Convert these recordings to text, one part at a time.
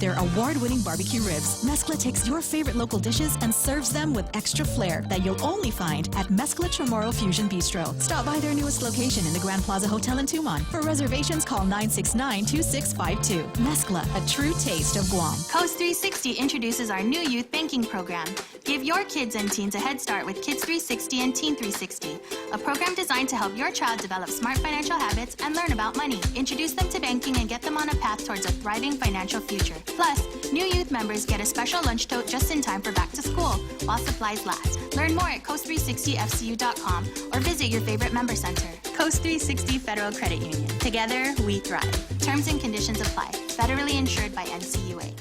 their award-winning barbecue ribs. Mezcla takes your favorite local dishes and serves them with extra flair that you'll only find at Mezcla Chamorro Fusion Bistro. Stop by their newest location in the Grand Plaza Hotel in Tumon. For reservations, call 969-2652. Mezcla, a true taste of Guam. Coast 360 introduces our new youth banking program. Give your kids and teens a head start with Kids 360 and Teen 360, a program designed to help your child develop smart financial habits and learn about money. Introduce them to banking and get them on a path towards a thriving financial future. Plus, new youth members get a special lunch tote just in time for back to school while supplies last. Learn more at coast360fcu.com or visit your favorite member center. Coast 360 Federal Credit Union. Together, we thrive. Terms and conditions apply. Federally insured by NCUA.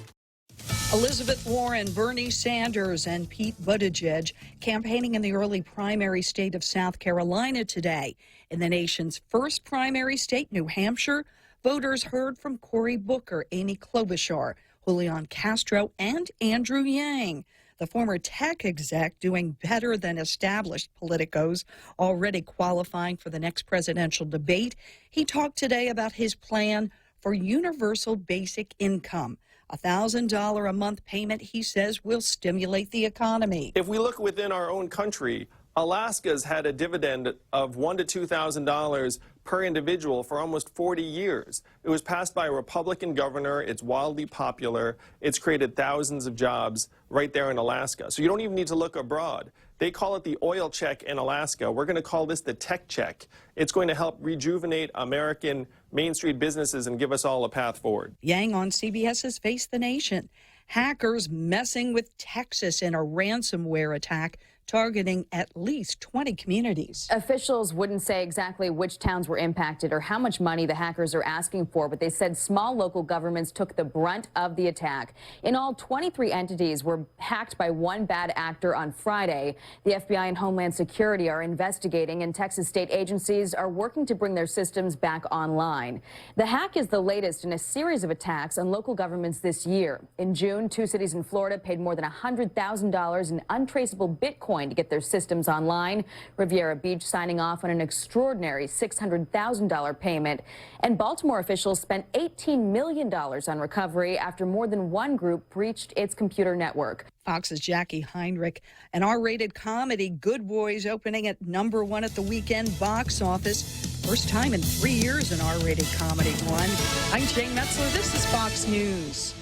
Elizabeth Warren, Bernie Sanders, and Pete Buttigieg campaigning in the early primary state of South Carolina today. In the nation's first primary state, New Hampshire, voters heard from Cory Booker, Amy Klobuchar, Julian Castro, and Andrew Yang. The former tech exec doing better than established politicos, already qualifying for the next presidential debate. He talked today about his plan for universal basic income. A $1,000 a month payment, he says, will stimulate the economy. If we look within our own country, Alaska's had a dividend of $1,000 to $2,000 per individual for almost 40 years. It was passed by a Republican governor. It's wildly popular. It's created thousands of jobs right there in Alaska. So you don't even need to look abroad. They call it the oil check in Alaska. We're going to call this the tech check. It's going to help rejuvenate American Main Street businesses and give us all a path forward. Yang on CBS's Face the Nation. Hackers messing with Texas in a ransomware attack targeting at least 20 communities. Officials wouldn't say exactly which towns were impacted or how much money the hackers are asking for, but they said small local governments took the brunt of the attack. In all, 23 entities were hacked by one bad actor on Friday. The FBI and Homeland Security are investigating, and Texas state agencies are working to bring their systems back online. The hack is the latest in a series of attacks on local governments this year. In June, 2 cities in Florida paid more than $100,000 in untraceable Bitcoin to get their systems online. Riviera Beach signing off on an extraordinary $600,000 payment. And Baltimore officials spent $18 million on recovery after more than one group breached its computer network. Fox's Jackie Heinrich. An R-rated comedy, Good Boys, opening at #1 at the weekend box office. First time in 3 years an R-rated comedy won. I'm Jane Metzler. This is Fox News.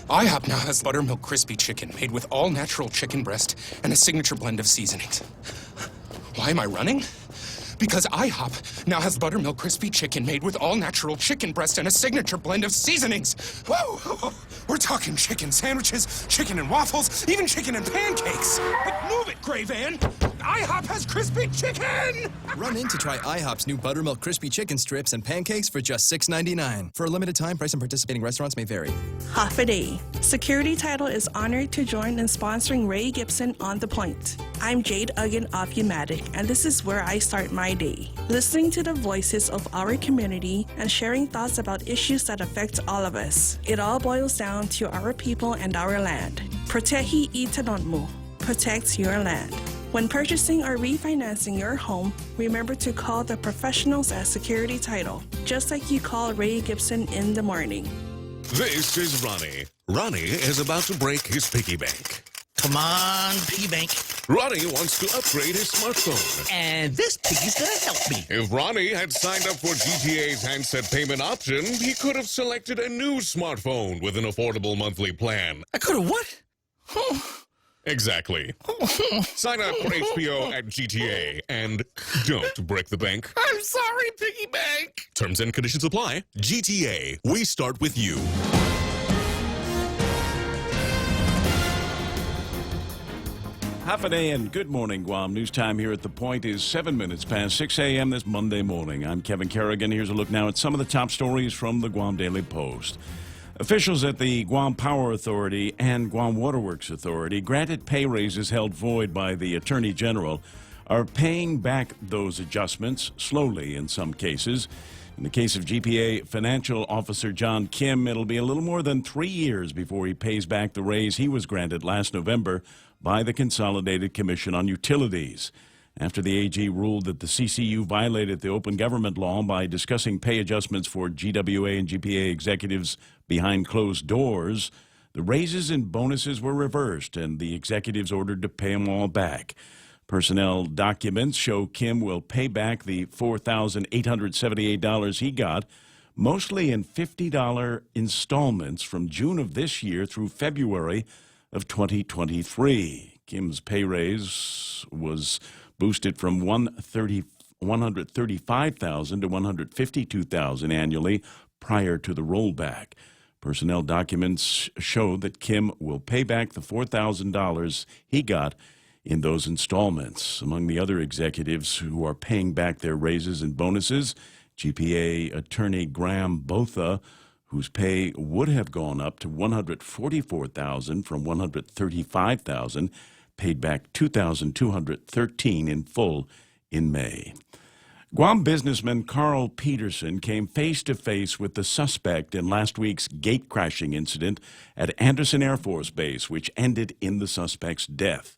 IHOP now has buttermilk crispy chicken made with all-natural chicken breast and a signature blend of seasonings. Why am I running? Because IHOP now has buttermilk crispy chicken made with all-natural chicken breast and a signature blend of seasonings. Whoa! We're talking chicken sandwiches, chicken and waffles, even chicken and pancakes. But move it, Gray Van! IHOP has crispy chicken! Run in to try IHOP's new buttermilk crispy chicken strips and pancakes for just $6.99. For a limited time, price and participating restaurants may vary. Half a day. Security Title is honored to join in sponsoring Ray Gibson on The Point. I'm Jade Uggan of Umatic, and this is where I start my day. Listening to the voices of our community and sharing thoughts about issues that affect all of us. It all boils down to our people and our land. Protehi itanonmu. Protect your land. When purchasing or refinancing your home, remember to call the professionals at Security Title, just like you call Ray Gibson in the morning. This is Ronnie. Ronnie is about to break his piggy bank. Come on, piggy bank. Ronnie wants to upgrade his smartphone. And this piggy's gonna help me. If Ronnie had signed up for GTA's handset payment option, he could have selected a new smartphone with an affordable monthly plan. I could have what? Exactly. Sign up for HBO at GTA and don't break the bank. I'm sorry, piggy bank. Terms and conditions apply. GTA, we start with you. Half a day and good morning, Guam. News time here at The Point is 7 minutes past 6 a.m. this Monday morning. I'm Kevin Kerrigan. Here's a look now at some of the top stories from the Guam Daily Post. Officials at the Guam Power Authority and Guam Waterworks Authority granted pay raises held void by the Attorney General are paying back those adjustments, slowly in some cases. In the case of GPA Financial Officer John Kim, it'll be a little more than 3 years before he pays back the raise he was granted last November by the Consolidated Commission on Utilities. after the AG ruled that the CCU violated the open government law by discussing pay adjustments for GWA and GPA executives behind closed doors. The raises and bonuses were reversed, and the executives ordered to pay them all back. Personnel documents show Kim will pay back the $4,878 he got, mostly in $50 installments from June of this year through February of 2023. Kim's pay raise was boosted from $135,000 to $152,000 annually prior to the rollback. Personnel documents show that Kim will pay back the $4,000 he got in those installments. Among the other executives who are paying back their raises and bonuses, GPA attorney Graham Botha, whose pay would have gone up to $144,000 from $135,000, paid back $2,213 in full in May. Guam businessman Carl Peterson came face-to-face with the suspect in last week's gate crashing incident at Andersen Air Force Base, which ended in the suspect's death.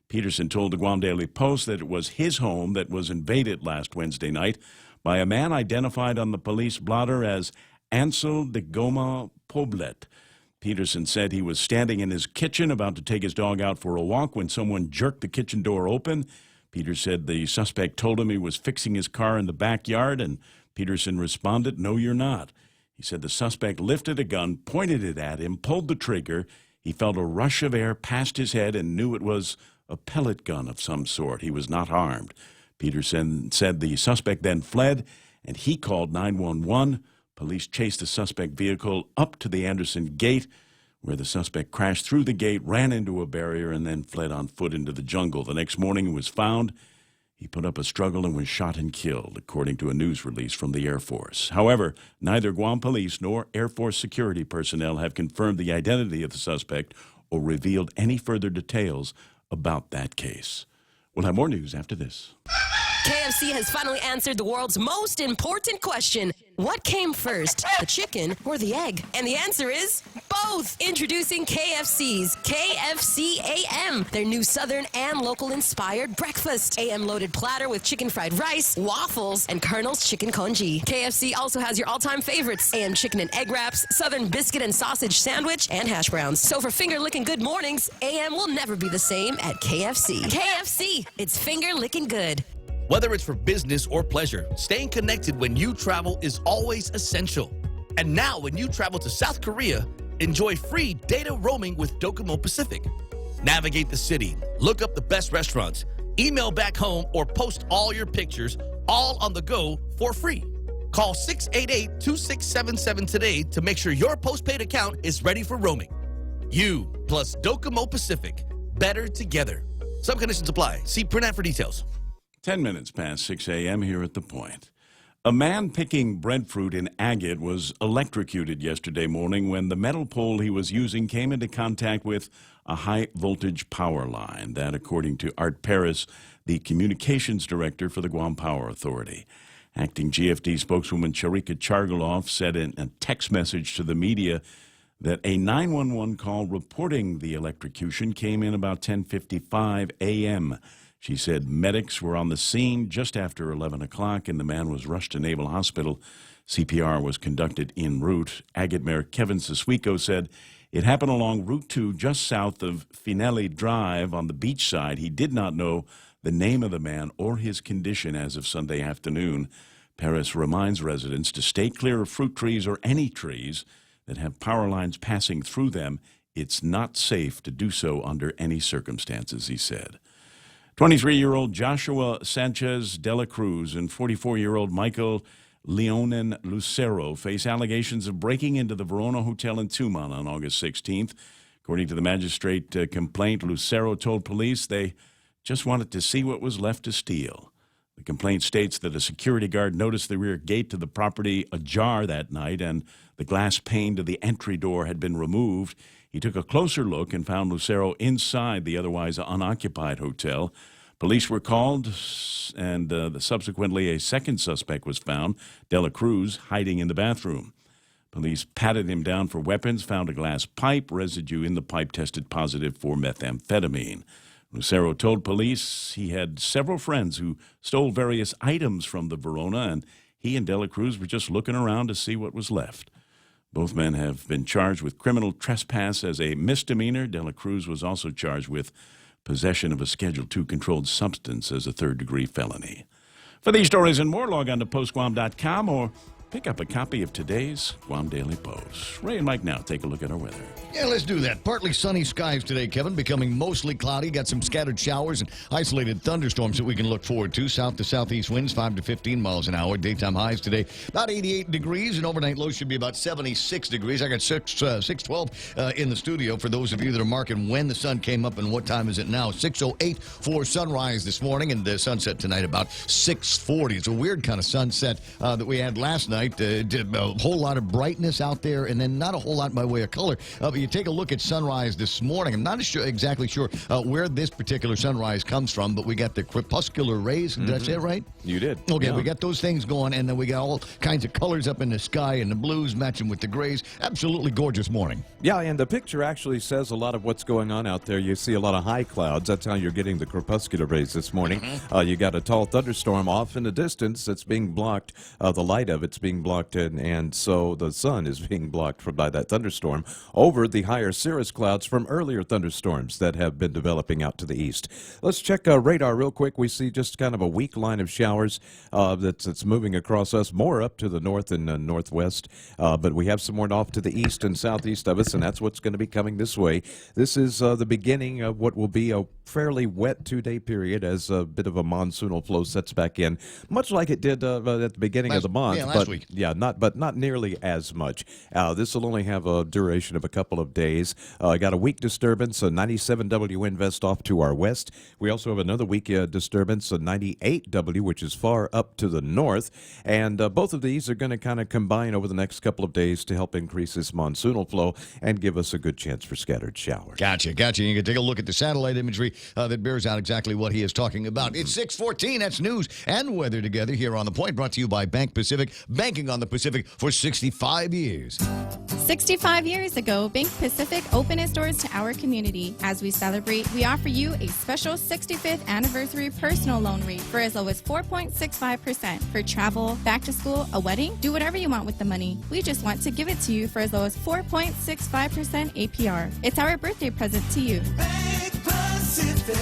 Peterson told the Guam Daily Post that it was his home that was invaded last Wednesday night by a man identified on the police blotter as Ansel de Goma Poblet. Peterson said he was standing in his kitchen about to take his dog out for a walk when someone jerked the kitchen door open. Peter said the suspect told him he was fixing his car in the backyard, and Peterson responded, "No, you're not." He said the suspect lifted a gun, pointed it at him, pulled the trigger. He felt a rush of air past his head and knew it was a pellet gun of some sort. He was not harmed. Peterson said the suspect then fled, and he called 911. Police chased the suspect vehicle up to the Andersen gate, where the suspect crashed through the gate, ran into a barrier, and then fled on foot into the jungle. The next morning he was found. He put up a struggle and was shot and killed, according to a news release from the Air Force. However, neither Guam police nor Air Force security personnel have confirmed the identity of the suspect or revealed any further details about that case. We'll have more news after this. KFC has finally answered the world's most important question. What came first, the chicken or the egg? And the answer is both. Introducing KFC's KFC AM, their new Southern and local-inspired breakfast. AM-loaded platter with chicken fried rice, waffles, and Colonel's chicken congee. KFC also has your all-time favorites, AM chicken and egg wraps, Southern biscuit and sausage sandwich, and hash browns. So for finger-licking good mornings, AM will never be the same at KFC. KFC, it's finger-licking good. Whether it's for business or pleasure, staying connected when you travel is always essential. And now when you travel to South Korea, enjoy free data roaming with Docomo Pacific. Navigate the city, look up the best restaurants, email back home, or post all your pictures, all on the go for free. Call 688-2677 today to make sure your postpaid account is ready for roaming. You plus Docomo Pacific. Better together. Some conditions apply. See print ad for details. 10 minutes past 6 a.m. here at The Point. A man picking breadfruit in Agate was electrocuted yesterday morning when the metal pole he was using came into contact with a high-voltage power line. That, according to Art Paris, the communications director for the Guam Power Authority. Acting GFD spokeswoman Charika Chargaloff said in a text message to the media that a 911 call reporting the electrocution came in about 10:55 a.m. She said medics were on the scene just after 11 o'clock, and the man was rushed to Naval Hospital. CPR was conducted en route. Agate Mayor Kevin Siswico said it happened along Route 2 just south of Finelli Drive on the beach side. He did not know the name of the man or his condition as of Sunday afternoon. Paris reminds residents to stay clear of fruit trees or any trees that have power lines passing through them. It's not safe to do so under any circumstances, he said. 23-year-old Joshua Sanchez de la Cruz and 44-year-old Michael Leonin Lucero face allegations of breaking into the Verona Hotel in Tuman on August 16th. According to the magistrate complaint, Lucero told police they just wanted to see what was left to steal. The complaint states that a security guard noticed the rear gate to the property ajar that night and the glass pane to the entry door had been removed. He took a closer look and found Lucero inside the otherwise unoccupied hotel. Police were called, and subsequently a second suspect was found, De La Cruz, hiding in the bathroom. Police patted him down for weapons, found a glass pipe. Residue in the pipe tested positive for methamphetamine. Lucero told police he had several friends who stole various items from the Verona, and he and Dela Cruz were just looking around to see what was left. Both men have been charged with criminal trespass as a misdemeanor. Dela Cruz was also charged with possession of a Schedule II controlled substance as a third-degree felony. For these stories and more, log on to postguam.com or pick up a copy of today's Guam Daily Post. Ray and Mike now take a look at our weather. Yeah, let's do that. Partly sunny skies today, Kevin, becoming mostly cloudy. Got some scattered showers and isolated thunderstorms that we can look forward to. South to southeast winds, 5 to 15 miles an hour. Daytime highs today, about 88 degrees, and overnight lows should be about 76 degrees. I got 612 in the studio for those of you that are marking when the sun came up and what time is it now. 6:08 for sunrise this morning, and the sunset tonight about 6:40. It's a weird kind of sunset that we had last night. Did a whole lot of brightness out there, and then not a whole lot by way of color. But you take a look at sunrise this morning. I'm not exactly sure where this particular sunrise comes from, but we got the crepuscular rays. Did I say it right? You did. Okay, Yeah. we got those things going, and then we got all kinds of colors up in the sky, and the blues matching with the grays. Absolutely gorgeous morning. Yeah, and the picture actually says a lot of what's going on out there. You see a lot of high clouds. That's how you're getting the crepuscular rays this morning. You got a tall thunderstorm off in the distance that's being blocked. The light of it's being blocked, and so the sun is being blocked by that thunderstorm over the higher cirrus clouds from earlier thunderstorms that have been developing out to the east. Let's check radar real quick. We see just kind of a weak line of showers that's moving across us, more up to the north and northwest, but we have some more off to the east and southeast of us, and that's what's going to be coming this way. This is the beginning of what will be a fairly wet two-day period as a bit of a monsoonal flow sets back in, much like it did at the beginning of the month. Last week. Yeah, not nearly as much. This will only have a duration of a couple of days. Got a weak disturbance, a 97 W wind vest off to our west. We also have another weak disturbance, a 98 W, which is far up to the north. And both of these are going to kind of combine over the next couple of days to help increase this monsoonal flow and give us a good chance for scattered showers. Gotcha. You can take a look at the satellite imagery that bears out exactly what he is talking about. It's 6:14. That's news and weather together here on The Point, brought to you by Bank Pacific, banking on the Pacific for 65 years. 65 years ago, Bank Pacific opened its doors to our community. As we celebrate, we offer you a special 65th anniversary personal loan rate for as low as 4.65% for travel, back to school, a wedding. Do whatever you want with the money. We just want to give it to you for as low as 4.65% APR. It's our birthday present to you. Bank Pacific,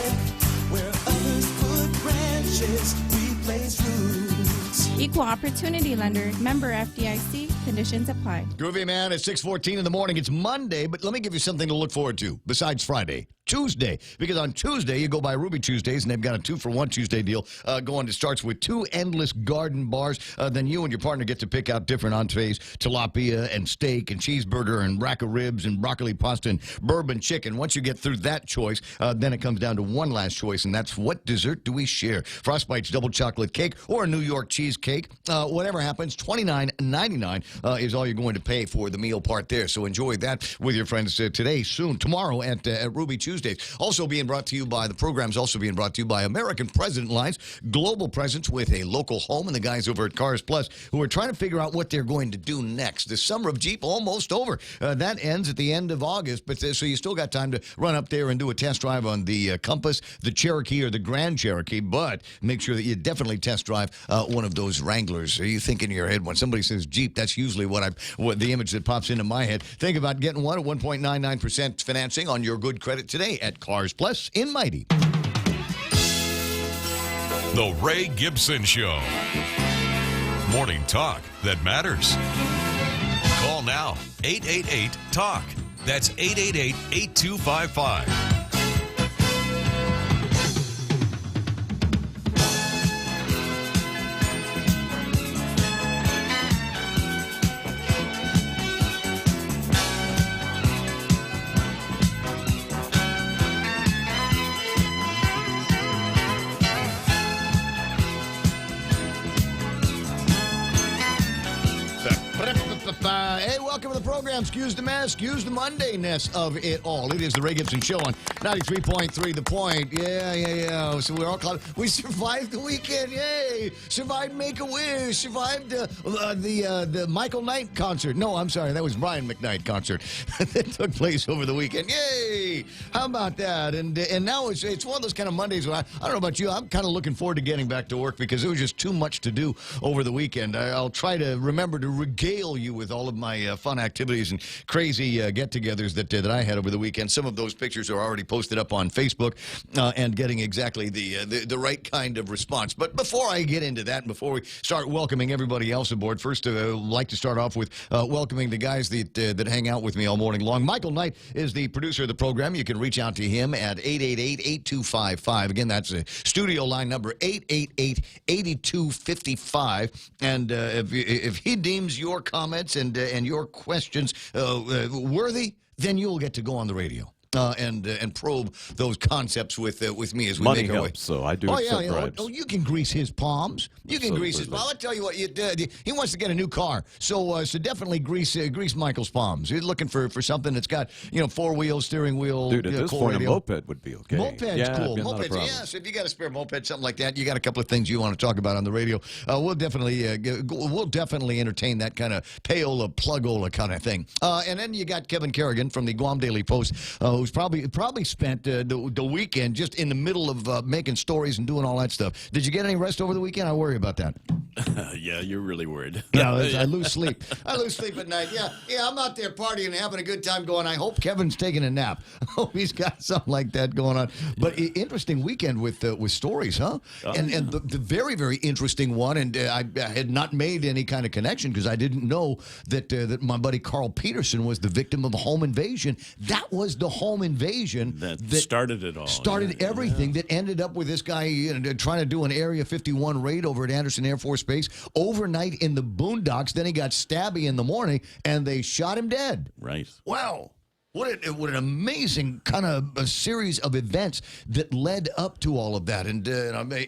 where others put branches, we place roots. Equal opportunity lender, member FDIC, conditions apply. Groovy, man. It's 6:14 in the morning. It's Monday, but let me give you something to look forward to besides Friday. Tuesday, because on Tuesday you go by Ruby Tuesdays and they've got a 2-for-1 Tuesday deal going. It starts with 2 endless garden bars. Then you and your partner get to pick out different entrees: tilapia and steak and cheeseburger and rack of ribs and broccoli pasta and bourbon chicken. Once you get through that choice, then it comes down to one last choice, and that's what dessert do we share? Frostbite's double chocolate cake or a New York cheesecake. Whatever happens, $29.99 is all you're going to pay for the meal part there. So enjoy that with your friends today, soon, tomorrow at Ruby Tuesdays. Also being brought to you by, the program's also being brought to you by American President Lines, global presence with a local home, and the guys over at Cars Plus who are trying to figure out what they're going to do next. The summer of Jeep almost over. That ends at the end of August, but so you still got time to run up there and do a test drive on the Compass, the Cherokee, or the Grand Cherokee, but make sure that you definitely test drive one of those Wranglers. You think in your head when somebody says Jeep, that's usually what the image that pops into my head. Think about getting one at 1.99% financing on your good credit today at Cars Plus in Mighty. The Ray Gibson Show. Morning talk that matters. Call now, 888-TALK. That's 888-8255. Hey, welcome to the program. program. Excuse the mess. Excuse the Monday-ness of it all. It is the Ray Gibson Show on 93.3 The Point. Yeah. So we're all caught. We survived the weekend. Yay! Survived Make-A-Wish. Survived the Michael Knight concert. No, I'm sorry. That was Brian McKnight concert that took place over the weekend. Yay! How about that? And now it's one of those kind of Mondays where I don't know about you. I'm kind of looking forward to getting back to work because it was just too much to do over the weekend. I'll try to remember to regale you with all of my fun activities and crazy get-togethers that I had over the weekend. Some of those pictures are already posted up on Facebook and getting exactly the right kind of response. But before I get into that and before we start welcoming everybody else aboard, first I'd like to start off with welcoming the guys that hang out with me all morning long. Michael Knight is the producer of the program. You can reach out to him at 888-8255. Again, that's a studio line number 888-8255. And if he deems your comments and your questions worthy, then you'll get to go on the radio. And probe those concepts with me as we Money make our way. helps, so I do accept bribes. Oh, you can grease his palms. You can grease his palms. I'll tell you what, he wants to get a new car, so definitely grease Michael's palms. He's looking for something that's got 4 wheels, steering wheel. Dude, at this point, a moped would be okay. Moped's cool. Mopeds, yeah. So if you got a spare moped, something like that, you got a couple of things you want to talk about on the radio. We'll definitely entertain that kind of payola, plugola kind of thing. And then you got Kevin Kerrigan from the Guam Daily Post, who's probably spent the weekend just in the middle of making stories and doing all that stuff. Did you get any rest over the weekend? I worry about that. Yeah, you're really worried. Yeah, I lose sleep. I lose sleep at night. Yeah, I'm out there partying and having a good time going, I hope Kevin's taking a nap. I hope he's got something like that going on. But interesting weekend with stories, huh? And the very, very interesting one, and I had not made any kind of connection because I didn't know that my buddy Carl Peterson was the victim of a home invasion. That was the home invasion that started it all. Started everything that ended up with this guy trying to do an Area 51 raid over at Anderson Air Force Base overnight in the boondocks. Then he got stabby in the morning, and they shot him dead. Right. Wow. What an amazing kind of a series of events that led up to all of that. And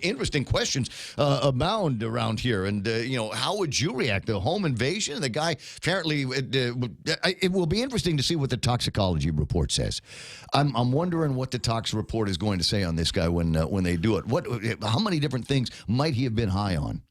interesting questions abound around here. And, how would you react? The home invasion? The guy apparently, it will be interesting to see what the toxicology report says. I'm wondering what the tox report is going to say on this guy when they do it. How many different things might he have been high on?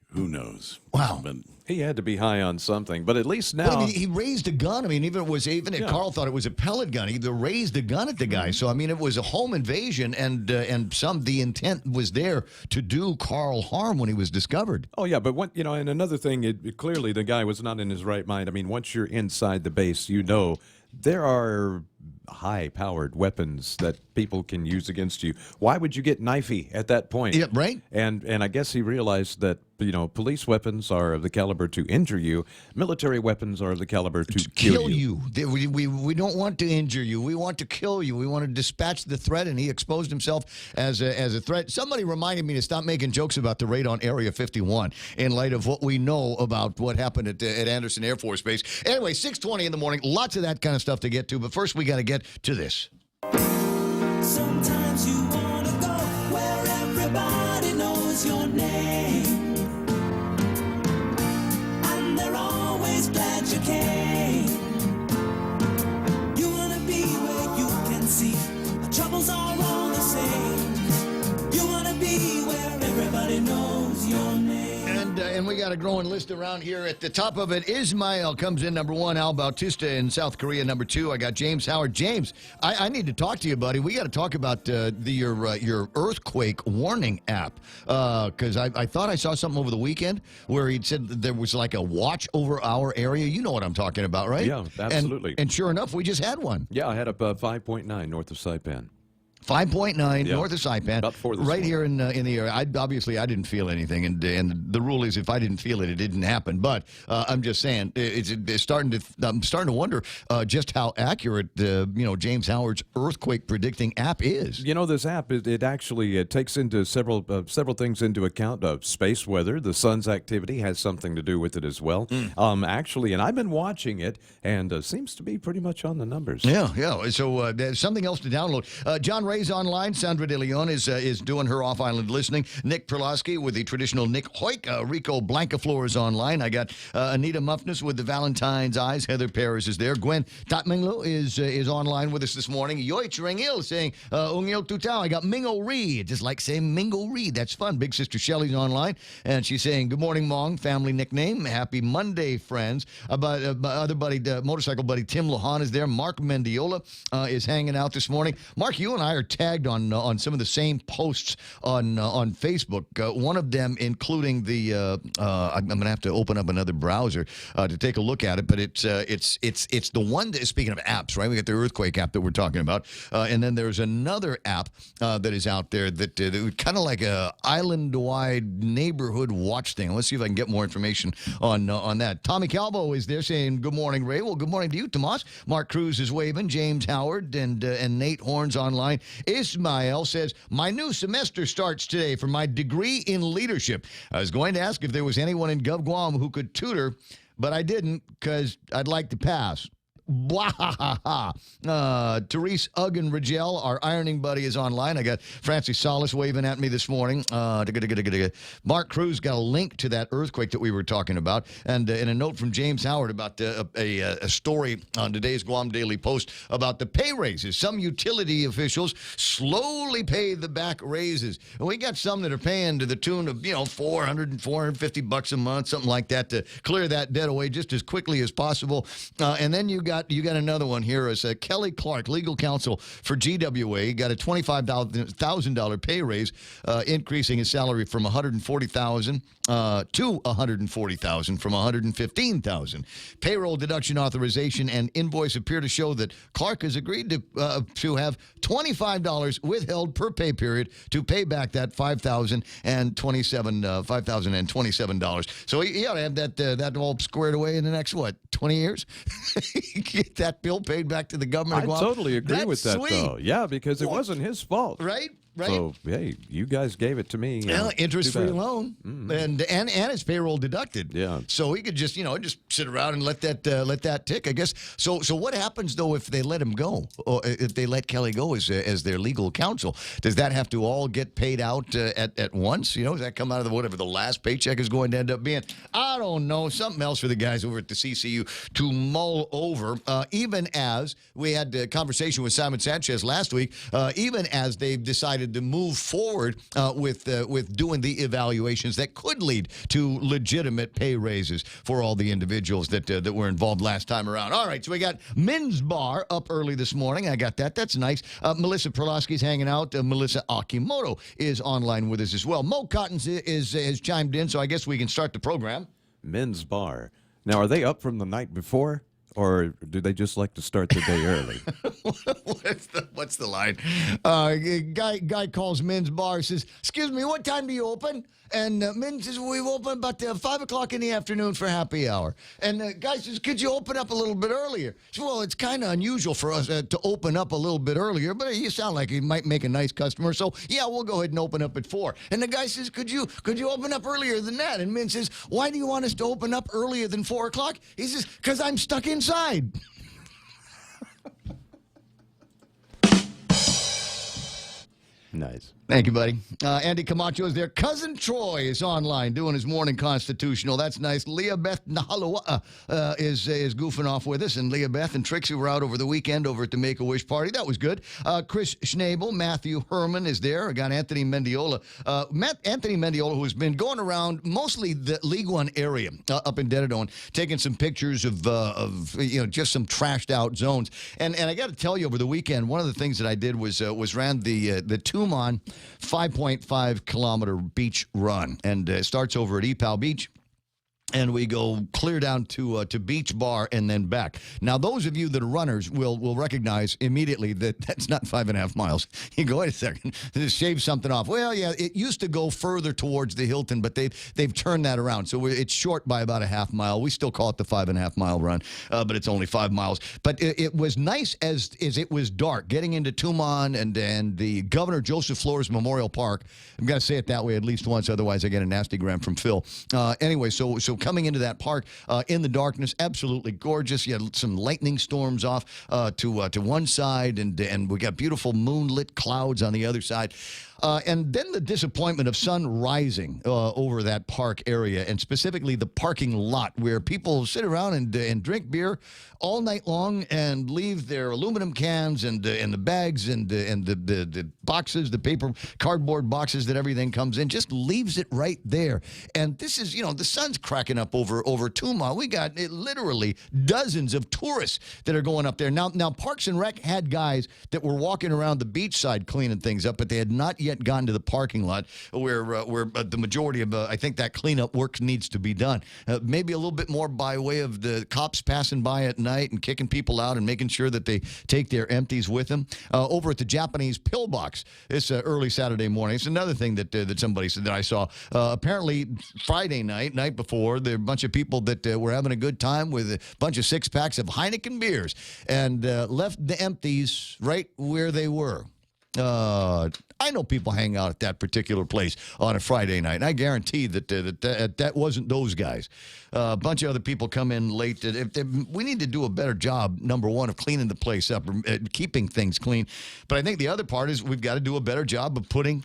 Who knows? Wow. But he had to be high on something, but at least now... Well, I mean, he raised a gun. I mean, even if Carl thought it was a pellet gun, he raised a gun at the guy. So, I mean, it was a home invasion, and the intent was there to do Carl harm when he was discovered. Oh, yeah, but and another thing, clearly the guy was not in his right mind. I mean, once you're inside the base, there are high-powered weapons that people can use against you. Why would you get knifey at that point? Yeah, right. And I guess he realized that police weapons are of the caliber to injure you. Military weapons are of the caliber to kill you. We don't want to injure you. We want to kill you. We want to dispatch the threat, and he exposed himself as a threat. Somebody reminded me to stop making jokes about the raid on Area 51 in light of what we know about what happened at Anderson Air Force Base. Anyway, 6:20 in the morning. Lots of that kind of stuff to get to, but first we got to get to this. Sometimes you want to go where everybody knows your name, and they're always glad you came. You want to be where you can see the troubles are all the same. You want to be where everybody knows your name. And we got a growing list around here. At the top of it, Ismail comes in number 1. Al Bautista in South Korea, number 2. I got James Howard. James, I need to talk to you, buddy. We got to talk about your earthquake warning app because I thought I saw something over the weekend where he'd said that there was like a watch over our area. You know what I'm talking about, right? Yeah, absolutely. And sure enough, we just had one. Yeah, I had up 5.9 north of Saipan. 5.9 north of Saipan, about 4 this right morning. here in the area. I didn't feel anything, and the rule is if I didn't feel it, it didn't happen. But I'm just saying, I'm starting to wonder just how accurate James Howard's earthquake predicting app is. This app it actually takes into several things into account. Space weather, the sun's activity has something to do with it as well. Actually, and I've been watching it, and seems to be pretty much on the numbers. Yeah. So there's something else to download. John Ray's online. Sandra De Leon is doing her off-island listening. Nick Perlowski with the traditional Nick Hoik. Rico Blancaflor is online. I got Anita Muffness with the Valentine's Eyes. Heather Paris is there. Gwen Tatminglo is online with us this morning. Yoich Rengil saying, Ungil Tutao. I got Mingo Reed. Just like saying Mingo Reed. That's fun. Big Sister Shelley's online. And she's saying, good morning, Mong. Family nickname. Happy Monday, friends. Other buddy, motorcycle buddy Tim Lohan is there. Mark Mendiola is hanging out this morning. Mark, you and I are tagged on some of the same posts on Facebook. One of them including the I'm going to have to open up another browser to take a look at it, but it's the one that, speaking of apps, right? We got the earthquake app that we're talking about, and then there's another app that is out there that kind of like a island-wide neighborhood watch thing. Let's see if I can get more information on that. Tommy Calvo is there saying good morning, Ray. Well, good morning to you, Tomas. Mark Cruz is waving. James Howard and Nate Horns online. Ismail says, my new semester starts today for my degree in leadership. I was going to ask if there was anyone in Gov Guam who could tutor, but I didn't because I'd like to pass. Blah, ha, ha, ha. Therese Uggen Rigel, our ironing buddy, is online. I got Francie Solis waving at me this morning. Mark Cruz got a link to that earthquake that we were talking about, and a note from James Howard about a story on today's Guam Daily Post about the pay raises. Some utility officials slowly pay the back raises. And we got some that are paying to the tune of, $400 and $450 a month, something like that, to clear that debt away just as quickly as possible. And then you got another one here as Kelly Clark, legal counsel for GWA, got a $25,000 pay raise, increasing his salary from $140,000 to $140,000 from $115,000. Payroll deduction authorization and invoice appear to show that Clark has agreed to have $25 withheld per pay period to pay back that $5,027. So he ought to have that all squared away in the next 20 years. Get that bill paid back to the government. I totally agree with that, though. Yeah, because it wasn't his fault. Right? So, hey, you guys gave it to me. Well, interest-free loan, and it's payroll deducted. Yeah. So he could just sit around and let that tick, I guess. So what happens though if they let him go, or if they let Kelly go as their legal counsel? Does that have to all get paid out at once? Does that come out of whatever the last paycheck is going to end up being? I don't know. Something else for the guys over at the CCU to mull over. Even as we had a conversation with Simon Sanchez last week, even as they've decided to move forward with doing the evaluations that could lead to legitimate pay raises for all the individuals that were involved last time around. All right, so we got Men's Bar up early this morning. I got that. That's nice. Melissa Perlowski's hanging out. Melissa Akimoto is online with us as well. Mo Cottons has chimed in, so I guess we can start the program. Men's Bar. Now, are they up from the night before? Or do they just like to start the day early? What's the line? Guy calls Men's Bar, says, excuse me, what time do you open? And Men says, we open about 5 o'clock in the afternoon for happy hour. And the guy says, could you open up a little bit earlier? So, well, it's kind of unusual for us to open up a little bit earlier, but you sound like you might make a nice customer. So, yeah, we'll go ahead and open up at 4. And the guy says, could you open up earlier than that? And Men says, why do you want us to open up earlier than 4 o'clock? He says, because I'm stuck inside. Nice. Thank you, buddy. Andy Camacho is there. Cousin Troy is online doing his morning constitutional. That's nice. Leah Beth Nahalawa is goofing off with us. And Leah Beth and Trixie were out over the weekend over at the Make-A-Wish party. That was good. Chris Schnabel, Matthew Herman is there. I got Anthony Mendiola. Anthony Mendiola, who's been going around mostly the League One area up in Dedadone, taking some pictures of just some trashed out zones. And I got to tell you, over the weekend, one of the things that I did was ran the Tumon 5.5 kilometer beach run, and it starts over at Epal Beach. And we go clear down to Beach Bar and then back. Now, those of you that are runners will recognize immediately that that's not 5.5 miles. You go, wait a second, just shave something off. Well, yeah, it used to go further towards the Hilton, but they've turned that around. So it's short by about a half mile. We still call it the 5.5 mile run, but it's only 5 miles. But it was nice as it was dark, getting into Tumon and the Governor Joseph Flores Memorial Park. I'm going to say it that way at least once, otherwise I get a nasty gram from Phil. Anyway, so coming into that park in the darkness, absolutely gorgeous. You had some lightning storms off to one side, and we got beautiful moonlit clouds on the other side. And then the disappointment of sun rising over that park area, and specifically the parking lot where people sit around and drink beer all night long and leave their aluminum cans and the bags and the boxes, the paper cardboard boxes that everything comes in, just leaves it right there. And this is, the sun's cracking up over Tuma. We got literally dozens of tourists that are going up there. Now Parks and Rec had guys that were walking around the beachside cleaning things up, but they had not yet gotten to the parking lot where the majority of, I think, that cleanup work needs to be done. Maybe a little bit more by way of the cops passing by at night and kicking people out and making sure that they take their empties with them. Over at the Japanese Pillbox this early Saturday morning, it's another thing that somebody said that I saw. Apparently, Friday night before, there were a bunch of people that were having a good time with a bunch of six-packs of Heineken beers and left the empties right where they were. I know people hang out at that particular place on a Friday night, and I guarantee that wasn't those guys. A bunch of other people come in late. We need to do a better job, number one, of cleaning the place up, keeping things clean. But I think the other part is we've got to do a better job of putting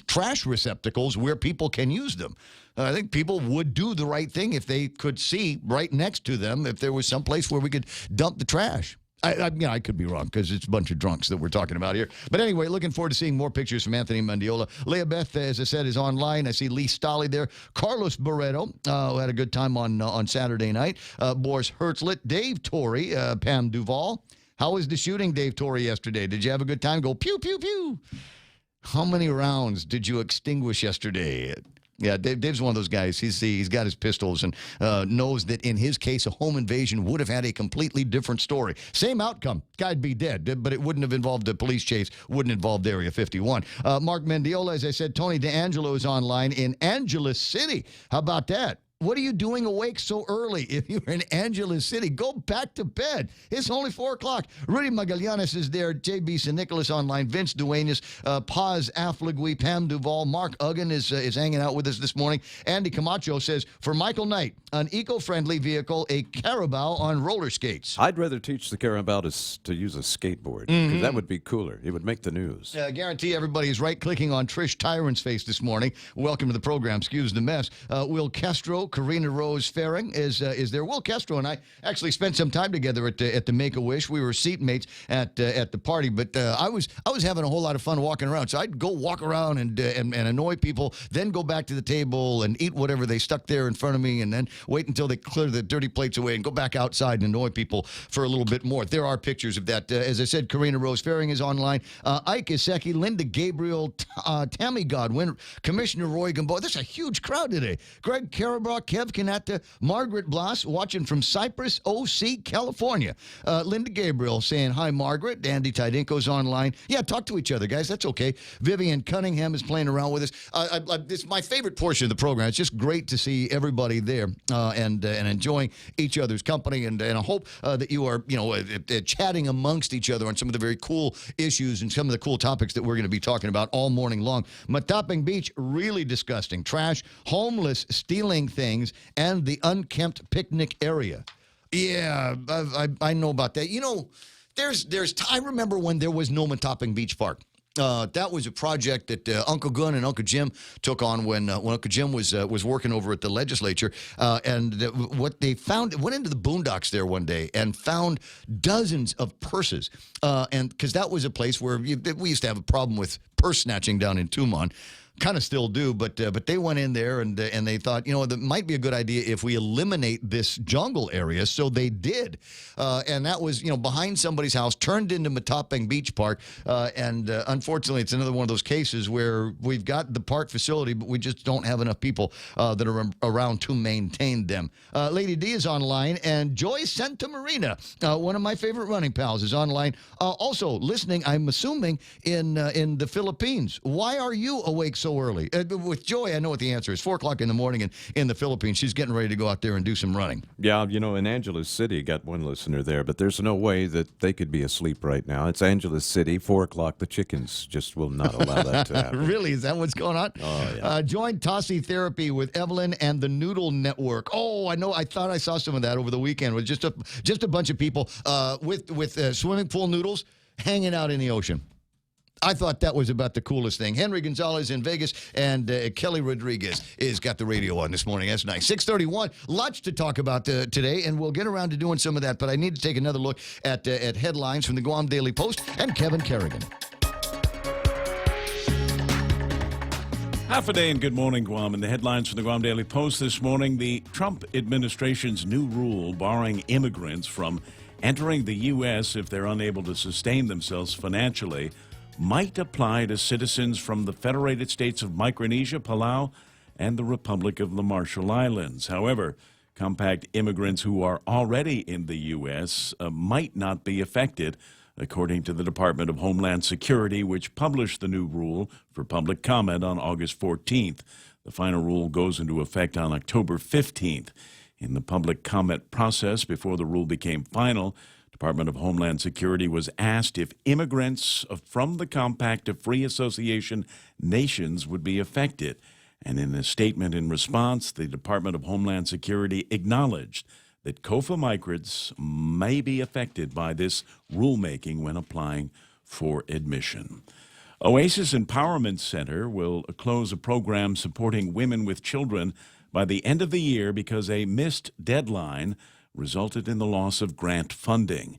trash receptacles where people can use them. I think people would do the right thing if they could see right next to them if there was some place where we could dump the trash. I could be wrong because it's a bunch of drunks that we're talking about here. But anyway, looking forward to seeing more pictures from Anthony Mendiola. Leah Beth, as I said, is online. I see Lee Stolley there. Carlos Barreto, who had a good time on Saturday night. Boris Hertzlet, Dave Torrey, Pam Duvall. How was the shooting, Dave Torrey, yesterday? Did you have a good time? Go pew, pew, pew. How many rounds did you extinguish yesterday? Yeah, Dave's one of those guys. He's got his pistols and knows that in his case, a home invasion would have had a completely different story. Same outcome. Guy'd be dead, but it wouldn't have involved a police chase, wouldn't involve Area 51. Mark Mendiola, as I said, Tony DeAngelo is online in Angeles City. How about that? What are you doing awake so early? If you're in Angeles City, go back to bed. It's only 4 o'clock. Rudy Magallanes is there. J.B. St. Nicholas online. Vince Duenas, Paz Affligui, Pam Duvall. Mark Uggan is hanging out with us this morning. Andy Camacho says, for Michael Knight, an eco-friendly vehicle, a Carabao on roller skates. I'd rather teach the Carabao to use a skateboard because that would be cooler. It would make the news. I guarantee everybody is right-clicking on Trish Tyron's face this morning. Welcome to the program. Excuse the mess. Will Castro, Karina Rose Faring is there. Will Castro and I actually spent some time together at the Make-A-Wish. We were seatmates at the party, but I was having a whole lot of fun walking around. So I'd go walk around and annoy people, then go back to the table and eat whatever they stuck there in front of me, and then wait until they clear the dirty plates away and go back outside and annoy people for a little bit more. There are pictures of that. As I said, Karina Rose Faring is online. Ike Iseki, Linda Gabriel, Tammy Godwin, Commissioner Roy Gamboa. There's a huge crowd today. Greg Carabao, Kev Kanata, Margaret Bloss, watching from Cypress, OC, California. Linda Gabriel saying, hi, Margaret. Andy Tydinko's online. Yeah, talk to each other, guys. That's okay. Vivian Cunningham is playing around with us. This is my favorite portion of the program. It's just great to see everybody there and enjoying each other's company. And I hope that you are, chatting amongst each other on some of the very cool issues and some of the cool topics that we're going to be talking about all morning long. Matapang Beach, really disgusting. Trash, homeless, stealing things, and the unkempt picnic area. Yeah, I know about that. I remember when there was no Matapang Beach Park. That was a project that Uncle Gun and Uncle Jim took on when Uncle Jim was working over at the legislature. And what they found, went into the boondocks there one day and found dozens of purses. And because that was a place where we used to have a problem with purse snatching down in Tumon. Kind of still do, but they went in there and they thought, that might be a good idea if we eliminate this jungle area. So they did, and that was behind somebody's house, turned into Matapang Beach Park, and unfortunately, it's another one of those cases where we've got the park facility, but we just don't have enough people that are around to maintain them. Lady D is online, and Joy Santa Marina, one of my favorite running pals, is online. Also listening, I'm assuming in the Philippines. Why are you awake so early? With Joy, I know what the answer is. 4 o'clock in the morning in the Philippines. She's getting ready to go out there and do some running. Yeah, you know, in Angeles City, got one listener there, but there's no way that they could be asleep right now. It's Angeles City, 4 o'clock. The chickens just will not allow that to happen. Really? Is that what's going on? Oh, yeah. Join Tossie Therapy with Evelyn and the Noodle Network. Oh, I know. I thought I saw some of that over the weekend with just a bunch of people with swimming pool noodles hanging out in the ocean. I thought that was about the coolest thing. Henry Gonzalez in Vegas and Kelly Rodriguez is got the radio on this morning. That's nice. 6:31. Lots to talk about today, and we'll get around to doing some of that. But I need to take another look at headlines from the Guam Daily Post and Kevin Kerrigan. Half a day and good morning, Guam. And the headlines from the Guam Daily Post this morning: the Trump administration's new rule barring immigrants from entering the U.S. if they're unable to sustain themselves financially might apply to citizens from the Federated States of Micronesia, Palau, and the Republic of the Marshall Islands. However, compact immigrants who are already in the U.S. Might not be affected, according to the Department of Homeland Security, which published the new rule for public comment on August 14th. The final rule goes into effect on October 15th. In the public comment process before the rule became final, Department of Homeland Security was asked if immigrants from the Compact of Free Association nations would be affected. And in a statement in response, the Department of Homeland Security acknowledged that COFA migrants may be affected by this rulemaking when applying for admission. Oasis Empowerment Center will close a program supporting women with children by the end of the year because a missed deadline resulted in the loss of grant funding.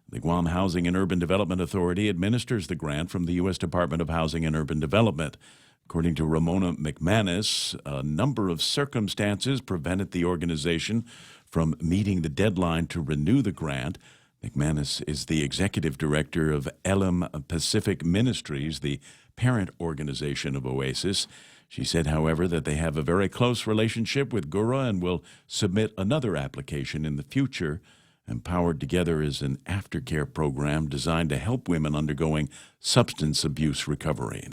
The Guam Housing and Urban Development Authority administers the grant from the U.S. Department of Housing and Urban Development. According to Ramona McManus, a number of circumstances prevented the organization from meeting the deadline to renew the grant. McManus is the executive director of Elim Pacific Ministries, the parent organization of Oasis. She said, however, that they have a very close relationship with GURA and will submit another application in the future. Empowered Together is an aftercare program designed to help women undergoing substance abuse recovery.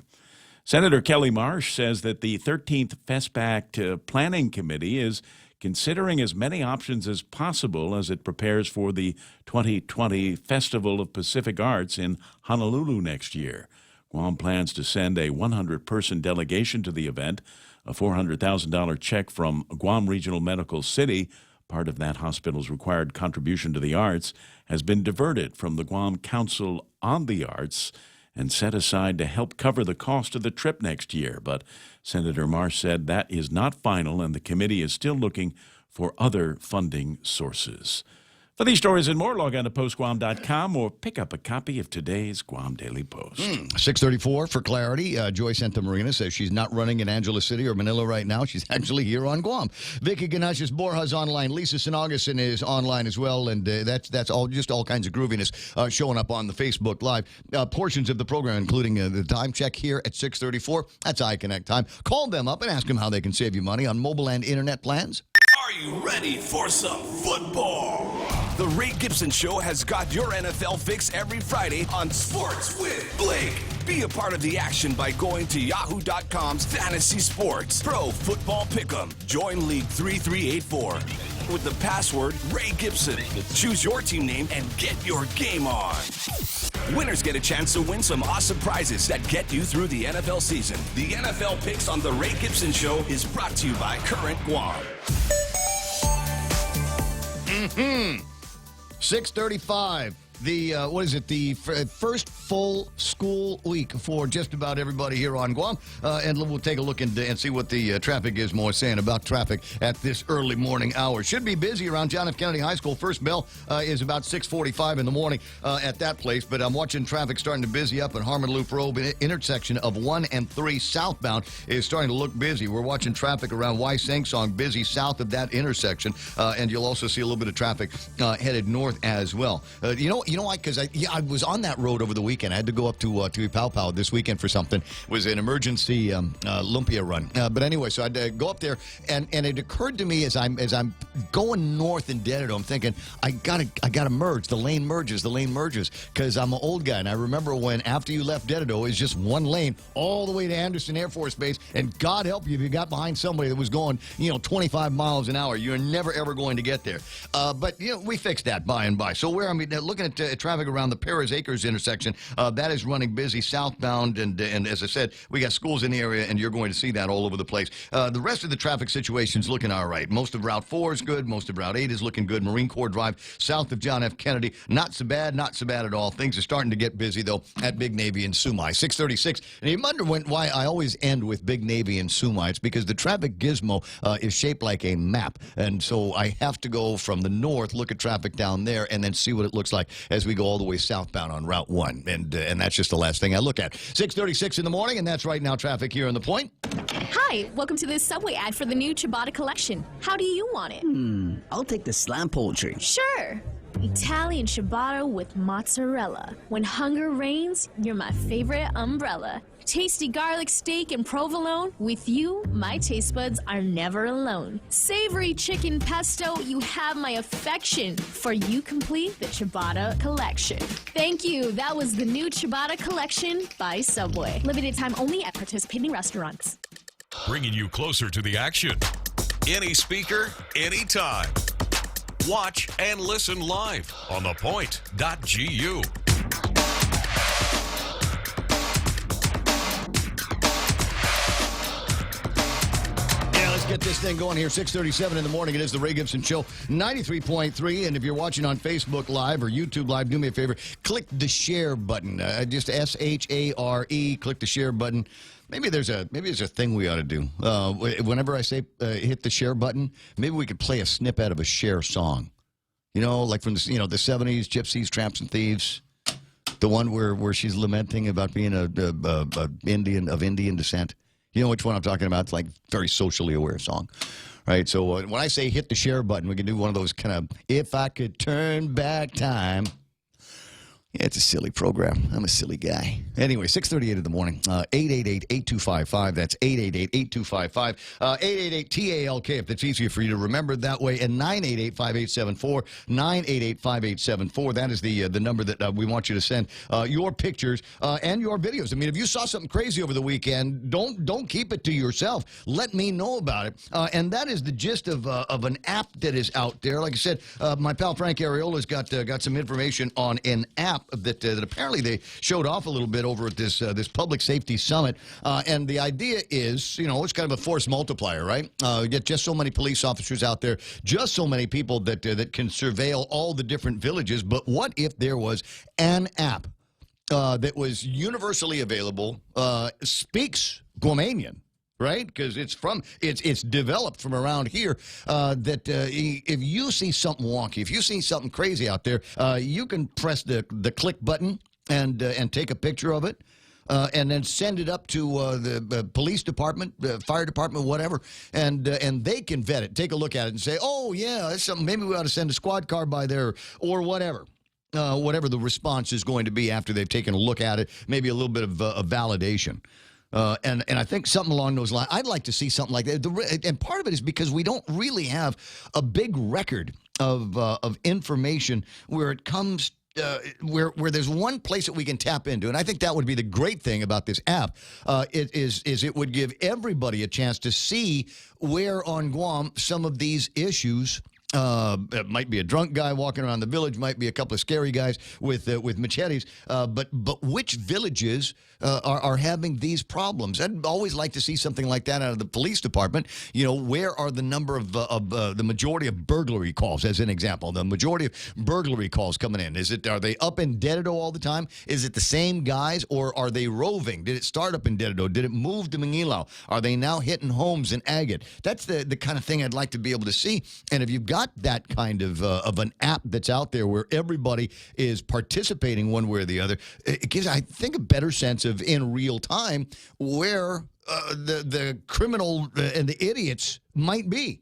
Senator Kelly Marsh says that the 13th FESPAC Planning Committee is considering as many options as possible as it prepares for the 2020 Festival of Pacific Arts in Honolulu next year. Guam plans to send a 100-person delegation to the event. A $400,000 check from Guam Regional Medical City, part of that hospital's required contribution to the arts, has been diverted from the Guam Council on the Arts and set aside to help cover the cost of the trip next year. But Senator Marsh said that is not final, and the committee is still looking for other funding sources. For these stories and more, log on to postguam.com or pick up a copy of today's Guam Daily Post. 6:34 for clarity. Joy Santa Marina says she's not running in Angeles City or Manila right now. She's actually here on Guam. Vicky Ganachis Borja's online. Lisa Sinaugusson is online as well, and that's all kinds of grooviness showing up on the Facebook Live. Portions of the program, including the time check here at 6:34. That's iConnect time. Call them up and ask them how they can save you money on mobile and internet plans. Are you ready for some football? The Ray Gibson Show has got your NFL fix every Friday on Sports with Blake. Be a part of the action by going to yahoo.com's Fantasy Sports Pro Football Pick'em. Join League 3384 with the password Ray Gibson. Choose your team name and get your game on. Winners get a chance to win some awesome prizes that get you through the NFL season. The NFL picks on the Ray Gibson Show is brought to you by Current Guam. 6:35. The first full school week for just about everybody here on Guam, and we'll take a look and see what the traffic is more saying about traffic at this early morning hour. Should be busy around John F. Kennedy High School. First bell is about 6:45 in the morning at that place, but I'm watching traffic starting to busy up at Harmon Loop Road. Intersection of 1 and 3 southbound is starting to look busy. We're watching traffic around Y Sang Song busy south of that intersection, and you'll also see a little bit of traffic headed north as well. You know why? Because I was on that road over the weekend. I had to go up to Ipaupau this weekend for something. It was an emergency lumpia run. But anyway, so I had to go up there, and it occurred to me as I'm going north in Dededo, I'm thinking I gotta merge. The lane merges, because I'm an old guy, and I remember when after you left Dededo, it was just one lane all the way to Anderson Air Force Base, and God help you if you got behind somebody that was going 25 miles an hour. You're never ever going to get there. But we fixed that by and by. So where I'm looking at traffic around the Perez Acres intersection, that is running busy southbound, and as I said, we got schools in the area, and you're going to see that all over the place. The rest of the traffic situation's looking all right. Most of Route 4 is good. Most of Route 8 is looking good. Marine Corps Drive, south of John F. Kennedy, not so bad at all. Things are starting to get busy, though, at Big Navy and Sumai. 636. And you wonder why I always end with Big Navy and Sumai. It's because the traffic gizmo is shaped like a map. And so I have to go from the north, look at traffic down there, and then see what it looks like as we go all the way southbound on Route 1. And that's just the last thing I look at. 6:36 in the morning, and that's right now traffic here on The Point. Hi, welcome to this Subway ad for the new ciabatta collection. How do you want it? I'll take the slam poultry. Sure. Italian ciabatta with mozzarella. When hunger reigns, you're my favorite umbrella. Tasty garlic steak and provolone. With you, my taste buds are never alone. Savory chicken pesto, you have my affection. For you complete the ciabatta collection. Thank you. That was the new ciabatta collection by Subway. Limited time only at participating restaurants. Bringing you closer to the action. Any speaker, anytime. Watch and listen live on thepoint.gu. Get this thing going here. 6:37 in the morning. It is the Ray Gibson Show, 93.3. And if you're watching on Facebook Live or YouTube Live, do me a favor, click the share button. Just SHARE. Click the share button. Maybe there's a thing we ought to do. Whenever I say hit the share button, maybe we could play a snippet of a Cher song. Like from the 70s, Gypsies, Tramps, and Thieves. The one where she's lamenting about being a Indian of Indian descent. You know which one I'm talking about? It's like very socially aware song, right? So when I say hit the share button, we can do one of those kind of, if I could turn back time. Yeah, it's a silly program. I'm a silly guy. Anyway, 6:38 in the morning. 888-8255. That's 888-8255. 888-TALK if that's easier for you to remember that way. And 988-5874. 988-5874. That is the number that we want you to send your pictures and your videos. I mean, if you saw something crazy over the weekend, don't keep it to yourself. Let me know about it. And that is the gist of an app that is out there. Like I said, my pal Frank Ariola's got some information on an app that apparently they showed off a little bit over at this public safety summit, and the idea is, it's kind of a force multiplier, right? You get just so many police officers out there, just so many people that can surveil all the different villages. But what if there was an app that was universally available, speaks Guamanian? Right, because it's developed from around here. If you see something wonky, if you see something crazy out there, you can press the click button and take a picture of it, and then send it up to the police department, fire department, whatever, and they can vet it, take a look at it, and say, oh yeah, that's something. Maybe we ought to send a squad car by there or whatever. Whatever the response is going to be after they've taken a look at it, maybe a little bit of validation. And I think something along those lines, I'd like to see something like that. And part of it is because we don't really have a big record of information where it comes where there's one place that we can tap into. And I think that would be the great thing about this app. It would give everybody a chance to see where on Guam some of these issues. It might be a drunk guy walking around the village, might be a couple of scary guys with machetes, but which villages are having these problems? I'd always like to see something like that out of the police department. Where are the number of the majority of burglary calls, as an example? The majority of burglary calls coming in. Are they up in Dededo all the time? Is it the same guys, or are they roving? Did it start up in Dededo? Did it move to Mangilau? Are they now hitting homes in Agate? That's the kind of thing I'd like to be able to see. And if you've got that kind of an app that's out there where everybody is participating one way or the other, it gives, I think, a better sense of in real time where the criminal and the idiots might be.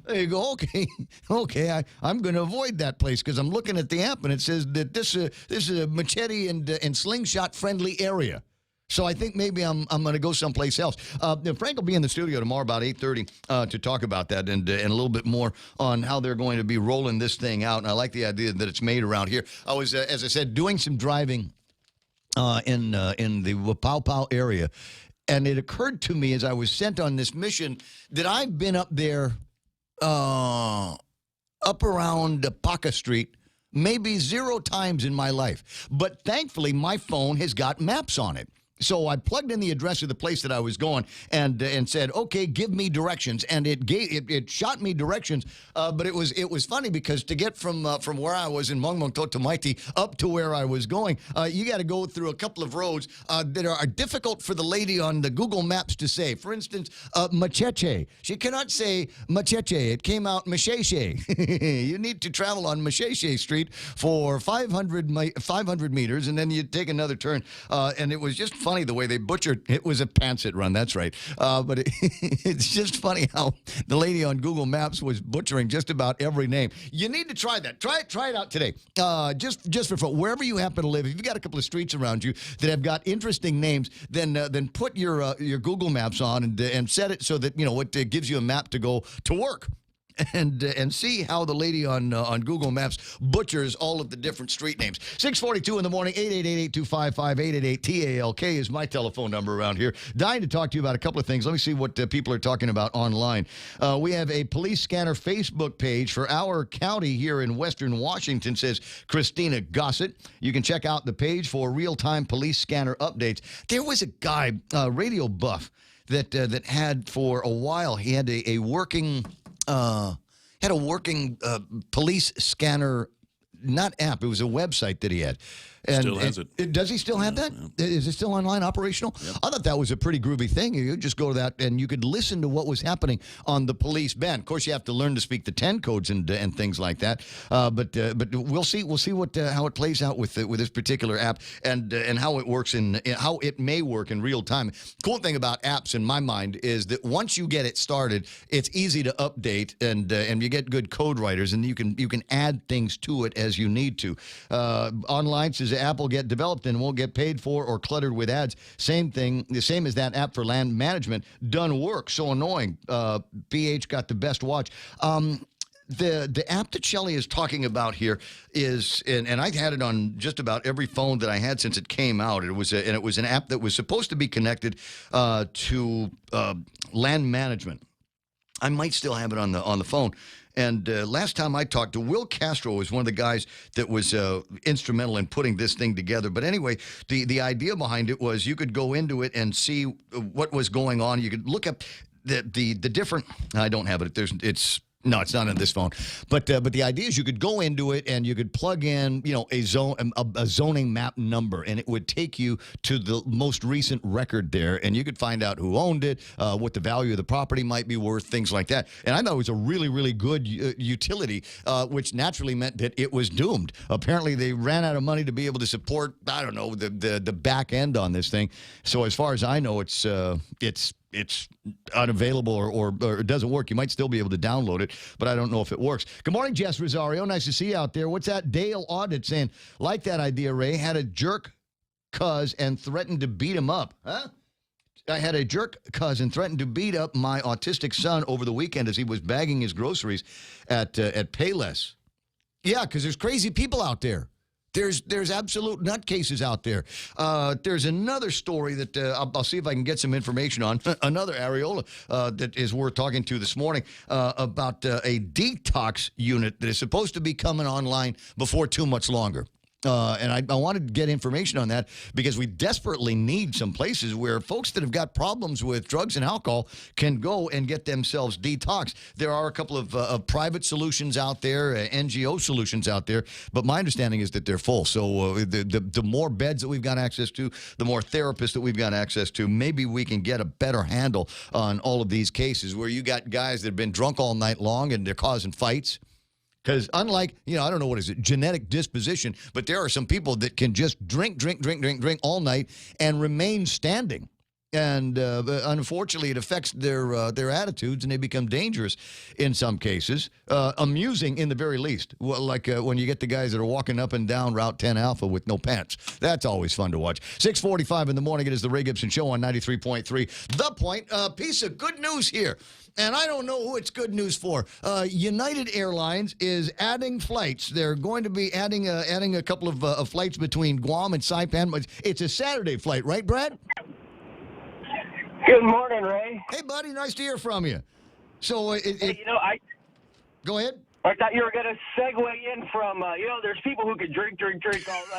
There you go. Okay, okay. I'm going to avoid that place because I'm looking at the app and it says that this is a machete and slingshot friendly area. So I think maybe I'm going to go someplace else. Frank will be in the studio tomorrow about 8:30 to talk about that and a little bit more on how they're going to be rolling this thing out. And I like the idea that it's made around here. I was, as I said, doing some driving in the Wapau area, and it occurred to me as I was sent on this mission that I've been up there, up around Paca Street, maybe 0 times in my life. But thankfully, my phone has got maps on it. So I plugged in the address of the place that I was going and said, "Okay, give me directions." And it shot me directions, but it was funny because to get from where I was in Mongmongtotomaiti up to where I was going, you got to go through a couple of roads that are difficult for the lady on the Google Maps to say. For instance, Macheche. She cannot say Macheche. It came out Macheche. You need to travel on Macheche Street for 500 meters, and then you take another turn. And it was just funny the way they butchered. It was a Pansett run, that's right. But it's just funny how the lady on Google Maps was butchering just about every name. You need to try that. Try it out today. Just for fun. Wherever you happen to live, if you've got a couple of streets around you that have got interesting names, then put your Google Maps on and set it so that it gives you a map to go to work. And see how the lady on Google Maps butchers all of the different street names. 6:42 in the morning, 888-825-5888. TALK is my telephone number around here. Dying to talk to you about a couple of things. Let me see what people are talking about online. We have a police scanner Facebook page for our county here in Western Washington, says Christina Gossett. You can check out the page for real-time police scanner updates. There was a guy, radio buff, that had for a while, he had a working... police scanner, not app. It was a website that he had. Still has it. Does he still have that? Is it still online operational? Yep. I thought that was a pretty groovy thing. You could just go to that and you could listen to what was happening on the police band. Of course, you have to learn to speak the 10 codes and things like that. But we'll see what how it plays out with this particular app and how it works how it may work in real time. Cool thing about apps in my mind is that once you get it started, it's easy to update and you get good code writers and you can add things to it as you need to. Online says app will get developed and won't get paid for or cluttered with ads. Same thing, the same as that app for land management. Done work. So annoying. BH got the best watch. The app that Shelley is talking about here is, and I had it on just about every phone that I had since it came out. It was an app that was supposed to be connected to land management. I might still have it on the phone. And last time I talked to Will Castro, was one of the guys that was instrumental in putting this thing together. But anyway, the idea behind it was you could go into it and see what was going on. You could look up the different. I don't have it. No, it's not on this phone. But the idea is you could go into it and you could plug in, a zoning map number, and it would take you to the most recent record there, and you could find out who owned it, what the value of the property might be worth, things like that. And I thought it was a really, really good utility, which naturally meant that it was doomed. Apparently, they ran out of money to be able to support, I don't know, the back end on this thing. So as far as I know, it's unavailable or it doesn't work. You might still be able to download it, but I don't know if it works. Good morning, Jess Rosario. Nice to see you out there. What's that? Dale Audit saying, like that idea, Ray. Had a jerk cuz and threatened to beat him up. Huh? I had a jerk cousin threatened to beat up my autistic son over the weekend as he was bagging his groceries at Payless. Yeah, because there's crazy people out there. There's absolute nutcases out there. There's another story that I'll see if I can get some information on. Another Areola that is worth talking to this morning about a detox unit that is supposed to be coming online before too much longer. And I wanted to get information on that because we desperately need some places where folks that have got problems with drugs and alcohol can go and get themselves detoxed. There are a couple of private solutions out there, NGO solutions out there, but my understanding is that they're full. So the more beds that we've got access to, the more therapists that we've got access to, maybe we can get a better handle on all of these cases where you got guys that have been drunk all night long and they're causing fights. Because unlike, I don't know, what is it, genetic disposition, but there are some people that can just drink all night and remain standing. And unfortunately, it affects their attitudes, and they become dangerous in some cases. Amusing in the very least, like when you get the guys that are walking up and down Route 10 Alpha with no pants. That's always fun to watch. 6:45 in the morning. It is the Ray Gibson Show on 93.3. The Point. Piece of good news here. And I don't know who it's good news for. United Airlines is adding flights. They're going to be adding a couple of flights between Guam and Saipan. It's a Saturday flight, right, Brad? Good morning, Ray. Hey, buddy. Nice to hear from you. So, go ahead. I thought you were going to segue in from, there's people who could drink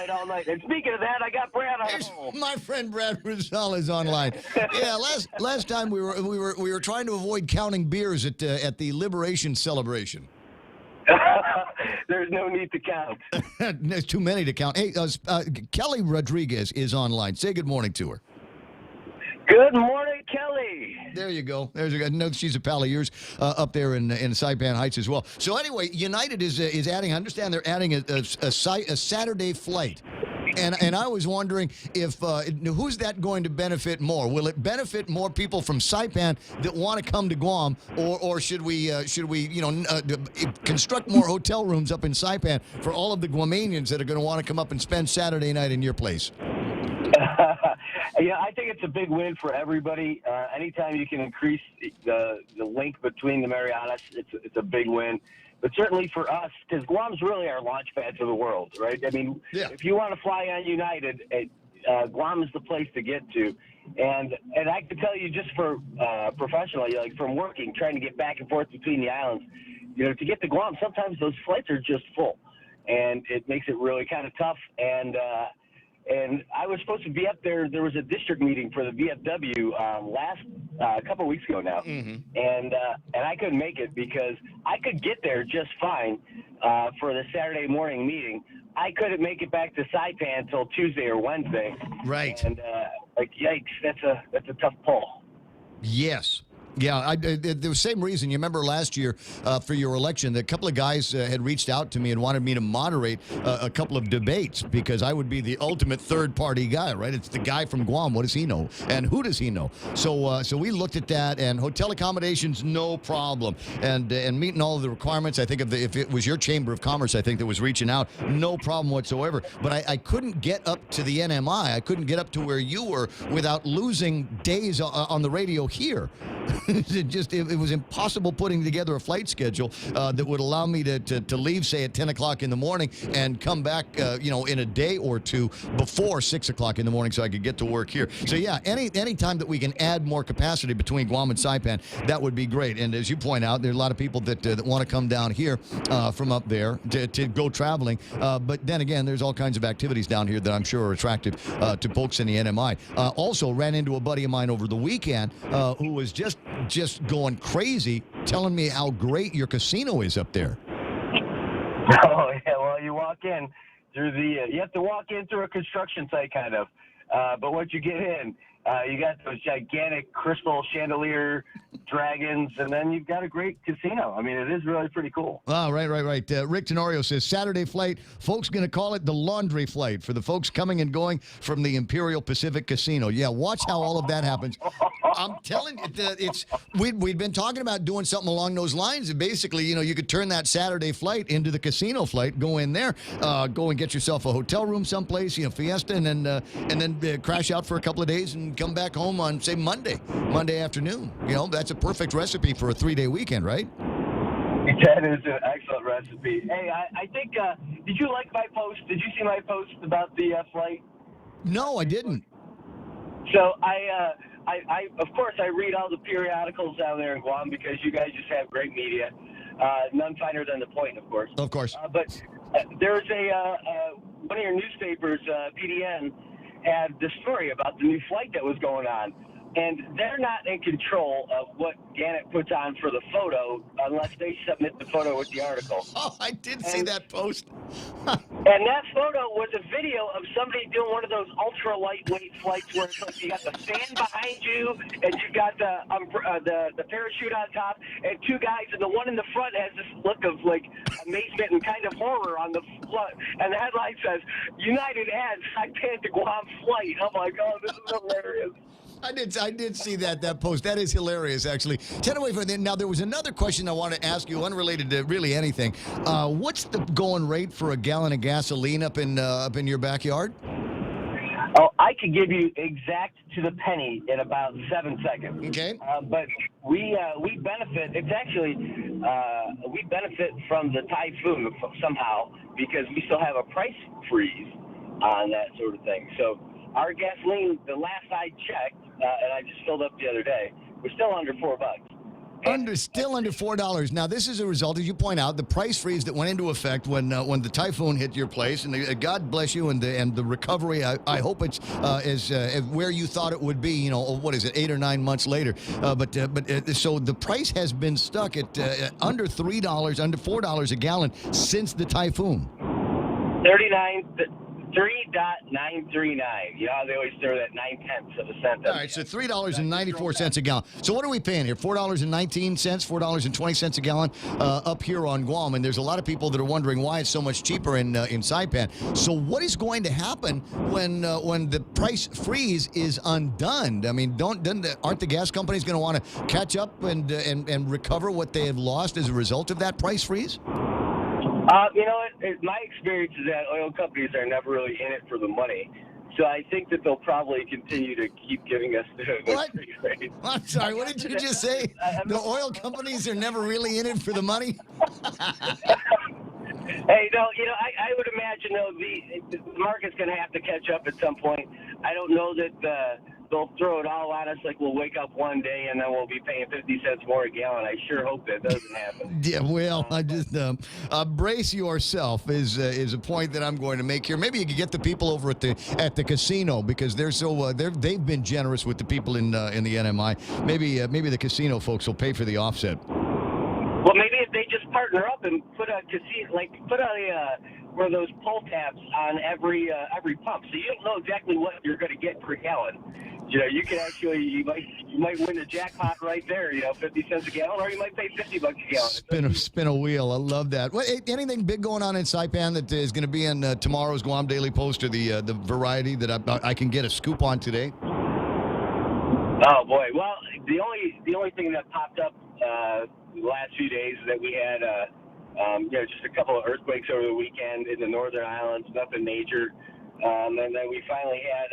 all night. And speaking of that, I got Brad on the phone. My friend Brad Rizal is online. Yeah, last time we were trying to avoid counting beers at the Liberation celebration. There's no need to count. There's too many to count. Hey, Kelly Rodriguez is online. Say good morning to her. Good morning, Kelly. There you go. There's a no. She's a pal of yours up there in Saipan Heights as well. So anyway, United is adding. I understand they're adding a Saturday flight, and I was wondering if who's that going to benefit more? Will it benefit more people from Saipan that want to come to Guam, or should we construct more hotel rooms up in Saipan for all of the Guamanians that are going to want to come up and spend Saturday night in your place? Yeah, I think it's a big win for everybody. Anytime you can increase the link between the Marianas, it's a big win. But certainly for us, because Guam's really our launch pad to the world, right? I mean, if you want to fly on United, Guam is the place to get to. And I can tell you just for professionally, like from working, trying to get back and forth between the islands, to get to Guam, sometimes those flights are just full. And it makes it really kind of tough. And I was supposed to be up there. There was a district meeting for the VFW a couple of weeks ago now, and I couldn't make it because I could get there just fine for the Saturday morning meeting. I couldn't make it back to Saipan until Tuesday or Wednesday. Right. And yikes, that's a tough pull. Yes. Yeah, the same reason. You remember last year for your election, a couple of guys had reached out to me and wanted me to moderate a couple of debates because I would be the ultimate third-party guy, right? It's the guy from Guam. What does he know? And who does he know? So we looked at that, and hotel accommodations, no problem. And meeting all of the requirements, I think if it was your Chamber of Commerce, I think that was reaching out, no problem whatsoever. But I couldn't get up to the NMI. I couldn't get up to where you were without losing days on the radio here. It was impossible putting together a flight schedule that would allow me to leave, say, at 10 o'clock in the morning and come back, in a day or two before 6 o'clock in the morning so I could get to work here. So, yeah, any time that we can add more capacity between Guam and Saipan, that would be great. And as you point out, there are a lot of people that want to come down here from up there to go traveling. But then again, there's all kinds of activities down here that I'm sure are attractive to folks in the NMI. Also ran into a buddy of mine over the weekend who was just going crazy, telling me how great your casino is up there. Oh yeah, well you walk in through you have to walk in through a construction site kind of, but once you get in, you got those gigantic crystal chandelier dragons, and then you've got a great casino. I mean, it is really pretty cool. Oh, right. Rick Tenorio says, Saturday flight, folks going to call it the laundry flight for the folks coming and going from the Imperial Pacific Casino. Yeah, watch how all of that happens. I'm telling you, we'd been talking about doing something along those lines. And basically, you could turn that Saturday flight into the casino flight, go in there, go and get yourself a hotel room someplace, Fiesta, and then crash out for a couple of days and come back home on, say, Monday afternoon. That's a perfect recipe for a 3-day weekend, right? That is an excellent recipe. Hey, I think, did you like my post? Did you see my post about the flight? No, I didn't. So I of course, I read all the periodicals down there in Guam because you guys just have great media. None finer than The Point, of course. Of course. But there's one of your newspapers, PDN, had the story about the new flight that was going on. And they're not in control of what Gannett puts on for the photo unless they submit the photo with the article. Oh, I did see that post. and And that photo was a video of somebody doing one of those ultra lightweight flights where it's like you got the fan behind you and you got the parachute on top and two guys, and the one in the front has this look of like amazement and kind of horror on the front, and the headline says United adds Saipan to Guam flight. I'm like, oh, this is hilarious. I did see that post. That is hilarious, actually. 10 away from there. Now, there was another question I wanted to ask you, unrelated to really anything. What's the going rate for a gallon of gasoline up in your backyard? Oh, I could give you exact to the penny in about 7 seconds. Okay. But we benefit. It's actually we benefit from the typhoon somehow because we still have a price freeze on that sort of thing. So our gasoline, the last I checked, and I just filled up the other day, we're still under $4. Still under $4. Now, this is a result, as you point out, the price freeze that went into effect when the typhoon hit your place. And God bless you, and the recovery. I hope it's as where you thought it would be. You know, what is it, 8 or 9 months later? So the price has been stuck at under $3, under $4 a gallon since the typhoon. 3.939. You know how they always throw that 9/10 of a cent. All right, so $3.94 a gallon. So what are we paying here? $4.19, $4.20 a gallon up here on Guam. And there's a lot of people that are wondering why it's so much cheaper in Saipan. So what is going to happen when the price freeze is undone? I mean, aren't the gas companies going to want to catch up and recover what they have lost as a result of that price freeze? You know, my experience is that oil companies are never really in it for the money. So I think that they'll probably continue to keep giving us the free rate. I'm sorry, what did you just say? The oil companies are never really in it for the money? Hey, no, you know, I would imagine, though, the market's going to have to catch up at some point. I don't know that they'll throw it all at us like we'll wake up one day and then we'll be paying 50 cents more a gallon. I sure hope that doesn't happen. Yeah, well, I just brace yourself is a point that I'm going to make here. Maybe you could get the people over at the casino because they've been generous with the people in the NMI. Maybe the casino folks will pay for the offset. Well, maybe if they just partner up and put a one of those pull tabs on every pump, so you don't know exactly what you're going to get per gallon. You know, you can actually you might win the jackpot right there. You know, 50 cents a gallon, or you might pay $50 a gallon. Spin a wheel. I love that. Anything big going on in Saipan that is going to be in tomorrow's Guam Daily Post or the variety that I can get a scoop on today? Oh boy! Well, the only thing that popped up the last few days is that we had just a couple of earthquakes over the weekend in the Northern Islands, nothing major, and then we finally had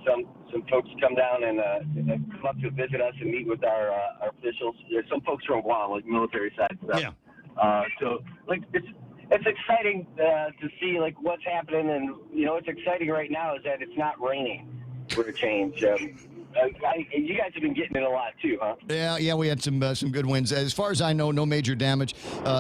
some folks come down and come up to visit us and meet with our officials. There's some folks from Guam, like military side stuff. Yeah. So like it's exciting to see like what's happening, and you know what's exciting right now is that it's not raining for a change. You guys have been getting it a lot too, huh? Yeah, we had some good wins. As far as I know, no major damage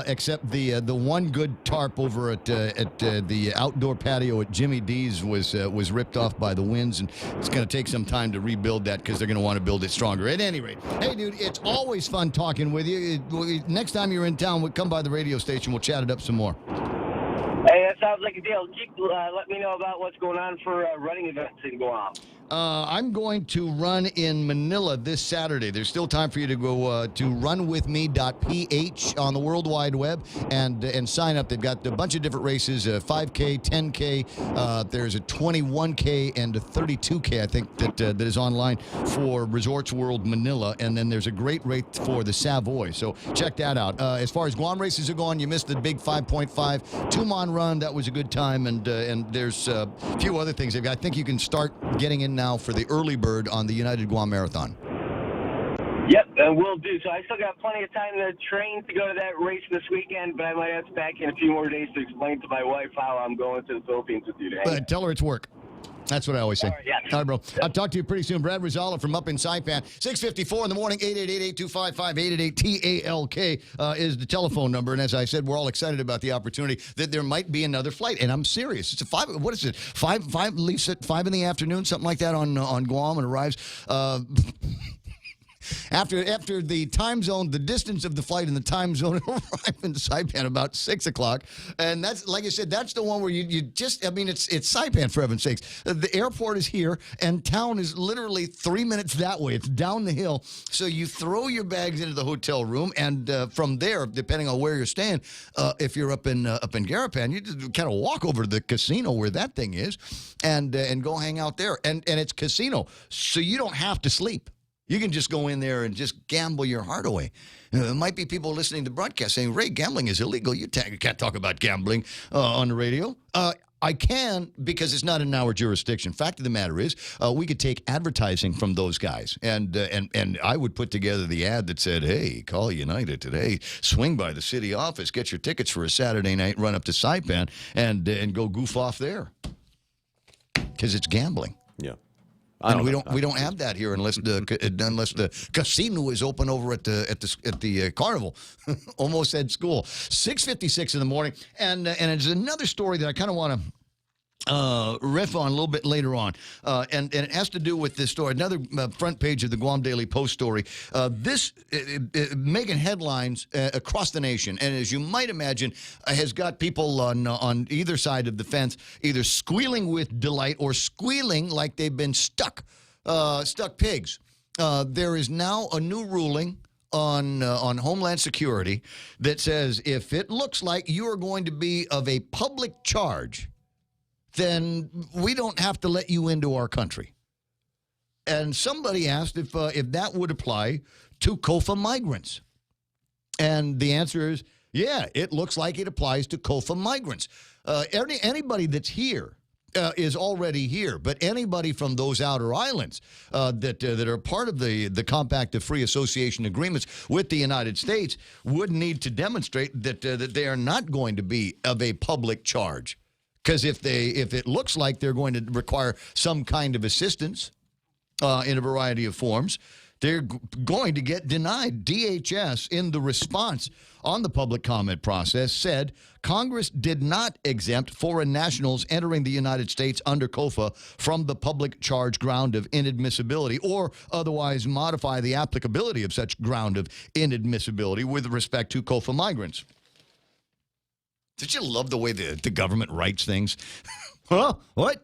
except the one good tarp over at the outdoor patio at Jimmy D's was ripped off by the winds, and it's going to take some time to rebuild that because they're going to want to build it stronger. At any rate, hey, dude, it's always fun talking with you. Next time you're in town, we'll come by the radio station. We'll chat it up some more. Hey, that sounds like a deal. Let me know about what's going on for running events in Guam. I'm going to run in Manila this Saturday. There's still time for you to go to runwithme.ph on the World Wide Web and sign up. They've got a bunch of different races, 5K, 10K. There's a 21K and a 32K, I think, that is online for Resorts World Manila. And then there's a great rate for the Savoy. So check that out. As far as Guam races are going, you missed the big 5.5 Tumon run. That was a good time. And there's a few other things. I think you can start getting in now for the early bird on the United Guam Marathon. Yep, and we'll do. So I still got plenty of time to train to go to that race this weekend, but I might have to back in a few more days to explain to my wife how I'm going to the Philippines with you today. Tell her it's work. That's what I always say. All right, yeah. All right, bro. I'll talk to you pretty soon. Brad Rizala from up in Saipan. 6:54 in the morning, 888-825-5888-TALK is the telephone number. And as I said, we're all excited about the opportunity that there might be another flight. And I'm serious. It's a what is it? Five leaves at 5 in the afternoon, something like that on Guam, and arrives. After the time zone, the distance of the flight and the time zone, it arrived in Saipan about 6 o'clock. And that's, like I said, that's the one where you just, I mean, it's Saipan, for heaven's sakes. The airport is here, and town is literally 3 minutes that way. It's down the hill. So you throw your bags into the hotel room, and from there, depending on where you're staying, if you're up in Garapan, you just kind of walk over to the casino where that thing is, and go hang out there. And it's casino, so you don't have to sleep. You can just go in there and just gamble your heart away. There might be people listening to the broadcast saying, Ray, gambling is illegal. You can't talk about gambling on the radio. I can, because it's not in our jurisdiction. Fact of the matter is, we could take advertising from those guys, and I would put together the ad that said, hey, call United today, swing by the city office, get your tickets for a Saturday night run up to Saipan, and go goof off there. Because it's gambling. Yeah. And we don't have that here unless the casino is open over at the carnival. Almost said school. 6:56 in the morning, and it's another story that I kind of want to riff on a little bit later on, and it has to do with this story. Another front page of the Guam Daily Post story. This making headlines across the nation, and as you might imagine, has got people on either side of the fence either squealing with delight or squealing like they've been stuck pigs. There is now a new ruling on Homeland Security that says if it looks like you are going to be of a public charge, then we don't have to let you into our country. And somebody asked if that would apply to COFA migrants. And the answer is, yeah, it looks like it applies to COFA migrants. Anybody that's here is already here, but anybody from those outer islands that are part of the Compact of Free Association Agreements with the United States would need to demonstrate that they are not going to be of a public charge. Because if it looks like they're going to require some kind of assistance in a variety of forms, they're going to get denied. DHS, in the response on the public comment process, said Congress did not exempt foreign nationals entering the United States under COFA from the public charge ground of inadmissibility or otherwise modify the applicability of such ground of inadmissibility with respect to COFA migrants. Did you love the way the government writes things? Huh? What?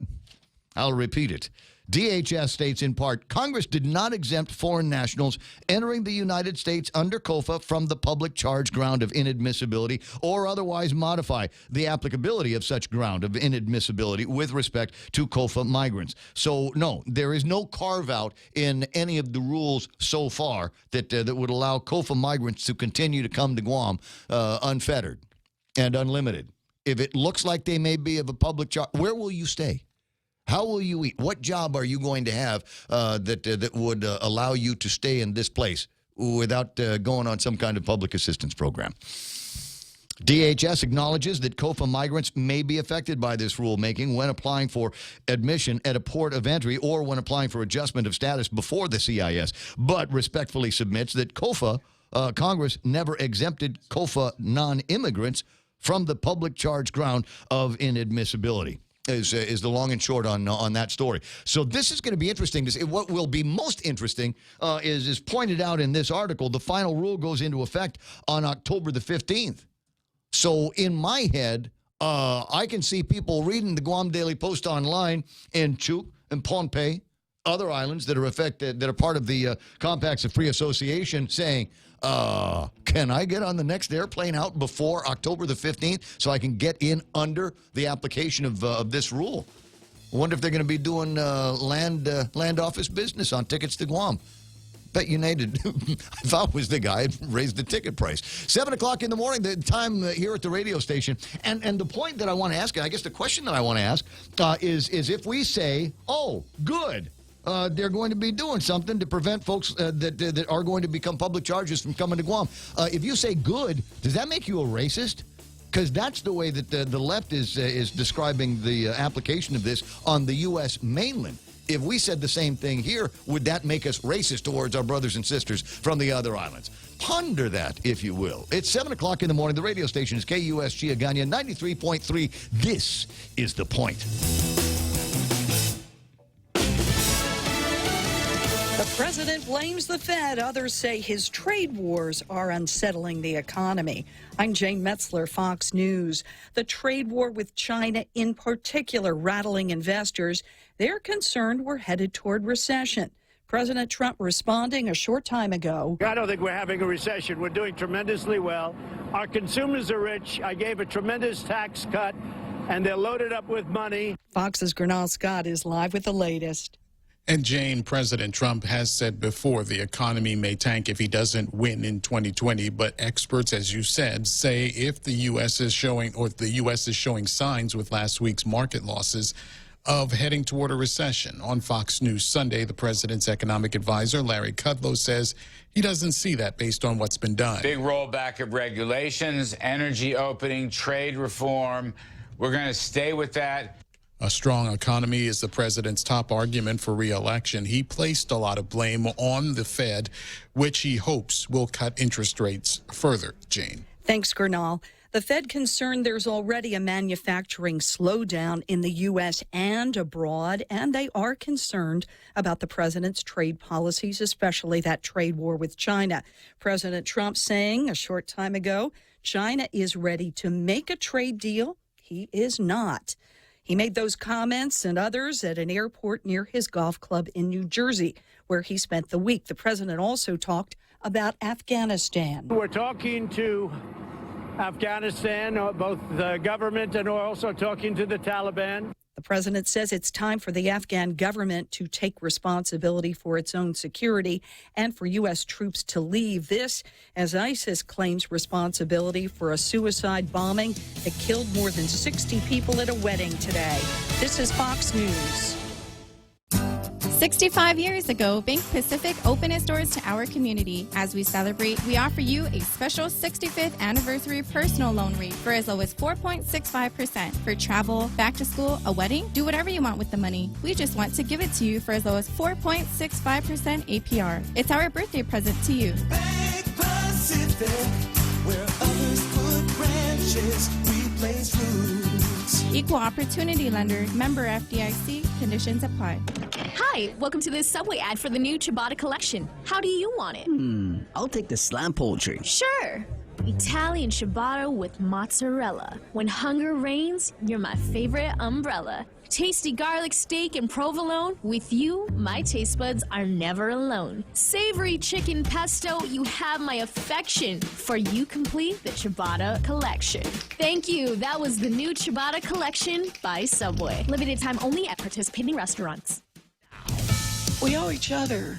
I'll repeat it. DHS states in part, Congress did not exempt foreign nationals entering the United States under COFA from the public charge ground of inadmissibility or otherwise modify the applicability of such ground of inadmissibility with respect to COFA migrants. So, no, there is no carve-out in any of the rules so far that would allow COFA migrants to continue to come to Guam unfettered and unlimited. If it looks like they may be of a public charge, where will you stay? How will you eat? What job are you going to have that would allow you to stay in this place without going on some kind of public assistance program? DHS acknowledges that COFA migrants may be affected by this rulemaking when applying for admission at a port of entry or when applying for adjustment of status before the CIS, but respectfully submits that Congress never exempted COFA non-immigrants from the public charge ground of inadmissibility. Is the long and short on that story. So this is going to be interesting to see. What will be most interesting is pointed out in this article, the final rule goes into effect on October the 15th. So in my head, I can see people reading the Guam Daily Post online in Chuuk and Pohnpei, other islands that are affected, that are part of the Compacts of Free Association, saying, can I get on the next airplane out before October the 15th so I can get in under the application of this rule? I wonder if they're going to be doing land office business on tickets to Guam. Bet United, I thought was the guy who raised the ticket price. 7 o'clock in the morning, the time here at the radio station. And the point that I want to ask, and I guess the question that I want to ask, is if we say, oh, good, they're going to be doing something to prevent folks that are going to become public charges from coming to Guam. If you say good, does that make you a racist? Because that's the way that the left is describing the application of this on the U.S. mainland. If we said the same thing here, would that make us racist towards our brothers and sisters from the other islands? Ponder that, if you will. It's 7 o'clock in the morning. The radio station is KUSG Agana 93.3. This is The Point. The president blames the Fed. Others say his trade wars are unsettling the economy. I'm Jane Metzler, Fox News. The trade war with China in particular rattling investors. They're concerned we're headed toward recession. President Trump responding a short time ago. I don't think we're having a recession. We're doing tremendously well. Our consumers are rich. I gave a tremendous tax cut, and they're loaded up with money. Fox's Gernal Scott is live with the latest. And Jane, President Trump has said before the economy may tank if he doesn't win in 2020. But experts, as you said, say if the U.S. is showing signs with last week's market losses of heading toward a recession. On Fox News Sunday, the president's economic advisor, Larry Kudlow, says he doesn't see that based on what's been done. Big rollback of regulations, energy opening, trade reform. We're going to stay with that. A strong economy is the president's top argument for re-election. He placed a lot of blame on the Fed, which he hopes will cut interest rates further. Jane. Thanks, Gernal. The Fed concerned there's already a manufacturing slowdown in the U.S. and abroad, and they are concerned about the president's trade policies, especially that trade war with China. President Trump saying a short time ago, China is ready to make a trade deal. He is not. He made those comments and others at an airport near his golf club in New Jersey, where he spent the week. The president also talked about Afghanistan. We're talking to Afghanistan, both the government, and we're also talking to the Taliban. The president says it's time for the Afghan government to take responsibility for its own security and for U.S. troops to leave. This as ISIS claims responsibility for a suicide bombing that killed more than 60 people at a wedding today. This is Fox News. 65 years ago, Bank Pacific opened its doors to our community. As we celebrate, we offer you a special 65th anniversary personal loan rate for as low as 4.65% for travel, back to school, a wedding. Do whatever you want with the money. We just want to give it to you for as low as 4.65% APR. It's our birthday present to you. Bank Pacific, where others put branches, we place roots. Equal opportunity lender, member FDIC, conditions apply. Hi, welcome to this Subway ad for the new ciabatta collection. How do you want it? I'll take the slam poultry. Sure. Italian ciabatta with mozzarella. When hunger reigns, you're my favorite umbrella. Tasty garlic steak and provolone. With you, my taste buds are never alone. Savory chicken pesto, you have my affection. For you complete the ciabatta collection. Thank you. That was the new ciabatta collection by Subway. Limited time only at participating restaurants. We owe each other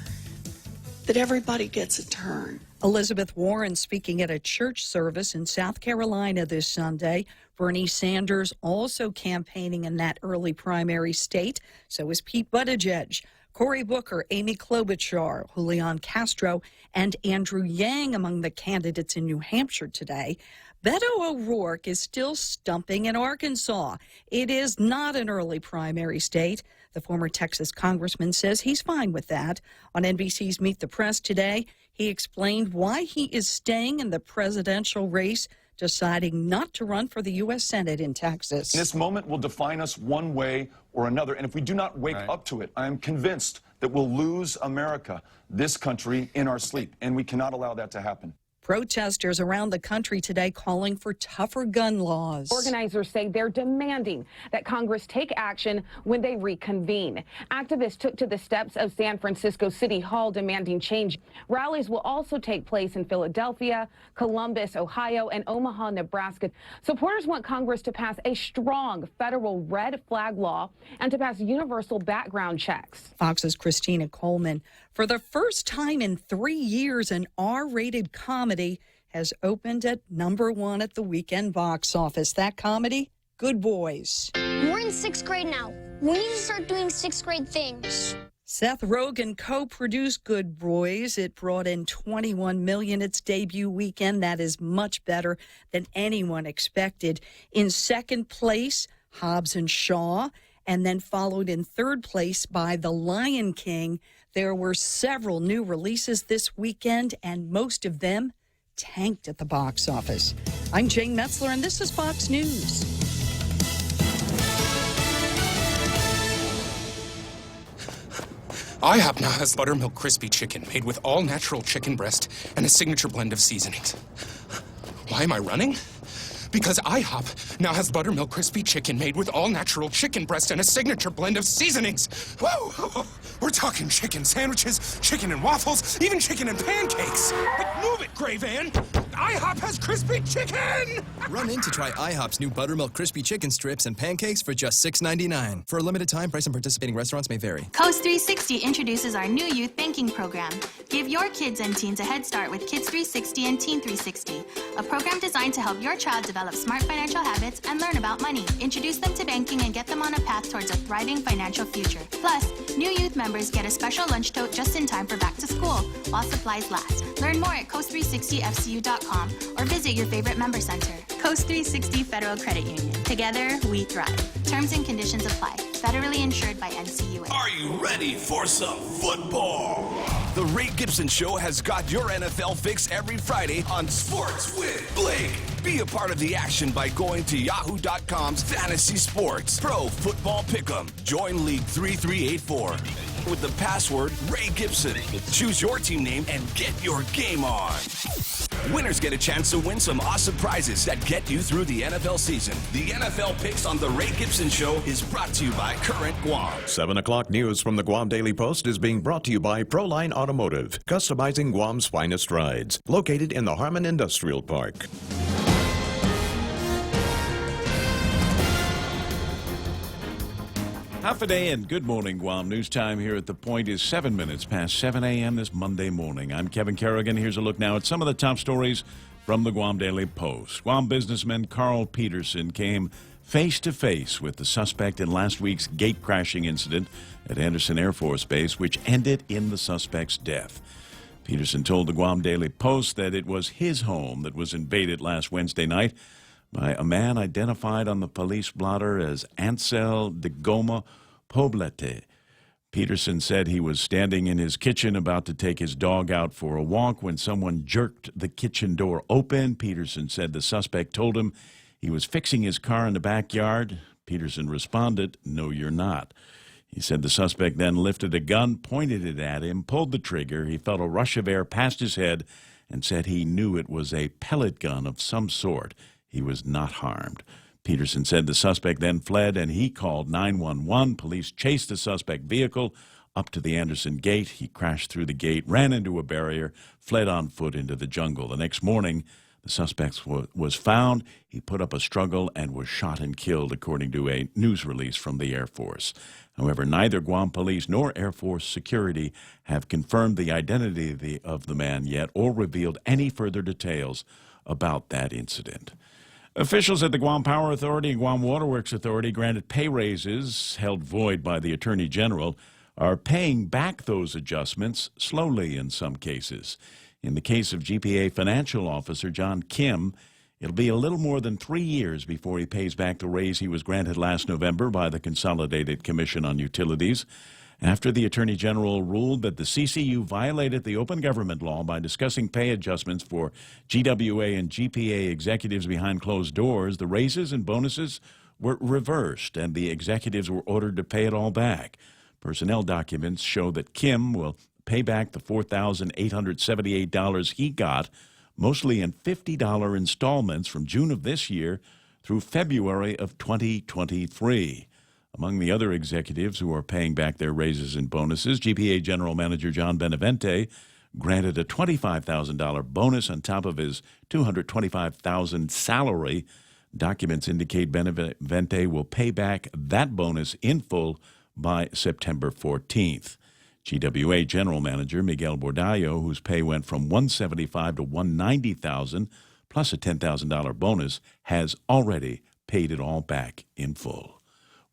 that everybody gets a turn. Elizabeth Warren speaking at a church service in South Carolina this Sunday. Bernie Sanders also campaigning in that early primary state. So is Pete Buttigieg. Cory Booker, Amy Klobuchar, Julian Castro, and Andrew Yang among the candidates in New Hampshire today. Beto O'Rourke is still stumping in Arkansas. It is not an early primary state. The former Texas congressman says he's fine with that. On NBC's Meet the Press today, he explained why he is staying in the presidential race, deciding not to run for the U.S. Senate in Texas. This moment will define us one way or another, and if we do not wake up to it, I am convinced that we'll lose America, this country, in our sleep, and we cannot allow that to happen. Protesters around the country today calling for tougher gun laws. Organizers say they're demanding that Congress take action when they reconvene. Activists took to the steps of San Francisco City Hall demanding change. Rallies will also take place in Philadelphia, Columbus, Ohio, and Omaha, Nebraska. Supporters want Congress to pass a strong federal red flag law and to pass universal background checks. Fox's Christina Coleman. For the first time in 3 years, an R-rated comedy has opened at #1 at the weekend box office. That comedy, Good Boys. We're in 6th grade now. We need to start doing 6th grade things. Seth Rogen co-produced Good Boys. It brought in $21 million its debut weekend. That is much better than anyone expected. In second place, Hobbs and Shaw, and then followed in third place by The Lion King. There were several new releases this weekend, and most of them tanked at the box office. I'm Jane Metzler, and this is Fox News. IHOP now has buttermilk crispy chicken made with all-natural chicken breast and a signature blend of seasonings. Why am I running? Because IHOP now has buttermilk crispy chicken made with all-natural chicken breast and a signature blend of seasonings. Woo! We're talking chicken sandwiches, chicken and waffles, even chicken and pancakes. But move it, Gray Van! IHOP has crispy chicken! Run in to try IHOP's new buttermilk crispy chicken strips and pancakes for just $6.99. For a limited time, price and participating restaurants may vary. Coast 360 introduces our new youth banking program. Give your kids and teens a head start with Kids 360 and Teen 360, a program designed to help your child develop smart financial habits and learn about money. Introduce them to banking and get them on a path towards a thriving financial future. Plus, new youth members get a special lunch tote just in time for back to school while supplies last. Learn more at coast360fcu.com or visit your favorite member center. Coast 360 Federal Credit Union. Together, we thrive. Terms and conditions apply. Federally insured by NCUA. Are you ready for some football? The Ray Gibson Show has got your NFL fix every Friday on Sports with Blake. Be a part of the action by going to yahoo.com's Fantasy Sports Pro Football Pick'em. Join League 3384 with the password Ray Gibson. Choose your team name and get your game on. Winners get a chance to win some awesome prizes that get you through the NFL season. The NFL Picks on the Ray Gibson Show is brought to you by Current Guam. 7 o'clock news from the Guam Daily Post is being brought to you by Proline Automotive, customizing Guam's finest rides. Located in the Harmon Industrial Park. Half a day and good morning, Guam. News time here at The Point is 7 minutes past 7 a.m. this Monday morning. I'm Kevin Kerrigan. Here's a look now at some of the top stories from the Guam Daily Post. Guam businessman Carl Peterson came face-to-face with the suspect in last week's gate crashing incident at Andersen Air Force Base, which ended in the suspect's death. Peterson told the Guam Daily Post that it was his home that was invaded last Wednesday night by a man identified on the police blotter as Ansel de Goma Poblete. Peterson said he was standing in his kitchen about to take his dog out for a walk when someone jerked the kitchen door open. Peterson said the suspect told him he was fixing his car in the backyard. Peterson responded, "No, you're not." He said the suspect then lifted a gun, pointed it at him, pulled the trigger. He felt a rush of air past his head and said he knew it was a pellet gun of some sort. He was not harmed. Peterson said the suspect then fled and he called 911. Police chased the suspect vehicle up to the Andersen gate. He crashed through the gate, ran into a barrier, fled on foot into the jungle. The next morning, the suspect was found. He put up a struggle and was shot and killed, according to a news release from the Air Force. However, neither Guam Police nor Air Force security have confirmed the identity of the man yet or revealed any further details about that incident. Officials at the Guam Power Authority and Guam Waterworks Authority granted pay raises held void by the Attorney General are paying back those adjustments slowly in some cases. In the case of GPA Financial Officer John Kim, it'll be a little more than 3 years before he pays back the raise he was granted last November by the Consolidated Commission on Utilities, after the Attorney General ruled that the CCU violated the open government law by discussing pay adjustments for GWA and GPA executives behind closed doors. The raises and bonuses were reversed, and the executives were ordered to pay it all back. Personnel documents show that Kim will pay back the $4,878 he got, mostly in $50 installments from June of this year through February of 2023. Among the other executives who are paying back their raises and bonuses, GPA General Manager John Benavente granted a $25,000 bonus on top of his $225,000 salary. Documents indicate Benavente will pay back that bonus in full by September 14th. GWA General Manager Miguel Bordallo, whose pay went from $175,000 to $190,000 plus a $10,000 bonus, has already paid it all back in full.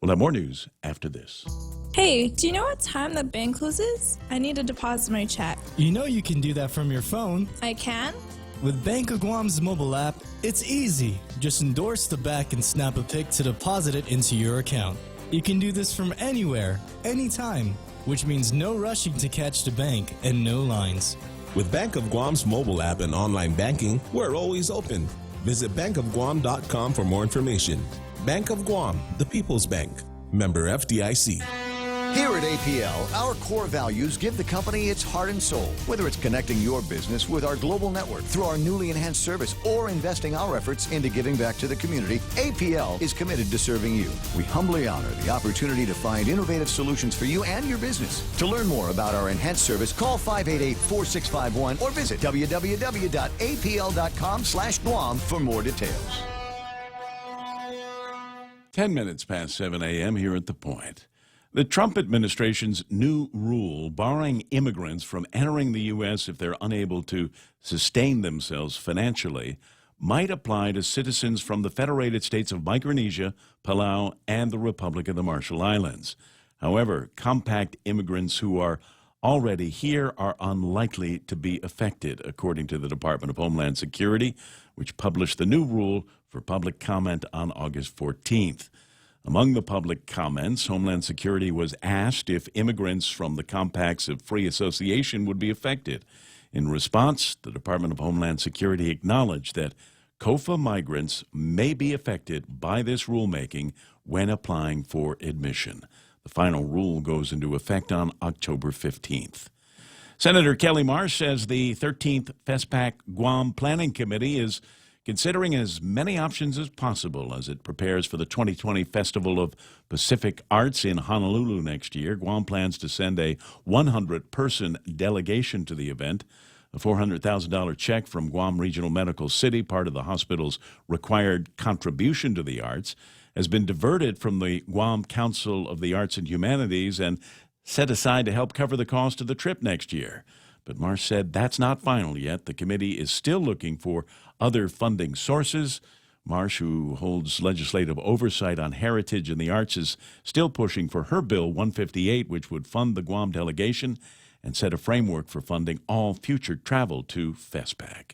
We'll have more news after this. Hey, do you know what time the bank closes? I need to deposit my check. You know you can do that from your phone. I can? With Bank of Guam's mobile app, it's easy. Just endorse the back and snap a pic to deposit it into your account. You can do this from anywhere, anytime, which means no rushing to catch the bank and no lines. With Bank of Guam's mobile app and online banking, we're always open. Visit bankofguam.com for more information. Bank of Guam, the People's Bank. Member FDIC. Here at APL, our core values give the company its heart and soul. Whether it's connecting your business with our global network through our newly enhanced service or investing our efforts into giving back to the community, APL is committed to serving you. We humbly honor the opportunity to find innovative solutions for you and your business. To learn more about our enhanced service, call 588-4651 or visit www.apl.com/Guam for more details. 10 minutes past 7 a.m. here at The Point. The Trump administration's new rule barring immigrants from entering the U.S. if they're unable to sustain themselves financially might apply to citizens from the Federated States of Micronesia, Palau, and the Republic of the Marshall Islands. However, compact immigrants who are already here are unlikely to be affected, according to the Department of Homeland Security, which published the new rule for public comment on August 14th. Among the public comments, Homeland Security was asked if immigrants from the compacts of free association would be affected. In response, the Department of Homeland Security acknowledged that COFA migrants may be affected by this rulemaking when applying for admission. The final rule goes into effect on October 15th. Senator Kelly Marsh says the 13th FESPAC Guam Planning Committee is considering as many options as possible as it prepares for the 2020 Festival of Pacific Arts in Honolulu next year. Guam plans to send a 100-person delegation to the event. A $400,000 check from Guam Regional Medical City, part of the hospital's required contribution to the arts, has been diverted from the Guam Council of the Arts and Humanities and set aside to help cover the cost of the trip next year. But Marsh said that's not final yet. The committee is still looking for other funding sources. Marsh, who holds legislative oversight on heritage and the arts, is still pushing for her Bill 158, which would fund the Guam delegation and set a framework for funding all future travel to FESPAC.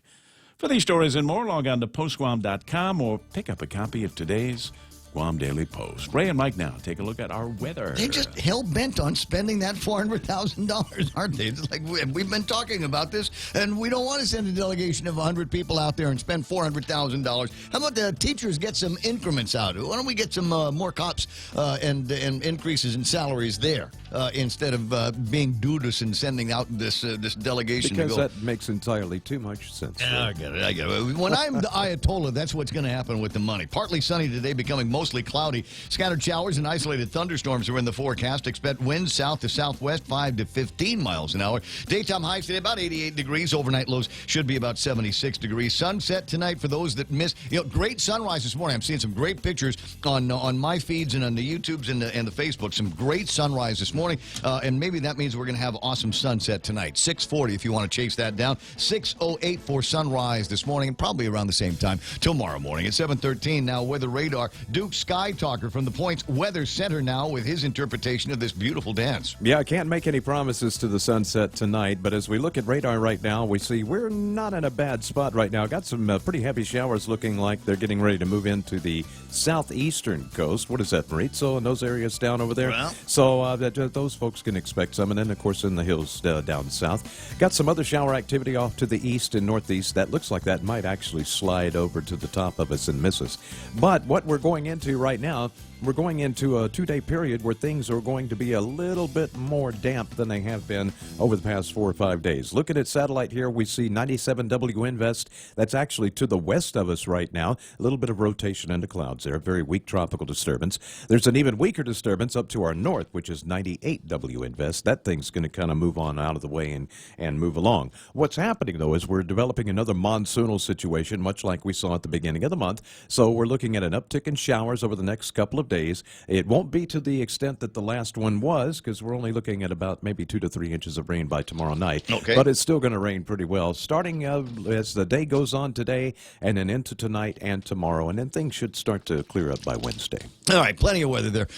For these stories and more, log on to postguam.com or pick up a copy of today's Guam Daily Post. Ray and Mike now take a look at our weather. They're just hell-bent on spending that $400,000, aren't they? It's like we've been talking about this, and we don't want to send a delegation of 100 people out there and spend $400,000. How about the teachers get some increments out? Why don't we get some more cops and increases in salaries there instead of being dubious and sending out this delegation because to go? That makes entirely too much sense. Yeah, I get it. When I'm the Ayatollah, that's what's going to happen with the money. Partly sunny today, becoming mostly cloudy. Scattered showers and isolated thunderstorms are in the forecast. Expect winds south to southwest 5 to 15 miles an hour. Daytime highs today about 88 degrees. Overnight lows should be about 76 degrees. Sunset tonight for those that miss. Great sunrise this morning. I'm seeing some great pictures on my feeds and on the YouTubes and the Facebook. Some great sunrise this morning, and maybe that means we're going to have awesome sunset tonight. 6:40 if you want to chase that down. 6:08 for sunrise this morning, and probably around the same time tomorrow morning at 7:13. Now weather radar. Duke Sky Talker from the Point's Weather Center now with his interpretation of this beautiful dance. Yeah, I can't make any promises to the sunset tonight, but as we look at radar right now, we see we're not in a bad spot right now. Got some pretty heavy showers looking like they're getting ready to move into the southeastern coast. What is that, Maritzo, and those areas down over there? Well, so those folks can expect some, and then, of course, in the hills down south. Got some other shower activity off to the east and northeast. That looks like that might actually slide over to the top of us and miss us. But what we're going into right now, we're going into a 2-day period where things are going to be a little bit more damp than they have been over the past 4 or 5 days. Looking at satellite here, we see 97 W Invest. That's actually to the west of us right now. A little bit of rotation into clouds there. Very weak tropical disturbance. There's an even weaker disturbance up to our north, which is 98 W Invest. That thing's going to kind of move on out of the way and move along. What's happening, though, is we're developing another monsoonal situation, much like we saw at the beginning of the month. So we're looking at an uptick in showers over the next couple of days. It won't be to the extent that the last one was, because we're only looking at about maybe 2 to 3 inches of rain by tomorrow night. Okay. But it's still going to rain pretty well, starting as the day goes on today and then into tonight and tomorrow. And then things should start to clear up by Wednesday. All right, plenty of weather there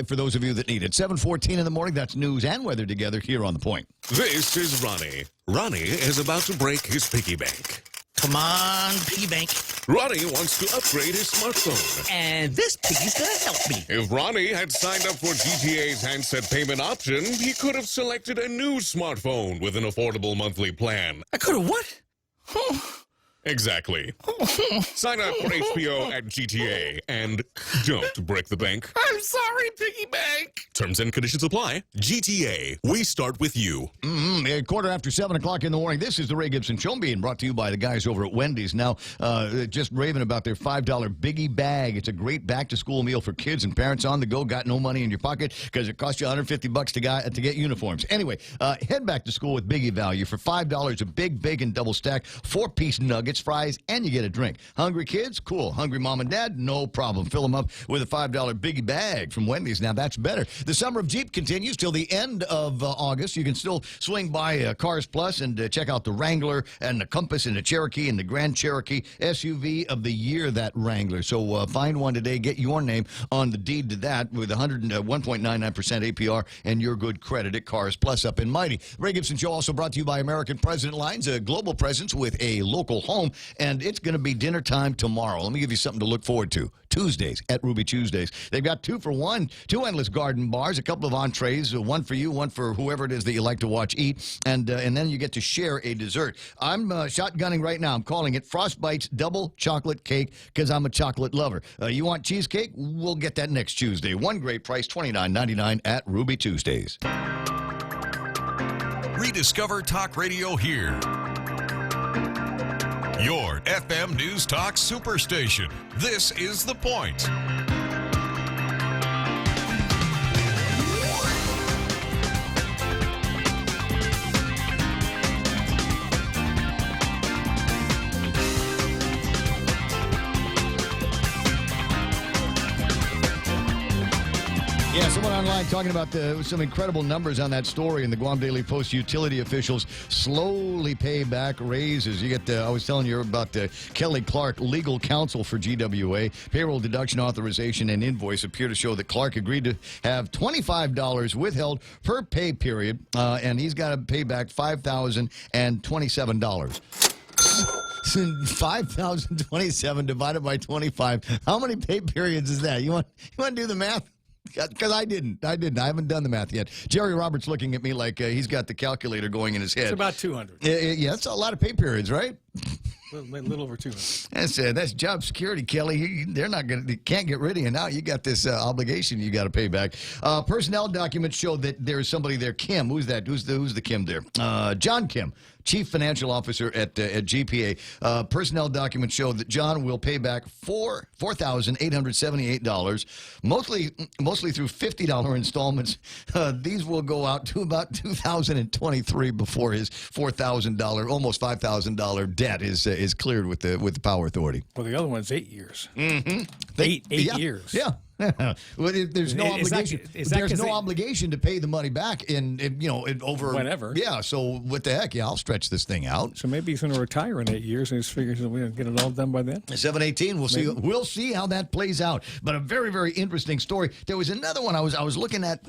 for those of you that need it. 7:14 in the morning, that's news and weather together here on The Point. This is Ronnie. Ronnie is about to break his piggy bank. Come on, piggy bank. Ronnie wants to upgrade his smartphone. And this piggy's gonna help me. If Ronnie had signed up for GTA's handset payment option, he could have selected a new smartphone with an affordable monthly plan. I could have what? Exactly. Sign up for HBO at GTA and don't break the bank. I'm sorry, Piggy Bank. Terms and conditions apply. GTA, we start with you. A quarter after 7 o'clock in the morning. This is the Ray Gibson Show being brought to you by the guys over at Wendy's. Now, just raving about their $5 Biggie Bag. It's a great back-to-school meal for kids and parents on the go. Got no money in your pocket because it costs you $150 to get uniforms. Anyway, head back to school with Biggie value for $5 a big bacon double stack, 4-piece nuggets, fries, and you get a drink. Hungry kids? Cool. Hungry mom and dad? No problem. Fill them up with a $5 Biggie Bag from Wendy's. Now, that's better. The summer of Jeep continues till the end of August. You can still swing by Cars Plus and check out the Wrangler and the Compass and the Cherokee and the Grand Cherokee. SUV of the year, that Wrangler. So find one today. Get your name on the deed to that with 1.99% APR and your good credit at Cars Plus up in Mighty. Ray Gibson Show also brought to you by American President Lines, a global presence with a local home, and it's going to be dinner time tomorrow. Let me give you something to look forward to. Tuesdays at Ruby Tuesdays. They've got 2 for $1, 2 endless garden bars, a couple of entrees, one for you, one for whoever it is that you like to watch eat, and then you get to share a dessert. I'm shotgunning right now. I'm calling it Frostbite's Double Chocolate Cake because I'm a chocolate lover. You want cheesecake? We'll get that next Tuesday. One great price, $29.99 at Ruby Tuesdays. Rediscover Talk Radio here. Your FM News Talk Superstation. This is The Point. Yeah, someone online talking about some incredible numbers on that story in the Guam Daily Post. Utility officials slowly pay back raises. You get, I was telling you about Kelly Clark, legal counsel for GWA. Payroll deduction authorization and invoice appear to show that Clark agreed to have $25 withheld per pay period, and he's got to pay back $5,027. 5,027 divided by 25. How many pay periods is that? You want to do the math? Because I didn't. I haven't done the math yet. Jerry Roberts looking at me like he's got the calculator going in his head. It's about 200. Yeah, that's a lot of pay periods, right? A little over 200. That's job security, Kelly. They can't get rid of you now. You got this obligation you got to pay back. Personnel documents show that there is somebody there. Kim, who's that? Who's the Kim there? John Kim, Chief Financial Officer at GPA. Personnel documents show that John will pay back $4,878, mostly through $50 installments. These will go out to about 2023 before his $4,000, almost $5,000 debt is cleared with the Power Authority. Well, the other one's 8 years. Mm-hmm. Eight years. Yeah. Well, there's no obligation. There's no obligation to pay the money back in over whenever. Yeah. So what the heck? Yeah, I'll stretch this thing out. So maybe he's going to retire in 8 years, and he figures we'll get it all done by then. 7/18. We'll see. We'll see how that plays out. But a very, very interesting story. There was another one I was looking at.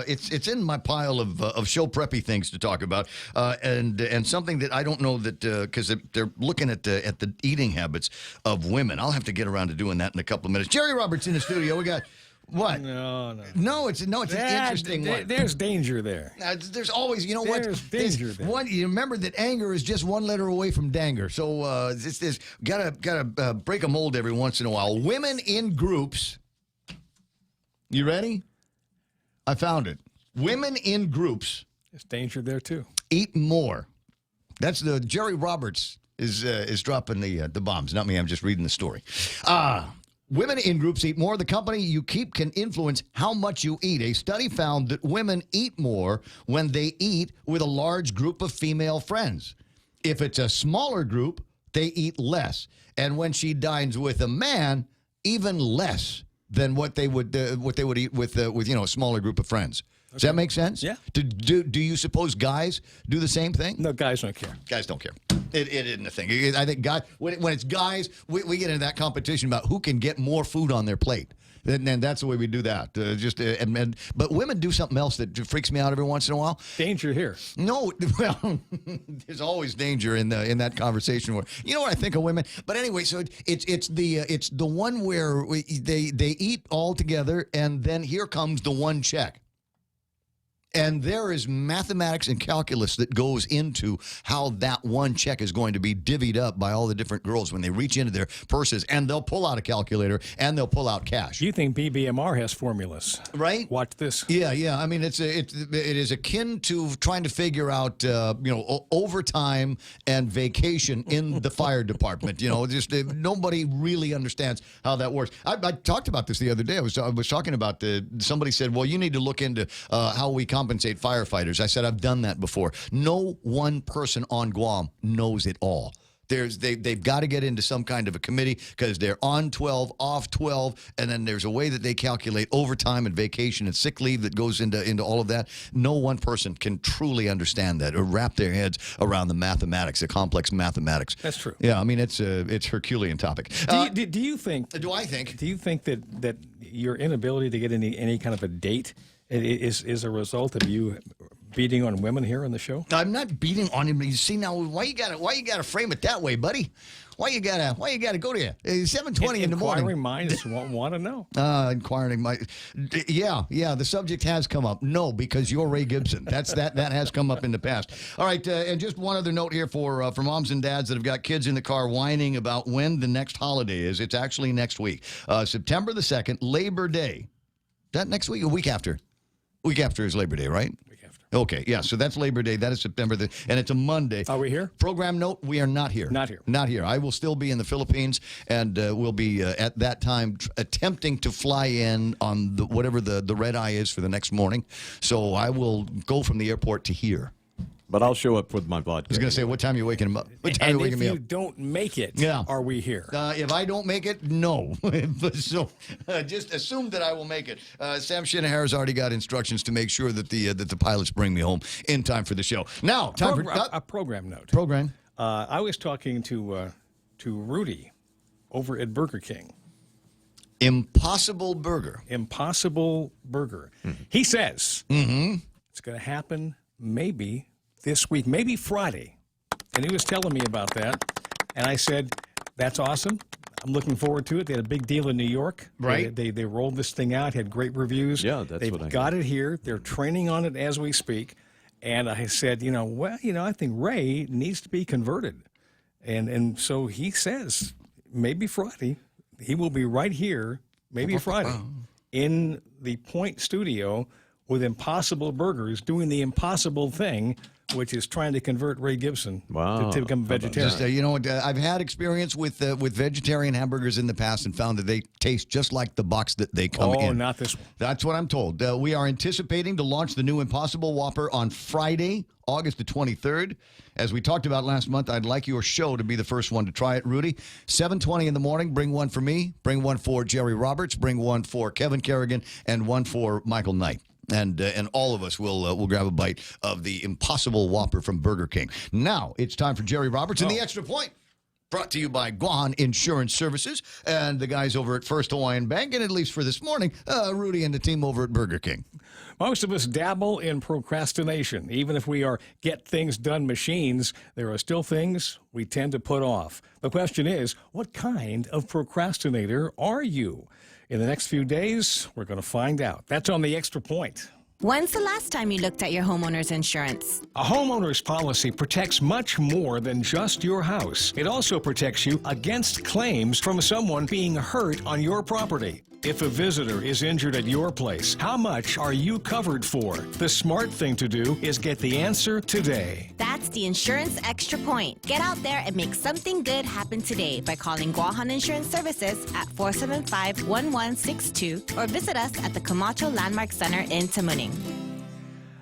It's in my pile of show preppy things to talk about, and something that I don't know that because they're looking at the eating habits of women. I'll have to get around to doing that in a couple of minutes. Jerry Roberts in the studio. We got. What? No, it's an interesting one. There's danger there. There's always, there's danger there. You remember that anger is just one letter away from danger. So this gotta break a mold every once in a while. Women in groups. You ready? I found it. Women in groups. There's danger there too. Eat more. That's the Jerry Roberts is dropping the bombs. Not me. I'm just reading the story. Women in groups eat more. The company you keep can influence how much you eat. A study found that women eat more when they eat with a large group of female friends. If it's a smaller group, they eat less. And when she dines with a man, even less than what they would eat with a smaller group of friends. Okay. Does that make sense? Yeah. Do you suppose guys do the same thing? No, guys don't care. Guys don't care. It isn't a thing. I think when it's guys, we get into that competition about who can get more food on their plate. And that's the way we do that. But women do something else that freaks me out every once in a while. Danger here. No, well, there's always danger in that conversation. Where you know what I think of women. But anyway, so it's the one where they eat all together, and then here comes the one check. And there is mathematics and calculus that goes into how that one check is going to be divvied up by all the different girls when they reach into their purses, and they'll pull out a calculator and they'll pull out cash. You think BBMR has formulas, right? Watch this. Yeah. I mean, it is akin to trying to figure out overtime and vacation in the fire department. Just nobody really understands how that works. I talked about this the other day. I was talking about somebody said, well, you need to look into how we compensate firefighters. I said, I've done that before. No one person on Guam knows it all. They've got to get into some kind of a committee because they're on 12, off 12, and then there's a way that they calculate overtime and vacation and sick leave that goes into all of that. No one person can truly understand that or wrap their heads around the mathematics, the complex mathematics. That's true. Yeah, I mean, it's Herculean topic. Do you think that your inability to get any kind of a date is a result of you beating on women here on the show? I'm not beating on him. You see now, why you gotta frame it that way, buddy? Why you gotta go to 7:20 in the morning? Inquiring minds want to know. Inquiring mind. Yeah. The subject has come up. No, because you're Ray Gibson. That has come up in the past. All right, and just one other note here for moms and dads that have got kids in the car whining about when the next holiday is. It's actually next week, September the 2nd, Labor Day. That next week, a week after. Week after is Labor Day, right? Week after. Okay, yeah, so that's Labor Day. That is September, and it's a Monday. Are we here? Program note, we are not here. Not here. Not here. I will still be in the Philippines, and we'll be, at that time, attempting to fly in on whatever the red eye is for the next morning. So I will go from the airport to here. But I'll show up with my vodka. I was going to say, what time are you waking him up? What time are you waking me up? If you don't make it, are we here? If I don't make it, no. So just assume that I will make it. Sam Shinahar's already got instructions to make sure that the pilots bring me home in time for the show. Now, time for a program note. Program. I was talking to Rudy over at Burger King. Impossible Burger. Impossible Burger. Mm-hmm. He says it's going to happen maybe this week, maybe Friday. And he was telling me about that. And I said, that's awesome. I'm looking forward to it. They had a big deal in New York. Right. They rolled this thing out, had great reviews. Yeah, that's what I got it here. They're training on it as we speak. And I said, I think Ray needs to be converted. And so he says, maybe Friday, he will be right here, maybe Friday, in the Point Studio with Impossible Burgers, doing the impossible thing, which is trying to convert Ray Gibson to become a vegetarian. I've had experience with vegetarian hamburgers in the past and found that they taste just like the box that they come in. Oh, not this one. That's what I'm told. We are anticipating to launch the new Impossible Whopper on Friday, August the 23rd. As we talked about last month, I'd like your show to be the first one to try it, Rudy. 7:20 in the morning, bring one for me, bring one for Jerry Roberts, bring one for Kevin Kerrigan, and one for Michael Knight. And all of us will grab a bite of the Impossible Whopper from Burger King. Now it's time for Jerry Roberts and the Extra Point. Brought to you by Guan Insurance Services and the guys over at First Hawaiian Bank, and at least for this morning, Rudy and the team over at Burger King. Most of us dabble in procrastination. Even if we are get-things-done machines, there are still things we tend to put off. The question is, what kind of procrastinator are you? In the next few days, we're going to find out. That's on the Extra Point. When's the last time you looked at your homeowner's insurance? A homeowner's policy protects much more than just your house. It also protects you against claims from someone being hurt on your property. If a visitor is injured at your place, how much are you covered for? The smart thing to do is get the answer today. That's the Insurance Extra Point. Get out there and make something good happen today by calling Guahan Insurance Services at 475-1162 or visit us at the Camacho Landmark Center in Tamuning.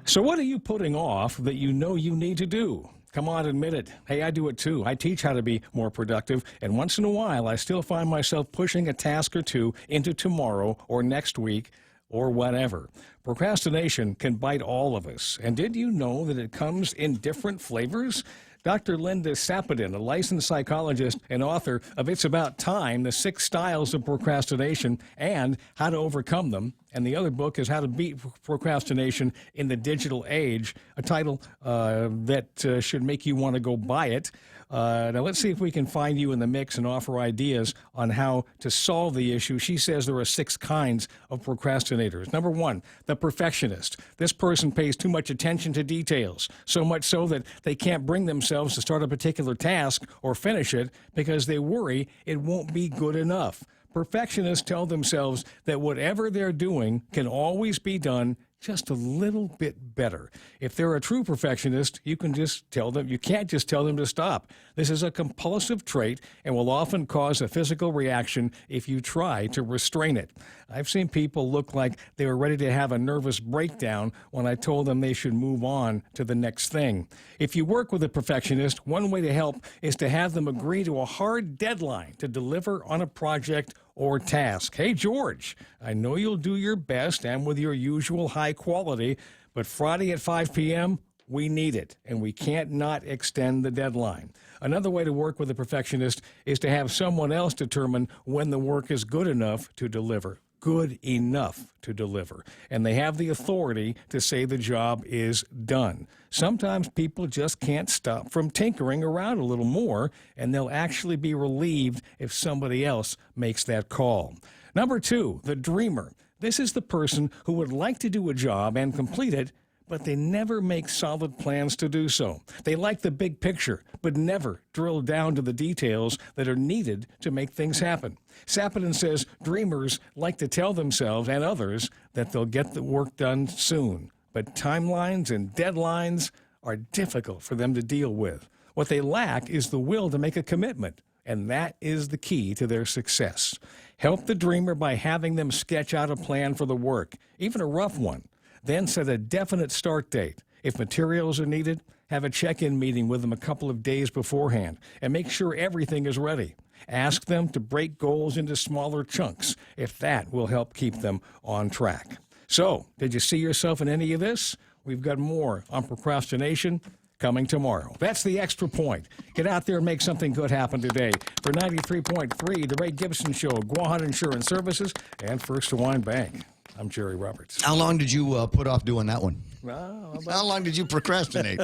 So what are you putting off that you know you need to do? Come on, admit it. Hey, I do it too. I teach how to be more productive, and once in a while, I still find myself pushing a task or two into tomorrow or next week or whatever. Procrastination can bite all of us. And did you know that it comes in different flavors? Dr. Linda Sapadin, a licensed psychologist and author of It's About Time, The 6 Styles of Procrastination and How to Overcome Them. And the other book is How to Beat Procrastination in the Digital Age, a title that should make you want to go buy it. Now, let's see if we can find you in the mix and offer ideas on how to solve the issue. She says there are 6 kinds of procrastinators. Number 1, the perfectionist. This person pays too much attention to details, so much so that they can't bring themselves to start a particular task or finish it because they worry it won't be good enough. Perfectionists tell themselves that whatever they're doing can always be done just a little bit better. If they're a true perfectionist, you can't just tell them to stop. This is a compulsive trait and will often cause a physical reaction if you try to restrain it. I've seen people look like they were ready to have a nervous breakdown when I told them they should move on to the next thing. If you work with a perfectionist, one way to help is to have them agree to a hard deadline to deliver on a project or task. Hey, George, I know you'll do your best and with your usual high quality, but Friday at 5 p.m., we need it, and we can't not extend the deadline. Another way to work with a perfectionist is to have someone else determine when the work is good enough to deliver. Good enough to deliver. And they have the authority to say the job is done. Sometimes people just can't stop from tinkering around a little more, and they'll actually be relieved if somebody else makes that call. Number 2, the dreamer. This is the person who would like to do a job and complete it, but they never make solid plans to do so. They like the big picture, but never drill down to the details that are needed to make things happen. Sapinen says dreamers like to tell themselves and others that they'll get the work done soon, but timelines and deadlines are difficult for them to deal with. What they lack is the will to make a commitment, and that is the key to their success. Help the dreamer by having them sketch out a plan for the work, even a rough one. Then set a definite start date. If materials are needed, have a check-in meeting with them a couple of days beforehand and make sure everything is ready. Ask them to break goals into smaller chunks if that will help keep them on track. So, did you see yourself in any of this? We've got more on procrastination coming tomorrow. That's the Extra Point. Get out there and make something good happen today. For 93.3, the Ray Gibson Show, Guahan Insurance Services, and First Hawaiian Bank. I'm Jerry Roberts. How long did you put off doing that one? Well, how long did you procrastinate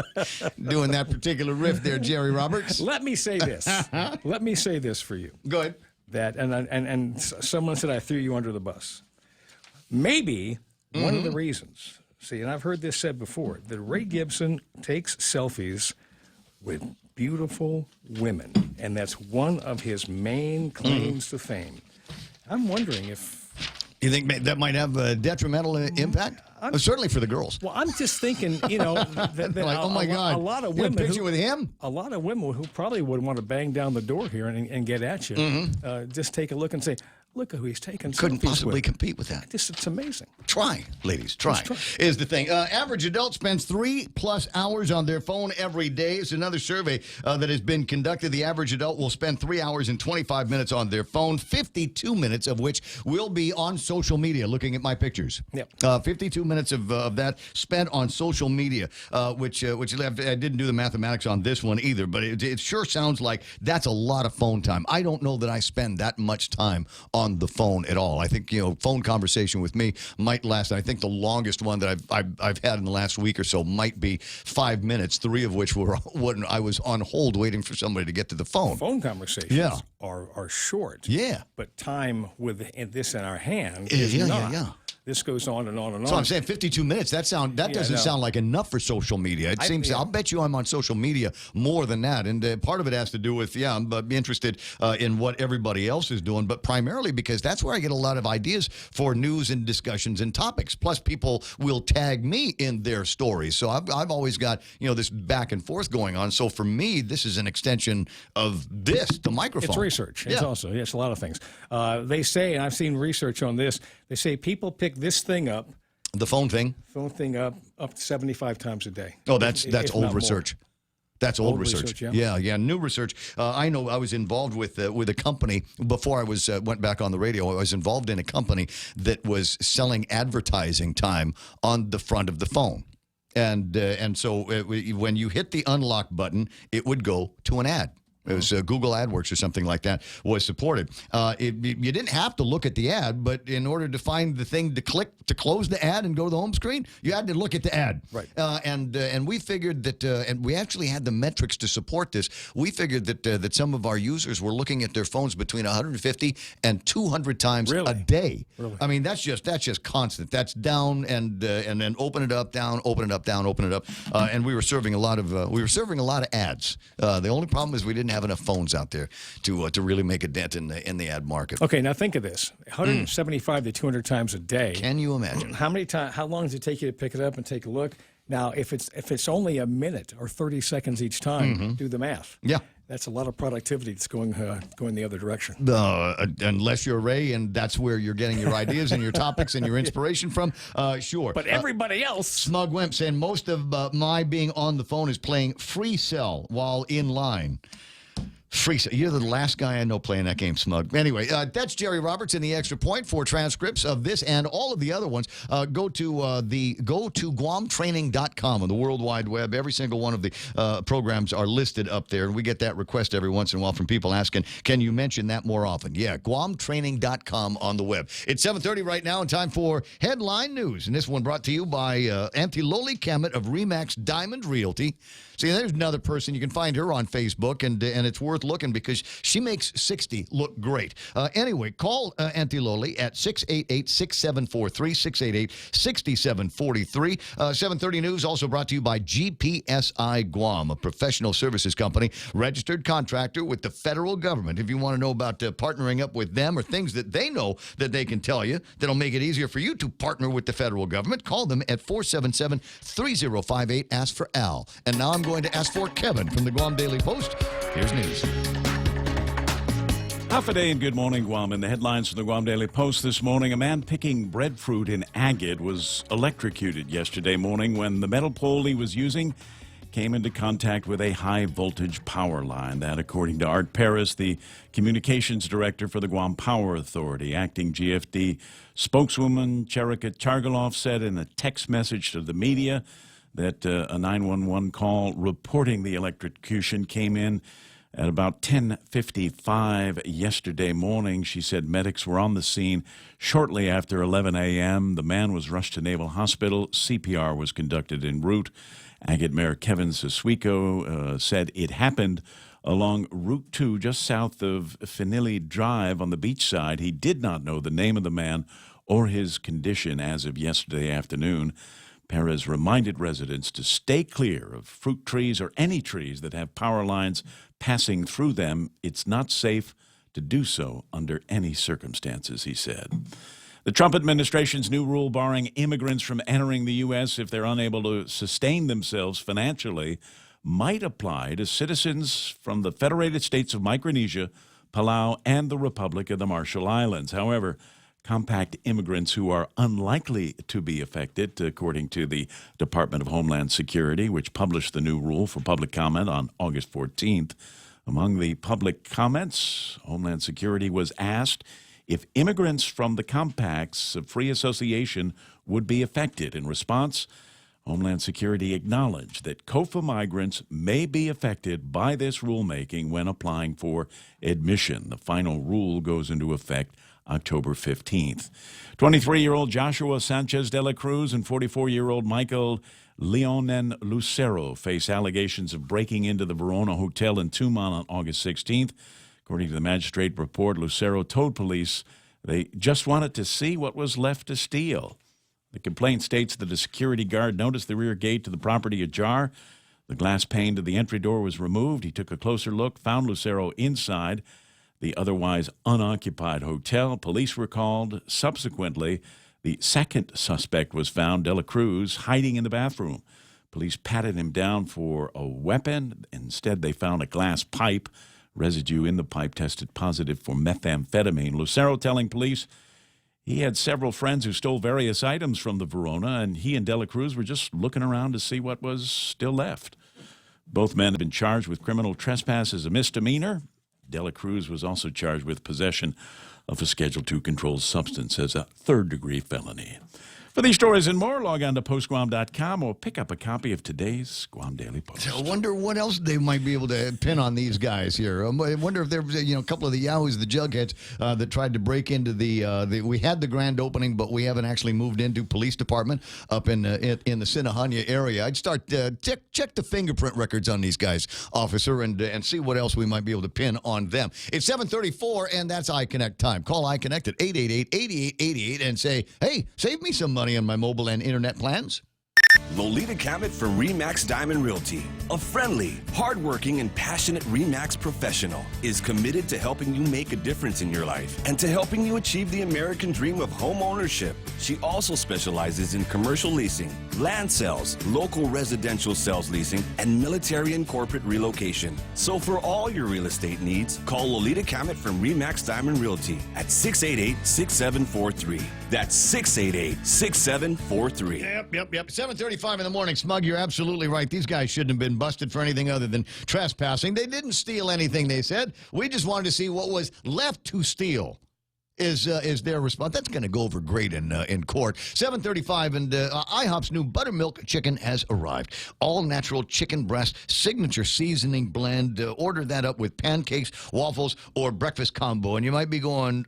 doing that particular riff there, Jerry Roberts? Let me say this. Let me say this for you. Go ahead. That and someone said I threw you under the bus. Maybe one of the reasons. See, and I've heard this said before, that Ray Gibson takes selfies with beautiful women, and that's one of his main claims to fame. I'm wondering if... You think that might have a detrimental impact? Certainly for the girls. Well, I'm just thinking, that like, oh my God, a lot of women picture with him. A lot of women who probably would want to bang down the door here and get at you. Just take a look and say, look at who he's taking. Couldn't possibly compete with that. It's amazing. Try, ladies, try. Is the thing. Average adult spends 3+ hours on their phone every day. It's another survey that has been conducted. The average adult will spend 3 hours and 25 minutes on their phone, 52 minutes of which will be on social media, looking at my pictures. Yep. 52 minutes of that spent on social media, which I didn't do the mathematics on this one either, but it sure sounds like that's a lot of phone time. I don't know that I spend that much time on the phone at all. I think, phone conversation with me might last. I think the longest one that I've had in the last week or so might be 5 minutes, 3 of which were when I was on hold waiting for somebody to get to the phone. Phone conversations are short. Yeah. But time with this in our hand is not. Yeah. This goes on and on and on. So I'm saying 52 minutes. That doesn't sound like enough for social media. It seems. I'll bet you I'm on social media more than that, and part of it has to do with I'm interested in what everybody else is doing, but primarily because that's where I get a lot of ideas for news and discussions and topics. Plus, people will tag me in their stories, so I've always got this back and forth going on. So for me, this is an extension of the microphone. It's research. It's also a lot of things. They say, and I've seen research on this. They say people pick this thing up. The phone thing up to 75 times a day. Oh, that's old research. That's old research. Yeah. New research. I know I was involved with a company before I went back on the radio. I was involved in a company that was selling advertising time on the front of the phone, and so when you hit the unlock button, it would go to an ad. It was Google AdWords or something like that was supported. You didn't have to look at the ad, but in order to find the thing to click to close the ad and go to the home screen, you had to look at the ad. Right. And we figured that, and we actually had the metrics to support this. We figured that some of our users were looking at their phones between 150 and 200 times a day. Really? I mean, that's just constant. That's down and then open it up, down, open it up, down, open it up. And we were serving a lot of ads. The only problem is we didn't have enough phones out there to really make a dent in the ad market. Okay, now think of this: 175 to 200 times a day. Can you imagine? How long does it take you to pick it up and take a look? Now, if it's only a minute or 30 seconds each time, do the math. Yeah. That's a lot of productivity that's going the other direction. Unless you're Ray, and that's where you're getting your ideas and your topics and your inspiration from, sure. But everybody else. Smug Wimp saying most of my being on the phone is playing Free Cell while in line. Free Cell. You're the last guy I know playing that game, Smug. Anyway, that's Jerry Roberts in the Extra Point. For transcripts of this and all of the other ones, go to GuamTraining.com on the World Wide Web. Every single one of the programs are listed up there, and we get that request every once in a while from people asking, can you mention that more often? Yeah, GuamTraining.com on the web. It's 7:30 right now, and time for Headline News. And this one brought to you by Auntie Loli Kemet of Remax Diamond Realty. See, there's another person. You can find her on Facebook, and it's worth looking because she makes 60 look great. Anyway, call Auntie Loli at 688-6743, 688-6743. 7:30 News also brought to you by GPSI Guam, a professional services company, registered contractor with the federal government. If you want to know about partnering up with them or things that they know that they can tell you that'll make it easier for you to partner with the federal government, call them at 477-3058. Ask for Al. And now I'm going to ask for Kevin from the Guam Daily Post. Here's news. Half a day and good morning, Guam. In the headlines from the Guam Daily Post this morning, a man picking breadfruit in Agate was electrocuted yesterday morning when the metal pole he was using came into contact with a high-voltage power line. That, according to Art Paris, the communications director for the Guam Power Authority. Acting GFD spokeswoman Cherika Chargaloff said in a text message to the media that a 911 call reporting the electrocution came in at about 10:55 yesterday morning. She said medics were on the scene shortly after 11 a.m. The man was rushed to Naval Hospital. CPR was conducted en route. Agate Mayor Kevin Siswico said it happened along Route 2 just south of Finilly Drive on the beach side. He did not know the name of the man or his condition as of yesterday afternoon. Perez reminded residents to stay clear of fruit trees or any trees that have power lines passing through them. It's not safe to do so under any circumstances, he said. The Trump administration's new rule barring immigrants from entering the U.S. if they're unable to sustain themselves financially might apply to citizens from the Federated States of Micronesia, Palau, and the Republic of the Marshall Islands. However, compact immigrants who are unlikely to be affected, according to the Department of Homeland Security, which published the new rule for public comment on August 14th. Among the public comments, Homeland Security was asked if immigrants from the compacts of free association would be affected. In response, Homeland Security acknowledged that COFA migrants may be affected by this rulemaking when applying for admission. The final rule goes into effect October 15th. 23-year-old Joshua Sanchez de la Cruz and 44-year-old Michael Leonen Lucero face allegations of breaking into the Verona Hotel in Tuman on August 16th. According to the magistrate report, Lucero told police they just wanted to see what was left to steal. The complaint states that a security guard noticed the rear gate to the property ajar. The glass pane to the entry door was removed. He took a closer look, found Lucero inside the otherwise unoccupied hotel. Police were called. Subsequently, the second suspect was found, De La Cruz, hiding in the bathroom. Police patted him down for a weapon. Instead, they found a glass pipe. Residue in the pipe tested positive for methamphetamine. Lucero telling police he had several friends who stole various items from the Verona, and he and De La Cruz were just looking around to see what was still left. Both men have been charged with criminal trespass as a misdemeanor. De La Cruz was also charged with possession of a Schedule II controlled substance as a third-degree felony. For these stories and more, log on to postguam.com or pick up a copy of today's Guam Daily Post. I wonder what else they might be able to pin on these guys here. I wonder if there was a couple of the Yahoos, the Jugheads, that tried to break into the we had the grand opening, but we haven't actually moved into police department up in the Sinahanya area. I'd start check the fingerprint records on these guys, officer, and see what else we might be able to pin on them. It's 7:34, and that's iConnect time. Call iConnect at 888-8888 and say, hey, save me some money on my mobile and internet plans. Lolita Cabot from RE/MAX Diamond Realty, a friendly, hardworking, and passionate RE/MAX professional, is committed to helping you make a difference in your life and to helping you achieve the American dream of home ownership. She also specializes in commercial leasing, land sales, local residential sales leasing, and military and corporate relocation. So for all your real estate needs, call Lolita Cabot from RE/MAX Diamond Realty at 688-6743. That's 688-6743. Yep. 7:35 in the morning. Smug, you're absolutely right. These guys shouldn't have been busted for anything other than trespassing. They didn't steal anything, they said. We just wanted to see what was left to steal. Is their response. That's going to go over great in court. 7:35, and IHOP's new buttermilk chicken has arrived. All-natural chicken breast, signature seasoning blend. Order that up with pancakes, waffles, or breakfast combo. And you might be going,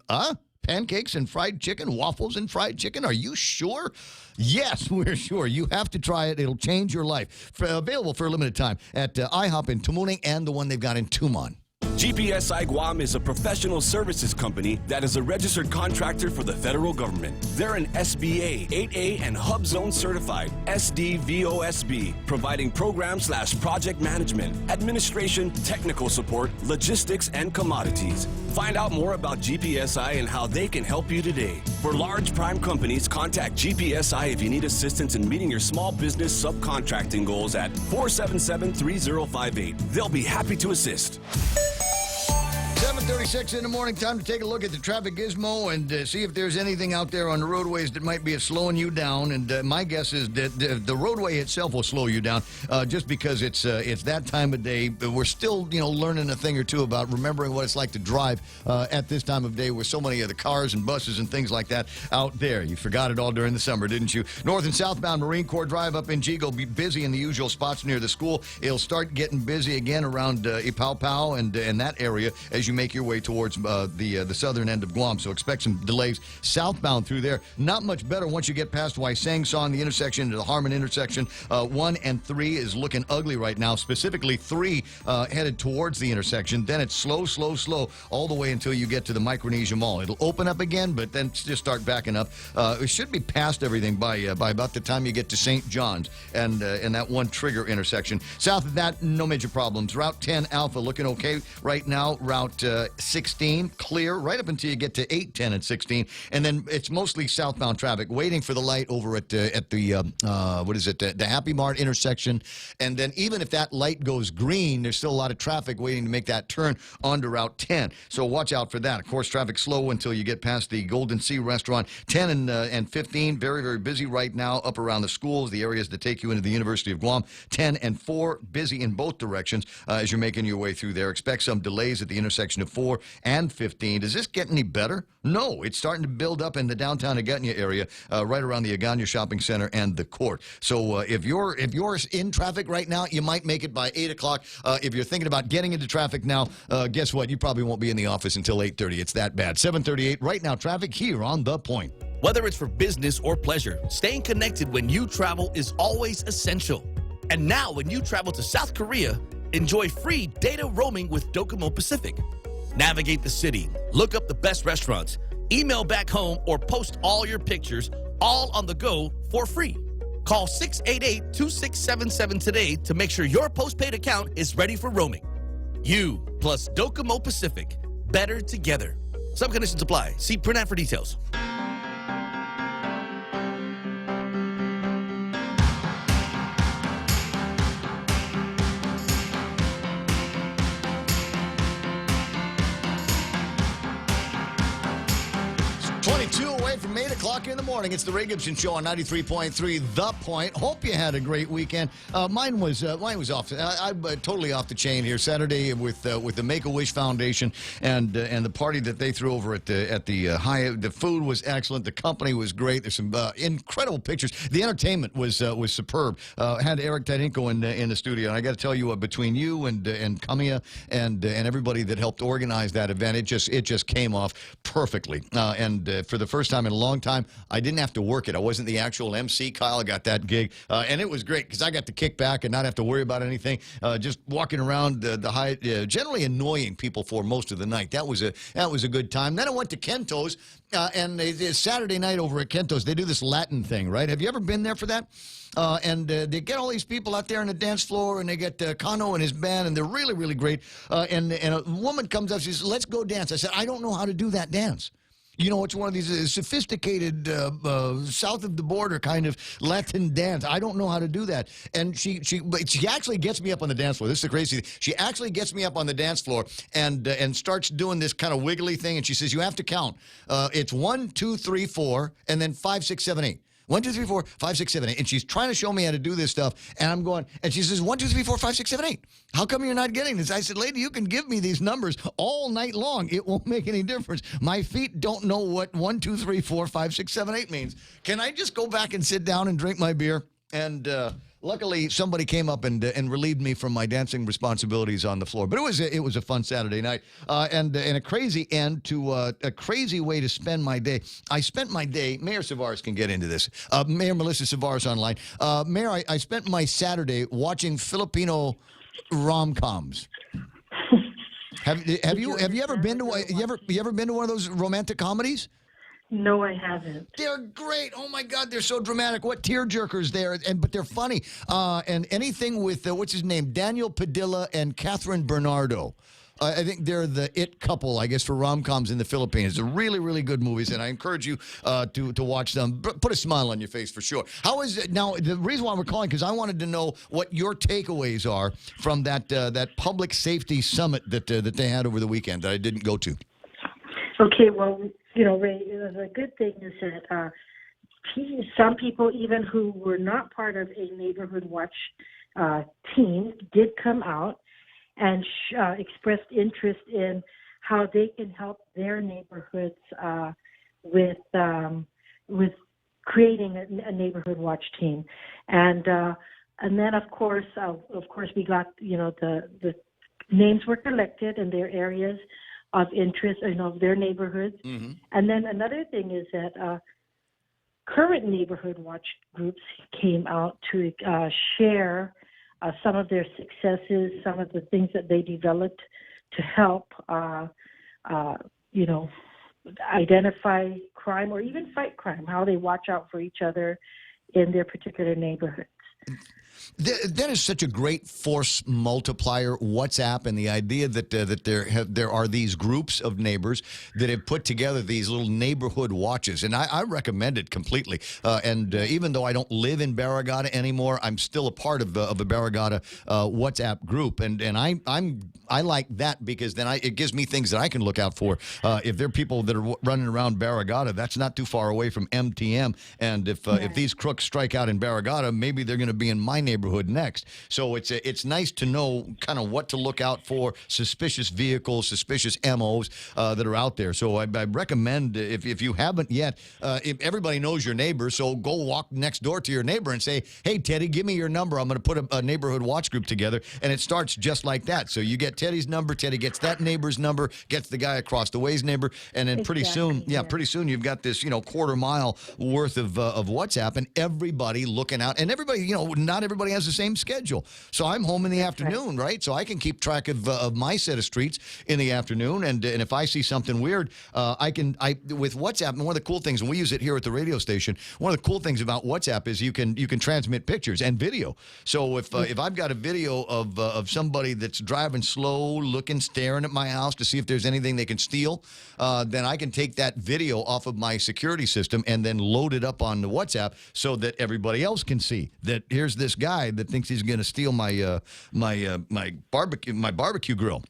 pancakes and fried chicken, waffles and fried chicken? Are you sure? Yes, we're sure. You have to try it. It'll change your life. Available for a limited time at IHOP in Tamuning and the one they've got in Tumon. GPSI Guam is a professional services company that is a registered contractor for the federal government. They're an SBA, 8A, and Hub Zone certified SDVOSB, providing program/project management, administration, technical support, logistics, and commodities. Find out more about GPSI and how they can help you today. For large prime companies, contact GPSI if you need assistance in meeting your small business subcontracting goals at 477-3058. They'll be happy to assist. 7:36 in the morning. Time to take a look at the traffic gizmo and see if there's anything out there on the roadways that might be slowing you down. And my guess is that the roadway itself will slow you down just because it's that time of day. We're still learning a thing or two about remembering what it's like to drive at this time of day with so many of the cars and buses and things like that out there. You forgot it all during the summer, didn't you? North and southbound Marine Corps Drive up in G will be busy in the usual spots near the school. It'll start getting busy again around Ipao and that area as you make your way towards the southern end of Guam. So expect some delays southbound through there. Not much better once you get past Waisang Song, the intersection to the Harmon intersection. 1 and 3 is looking ugly right now. Specifically 3 headed towards the intersection. Then it's slow all the way until you get to the Micronesia Mall. It'll open up again, but then just start backing up. It should be past everything by about the time you get to St. John's and that one trigger intersection. South of that, no major problems. Route 10 Alpha looking okay right now. Route 16 clear right up until you get to 8, 10, and 16, and then it's mostly southbound traffic waiting for the light over at the the Happy Mart intersection. And then even if that light goes green, there's still a lot of traffic waiting to make that turn onto Route 10. So watch out for that. Of course, traffic slow until you get past the Golden Sea restaurant. 10 and 15 very, very busy right now up around the schools, the areas that take you into the University of Guam. 10 and 4 busy in both directions as you're making your way through there. Expect some delays at the intersection of 4 and 15. Does this get any better? No, it's starting to build up in the downtown Agutnia area, right around the Agutnia Shopping Center and the court. So if you're in traffic right now, you might make it by 8 o'clock. If you're thinking about getting into traffic now, guess what? You probably won't be in the office until 8:30. It's that bad. 7:38 right now. Traffic here on The Point. Whether it's for business or pleasure, staying connected when you travel is always essential. And now when you travel to South Korea, enjoy free data roaming with Docomo Pacific. Navigate the city, look up the best restaurants, email back home, or post all your pictures, all on the go for free. Call 688-2677 today to make sure your postpaid account is ready for roaming. You plus Docomo Pacific. Better together. Some conditions apply. See print ad for details. right, from 8 o'clock in the morning, it's the Ray Gibson Show on 93.3 The Point. Hope you had a great weekend. Mine was off. I'm totally off the chain here. Saturday with the Make-A-Wish Foundation and the party that they threw over at the Hyatt. The food was excellent. The company was great. There's some incredible pictures. The entertainment was superb. Had Eric Tadinko in the studio, and I got to tell you, between you and Kamiya and everybody that helped organize that event, it just came off perfectly. And for the first time in a long time, I didn't have to work it. I wasn't the actual MC. Kyle got that gig, and it was great because I got to kick back and not have to worry about anything. Just walking around the Hyatt, generally annoying people for most of the night. That was a good time. Then I went to Kento's, and Saturday night over at Kento's, they do this Latin thing, right? Have you ever been there for that? And they get all these people out there on the dance floor, and they get Kano and his band, and they're really, really great. And a woman comes up, she says, "Let's go dance." I said, "I don't know how to do that dance." You know, it's one of these sophisticated, south of the border kind of Latin dance. I don't know how to do that. And she actually gets me up on the dance floor. This is the crazy thing. She actually gets me up on the dance floor and starts doing this kind of wiggly thing. And she says, "You have to count. It's 1, 2, 3, 4, and then 5, 6, 7, 8. 1, 2, 3, 4, 5, 6, 7, 8. And she's trying to show me how to do this stuff. And I'm going, and she says, 1, 2, 3, 4, 5, 6, 7, 8. How come you're not getting this? I said, "Lady, you can give me these numbers all night long. It won't make any difference. My feet don't know what 1, 2, 3, 4, 5, 6, 7, 8 means. Can I just go back and sit down and drink my beer?" And luckily, somebody came up and relieved me from my dancing responsibilities on the floor. But it was a fun Saturday night, and a crazy end to a crazy way to spend my day. I spent my day. Mayor Savares can get into this. Mayor Melissa Savares online. Mayor, I spent my Saturday watching Filipino rom-coms. Have you ever been to you ever been to one of those romantic comedies? No, I haven't. They're great. Oh my God, they're so dramatic. What tearjerkers there, but they're funny. And anything with what's his name, Daniel Padilla and Catherine Bernardo. I think they're the it couple, I guess, for rom-coms in the Philippines. They're really, really good movies, and I encourage you to watch them. Put a smile on your face for sure. How is it now? The reason why we're calling because I wanted to know what your takeaways are from that public safety summit that they had over the weekend that I didn't go to. Okay, well, Ray, the good thing is that some people, even who were not part of a neighborhood watch team, did come out and expressed interest in how they can help their neighborhoods with creating a neighborhood watch team, and then of course we got the names were collected in their areas of interest, of their neighborhoods. Mm-hmm. And then another thing is that current neighborhood watch groups came out to share some of their successes, some of the things that they developed to help, identify crime or even fight crime, how they watch out for each other in their particular neighborhoods. That is such a great force multiplier, WhatsApp, and the idea that there are these groups of neighbors that have put together these little neighborhood watches, and I recommend it completely. And even though I don't live in Barrigada anymore, I'm still a part of a Barrigada WhatsApp group, and I like that because then it gives me things that I can look out for. If there are people that are running around Barrigada, that's not too far away from MTM, and if these crooks strike out in Barrigada, maybe they're going to be in my neighborhood next. So it's nice to know kind of what to look out for, suspicious vehicles, suspicious MOs that are out there. So I recommend, if you haven't yet, if everybody knows your neighbor, so go walk next door to your neighbor and say, "Hey, Teddy, give me your number. I'm going to put a neighborhood watch group together." And it starts just like that. So you get Teddy's number, Teddy gets that neighbor's number, gets the guy across the way's neighbor, and then pretty soon you've got this, quarter mile worth of WhatsApp, and everybody looking out, and everybody, not everybody has the same schedule. So I'm home in the afternoon, right? So I can keep track of my set of streets in the afternoon, and if I see something weird, with WhatsApp, and one of the cool things, and we use it here at the radio station, one of the cool things about WhatsApp is you can transmit pictures and video. So if I've got a video of somebody that's driving slow, staring at my house to see if there's anything they can steal, then I can take that video off of my security system and then load it up on the WhatsApp so that everybody else can see that here's this guy that thinks he's going to steal my barbecue grill.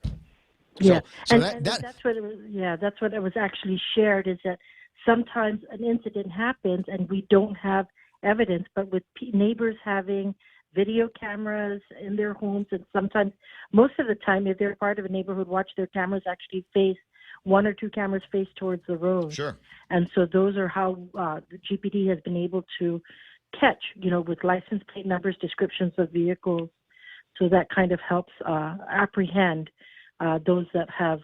Yeah, so that's what it was. Yeah, that's what it was actually shared. Is that sometimes an incident happens and we don't have evidence, but with neighbors having video cameras in their homes, and sometimes, most of the time, if they're part of a neighborhood watch, their cameras actually face, one or two cameras face towards the road. Sure. And so those are how the GPD has been able to catch, with license plate numbers, descriptions of vehicles. So that kind of helps apprehend those that have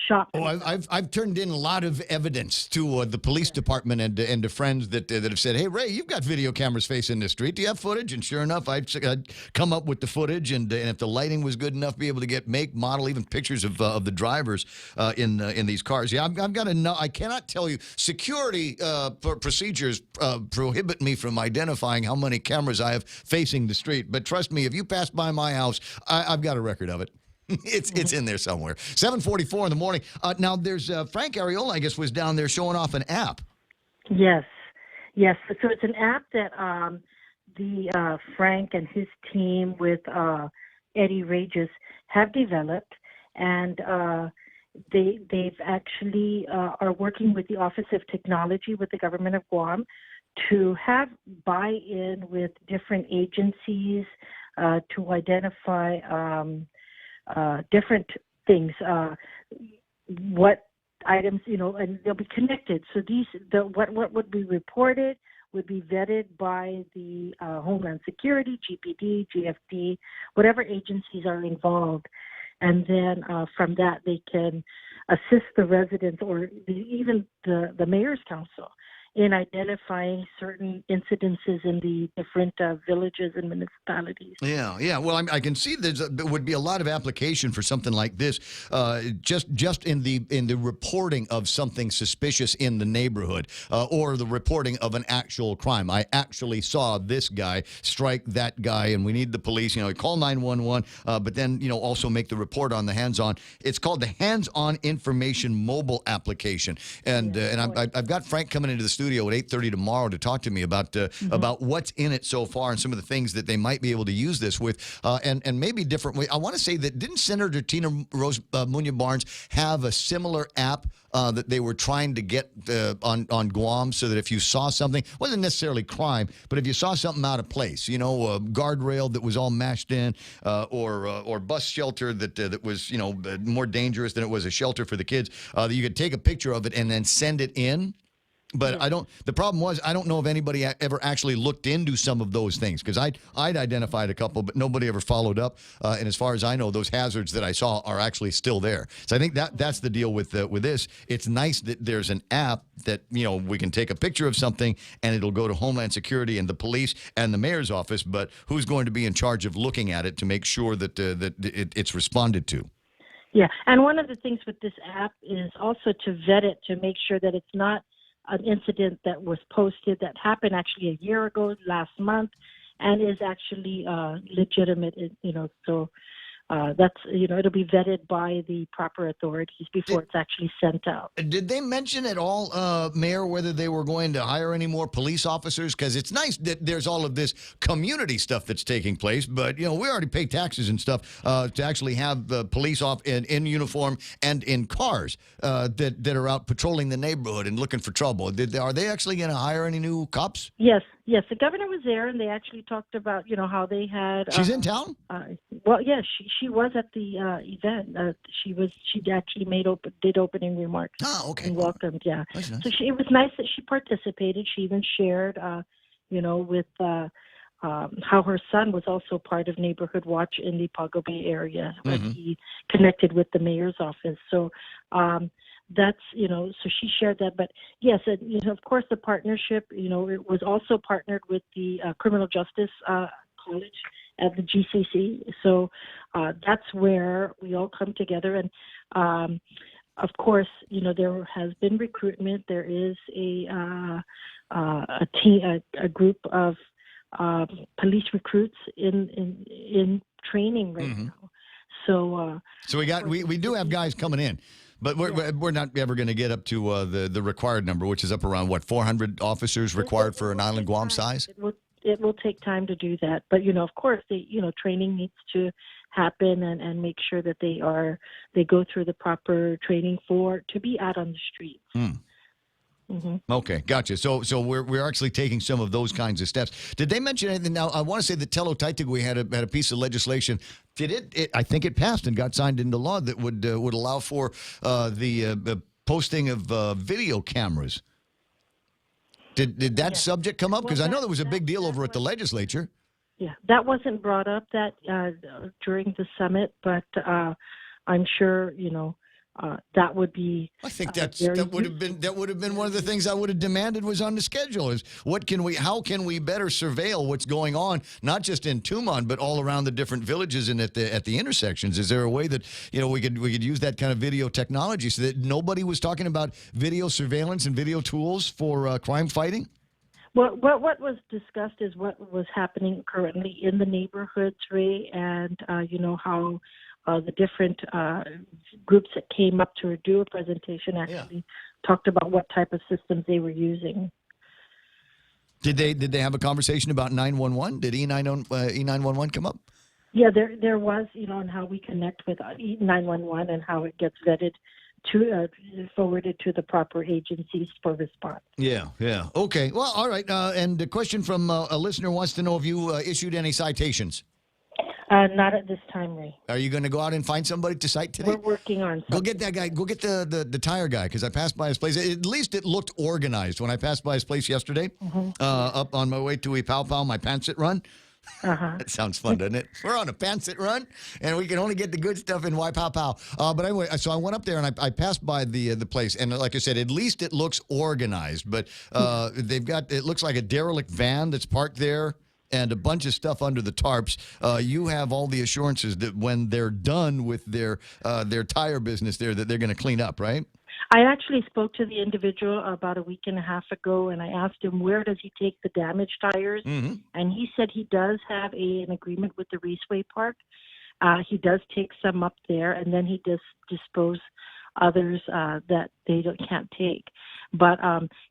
shopped. Oh, I've turned in a lot of evidence to the police department and to friends that have said, "Hey, Ray, you've got video cameras facing the street. Do you have footage?" And sure enough, I'd come up with the footage, and if the lighting was good enough, be able to get make, model, even pictures of the drivers in these cars. Yeah, I've got to know. I cannot tell you. Security procedures prohibit me from identifying how many cameras I have facing the street. But trust me, if you pass by my house, I've got a record of it. It's in there somewhere. 7:44 in the morning. Now, there's Frank Ariola, I guess, was down there showing off an app. Yes. So it's an app that the Frank and his team with Eddie Regis have developed, and they've actually are working with the Office of Technology with the government of Guam to have buy-in with different agencies to identify different things, what items, and they'll be connected. So what would be reported would be vetted by the Homeland Security, GPD, GFD, whatever agencies are involved. And then from that, they can assist the residents or even the mayor's council in identifying certain incidences in the different villages and municipalities. Yeah. Well, I can see there would be a lot of application for something like this, just in the reporting of something suspicious in the neighborhood, or the reporting of an actual crime. I actually saw this guy strike that guy, and we need the police. Call 911, but then also make the report on the hands-on. It's called the Hands-On Information Mobile Application, and I've got Frank coming into the studio at 8:30 tomorrow to talk to me about what's in it so far and some of the things that they might be able to use this with, and maybe different way. I want to say that didn't Senator Tina Rose Munya Barnes have a similar app that they were trying to get on Guam, so that if you saw something, wasn't necessarily crime, but if you saw something out of place, a guardrail that was all mashed in, or bus shelter that was more dangerous than it was a shelter for the kids, that you could take a picture of it and then send it in. But the problem was, I don't know if anybody ever actually looked into some of those things, because I'd identified a couple, but nobody ever followed up. And as far as I know, those hazards that I saw are actually still there. So I think that's the deal with this. It's nice that there's an app that, we can take a picture of something and it'll go to Homeland Security and the police and the mayor's office. But who's going to be in charge of looking at it to make sure that it's responded to? Yeah. And one of the things with this app is also to vet it, to make sure that it's not an incident that was posted that happened actually a year ago, last month, and is actually legitimate. So that's it'll be vetted by the proper authorities before it's actually sent out. Did they mention at all, Mayor, whether they were going to hire any more police officers? Because it's nice that there's all of this community stuff that's taking place, but we already pay taxes and stuff to actually have police in uniform and in cars that are out patrolling the neighborhood and looking for trouble. Are they actually going to hire any new cops? Yes. The governor was there, and they actually talked about how they had. She's in town. Well, yeah, she was at the event. She actually did opening remarks. Oh, okay. And welcomed. Yeah. That's nice. So it was nice that she participated. She even shared, with how her son was also part of Neighborhood Watch in the Pago Bay area when he connected with the mayor's office. So. That's, so she shared that. But yes, of course, the partnership, it was also partnered with the Criminal Justice College at the GCC. So that's where we all come together. And of course, there has been recruitment. There is a group of police recruits in training right now. So we do have guys coming in. But we're not ever going to get up to the required number, which is up around, 400 officers required for an island Guam size? It will take time to do that. But, of course, training needs to happen and make sure that they go through the proper training to be out on the streets. Okay, gotcha. So we're actually taking some of those kinds of steps. Did they mention anything? Now, I want to say that Telo Taitigui had a piece of legislation. Did it? I think it passed and got signed into law that would allow for the posting of video cameras. Did that subject come up? Because I know there was a big deal over at the legislature. Yeah, that wasn't brought up during the summit, but I'm sure that would be. I think that would have been one of the things I would have demanded was on the schedule. Is how can we better surveil what's going on, not just in Tumon but all around the different villages and at the intersections? Is there a way that we could use that kind of video technology so that nobody was talking about video surveillance and video tools for crime fighting? Well, what was discussed is what was happening currently in the neighborhoods, Ray, and how the different groups that came up to do a presentation actually talked about what type of systems they were using. Did they have a conversation about 911? Did E911 come up? Yeah, there was, on how we connect with 911 and how it gets vetted forwarded to the proper agencies for response. Yeah. Okay. Well, all right. And the question from a listener wants to know if you issued any citations. Not at this time, Ray. Are you going to go out and find somebody to cite today? We're working on something. Go get that guy. Go get the tire guy, because I passed by his place. At least it looked organized when I passed by his place yesterday. Up on my way to Ipaupau, my Pantsit run. That sounds fun, doesn't it? We're on a Pantsit run, and we can only get the good stuff in Waipaupau. But anyway, so I went up there, and I passed by the place, and like I said, at least it looks organized. But it looks like a derelict van that's parked there, and a bunch of stuff under the tarps. You have all the assurances that when they're done with their tire business there, that they're going to clean up, right? I actually spoke to the individual about a week and a half ago, and I asked him where does he take the damaged tires, and he said he does have an agreement with the Raceway Park. He does take some up there, and then he does dispose others that they can't take. But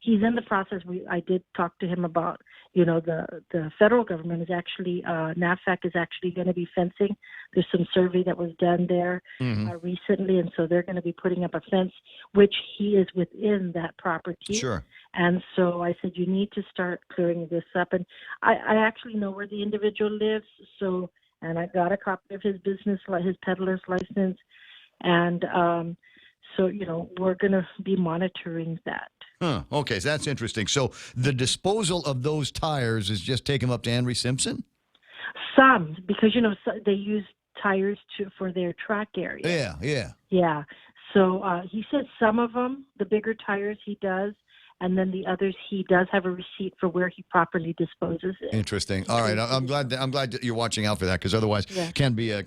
he's in the process. I did talk to him about, the federal government is actually, NAFAC is actually going to be fencing. There's some survey that was done there recently, and so they're going to be putting up a fence, which he is within that property. Sure. And so I said, you need to start clearing this up. And I actually know where the individual lives, and I got a copy of his his peddler's license, and so, we're going to be monitoring that. Okay, so that's interesting. So the disposal of those tires is just take them up to Henry Simpson? Some, because, they use tires for their track area. Yeah. So he said some of them, the bigger tires he does, and then the others he does have a receipt for where he properly disposes it. Interesting. All right, I'm glad that you're watching out for that, because otherwise can be a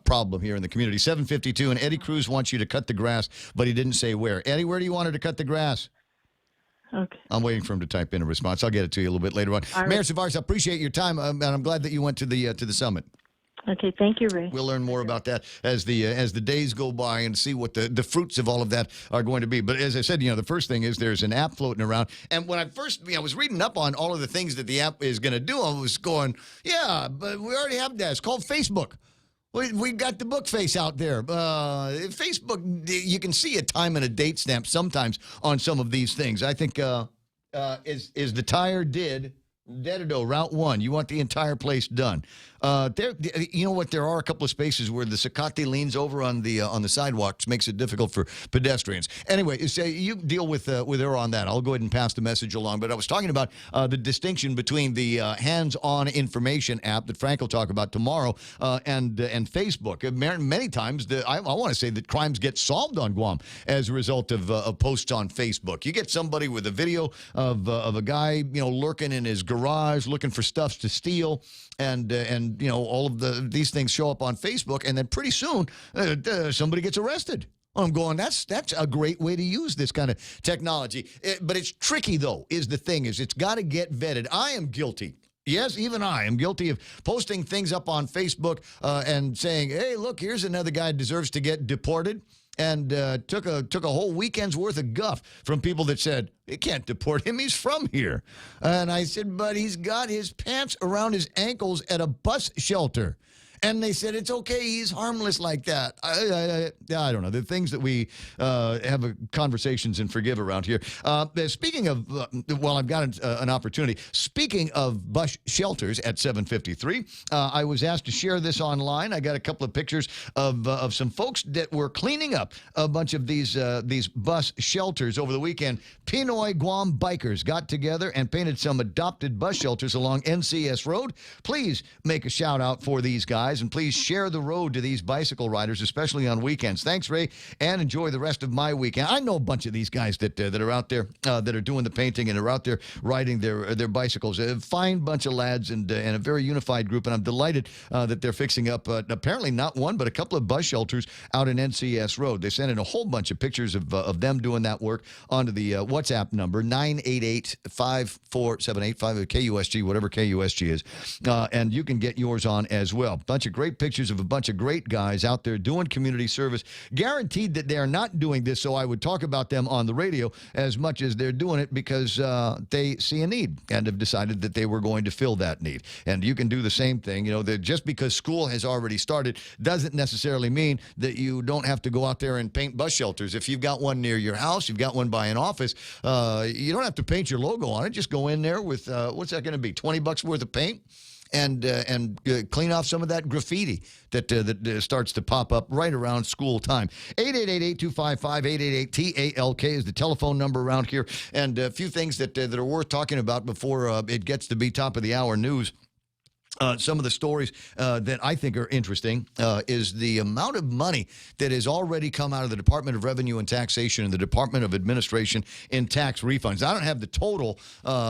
problem here in the community. 7:52, and Eddie Cruz wants you to cut the grass, but he didn't say where. Eddie, where do you want her to cut the grass? Okay. I'm waiting for him to type in a response. I'll get it to you a little bit later on. All Mayor right. Savars, I appreciate your time, and I'm glad that you went to the summit. Okay, thank you, Ray. We'll learn more about that as the days go by and see what the fruits of all of that are going to be. But as I said, the first thing is there's an app floating around. And when I was reading up on all of the things that the app is going to do, I was going, yeah, but we already have that. It's called Facebook. We got the book face out there. Facebook, you can see a time and a date stamp sometimes on some of these things. I think is the tire Dededo, Route 1. You want the entire place done. You know what? There are a couple of spaces where the Sakati leans over on the sidewalks, makes it difficult for pedestrians. Anyway, you deal with her on that. I'll go ahead and pass the message along. But I was talking about the distinction between the hands-on information app that Frank will talk about tomorrow and Facebook. Many times, I want to say that crimes get solved on Guam as a result of posts on Facebook. You get somebody with a video of a guy lurking in his garage looking for stuff to steal, and all of these things show up on Facebook, and then pretty soon somebody gets arrested. I'm going, that's a great way to use this kind of technology. But it's tricky, though, is the thing, is it's got to get vetted. I am guilty. Yes, even I am guilty of posting things up on Facebook and saying, hey, look, here's another guy who deserves to get deported. And took a whole weekend's worth of guff from people that said, you can't deport him, he's from here. And I said, but he's got his pants around his ankles at a bus shelter. And they said, it's okay, he's harmless like that. I don't know. The things that we have conversations and forgive around here. Speaking of, I've got an opportunity. Speaking of bus shelters at 7:53, I was asked to share this online. I got a couple of pictures of some folks that were cleaning up a bunch of these bus shelters over the weekend. Pinoy Guam bikers got together and painted some adopted bus shelters along NCS Road. Please make a shout out for these guys, and please share the road to these bicycle riders, especially on weekends. Thanks, Ray, and enjoy the rest of my weekend. I know a bunch of these guys that are out there that are doing the painting and are out there riding their bicycles. A fine bunch of lads and a very unified group, and I'm delighted that they're fixing up apparently not one but a couple of bus shelters out in NCS Road. They sent in a whole bunch of pictures of them doing that work onto the WhatsApp number 988-5478 KUSG, whatever KUSG is, and you can get yours on as well. Bunch of great pictures of a bunch of great guys out there doing community service. Guaranteed that they are not doing this so I would talk about them on the radio as much as they're doing it because they see a need and have decided that they were going to fill that need. And you can do the same thing. You know, that just because school has already started doesn't necessarily mean that you don't have to go out there and paint bus shelters. If you've got one near your house, you've got one by an office, you don't have to paint your logo on it. Just go in there with, what's that going to be, $20 worth of paint? And clean off some of that graffiti that starts to pop up right around school time. 888-825-888-TALK is the telephone number around here. And a few things that are worth talking about before it gets to be top of the hour news. Some of the stories that I think are interesting is the amount of money that has already come out of the Department of Revenue and Taxation and the Department of Administration in tax refunds. I don't have the total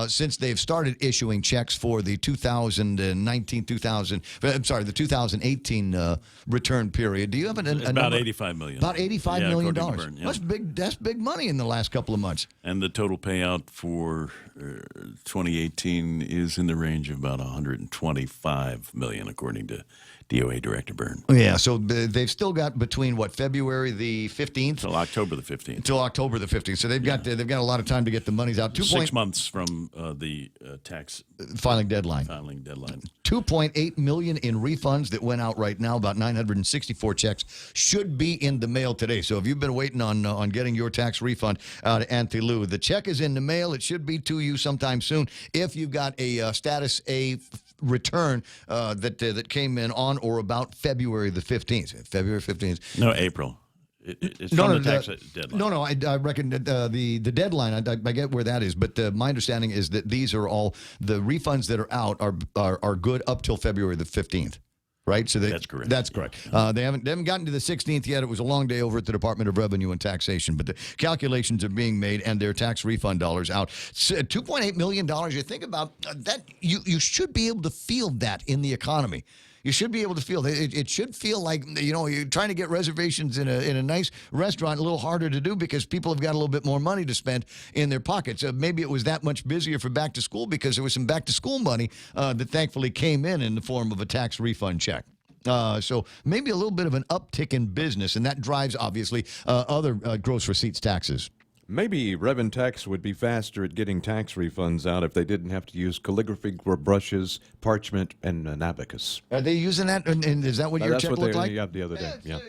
since they've started issuing checks for the 2018 return period. Do you have It's about $85 million. About $85 million. Byrne, yeah. That's big money in the last couple of months. And the total payout for 2018 is in the range of about $125 million, according to DOA Director Byrne. Yeah, so they've still got between February the 15th till October the 15th. Till October the 15th. So they've got a lot of time to get the monies out. 6 months from the tax filing deadline. 2.8 million in refunds that went out right now. About 964 checks should be in the mail today. So if you've been waiting on getting your tax refund out of Auntie Lou, the check is in the mail. It should be to you sometime soon. If you've got a status A return that came in on or about February the 15th. February 15th. No, April. It's from the tax deadline. No, I reckon that the deadline, I get where that is, but my understanding is that these are all, the refunds that are out are good up till February the 15th. Right? So that's correct. That's correct. They haven't gotten to the 16th yet. It was a long day over at the Department of Revenue and Taxation, but the calculations are being made and their tax refund dollars out. $2.8 million. You think about that. You should be able to feel that in the economy. You should be able to feel it. It should feel like, you're trying to get reservations in a nice restaurant, a little harder to do because people have got a little bit more money to spend in their pockets. Maybe it was that much busier for back to school because there was some back to school money that thankfully came in the form of a tax refund check. So maybe a little bit of an uptick in business, and that drives, obviously, other gross receipts taxes. Maybe Rev and Tax would be faster at getting tax refunds out if they didn't have to use calligraphy brushes, parchment, and an abacus. Are they using that? And is that what your check looked like? Yeah, the other day. Yeah.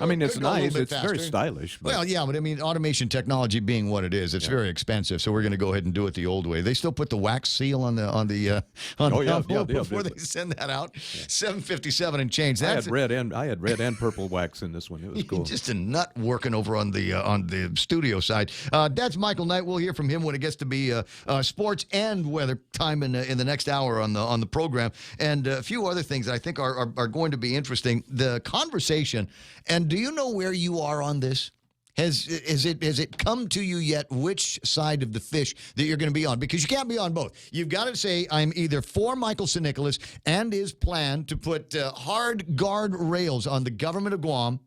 I mean, it's nice. It's very stylish. Well, yeah, but I mean, automation technology being what it is, it's very expensive. So we're going to go ahead and do it the old way. They still put the wax seal on the envelope before they send that out. Yeah. $7.57 and change. I had red and purple wax in this one. It was cool. Just a nut working over on the studio side. That's Michael Knight. We'll hear from him when it gets to be sports and weather time in the next hour on the program, and a few other things that I think are going to be interesting. The conversation. And do you know where you are on this? Has it come to you yet which side of the fish that you're going to be on? Because you can't be on both. You've got to say, I'm either for Michael Sinikolas and his plan to put hard guard rails on the government of Guam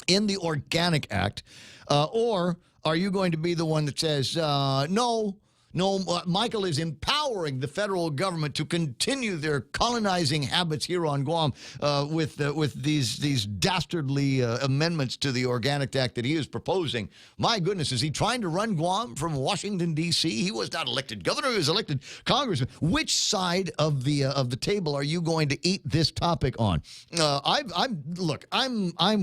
in the Organic Act, or are you going to be the one that says, no, Michael is empowered empowering the federal government to continue their colonizing habits here on Guam with these dastardly amendments to the Organic Act that he is proposing. My goodness, is he trying to run Guam from Washington, D.C.? He was not elected governor. He was elected congressman. Which side of the table are you going to eat this topic on? I'm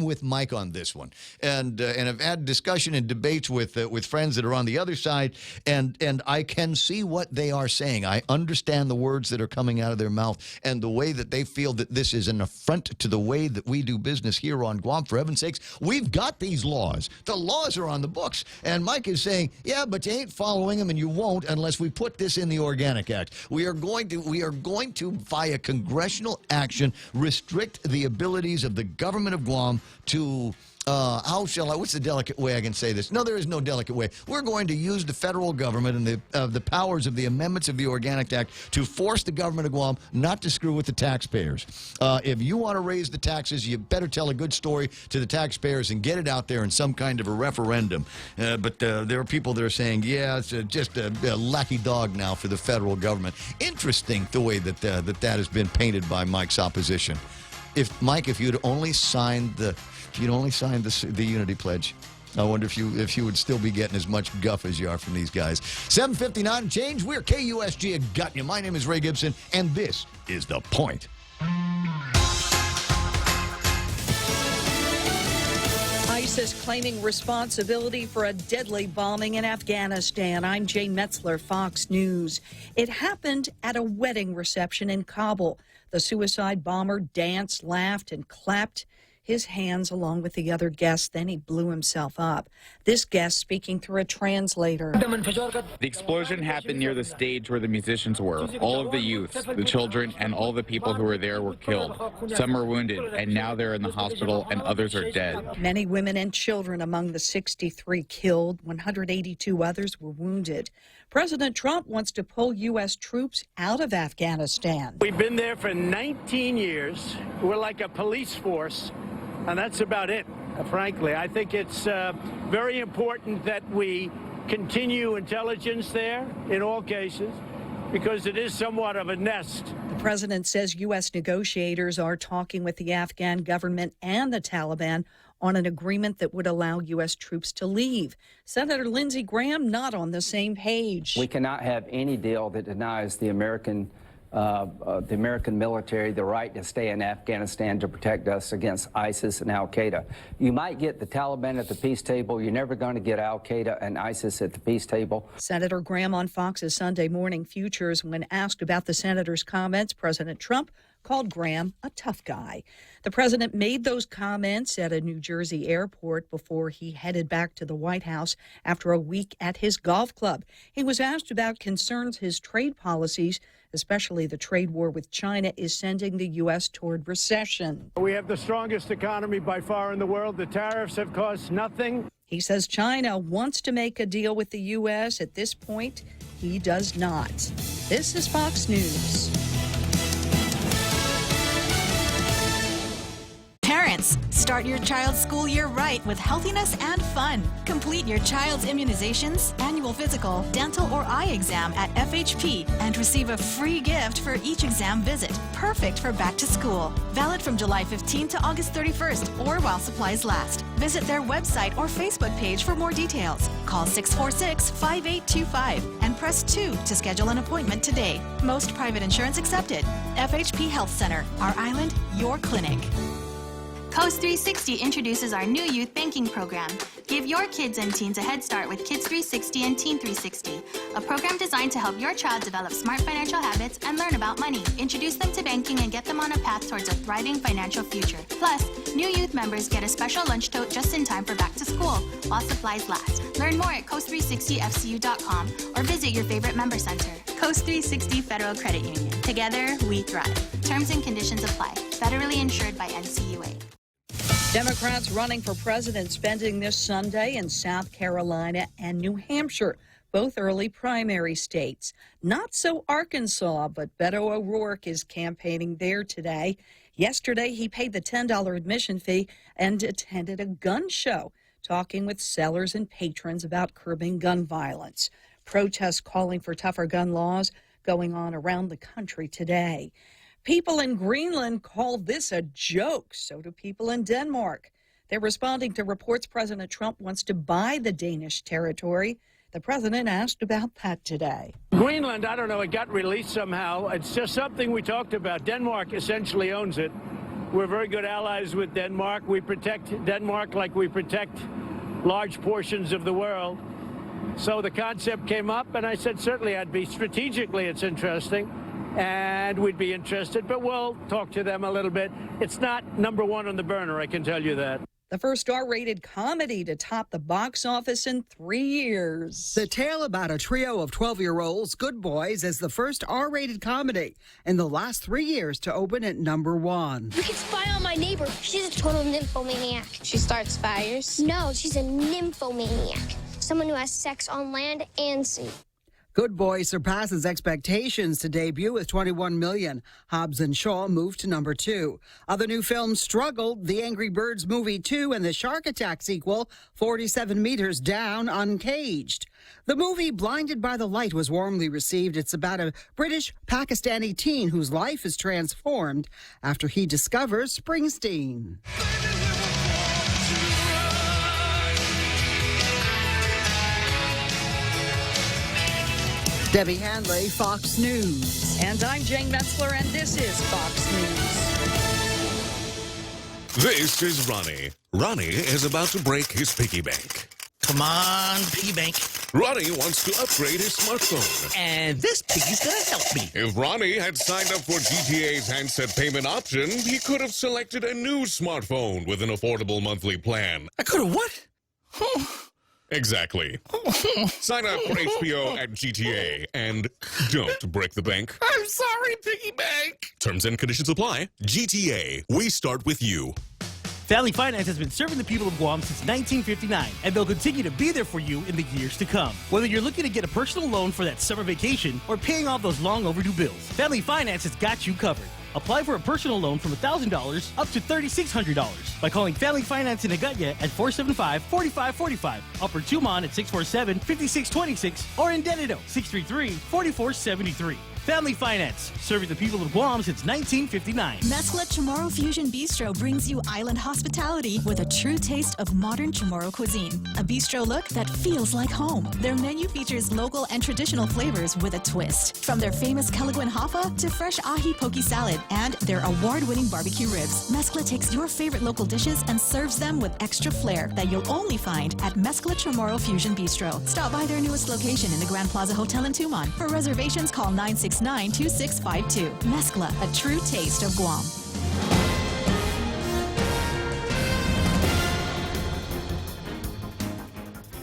with Mike on this one, and I've had discussion and debates with friends that are on the other side, and I can see what they are saying. I understand the words that are coming out of their mouth and the way that they feel that this is an affront to the way that we do business here on Guam. For heaven's sakes, we've got these laws. The laws are on the books, and Mike is saying, yeah, but you ain't following them, and you won't unless we put this in the Organic Act. We are going to via congressional action restrict the abilities of the government of Guam to what's the delicate way I can say this? No, there is no delicate way. We're going to use the federal government and the powers of the amendments of the Organic Act to force the government of Guam not to screw with the taxpayers. If you want to raise the taxes, you better tell a good story to the taxpayers and get it out there in some kind of a referendum. But there are people that are saying, yeah, it's just a lackey dog now for the federal government. Interesting the way that has been painted by Mike's opposition. If you'd only signed the Unity Pledge, I wonder if you would still be getting as much guff as you are from these guys. 7:59 and change. We're KUSG at Gutnya. My name is Ray Gibson, and this is The Point. ISIS claiming responsibility for a deadly bombing in Afghanistan. I'm Jay Metzler, Fox News. It happened at a wedding reception in Kabul. The suicide bomber danced, laughed, and clapped his hands along with the other guests. Then he blew himself up. This guest speaking through a translator. The explosion happened near the stage where the musicians were. All of the youths, the children, and all the people who were there were killed. Some were wounded, and now they're in the hospital, and others are dead. Many women and children among the 63 killed. 182 others were wounded. President Trump wants to pull U.S. troops out of Afghanistan. We've been there for 19 years. We're like a police force. And that's about it, frankly. I think it's very important that we continue intelligence there in all cases, because it is somewhat of a nest. The president says U.S. negotiators are talking with the Afghan government and the Taliban on an agreement that would allow U.S. troops to leave. Senator Lindsey Graham not on the same page. We cannot have any deal that denies the American military the right to stay in Afghanistan to protect us against ISIS and al-Qaeda. You might get the Taliban at the peace table. You're never going to get al-Qaeda and ISIS at the peace table. Senator Graham on Fox's Sunday Morning Futures. When asked about the senator's comments, President Trump called Graham a tough guy. The president made those comments at a New Jersey airport before he headed back to the White House after a week at his golf club. He was asked about concerns his trade policies, especially the trade war with China, is sending the U.S. toward recession. We have the strongest economy by far in the world. The tariffs have cost nothing. He says China wants to make a deal with the U.S. At this point, he does not. This is Fox News. Parents, start your child's school year right with healthiness and fun. Complete your child's immunizations, annual physical, dental, or eye exam at FHP and receive a free gift for each exam visit. Perfect for back to school. Valid from July 15 to August 31st or while supplies last. Visit their website or Facebook page for more details. Call 646-5825 and press 2 to schedule an appointment today. Most private insurance accepted. FHP Health Center, our island, your clinic. Coast 360 introduces our new youth banking program. Give your kids and teens a head start with Kids 360 and Teen 360, a program designed to help your child develop smart financial habits and learn about money. Introduce them to banking and get them on a path towards a thriving financial future. Plus, new youth members get a special lunch tote just in time for back to school while supplies last. Learn more at coast360fcu.com or visit your favorite member center. Coast 360 Federal Credit Union. Together, we thrive. Terms and conditions apply. Federally insured by NCUA. Democrats running for president spending this Sunday in South Carolina and New Hampshire, both early primary states. Not so Arkansas, but Beto O'Rourke is campaigning there today. Yesterday, he paid the $10 admission fee and attended a gun show, talking with sellers and patrons about curbing gun violence. Protests calling for tougher gun laws going on around the country today. People in Greenland call this a joke. So do people in Denmark. They're responding to reports President Trump wants to buy the Danish territory. The president asked about that today. Greenland, I don't know, it got released somehow. It's just something we talked about. Denmark essentially owns it. We're very good allies with Denmark. We protect Denmark like we protect large portions of the world. So the concept came up, and I said certainly I'd be strategically, it's interesting, and we'd be interested, but we'll talk to them a little bit. It's not number one on the burner, I can tell you that. The first R-rated comedy to top the box office in 3 years. The tale about a trio of 12-year-olds, Good Boys, is the first R-rated comedy in the last 3 years to open at #1. You can spy on my neighbor. She's a total nymphomaniac. She starts fires? No, she's a nymphomaniac. Someone who has sex on land and sea. Good Boys surpasses expectations to debut with $21 million. Hobbs and Shaw moved to #2. Other new films struggled. The Angry Birds Movie 2 and the Shark Attack sequel, 47 Meters Down, Uncaged. The movie Blinded by the Light was warmly received. It's about a British-Pakistani teen whose life is transformed after he discovers Springsteen. Debbie Handley, Fox News. And I'm Jane Metzler, and this is Fox News. This is Ronnie. Ronnie is about to break his piggy bank. Come on, piggy bank. Ronnie wants to upgrade his smartphone. And this piggy's gonna help me. If Ronnie had signed up for GTA's handset payment option, he could have selected a new smartphone with an affordable monthly plan. I could have what? Exactly. Sign up for HBO at GTA and don't break the bank. I'm sorry, piggy bank. Terms and conditions apply. GTA, we start with you. Family Finance has been serving the people of Guam since 1959, and they'll continue to be there for you in the years to come. Whether you're looking to get a personal loan for that summer vacation or paying off those long overdue bills, Family Finance has got you covered. Apply for a personal loan from $1,000 up to $3,600 by calling Family Finance in Agutya at 475-4545, Upper Tumon at 647-5626, or in Dededo 633-4473. Family Finance, serving the people of Guam since 1959. Mezcla Chamorro Fusion Bistro brings you island hospitality with a true taste of modern Chamorro cuisine. A bistro look that feels like home. Their menu features local and traditional flavors with a twist. From their famous Kelaguen Hafa to fresh ahi poke salad and their award-winning barbecue ribs. Mezcla takes your favorite local dishes and serves them with extra flair that you'll only find at Mezcla Chamorro Fusion Bistro. Stop by their newest location in the Grand Plaza Hotel in Tumon. For reservations, call 969-2652. Mezcla, a true taste of Guam.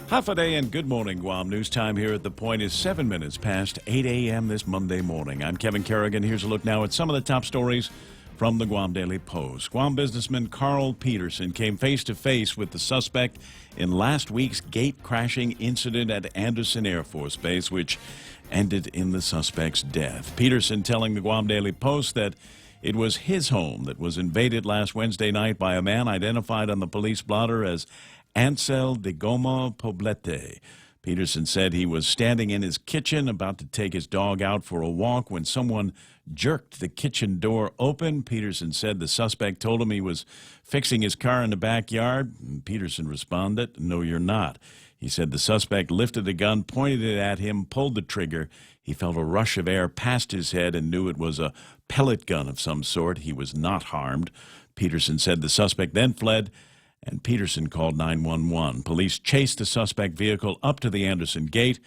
Half a day and good morning, Guam. News time here at The Point is 7 minutes past 8 a.m. this Monday morning. I'm Kevin Kerrigan. Here's a look now at some of the top stories from the Guam Daily Post. Guam businessman Carl Peterson came face-to-face with the suspect in last week's gate-crashing incident at Andersen Air Force Base, which ended in the suspect's death. Peterson telling the Guam Daily Post that it was his home that was invaded last Wednesday night by a man identified on the police blotter as Ansel de Goma Poblete. Peterson said he was standing in his kitchen about to take his dog out for a walk when someone jerked the kitchen door open. Peterson said the suspect told him he was fixing his car in the backyard. Peterson responded, "No, you're not." He said the suspect lifted the gun, pointed it at him, pulled the trigger. He felt a rush of air past his head and knew it was a pellet gun of some sort. He was not harmed. Peterson said the suspect then fled, and Peterson called 911. Police chased the suspect vehicle up to the Andersen gate.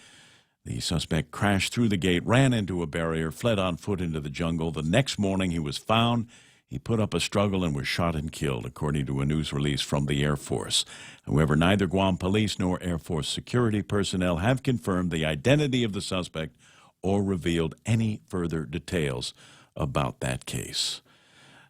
The suspect crashed through the gate, ran into a barrier, fled on foot into the jungle. The next morning he was found. He put up a struggle and was shot and killed, according to a news release from the Air Force. However, neither Guam police nor Air Force security personnel have confirmed the identity of the suspect or revealed any further details about that case.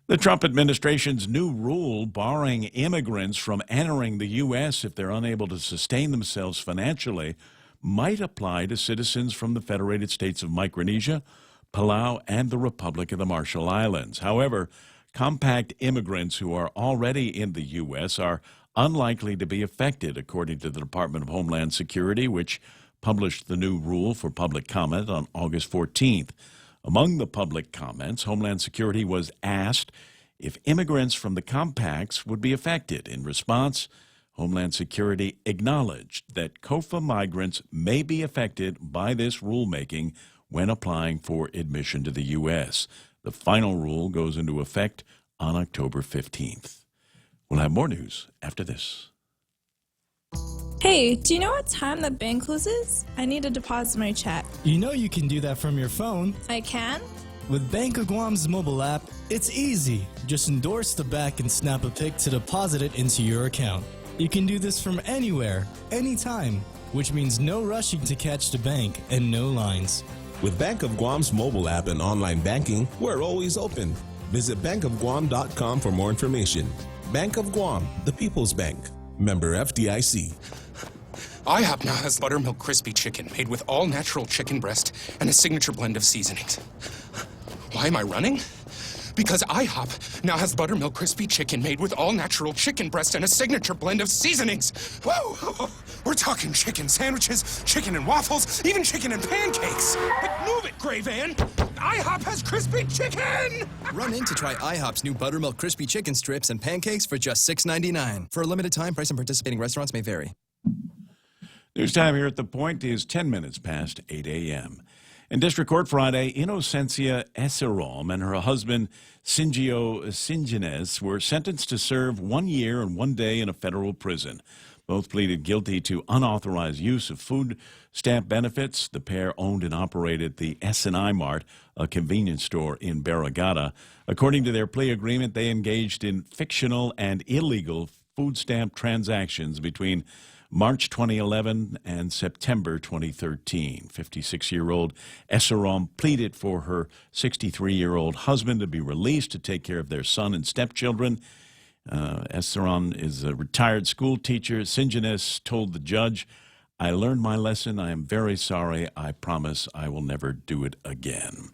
The Trump administration's new rule barring immigrants from entering the U.S. if they're unable to sustain themselves financially might apply to citizens from the Federated States of Micronesia, Palau, and the Republic of the Marshall Islands. However, compact immigrants who are already in the U.S. are unlikely to be affected, according to the Department of Homeland Security, which published the new rule for public comment on August 14th. Among the public comments, Homeland Security was asked if immigrants from the compacts would be affected. In response, Homeland Security acknowledged that COFA migrants may be affected by this rulemaking when applying for admission to the U.S. The final rule goes into effect on October 15th. We'll have more news after this. Hey, do you know what time the bank closes? I need to deposit my check. You know you can do that from your phone. I can? With Bank of Guam's mobile app, it's easy. Just endorse the back and snap a pic to deposit it into your account. You can do this from anywhere, anytime, which means no rushing to catch the bank and no lines. With Bank of Guam's mobile app and online banking, we're always open. Visit bankofguam.com for more information. Bank of Guam, the People's Bank. Member FDIC. IHOP now has buttermilk crispy chicken made with all natural chicken breast and a signature blend of seasonings. Why am I running? Because IHOP now has buttermilk crispy chicken made with all natural chicken breast and a signature blend of seasonings. Whoa! We're talking chicken sandwiches, chicken and waffles, even chicken and pancakes. But move it, Gray Van! IHOP has crispy chicken! Run in to try IHOP's new buttermilk crispy chicken strips and pancakes for just $6.99. For a limited time, price and participating restaurants may vary. News time here at The Point is 10 minutes past 8 a.m. In district court Friday, Inocencia Eserom and her husband, Singio Singenes, were sentenced to serve 1 year and 1 day in a federal prison. Both pleaded guilty to unauthorized use of food stamp benefits. The pair owned and operated the S&I Mart, a convenience store in Barragata. According to their plea agreement, they engaged in fictional and illegal food stamp transactions between March 2011 and September 2013. 56-year-old Eserom pleaded for her 63-year-old husband to be released to take care of their son and stepchildren. Eserom is a retired school teacher. Singenes told the judge, "I learned my lesson. I am very sorry. I promise I will never do it again."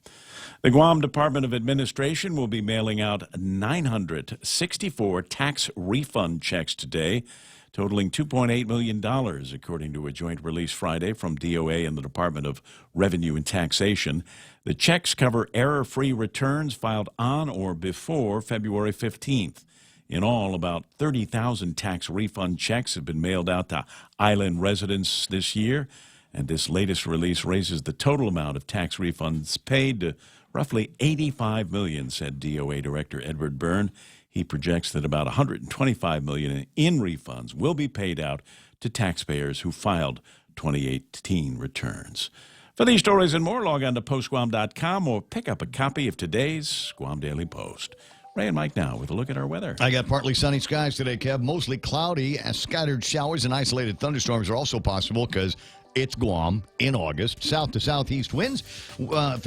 The Guam Department of Administration will be mailing out 964 tax refund checks today, totaling $2.8 million, according to a joint release Friday from DOA and the Department of Revenue and Taxation. The checks cover error-free returns filed on or before February 15th. In all, about 30,000 tax refund checks have been mailed out to island residents this year, and this latest release raises the total amount of tax refunds paid to roughly $85 million, said DOA Director Edward Byrne. He projects that about $125 million in refunds will be paid out to taxpayers who filed 2018 returns. For these stories and more, log on to postguam.com or pick up a copy of today's Guam Daily Post. Ray and Mike now with a look at our weather. I got partly sunny skies today, Kev. Mostly cloudy. Scattered showers and isolated thunderstorms are also possible because it's Guam in August. South to southeast winds, 5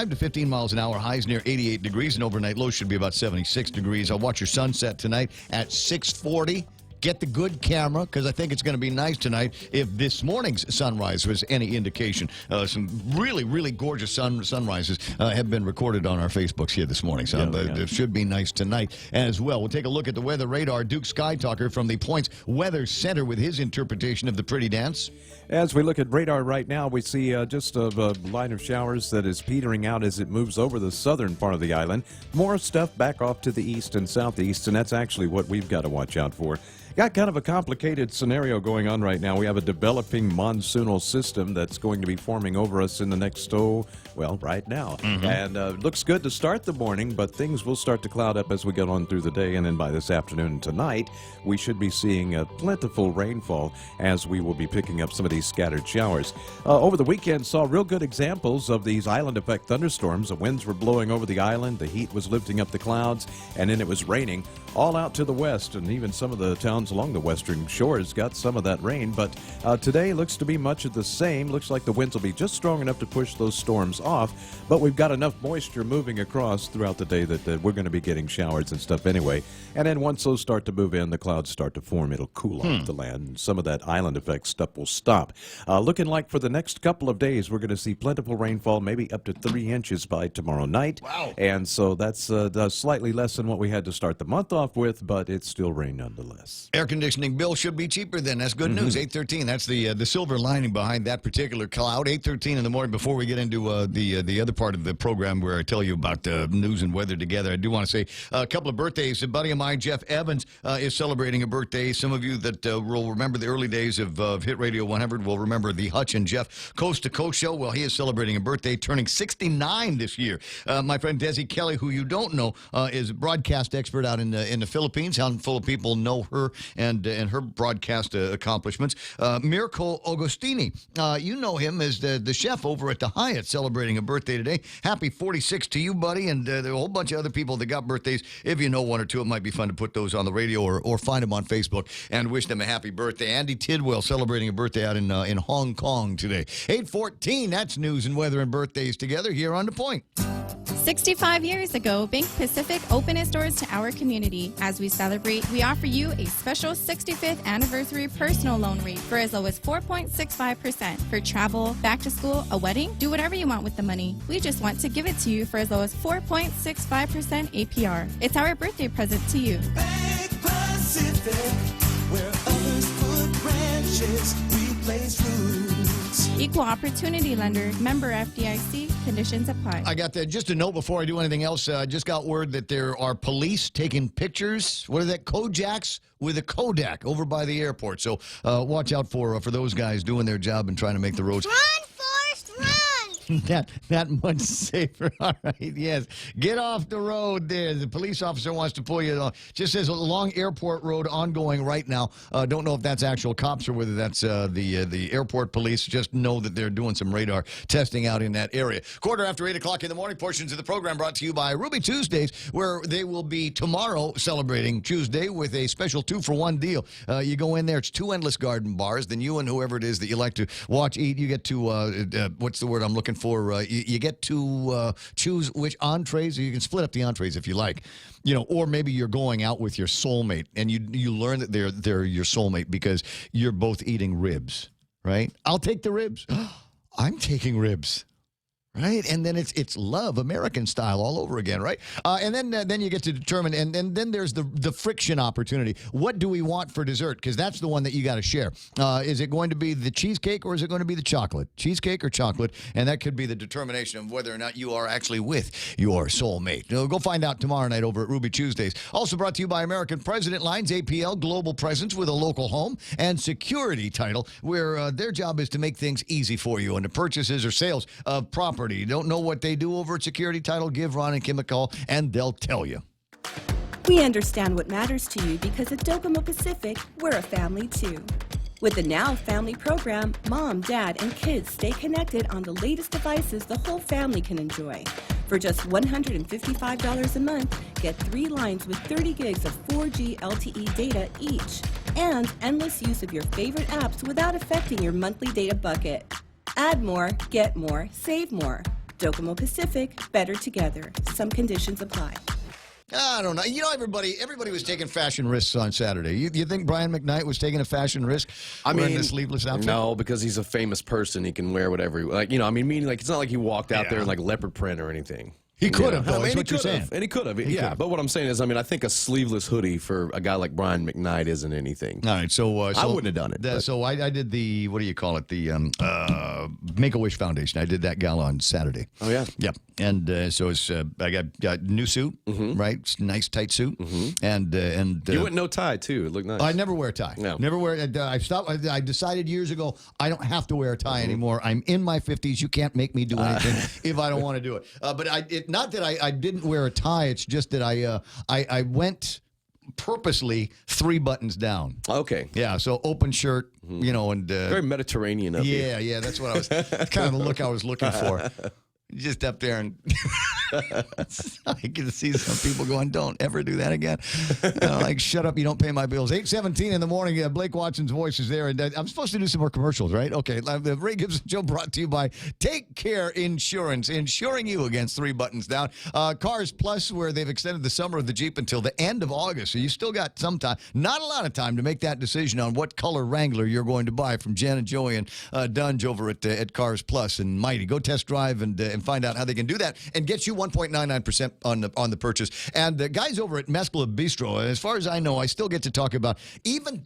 to 15 miles an hour. Highs near 88 degrees, and overnight lows should be about 76 degrees. I'll watch your sunset tonight at 6:40. Get the good camera, because I think it's going to be nice tonight if this morning's sunrise was any indication. Some really, really gorgeous sunrises have been recorded on our Facebooks here this morning, so it should be nice tonight as well. We'll take a look at the weather radar. Duke Skytalker from the Points Weather Center with his interpretation of the pretty dance. As we look at radar right now, we see just a line of showers that is petering out as it moves over the southern part of the island. More stuff back off to the east and southeast, and that's actually what we've got to watch out for. Got kind of a complicated scenario going on right now. We have a developing monsoonal system that's going to be forming over us in the next, right now. And looks good to start the morning, but things will start to cloud up as we get on through the day. And then by this afternoon and tonight, we should be seeing a plentiful rainfall as we will be picking up some of these scattered showers. Over the weekend, saw real good examples of these island effect thunderstorms. The winds were blowing over the island, the heat was lifting up the clouds, and then it was raining all out to the west, and even some of the towns along the western shores got some of that rain. But today looks to be much of the same. Looks like the winds will be just strong enough to push those storms off, but we've got enough moisture moving across throughout the day that we're going to be getting showers and stuff anyway. And then once those start to move in, the clouds start to form. It'll cool off the land, and some of that island effect stuff will stop. Looking like for the next couple of days, we're going to see plentiful rainfall, maybe up to 3 inches by tomorrow night. Wow. And so that's slightly less than what we had to start the month off off with, but it's still rain nonetheless. Air conditioning bill should be cheaper then. That's good news. 8:13. That's the silver lining behind that particular cloud. 8:13 in the morning. Before we get into the other part of the program where I tell you about news and weather together, I do want to say a couple of birthdays. A buddy of mine, Jeff Evans, is celebrating a birthday. Some of you that will remember the early days of Hit Radio 100 will remember the Hutch and Jeff Coast to Coast show. Well, he is celebrating a birthday, turning 69 this year. My friend Desi Kelly, who you don't know, is a broadcast expert out in the Philippines. Handful of people know her and her broadcast accomplishments. Mirko Agostini, you know him as the chef over at the Hyatt, celebrating a birthday today. Happy 46 to you, buddy, and there are a whole bunch of other people that got birthdays. If you know one or two, it might be fun to put those on the radio or find them on Facebook and wish them a happy birthday. Andy Tidwell celebrating a birthday out in Hong Kong today. 8:14, that's news and weather and birthdays together here on The Point. 65 years ago, Bank Pacific opened its doors to our community. As we celebrate, we offer you a special 65th anniversary personal loan rate for as low as 4.65%. For travel, back to school, a wedding, do whatever you want with the money. We just want to give it to you for as low as 4.65% APR. It's our birthday present to you. Bank Pacific, where others put branches, we place roots. Equal opportunity lender, member FDIC, conditions apply. I got just a note before I do anything else. I just got word that there are police taking pictures. What are that? Kojaks with a Kodak over by the airport. So watch out for those guys doing their job and trying to make the roads. Run, Forrest, run! That much safer. All right, yes. Get off the road there. The police officer wants to pull you. Just says along Airport Road ongoing right now. Don't know if that's actual cops or whether that's the airport police. Just know that they're doing some radar testing out in that area. 8:15 in the morning, portions of the program brought to you by Ruby Tuesdays, where they will be tomorrow celebrating Tuesday with a special 2-for-1 deal. You go in there, it's 2 endless garden bars. Then you and whoever it is that you like to watch, eat, you get to, what's the word I'm looking for? You get to choose which entrees. You can split up the entrees if you like, or maybe you're going out with your soulmate and you learn that they're your soulmate because you're both eating ribs, right? I'll take the ribs. I'm taking ribs. Right, and then it's love, American style, all over again, right? And then you get to determine, and then there's the friction opportunity. What do we want for dessert? Because that's the one that you got to share. Is it going to be the cheesecake or is it going to be the chocolate? Cheesecake or chocolate? And that could be the determination of whether or not you are actually with your soulmate. Go find out tomorrow night over at Ruby Tuesdays. Also brought to you by American President Lines, APL, global presence with a local home and security title, where their job is to make things easy for you and the purchases or sales of property. You don't know what they do over at Security Title? Give Ron and Kim a call, and they'll tell you. We understand what matters to you because at Docomo Pacific, we're a family too. With the Now Family program, Mom, Dad, and kids stay connected on the latest devices the whole family can enjoy. For just $155 a month, get 3 lines with 30 gigs of 4G LTE data each, and endless use of your favorite apps without affecting your monthly data bucket. Add more, get more, save more. Docomo Pacific, better together. Some conditions apply. I don't know. Everybody was taking fashion risks on Saturday. You think Brian McKnight was taking a fashion risk wearing this sleeveless outfit? No, because he's a famous person. He can wear whatever. Meaning it's not like he walked out there in leopard print or anything. He could have, though, is what you're saying. And he could have, yeah. But what I'm saying is, I think a sleeveless hoodie for a guy like Brian McKnight isn't anything. All right, so I wouldn't have done it. So I did the, what do you call it, the Make-A-Wish Foundation. I did that gala on Saturday. Oh, yeah? Yep. And so it's, I got a new suit, right? It's a nice, tight suit. And you went no tie, too. It looked nice. I never wear a tie. No. Never wear it. I decided years ago I don't have to wear a tie anymore. I'm in my 50s. You can't make me do anything if I don't want to do it. But not that I didn't wear a tie. It's just that I went purposely 3 buttons down. Okay. Yeah, so open shirt, and... very Mediterranean of you. Yeah, that's what I was... kind of the look I was looking for. Just up there and... I can see some people going, don't ever do that again. Shut up, you don't pay my bills. 8:17 in the morning, Blake Watson's voice is there. And I'm supposed to do some more commercials, right? Okay, the Ray Gibson Show brought to you by Take Care Insurance, insuring you against 3 buttons down. Cars Plus, where they've extended the summer of the Jeep until the end of August. So you still got some time, not a lot of time, to make that decision on what color Wrangler you're going to buy from Jen and Joey and Dunge over at Cars Plus and Mighty. Go test drive and find out how they can do that and get you 1.99% on the purchase. And the guys over at Mescla Bistro, as far as I know, I still get to talk about, even,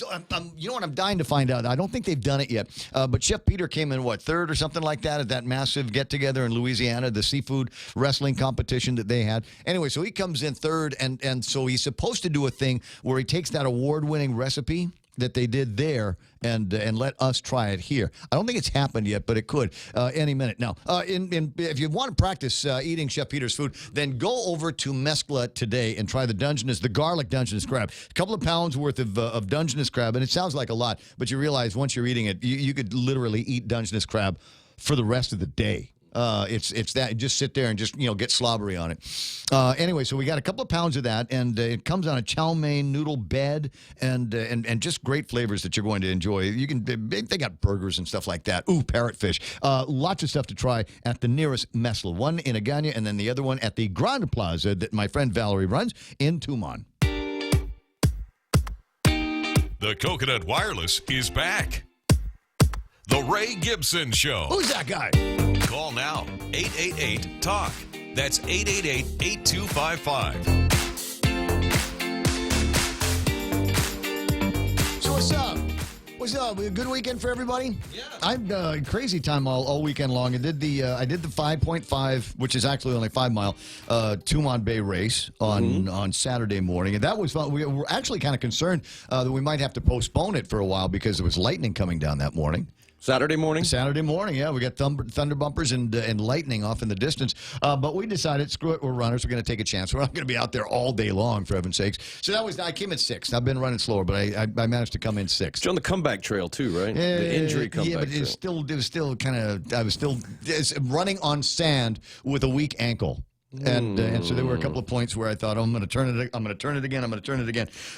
you know what, I'm dying to find out. I don't think they've done it yet. But Chef Peter came in, third or something like that at that massive get-together in Louisiana, the seafood wrestling competition that they had. Anyway, so he comes in third, and so he's supposed to do a thing where he takes that award-winning recipe that they did there and let us try it here. I don't think it's happened yet, but it could any minute. Now, if you want to practice eating Chef Peter's food, then go over to Mescla today and try the garlic Dungeness crab. A couple of pounds worth of Dungeness crab, and it sounds like a lot, but you realize once you're eating it, you could literally eat Dungeness crab for the rest of the day. It's that, just sit there and just, get slobbery on it. Anyway, so we got a couple of pounds of that, and it comes on a chow mein noodle bed, and just great flavors that you're going to enjoy. They got burgers and stuff like that. Ooh, parrotfish. Lots of stuff to try at the nearest Mescla. One in Agana, and then the other one at the Grand Plaza that my friend Valerie runs in Tumon. The Coconut Wireless is back. The Ray Gibson Show. Who's that guy? Call now, 888-TALK. That's 888-8255. So what's up? What's up? A good weekend for everybody? Yeah. I'm crazy time all weekend long. I did the 5.5, which is actually only 5 mile, Tumon Bay race on Saturday morning, and that was fun. We were actually kind of concerned that we might have to postpone it for a while because there was lightning coming down that morning. Saturday morning? Saturday morning, yeah. We got thunder bumpers and lightning off in the distance. But we decided, screw it, we're runners. We're going to take a chance. We're not going to be out there all day long, for heaven's sakes. So I came in 6th. I've been running slower, but I managed to come in 6th. You're on the comeback trail, too, right? The injury comeback trail. Yeah, but it was still kind of, I was still running on sand with a weak ankle. And so there were a couple of points where I thought, I'm going to turn it again.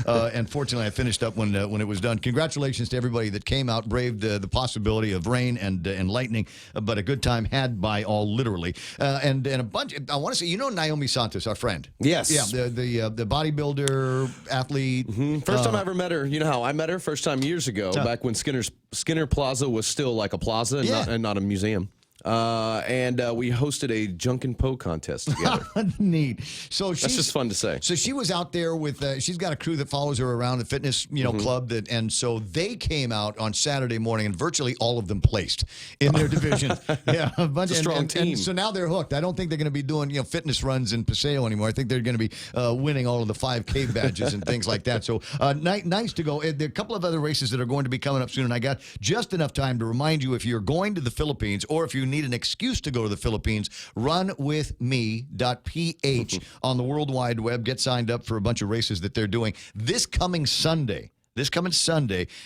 And fortunately, I finished up when it was done. Congratulations to everybody that came out, braved the possibility of rain and lightning, but a good time had by all, literally. And a bunch. I want to say, Naomi Santos, our friend. Yes. Yeah, the bodybuilder athlete. First time I ever met her. You know how I met her? First time years ago, back when Skinner Plaza was still like a plaza and not a museum. And we hosted a Junk and Poe contest together. Neat. So that's just fun to say. So she was out there with. She's got a crew that follows her around, the fitness club, and so they came out on Saturday morning, and virtually all of them placed in their division. Yeah, a bunch of strong team. And so now they're hooked. I don't think they're going to be doing fitness runs in Paseo anymore. I think they're going to be winning all of the 5K badges and things like that. So nice to go. There are a couple of other races that are going to be coming up soon, and I got just enough time to remind you, if you're going to the Philippines or if you need an excuse to go to the Philippines, runwithme.ph on the World Wide Web. Get signed up for a bunch of races that they're doing this coming Sunday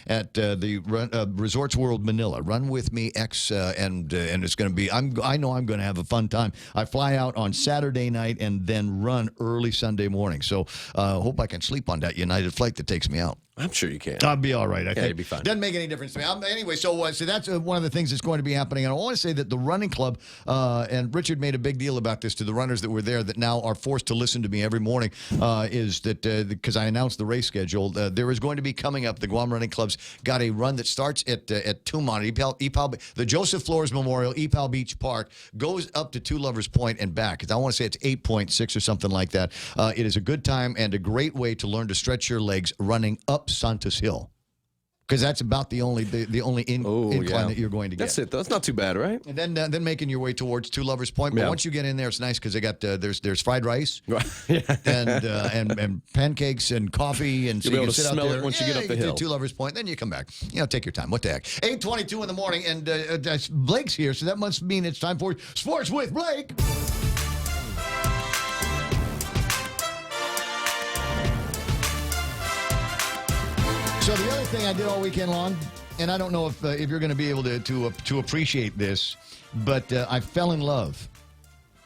at the Resorts World Manila. Run with me X, and it's going to be. I know I'm going to have a fun time. I fly out on Saturday night and then run early Sunday morning. So hope I can sleep on that United flight that takes me out. I'm sure you can. I'll be all right, I think. You'll be fine. Doesn't make any difference to me. Anyway, so that's one of the things that's going to be happening. And I want to say that the running club, and Richard made a big deal about this to the runners that were there that now are forced to listen to me every morning, is that because I announced the race schedule, there is going to be coming up, the Guam Running Club's got a run that starts at Tumon, the Joseph Flores Memorial, Epal Beach Park, goes up to Two Lovers Point and back. I want to say it's 8.6 or something like that. It is a good time and a great way to learn to stretch your legs running up Santos Hill, because that's about the only incline that you're going to get. That's it. That's not too bad, right? And then making your way towards Two Lovers Point. But once you get in there, it's nice because they got there's fried rice and pancakes and coffee, and so you'll be you able can to sit smell out there. it once you get up the hill. Two Lovers Point, then you come back. Take your time. What the heck? 8:22 in the morning, and Blake's here, so that must mean it's time for Sports with Blake. So the other thing I did all weekend long, and I don't know if you're going to be able to appreciate this, but I fell in love.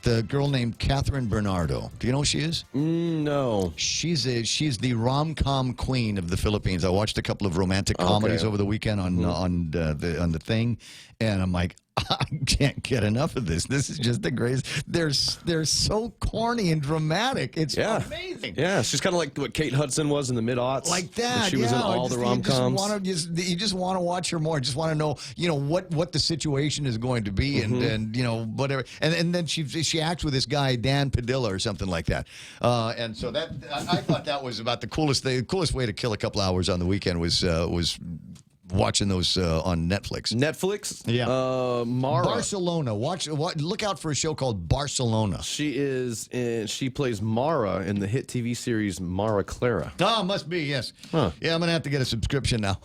The girl named Catherine Bernardo. Do you know who she is? No. She's the rom-com queen of the Philippines. I watched a couple of romantic comedies over the weekend on the thing, and I'm like, I can't get enough of this. This is just the greatest. They're so corny and dramatic. It's amazing. Yeah, she's kind of like what Kate Hudson was in the mid-aughts. Like that. She was in all the rom-coms. You just want to watch her more. Just want to know, what the situation is going to be, and whatever. And then she acts with this guy Dan Padilla or something like that. And so that I thought that was about the coolest thing. The coolest way to kill a couple hours on the weekend was watching those on Netflix. Netflix? Yeah. Mara. Barcelona. Look out for a show called Barcelona. She plays Mara in the hit TV series Mara Clara. Oh, must be, yes. Huh. Yeah, I'm going to have to get a subscription now.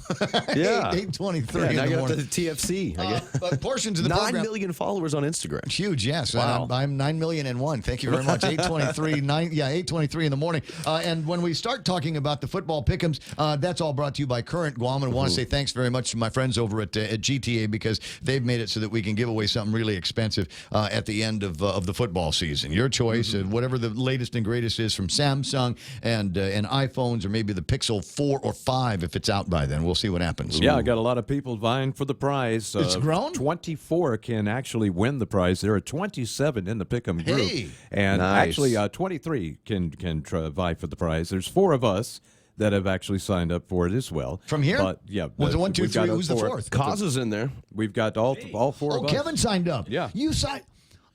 Yeah. 8:23 now in the you morning. have the TFC. I guess. But portions of the 9 program. million followers on Instagram. Huge, yes. Wow. I'm 9,000,001. Thank you very much. 8:23 in the morning. And when we start talking about the football pick'ems, that's all brought to you by Current Guam. And I want to say thanks very much to my friends over at GTA, because they've made it so that we can give away something really expensive at the end of the football season. Your choice, whatever the latest and greatest is from Samsung and iPhones, or maybe the Pixel 4 or 5 if it's out by then. We'll see what happens. Yeah, I got a lot of people vying for the prize. It's grown? 24 can actually win the prize. There are 27 in the Pick'em group. Hey. And Nice. actually 23 can vie for the prize. There's 4 of us that have actually signed up for it as well. From here? But yeah, Was it 1, 2, we've got 3? a Who's the fourth. fourth? Cause is in there. We've got all 4 of us. Kevin signed up. Yeah. You signed.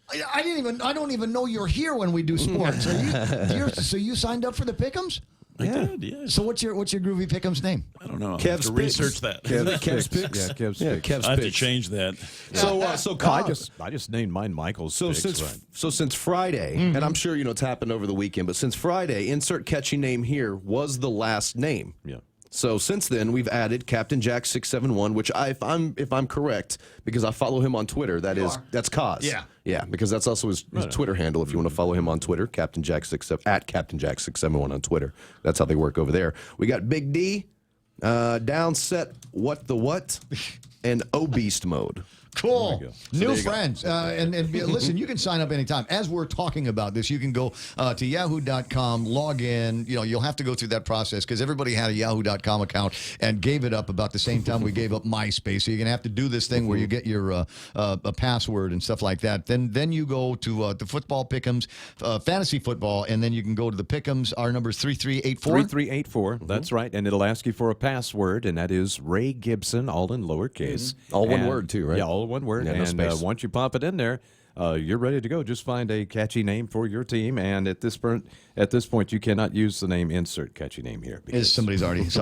I don't even know you're here when we do sports. So you signed up for the Pick'ems? I did, yes. So what's your groovy Pick'em's name? I don't know. Kev's to Picks. research that. Kev's Picks. Yeah, Kev's Yeah, Picks. Kev's I have to Picks. change that. So I just named mine Michael's Picks, right. since Friday, and I'm sure it's happened over the weekend, but since Friday, insert catchy name here was the last name. Yeah. So since then, we've added Captain Jack 671, which if I'm correct, because I follow him on Twitter, that's Cause. Yeah, because that's also his Twitter handle. If you want to follow him on Twitter, Captain Jack 67 at Captain Jack 671 on Twitter. That's how they work over there. We got Big D, Downset, What the What, and Obese Mode. Cool. So New friends. And listen, you can sign up anytime. As we're talking about this, you can go to yahoo.com, log in. You'll have to go through that process because everybody had a yahoo.com account and gave it up about the same time we gave up MySpace. So you're going to have to do this thing where you get your a password and stuff like that. Then you go to the football pick'ems, fantasy football, and then you can go to the pick'ems. Our number is 3384. 3384. That's right. And it'll ask you for a password, and that is Ray Gibson, all in lowercase. All one word, too, right? Yeah, all one word. Yeah, no and space. once you pop it in there, you're ready to go. Just find a catchy name for your team. And at this point, you cannot use the name insert catchy name here. Somebody has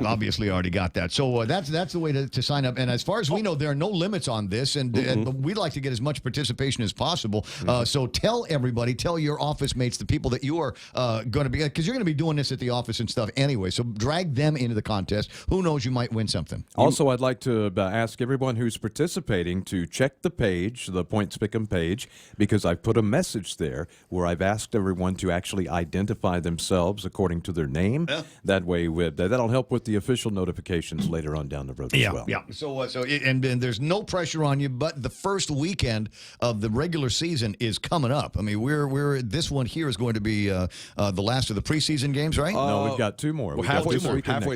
obviously already got that. So that's the way to sign up. And as far as we know, there are no limits on this, and we'd like to get as much participation as possible. So tell everybody, tell your office mates, the people that you are going to be, because you're going to be doing this at the office and stuff anyway. So drag them into the contest. Who knows, you might win something. Also, I'd like to ask everyone who's participating to check the page, the Points Pick'em page, because I've put a message there where I've asked everyone to actually identify themselves according to their name. That way, that'll help with the official notifications later on down the road as well. Yeah. So there's no pressure on you, but the first weekend of the regular season is coming up. I mean, this one here is going to be the last of the preseason games, right? No, we've got 2 more. We're halfway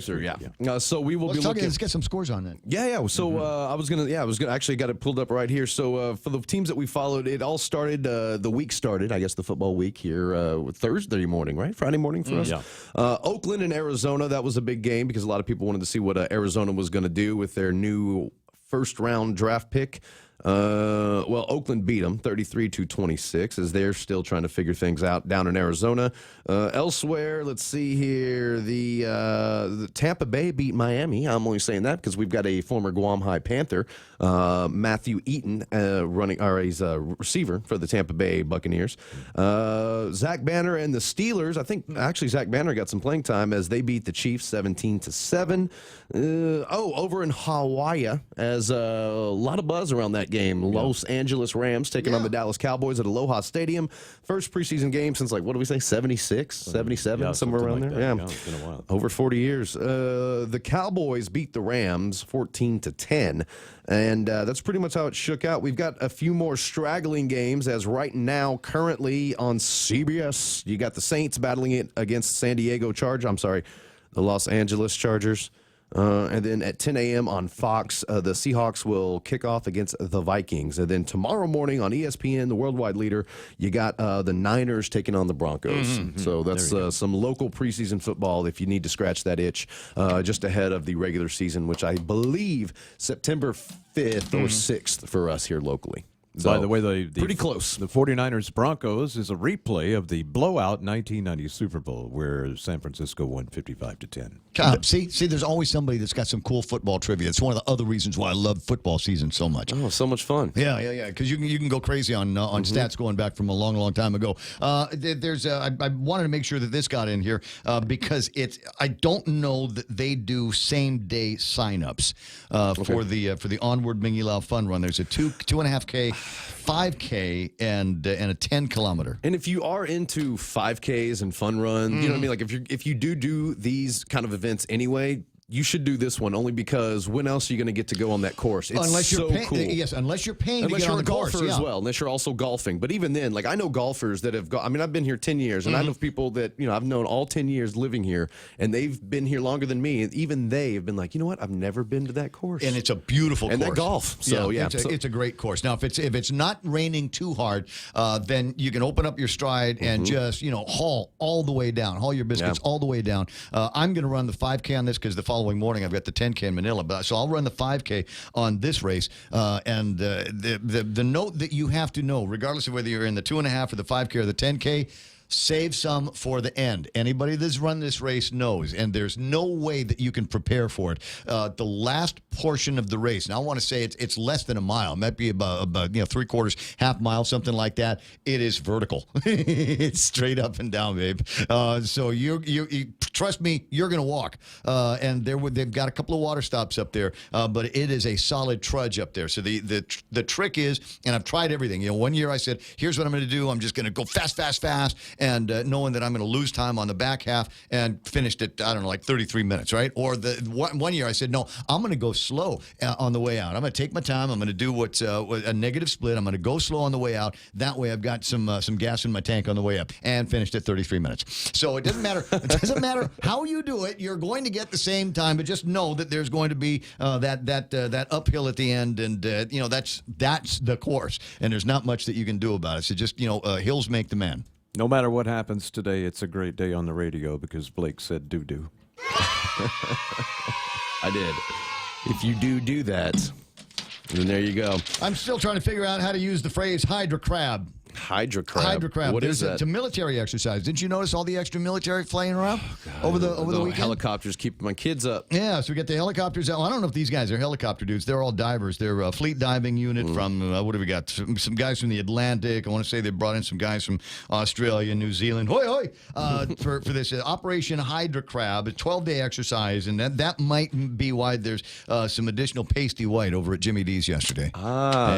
through. Yeah. So we will be looking. Let's get some scores on that. Yeah. So I was gonna actually got it pulled up right here. So for the teams that we followed, it all started. The week started, I guess, the football week here Thursday morning, right? Friday morning for us. Yeah. Oakland and Arizona. That was a big game because a lot of people wanted to see what Arizona was going to do with their new first-round draft pick. Well, Oakland beat them 33-26 as they're still trying to figure things out down in Arizona. Elsewhere, let's see here. The Tampa Bay beat Miami. I'm only saying that because we've got a former Guam High Panther, Matthew Eaton, he's a receiver for the Tampa Bay Buccaneers. Zach Banner and the Steelers. I think actually Zach Banner got some playing time as they beat the Chiefs 17-7. Over in Hawaii, as a lot of buzz around that game. Los Angeles Rams taking on the Dallas Cowboys at Aloha Stadium. First preseason game since, what do we say, 76, 77, somewhere around there? Yeah, it's been a while. Over 40 years. The Cowboys beat the Rams 14-10. And that's pretty much how it shook out. We've got a few more straggling games as right now, currently on CBS, you got the Saints battling it against the Los Angeles Chargers. And then at 10 a.m. on Fox, the Seahawks will kick off against the Vikings. And then tomorrow morning on ESPN, the worldwide leader, you got the Niners taking on the Broncos. So that's some local preseason football if you need to scratch that itch just ahead of the regular season, which I believe September 5th or 6th for us here locally. So, by the way, the pretty close. The 49ers Broncos is a replay of the blowout 1990 Super Bowl where San Francisco won 55-10. See, there's always somebody that's got some cool football trivia. It's one of the other reasons why I love football season so much. Oh, so much fun. Yeah. Because you can go crazy on stats going back from a long, long time ago. I wanted to make sure that this got in here because I don't know that they do same day signups for the Onward Mingy Fun Run. There's a 2.5K, 5K, and a 10 kilometer. And if you are into 5Ks and fun runs, you know what I mean? Like if you do these kind of events anyway, you should do this one only because when else are you going to get to go on that course? It's unless you're so cool. Yes, unless you're paying unless to get you're on the a golfer course, as well. Unless you're also golfing. But even then, like I know golfers that have got. I mean, I've been here 10 years, and I know people that I've known all 10 years living here, and they've been here longer than me. And even they have been like, you know what? I've never been to that course, and it's a beautiful course. And that golf. So it's a great course. Now, if it's not raining too hard, then you can open up your stride and just haul all the way down, haul your biscuits all the way down. I'm going to run the 5K on this because the following morning I've got the 10K in Manila, so I'll run the 5K on this race. And the note that you have to know, regardless of whether you're in the 2.5 or the 5K or the 10K, save some for the end. Anybody that's run this race knows, and there's no way that you can prepare for it. The last portion of the race, and I want to say it's less than a mile. It might be about 3/4, half mile, something like that. It is vertical. It's straight up and down, babe. So you trust me, you're going to walk. And they've got a couple of water stops up there, but it is a solid trudge up there. So the trick is, and I've tried everything. One year I said, here's what I'm going to do. I'm just going to go fast. And knowing that I'm going to lose time on the back half, and finished it, I don't know, like 33 minutes, right? Or the one year I said, no, I'm going to go slow on the way out. I'm going to take my time. I'm going to do what's a negative split. I'm going to go slow on the way out. That way I've got some gas in my tank on the way up, and finished at 33 minutes. So it doesn't matter. It doesn't matter how you do it. You're going to get the same time, but just know that there's going to be that uphill at the end, and that's the course, and there's not much that you can do about it. So just hills make the man. No matter what happens today, it's a great day on the radio because Blake said doo-doo. I did. If you do that, then there you go. I'm still trying to figure out how to use the phrase hydra crab. Hydra crab. What is that? It's a military exercise. Didn't you notice all the extra military flying around over the weekend? Helicopters keep my kids up. Yeah, so we get the helicopters out. Well, I don't know if these guys are helicopter dudes. They're all divers. They're a fleet diving unit from, what have we got? Some guys from the Atlantic. I want to say they brought in some guys from Australia, New Zealand. Hoi, hoi! For this Operation Hydra Crab, a 12-day exercise, and that might be why there's some additional pasty white over at Jimmy D's yesterday.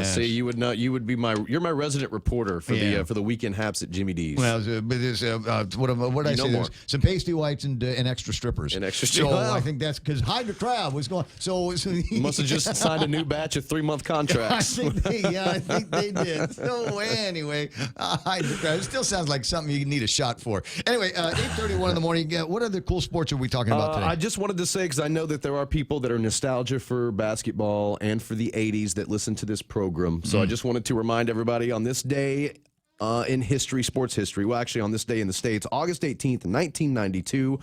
See, you would not. You would be you're my resident reporter for the weekend haps at Jimmy D's. Well, there's what did I say? There's some pasty whites and extra strippers. So I think that's because Hydra Crab was going. So you must have just signed a new batch of 3-month contracts. I think they did. So anyway, Hydra Crab. It still sounds like something you need a shot for. Anyway, 8:31 in the morning. What other cool sports are we talking about today? I just wanted to say, because I know that there are people that are nostalgia for basketball and for the 80s that listen to this program. So I just wanted to remind everybody on this day in sports history, well, actually on this day in the States, August 18th, 1992,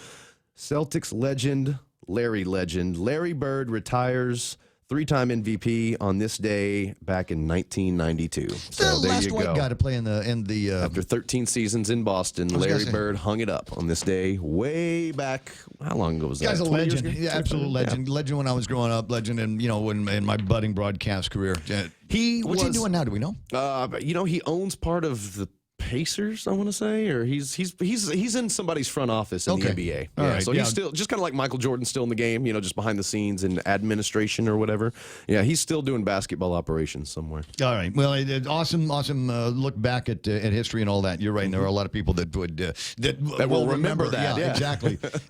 Celtics legend Larry Bird retires. 3-time MVP on this day back in 1992. So the last white guy to play in the after 13 seasons in Boston, Larry Bird hung it up on this day way back. How long ago was that? Guy's a legend. Yeah, absolute legend. Yeah. Legend when I was growing up. Legend in my budding broadcast career. What's he doing now? Do we know? He owns part of the Pacers, I want to say, or he's in somebody's front office in the NBA. All right. So he's still just kind of like Michael Jordan, still in the game, just behind the scenes in administration or whatever. Yeah, he's still doing basketball operations somewhere. All right. Well, awesome look back at history and all that. You're right. And there are a lot of people that would that will remember that. Yeah,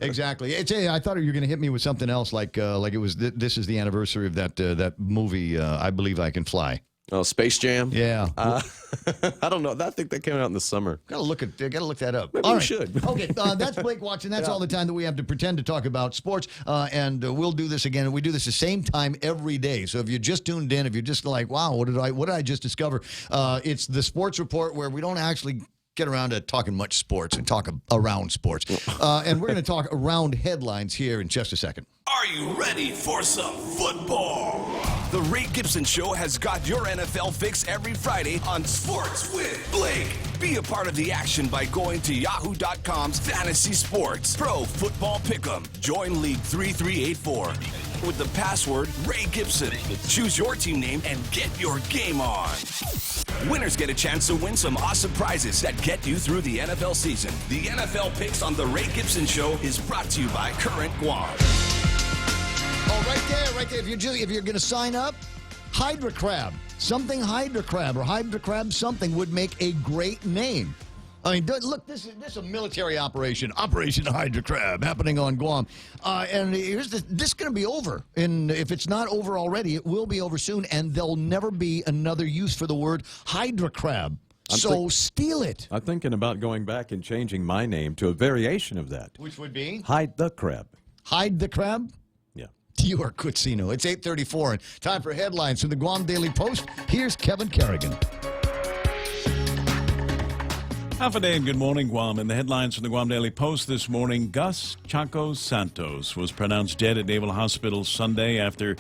exactly. I thought you were going to hit me with something else, like it was. This is the anniversary of that movie. I Believe I Can Fly. Oh, Space Jam? Yeah. I don't know. I think that came out in the summer. Gotta look that up. Maybe All we right. should. Okay, that's Blake Watson. That's all the time that we have to pretend to talk about sports. And we'll do this again. We do this the same time every day. So if you just tuned in, if you're just like, wow, what did I just discover? It's the sports report where we don't actually get around to talking much sports and talk around sports. And we're going to talk around headlines here in just a second. Are you ready for some football? The Ray Gibson Show has got your NFL fix every Friday on Sports with Blake. Be a part of the action by going to yahoo.com's Fantasy Sports Pro Football Pick'em. Join League 3384 with the password Ray Gibson. Choose your team name and get your game on. Winners get a chance to win some awesome prizes that get you through the NFL season. The NFL Picks on the Ray Gibson Show is brought to you by Current Guam. Oh, right there. If you're going to sign up, Hydra Crab. Something Hydra Crab or Hydra Crab something would make a great name. I mean, look, this is a military operation, Operation Hydra Crab, happening on Guam. And this is going to be over. And if it's not over already, it will be over soon. And there'll never be another use for the word Hydra Crab. Steal it. I'm thinking about going back and changing my name to a variation of that. Which would be? Hide the Crab. Hide the Crab? Yeah. You are Cutsino. It's 8:34 and time for headlines from the Guam Daily Post. Here's Kevin Kerrigan. Half a day and good morning, Guam. In the headlines from the Guam Daily Post this morning, Gus Chaco Santos was pronounced dead at Naval Hospital Sunday after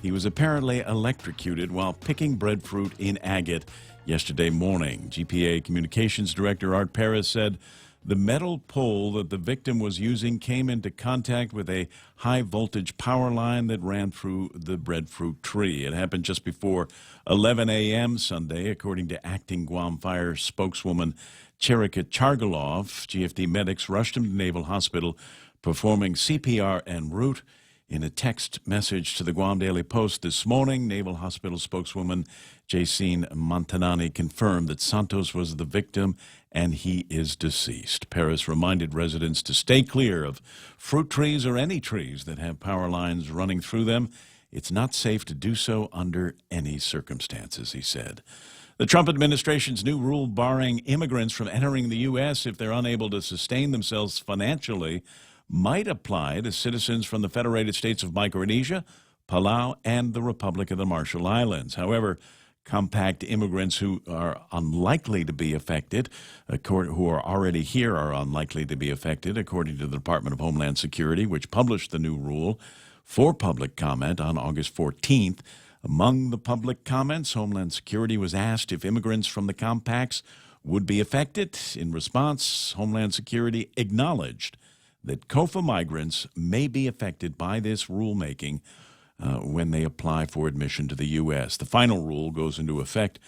he was apparently electrocuted while picking breadfruit in agate yesterday morning. GPA Communications Director Art Perez said the metal pole that the victim was using came into contact with a high-voltage power line that ran through the breadfruit tree. It happened just before 11 a.m. Sunday, according to acting Guam Fire spokeswoman Cherika Chargalov. GFD medics rushed him to Naval Hospital, performing CPR en route. In a text message to the Guam Daily Post this morning, Naval Hospital spokeswoman Jacine Montanani confirmed that Santos was the victim and he is deceased. Paris reminded residents to stay clear of fruit trees or any trees that have power lines running through them. It's not safe to do so under any circumstances, he said. The Trump administration's new rule barring immigrants from entering the U.S. if they're unable to sustain themselves financially might apply to citizens from the Federated States of Micronesia, Palau, and the Republic of the Marshall Islands. However, compact immigrants who are unlikely to be affected, who are already here are unlikely to be affected, according to the Department of Homeland Security, which published the new rule for public comment on August 14th. Among the public comments, Homeland Security was asked if immigrants from the compacts would be affected. In response, Homeland Security acknowledged that COFA migrants may be affected by this rulemaking when they apply for admission to the U.S. The final rule goes into effect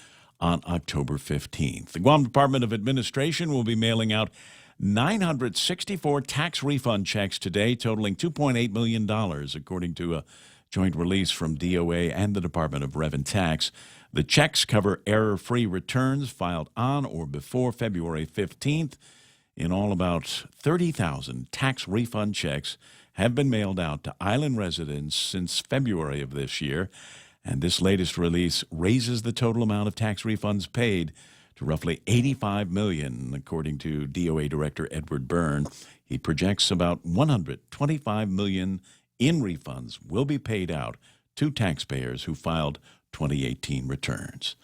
on October 15th. The Guam Department of Administration will be mailing out 964 tax refund checks today, totaling $2.8 million, according to a joint release from DOA and the Department of Rev and Tax. The checks cover error-free returns filed on or before February 15th. In all, about 30,000 tax refund checks have been mailed out to island residents since February of this year, and this latest release raises the total amount of tax refunds paid to roughly $85 million, according to DOA Director Edward Byrne. He projects about $125 million in refunds will be paid out to taxpayers who filed 2018 returns.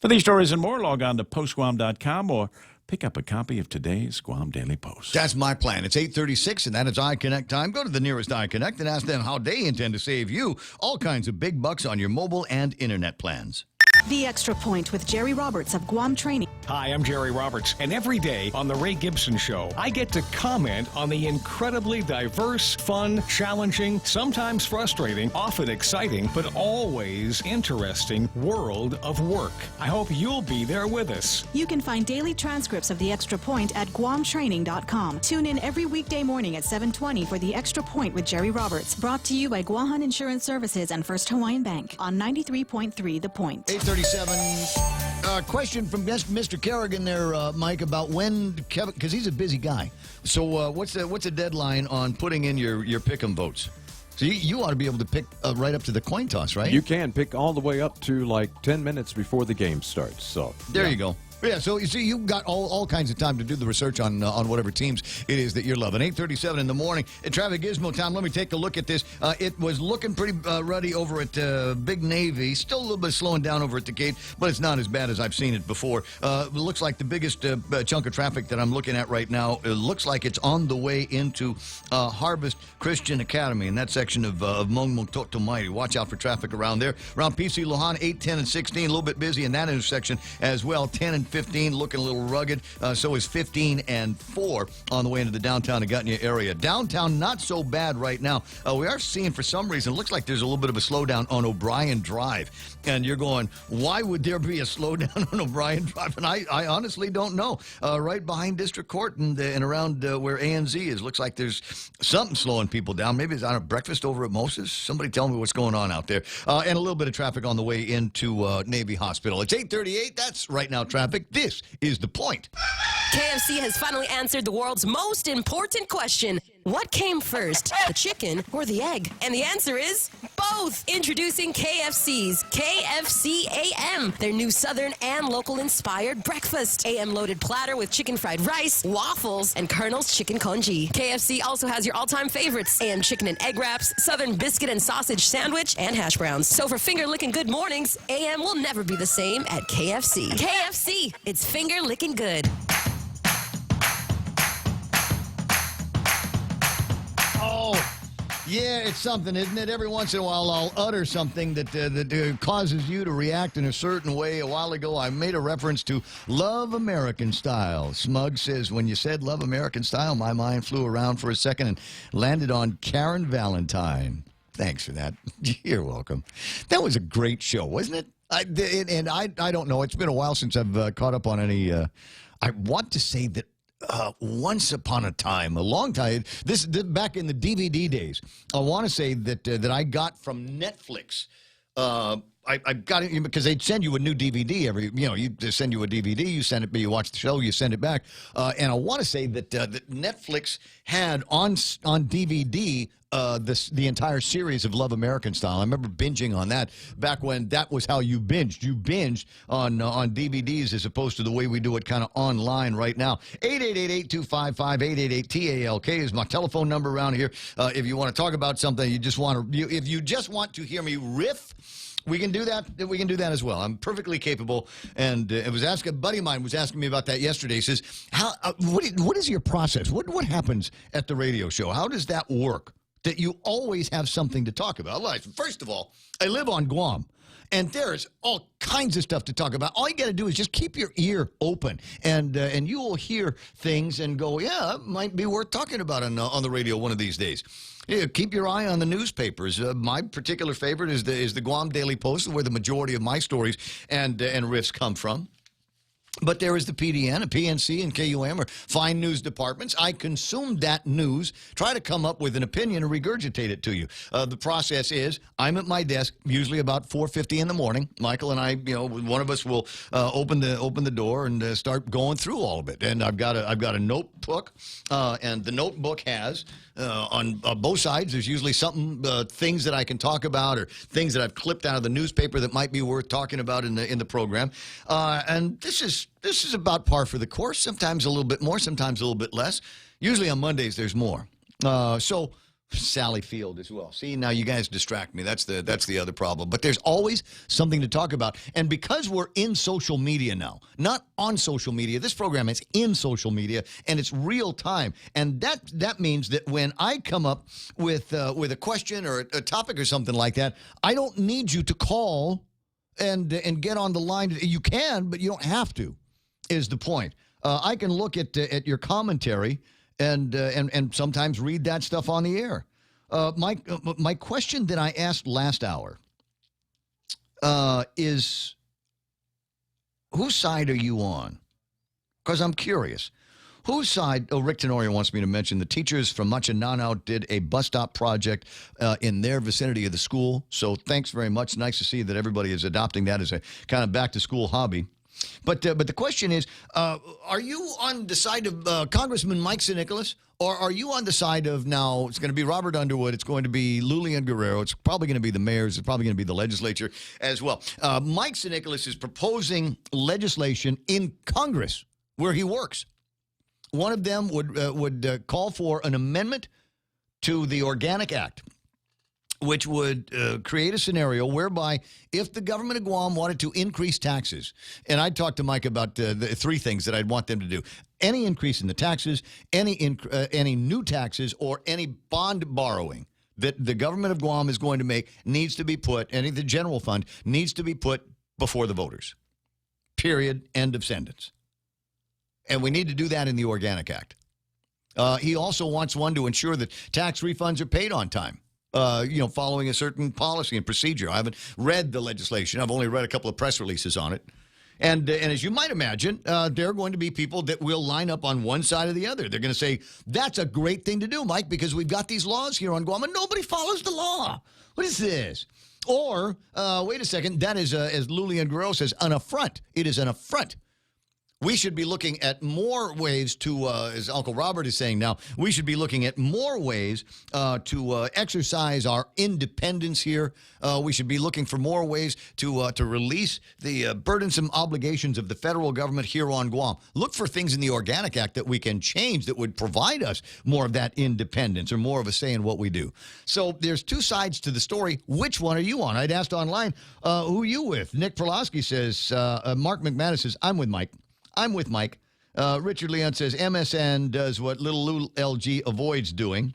For these stories and more, log on to postguam.com or pick up a copy of today's Guam Daily Post. That's my plan. It's 8:36, and that is iConnect time. Go to the nearest iConnect and ask them how they intend to save you all kinds of big bucks on your mobile and internet plans. The Extra Point with Jerry Roberts of Guam Training. Hi, I'm Jerry Roberts, and every day on The Ray Gibson Show, I get to comment on the incredibly diverse, fun, challenging, sometimes frustrating, often exciting, but always interesting world of work. I hope you'll be there with us. You can find daily transcripts of The Extra Point at guamtraining.com. Tune in every weekday morning at 7:20 for The Extra Point with Jerry Roberts, brought to you by Guahan Insurance Services and First Hawaiian Bank on 93.3 The Point. 8:37. Question from Mr. Kerrigan there, Mike, about when Kevin, because he's a busy guy. So what's the deadline on putting in your pick'em votes? So you ought to be able to pick right up to the coin toss, right? You can pick all the way up to like 10 minutes before the game starts. So there you go. Yeah, so you see, you've got all kinds of time to do the research on whatever teams it is that you're loving. 8:37 in the morning. At Traffic Gizmo time, let me take a look at this. It was looking pretty ruddy over at Big Navy. Still a little bit slowing down over at the gate, but it's not as bad as I've seen it before. It looks like the biggest chunk of traffic that I'm looking at right now, it looks like it's on the way into Harvest Christian Academy in that section of Mongmongtotomaiti. Watch out for traffic around there. Around PC Lujan, 8, 10, and 16, a little bit busy in that intersection as well. 10 and 15 looking a little rugged. So is 15 and 4 on the way into the downtown Agutnia area. Downtown, not so bad right now. We are seeing, for some reason, it looks like there's a little bit of a slowdown on O'Brien Drive. And you're going, why would there be a slowdown on O'Brien Drive? And I honestly don't know. Right behind District Court and around where ANZ is, looks like there's something slowing people down. Maybe it's on a breakfast over at Moses. Somebody tell me what's going on out there. And a little bit of traffic on the way into Navy Hospital. It's 8:38. That's right now traffic. This is The Point. KFC has finally answered the world's most important question. What came first, the chicken or the egg? And the answer is both. Introducing KFC's KFC AM, their new Southern and local-inspired breakfast. AM-loaded platter with chicken fried rice, waffles, and Colonel's chicken congee. KFC also has your all-time favorites, AM chicken and egg wraps, Southern biscuit and sausage sandwich, and hash browns. So for finger-licking good mornings, AM will never be the same at KFC. KFC, it's finger-licking good. Oh, yeah, it's something, isn't it? Every once in a while, I'll utter something that causes you to react in a certain way. A while ago, I made a reference to Love American Style. Smug says, when you said Love American Style, my mind flew around for a second and landed on Karen Valentine. Thanks for that. You're welcome. That was a great show, wasn't it? I don't know. It's been a while since I've caught up on any. I want to say that once upon a time, a long time, this back in the DVD days, I want to say that I got from Netflix. I got it because they'd send you a new DVD they send you a DVD, you send it, you watch the show, you send it back. And I want to say that Netflix had on DVD the entire series of Love American Style. I remember binging on that back when that was how you binged. You binged on DVDs as opposed to the way we do it kind of online right now. 888-825-5888-TALK is my telephone number around here. If you want to talk about something, if you just want to hear me riff, we can do that. We can do that as well. I'm perfectly capable. And a buddy of mine was asking me about that yesterday. He says, what is your process? What happens at the radio show? How does that work? That you always have something to talk about. Well, first of all, I live on Guam, and there's all kinds of stuff to talk about. All you got to do is just keep your ear open, and you will hear things and go, yeah, it might be worth talking about on the radio one of these days. Yeah, keep your eye on the newspapers. My particular favorite is the Guam Daily Post, where the majority of my stories and riffs come from. But there is the PDN, a PNC, and KUM are fine news departments. I consume that news, try to come up with an opinion and regurgitate it to you. The process is I'm at my desk, usually about 4:50 in the morning. Michael and I, one of us will open the door and start going through all of it. And I've got a notebook, and the notebook has on both sides. There's usually something, things that I can talk about, or things that I've clipped out of the newspaper that might be worth talking about in the program. And this is about par for the course. Sometimes a little bit more, sometimes a little bit less. Usually on Mondays there's more. So Sally Field as well. See, now you guys distract me. That's the other problem. But there's always something to talk about. And because we're in social media now, not on social media, this program is in social media, and it's real time. And that means that when I come up with a question or a topic or something like that, I don't need you to call and get on the line. You can, but you don't have to, is the point. I can look at your commentary and sometimes read that stuff on the air. My question that I asked last hour is, whose side are you on? Because I'm curious. Whose side? Oh, Rick Tenorio wants me to mention the teachers from Machinanao did a bus stop project in their vicinity of the school. So thanks very much. Nice to see that everybody is adopting that as a kind of back-to-school hobby. But the question is, are you on the side of Congressman Mike Nicholas, or are you on the side of now it's going to be Robert Underwood, it's going to be Lulian Guerrero, it's probably going to be the mayors, it's probably going to be the legislature as well. Mike Nicholas is proposing legislation in Congress where he works. One of them would call for an amendment to the Organic Act, which would create a scenario whereby if the government of Guam wanted to increase taxes, and I talked to Mike about the three things that I'd want them to do: any increase in the taxes, any new taxes, or any bond borrowing that the government of Guam is going to make needs to be put, the general fund needs to be put before the voters. Period. End of sentence. And we need to do that in the Organic Act. He also wants one to ensure that tax refunds are paid on time. Following a certain policy and procedure. I haven't read the legislation. I've only read a couple of press releases on it. And as you might imagine, there are going to be people that will line up on one side or the other. They're going to say, that's a great thing to do, Mike, because we've got these laws here on Guam and nobody follows the law. What is this? Or, wait a second, that is, as Lulian Guerrero says, an affront. It is an affront. We should be looking at more ways to, as Uncle Robert is saying now, we should be looking at more ways to exercise our independence here. We should be looking for more ways to release the burdensome obligations of the federal government here on Guam. Look for things in the Organic Act that we can change that would provide us more of that independence or more of a say in what we do. So there's two sides to the story. Which one are you on? I'd asked online, who are you with? Nick Perlowski says, Mark McManus says, I'm with Mike. I'm with Mike. Richard Leon says MSN does what little LG avoids doing.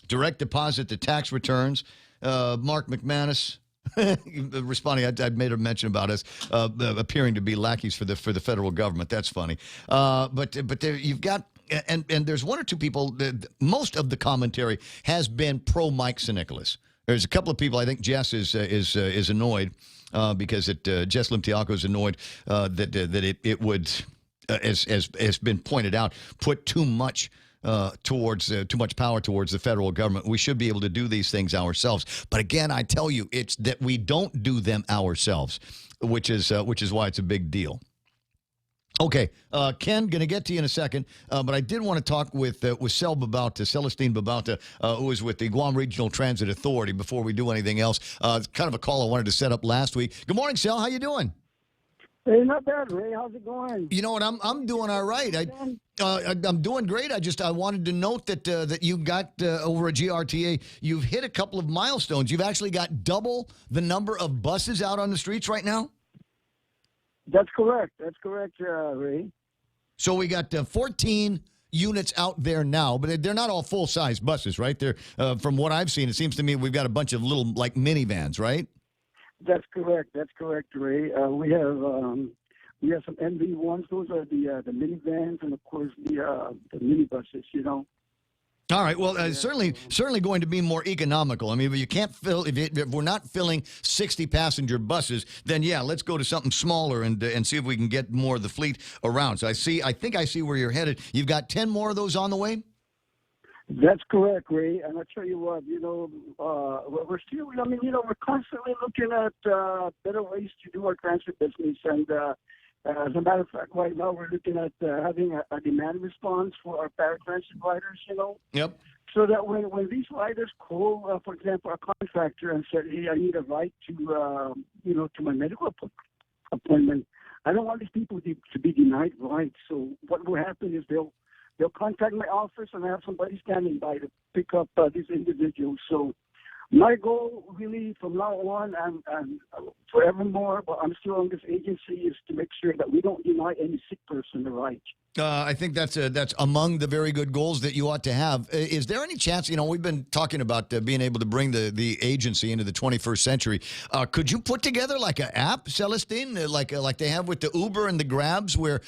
Direct deposit the tax returns. Mark McManus responding, I made a mention about us appearing to be lackeys for the federal government. That's funny. But there, you've got and there's one or two people. Most of the commentary has been pro Mike Nicholas. There's a couple of people. I think Jess is annoyed. Because Jess Limtiaco is annoyed that it would, as has been pointed out, put too much towards too much power towards the federal government. We should be able to do these things ourselves. But again, I tell you, it's that we don't do them ourselves, which is why it's a big deal. Okay, Ken, going to get to you in a second, but I did want to talk with Celestine Babauta, who is with the Guam Regional Transit Authority, before we do anything else. It's kind of a call I wanted to set up last week. Good morning, Cel. How you doing? Hey, not bad, Ray. How's it going? You know what? I'm doing all right. I'm doing great. I wanted to note that you got over at GRTA. You've hit a couple of milestones. You've actually got double the number of buses out on the streets right now. That's correct. That's correct, Ray. So we got 14 units out there now, but they're not all full-size buses, right? They're from what I've seen, it seems to me we've got a bunch of little like minivans, right? That's correct. That's correct, Ray. We have some NV1s. Those are the minivans, and of course the minibuses. You know. All right. Well, certainly going to be more economical. I mean, but you can't fill if we're not filling 60 passenger buses, then yeah, let's go to something smaller and see if we can get more of the fleet around. So I think I see where you're headed. You've got 10 more of those on the way. That's correct, Ray. And I tell you what, we're still. I mean, we're constantly looking at better ways to do our transit business. And as a matter of fact, right now we're looking at having a demand response for our paratransit riders. Yep. So that when these riders call, for example, a contractor and said, "Hey, I need a ride to my medical appointment," I don't want these people to be denied rides. So what will happen is they'll contact my office and I have somebody standing by to pick up these individuals. So my goal really from now on and forevermore, but I'm still on this agency, is to make sure that we don't deny any sick person the right. I think that's among the very good goals that you ought to have. Is there any chance, we've been talking about being able to bring the agency into the 21st century. Could you put together like an app, Celestine, like they have with the Uber and the Grabs, where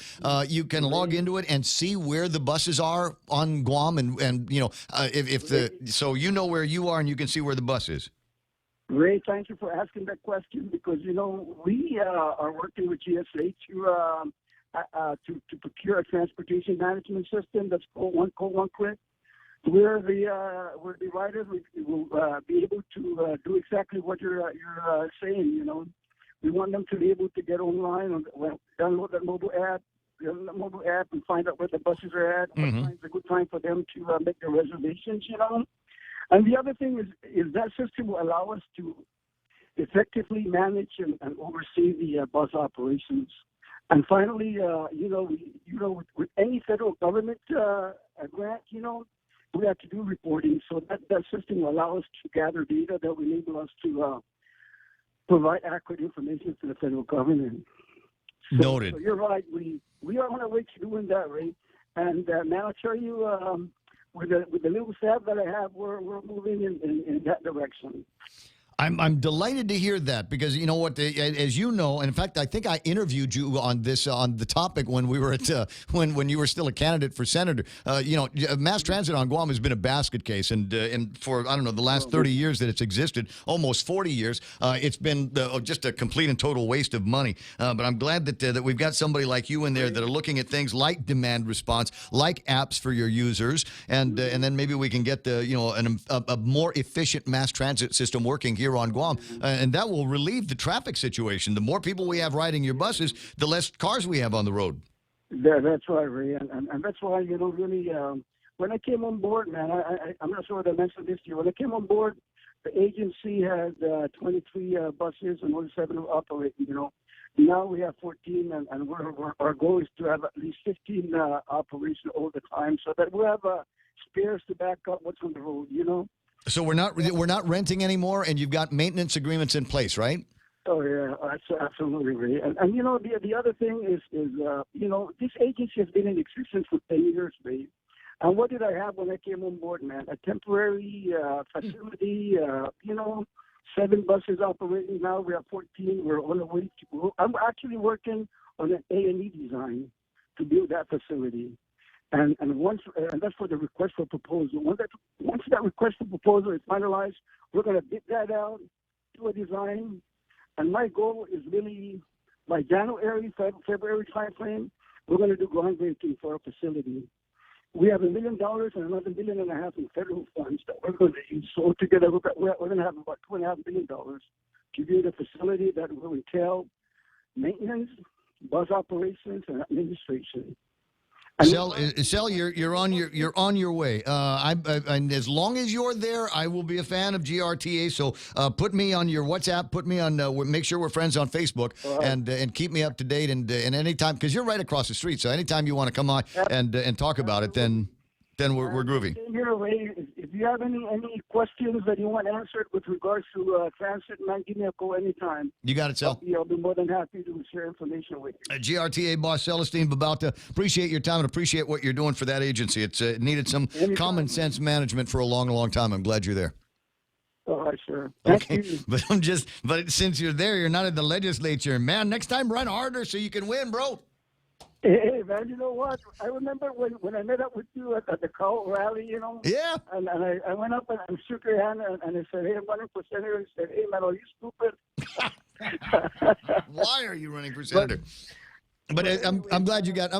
you can log into it and see where the buses are on Guam and so you know where you are and you can see where the bus is? Ray, thank you for asking that question, because, we are working with GSA to procure a transportation management system that's called one click, where the riders will be able to do exactly what you're saying. We want them to be able to get online, download that mobile app, and find out where the buses are at. What time's a good time for them to make their reservations, And the other thing is that system will allow us to effectively manage and oversee the bus operations. And finally, with any federal government grant, we have to do reporting. So that system will allow us to gather data that will enable us to provide accurate information to the federal government. Noted. So you're right. We are on our way to doing that, Ray. And now I'll tell you, with the little staff that I have, we're moving in that direction. I'm delighted to hear that because you know what, as you know, and in fact, I think I interviewed you on the topic when we were at when you were still a candidate for senator. Mass transit on Guam has been a basket case, and for I don't know the last 30 years that it's existed, almost 40 years, it's been just a complete and total waste of money. But I'm glad that we've got somebody like you in there that are looking at things like demand response, like apps for your users, and then maybe we can get a more efficient mass transit system working here on Guam, and that will relieve the traffic situation. The more people we have riding your buses, the less cars we have on the road. Yeah, that's right, Ray, and that's why really when I came on board, man, I'm not sure if I mentioned this to you. When I came on board, the agency had 23 buses and only 7 were operating. Now we have 14, and our goal is to have at least 15 operational all the time, so that we'll have spares to back up what's on the road. So we're not renting anymore, and you've got maintenance agreements in place, right? Oh yeah, absolutely, Ray. And the other thing is this agency has been in existence for 10 years, Ray. And what did I have when I came on board, man? A temporary facility, 7 buses operating. Now we have 14. We're on the way to. I'm actually working on an A&E design to build that facility. And that's for the request for proposal. Once that request for proposal is finalized, we're going to bid that out, do a design, and my goal is really by January, February timeframe, we're going to do groundbreaking for our facility. We have $1 million and another $1.5 million in federal funds that we're going to use. So altogether, we're going to have about $2.5 million to build a facility that will entail maintenance, bus operations, and administration. Sel, you're on your way. And as long as you're there, I will be a fan of GRTA. So put me on your WhatsApp. Put me on. Make sure we're friends on Facebook, and keep me up to date. And anytime, because you're right across the street. So anytime you want to come on and talk about it, then we're groovy. Here, Ray, if you have any questions that you want answered with regards to transit, man, give me a call anytime. You got it, Sel. I'll be more than happy to share information with you. GRTA boss Celestine Babalta, appreciate your time and appreciate what you're doing for that agency. It's needed some common sense management for a long, long time. I'm glad you're there. All right, sure. Thank you. But since you're there, you're not in the legislature, man. Next time, run harder so you can win, bro. Hey, man, you know what? I remember when I met up with you at the Call rally, Yeah. And I went up and shook your hand and I said, hey, I'm running for senator. He said, hey, man, are you stupid? Why are you running for senator? But I'm glad you got.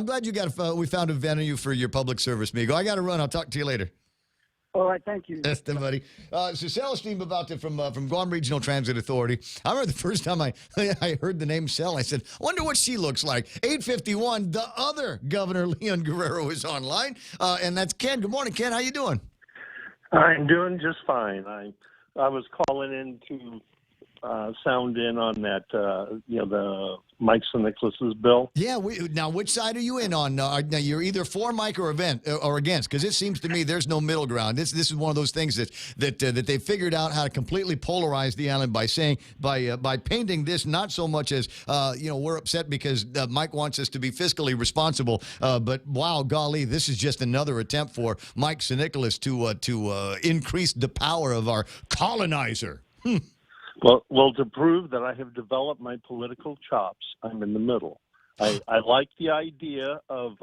We found a venue for your public service, Migo. I got to run. I'll talk to you later. All right, thank you. That's them, buddy. So Celestine Babalta from Guam Regional Transit Authority. I remember the first time I heard the name Cel, I said, I wonder what she looks like. 8:51, the other Governor Leon Guerrero is online, and that's Ken. Good morning, Ken. How you doing? I'm doing just fine. I was calling in to sound in on that, the Mike Nicholas's bill. Yeah. Now, which side are you in on? Now, you're either for Mike or against, because it seems to me there's no middle ground. This is one of those things that they figured out how to completely polarize the island by saying by painting this not so much as we're upset because Mike wants us to be fiscally responsible, but wow, golly, this is just another attempt for Mike Nicholas to increase the power of our colonizer. Well, to prove that I have developed my political chops, I'm in the middle. I like the idea of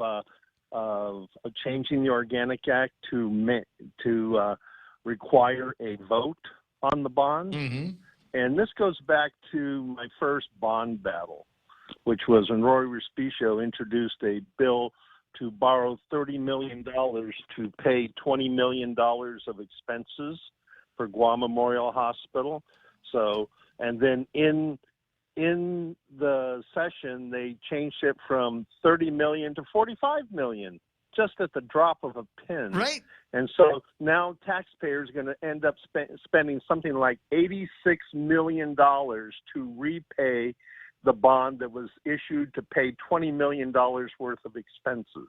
changing the Organic Act to require a vote on the bond. Mm-hmm. And this goes back to my first bond battle, which was when Roy Respicio introduced a bill to borrow $30 million to pay $20 million of expenses for Guam Memorial Hospital. So, and then in in the session, they changed it from 30 million to 45 million, just at the drop of a pin. Right. And so now taxpayers are going to end up spending something like $86 million to repay the bond that was issued to pay $20 million worth of expenses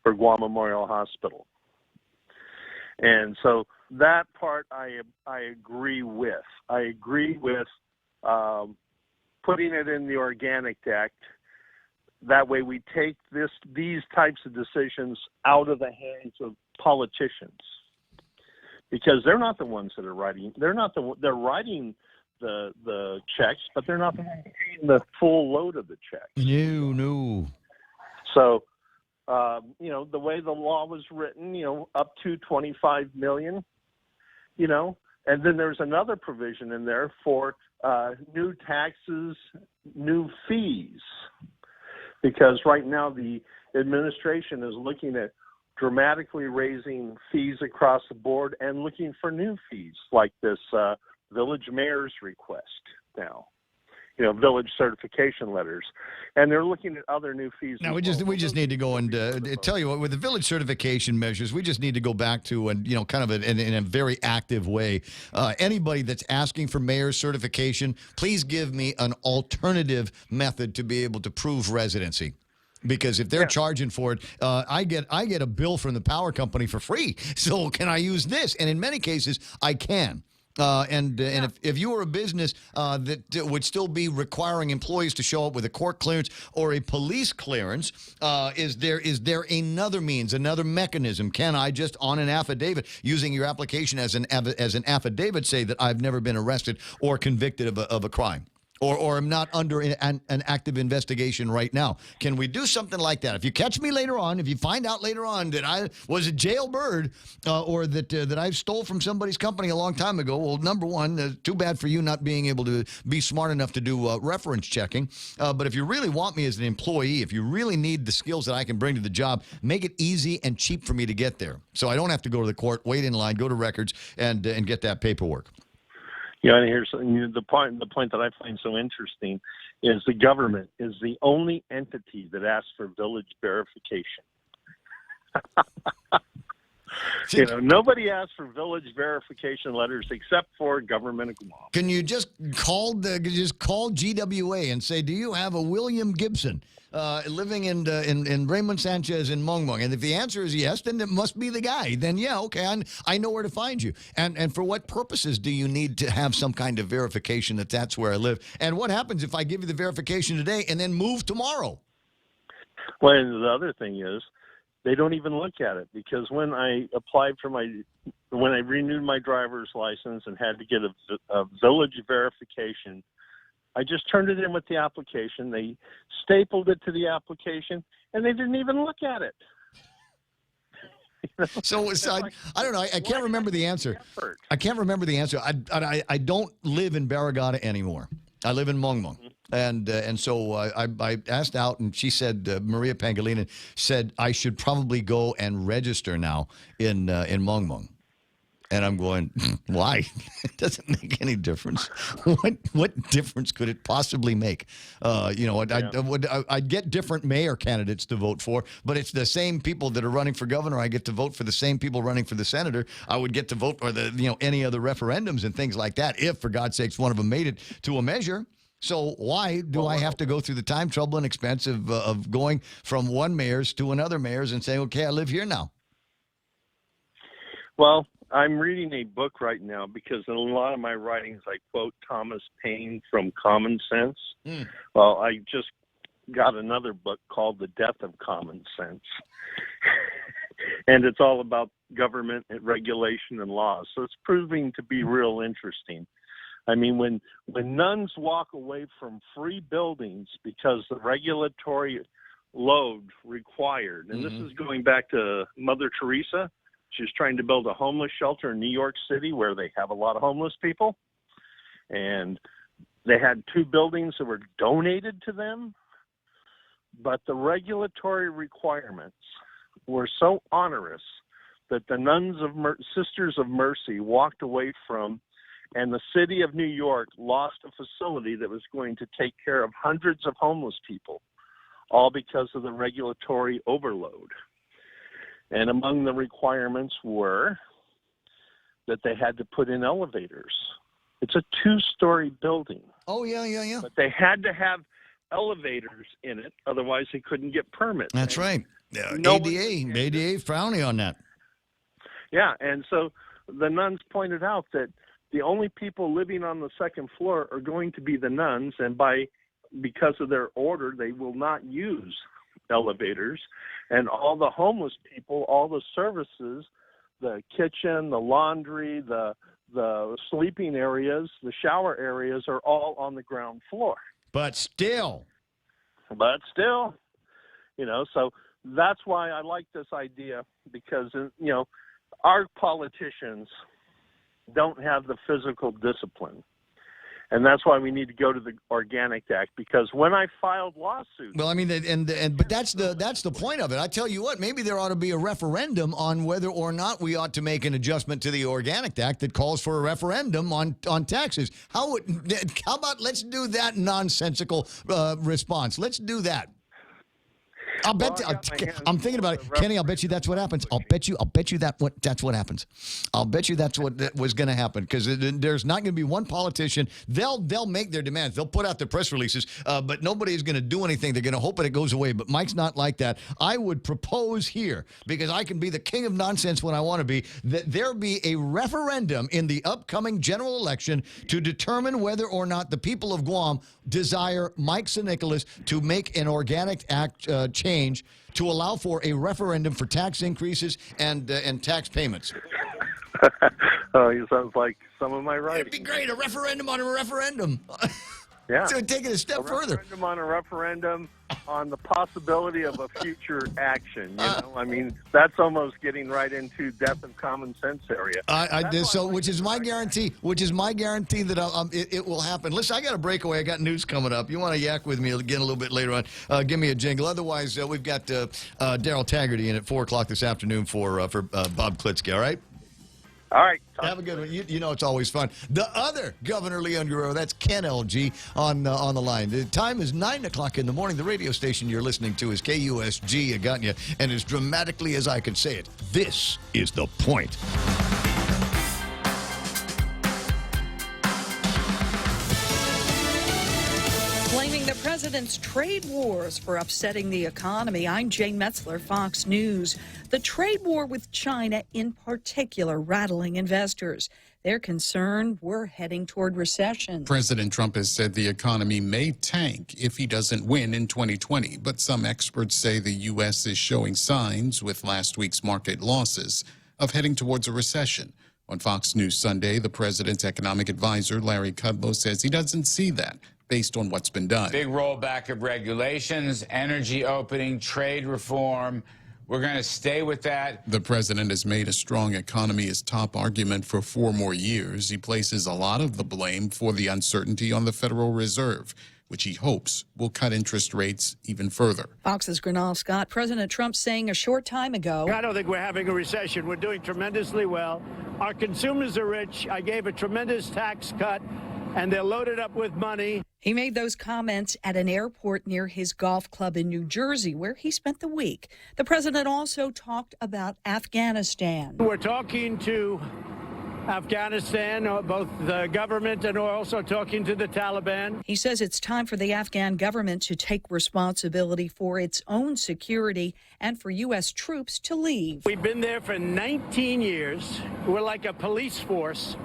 for Guam Memorial Hospital. And so that part I agree with. I agree with putting it in the Organic Act. That way we take these types of decisions out of the hands of politicians, because they're not the ones that are writing. They're writing the checks, but they're not paying the full load of the check. No. So, the way the law was written, up to 25 million, and then there's another provision in there for new taxes, new fees, because right now the administration is looking at dramatically raising fees across the board and looking for new fees, like this village mayor's request now, village certification letters, and they're looking at other new fees. Now we just need to go and tell you what, with the village certification measures, we just need to go back to kind of in a very active way. Anybody that's asking for mayor's certification, please give me an alternative method to be able to prove residency. Because if they're charging for it, I get a bill from the power company for free. So can I use this? And in many cases, I can. And if you were a business that would still be requiring employees to show up with a court clearance or a police clearance, is there another means, another mechanism? Can I just on an affidavit, using your application as an affidavit, say that I've never been arrested or convicted of a crime? Or I'm not under an active investigation right now. Can we do something like that? If you catch me later on, if you find out later on that I was a jailbird or that I stole from somebody's company a long time ago, well, number one, too bad for you not being able to be smart enough to do reference checking. But if you really want me as an employee, if you really need the skills that I can bring to the job, make it easy and cheap for me to get there. So I don't have to go to the court, wait in line, go to records, and get that paperwork. And here's the point that I find so interesting is the government is the only entity that asks for village verification. Nobody asks for village verification letters except for Government of Guam. Can you just call GWA and say, do you have a William Gibson living in Raymond Sanchez in Mongmong? And if the answer is yes, then it must be the guy. Then okay, I know where to find you. And for what purposes do you need to have some kind of verification that that's where I live? And what happens if I give you the verification today and then move tomorrow? Well, and the other thing is, they don't even look at it, because when I applied when I renewed my driver's license and had to get a village verification, I just turned it in with the application. They stapled it to the application, and they didn't even look at it. So I don't know. I can't remember the answer. I can't remember the answer. I don't live in Barragata anymore. I live in Mongmong. And so I asked out, and she said, Maria Pangilinan said, I should probably go and register now in Mongmong. And I'm going, why? It doesn't make any difference. What difference could it possibly make? I'd get different mayor candidates to vote for, but it's the same people that are running for governor. I get to vote for the same people running for the senator. I would get to vote for any other referendums and things like that if, for God's sakes, one of them made it to a measure. So why do I have to go through the time, trouble, and expense of going from one mayor's to another mayor's and saying, okay, I live here now? Well, I'm reading a book right now because in a lot of my writings I quote Thomas Paine from Common Sense. Well, I just got another book called The Death of Common Sense. And it's all about government and regulation and laws. So it's proving to be real interesting. I mean, when nuns walk away from free buildings because the regulatory load required, and this is going back to Mother Teresa. She was trying to build a homeless shelter in New York City where they have a lot of homeless people. And they had 2 buildings that were donated to them. But the regulatory requirements were so onerous that the nuns of Sisters of Mercy walked away from And the city of New York lost a facility that was going to take care of hundreds of homeless people, all because of the regulatory overload. And among the requirements were that they had to put in elevators. It's a 2-story building. Oh, yeah. But they had to have elevators in it, otherwise they couldn't get permits. That's right. ADA frowning on that. Yeah, and so the nuns pointed out that the only people living on the second floor are going to be the nuns, and because of their order, they will not use elevators. And all the homeless people, all the services, the kitchen, the laundry, the sleeping areas, the shower areas are all on the ground floor. But still, so that's why I like this idea, because, our politicians don't have the physical discipline. And that's why we need to go to the Organic Act, because when I filed lawsuits... Well, I mean, but that's the point of it. I tell you what, maybe there ought to be a referendum on whether or not we ought to make an adjustment to the Organic Act that calls for a referendum on taxes. How about let's do that nonsensical response? Let's do that. I'm thinking about it, Kenny. I'll bet you that's what happens. I'll bet you that's what happens. I'll bet you that's what was going to happen, because there's not going to be one politician. They'll make their demands. They'll put out their press releases, but nobody is going to do anything. They're going to hope that it goes away. But Mike's not like that. I would propose here, because I can be the king of nonsense when I want to be, that there be a referendum in the upcoming general election to determine whether or not the people of Guam desire Mike St. Nicholas to make an Organic Act change to allow for a referendum for tax increases and tax payments. Oh, it sounds like some of my writing. It'd be great, a referendum on a referendum. Yeah. So take it a step further. Referendum on a referendum on the possibility of a future action. I mean, that's almost getting right into death of common sense area. Which is my guarantee that it will happen. Listen, I got a breakaway. I got news coming up. You want to yak with me again a little bit later on? Give me a jingle. Otherwise, we've got Daryl Taggarty in at 4 o'clock this afternoon for Bob Klitsky. All right. All right. Have a good one. You know it's always fun. The other Governor Leon Guerrero, that's Ken LG on the line. The time is 9 o'clock in the morning. The radio station you're listening to is KUSG Aganya, and as dramatically as I can say it, this is The Point. Blaming the president's trade wars for upsetting the economy. I'm Jane Metzler, Fox News. The trade war with China in particular rattling investors. They're concerned we're heading toward recession. President Trump has said the economy may tank if he doesn't win in 2020, but some experts say the U.S. is showing signs, with last week's market losses, of heading towards a recession. On Fox News Sunday, the president's economic advisor, Larry Kudlow, says he doesn't see that based on what's been done. Big rollback of regulations, energy opening, trade reform. We're going to stay with that. The president has made a strong economy his top argument for 4 more years. He places a lot of the blame for the uncertainty on the Federal Reserve, which he hopes will cut interest rates even further. Fox's Gernal Scott. President Trump saying a short time ago, I don't think we're having a recession. We're doing tremendously well. Our consumers are rich. I gave a tremendous tax cut, and they're loaded up with money. He made those comments at an airport near his golf club in New Jersey, where he spent the week. The president also talked about Afghanistan. We're talking to Afghanistan, both the government, and we're also talking to the Taliban. He says it's time for the Afghan government to take responsibility for its own security and for U.S. troops to leave. We've been there for 19 years. We're like a police force,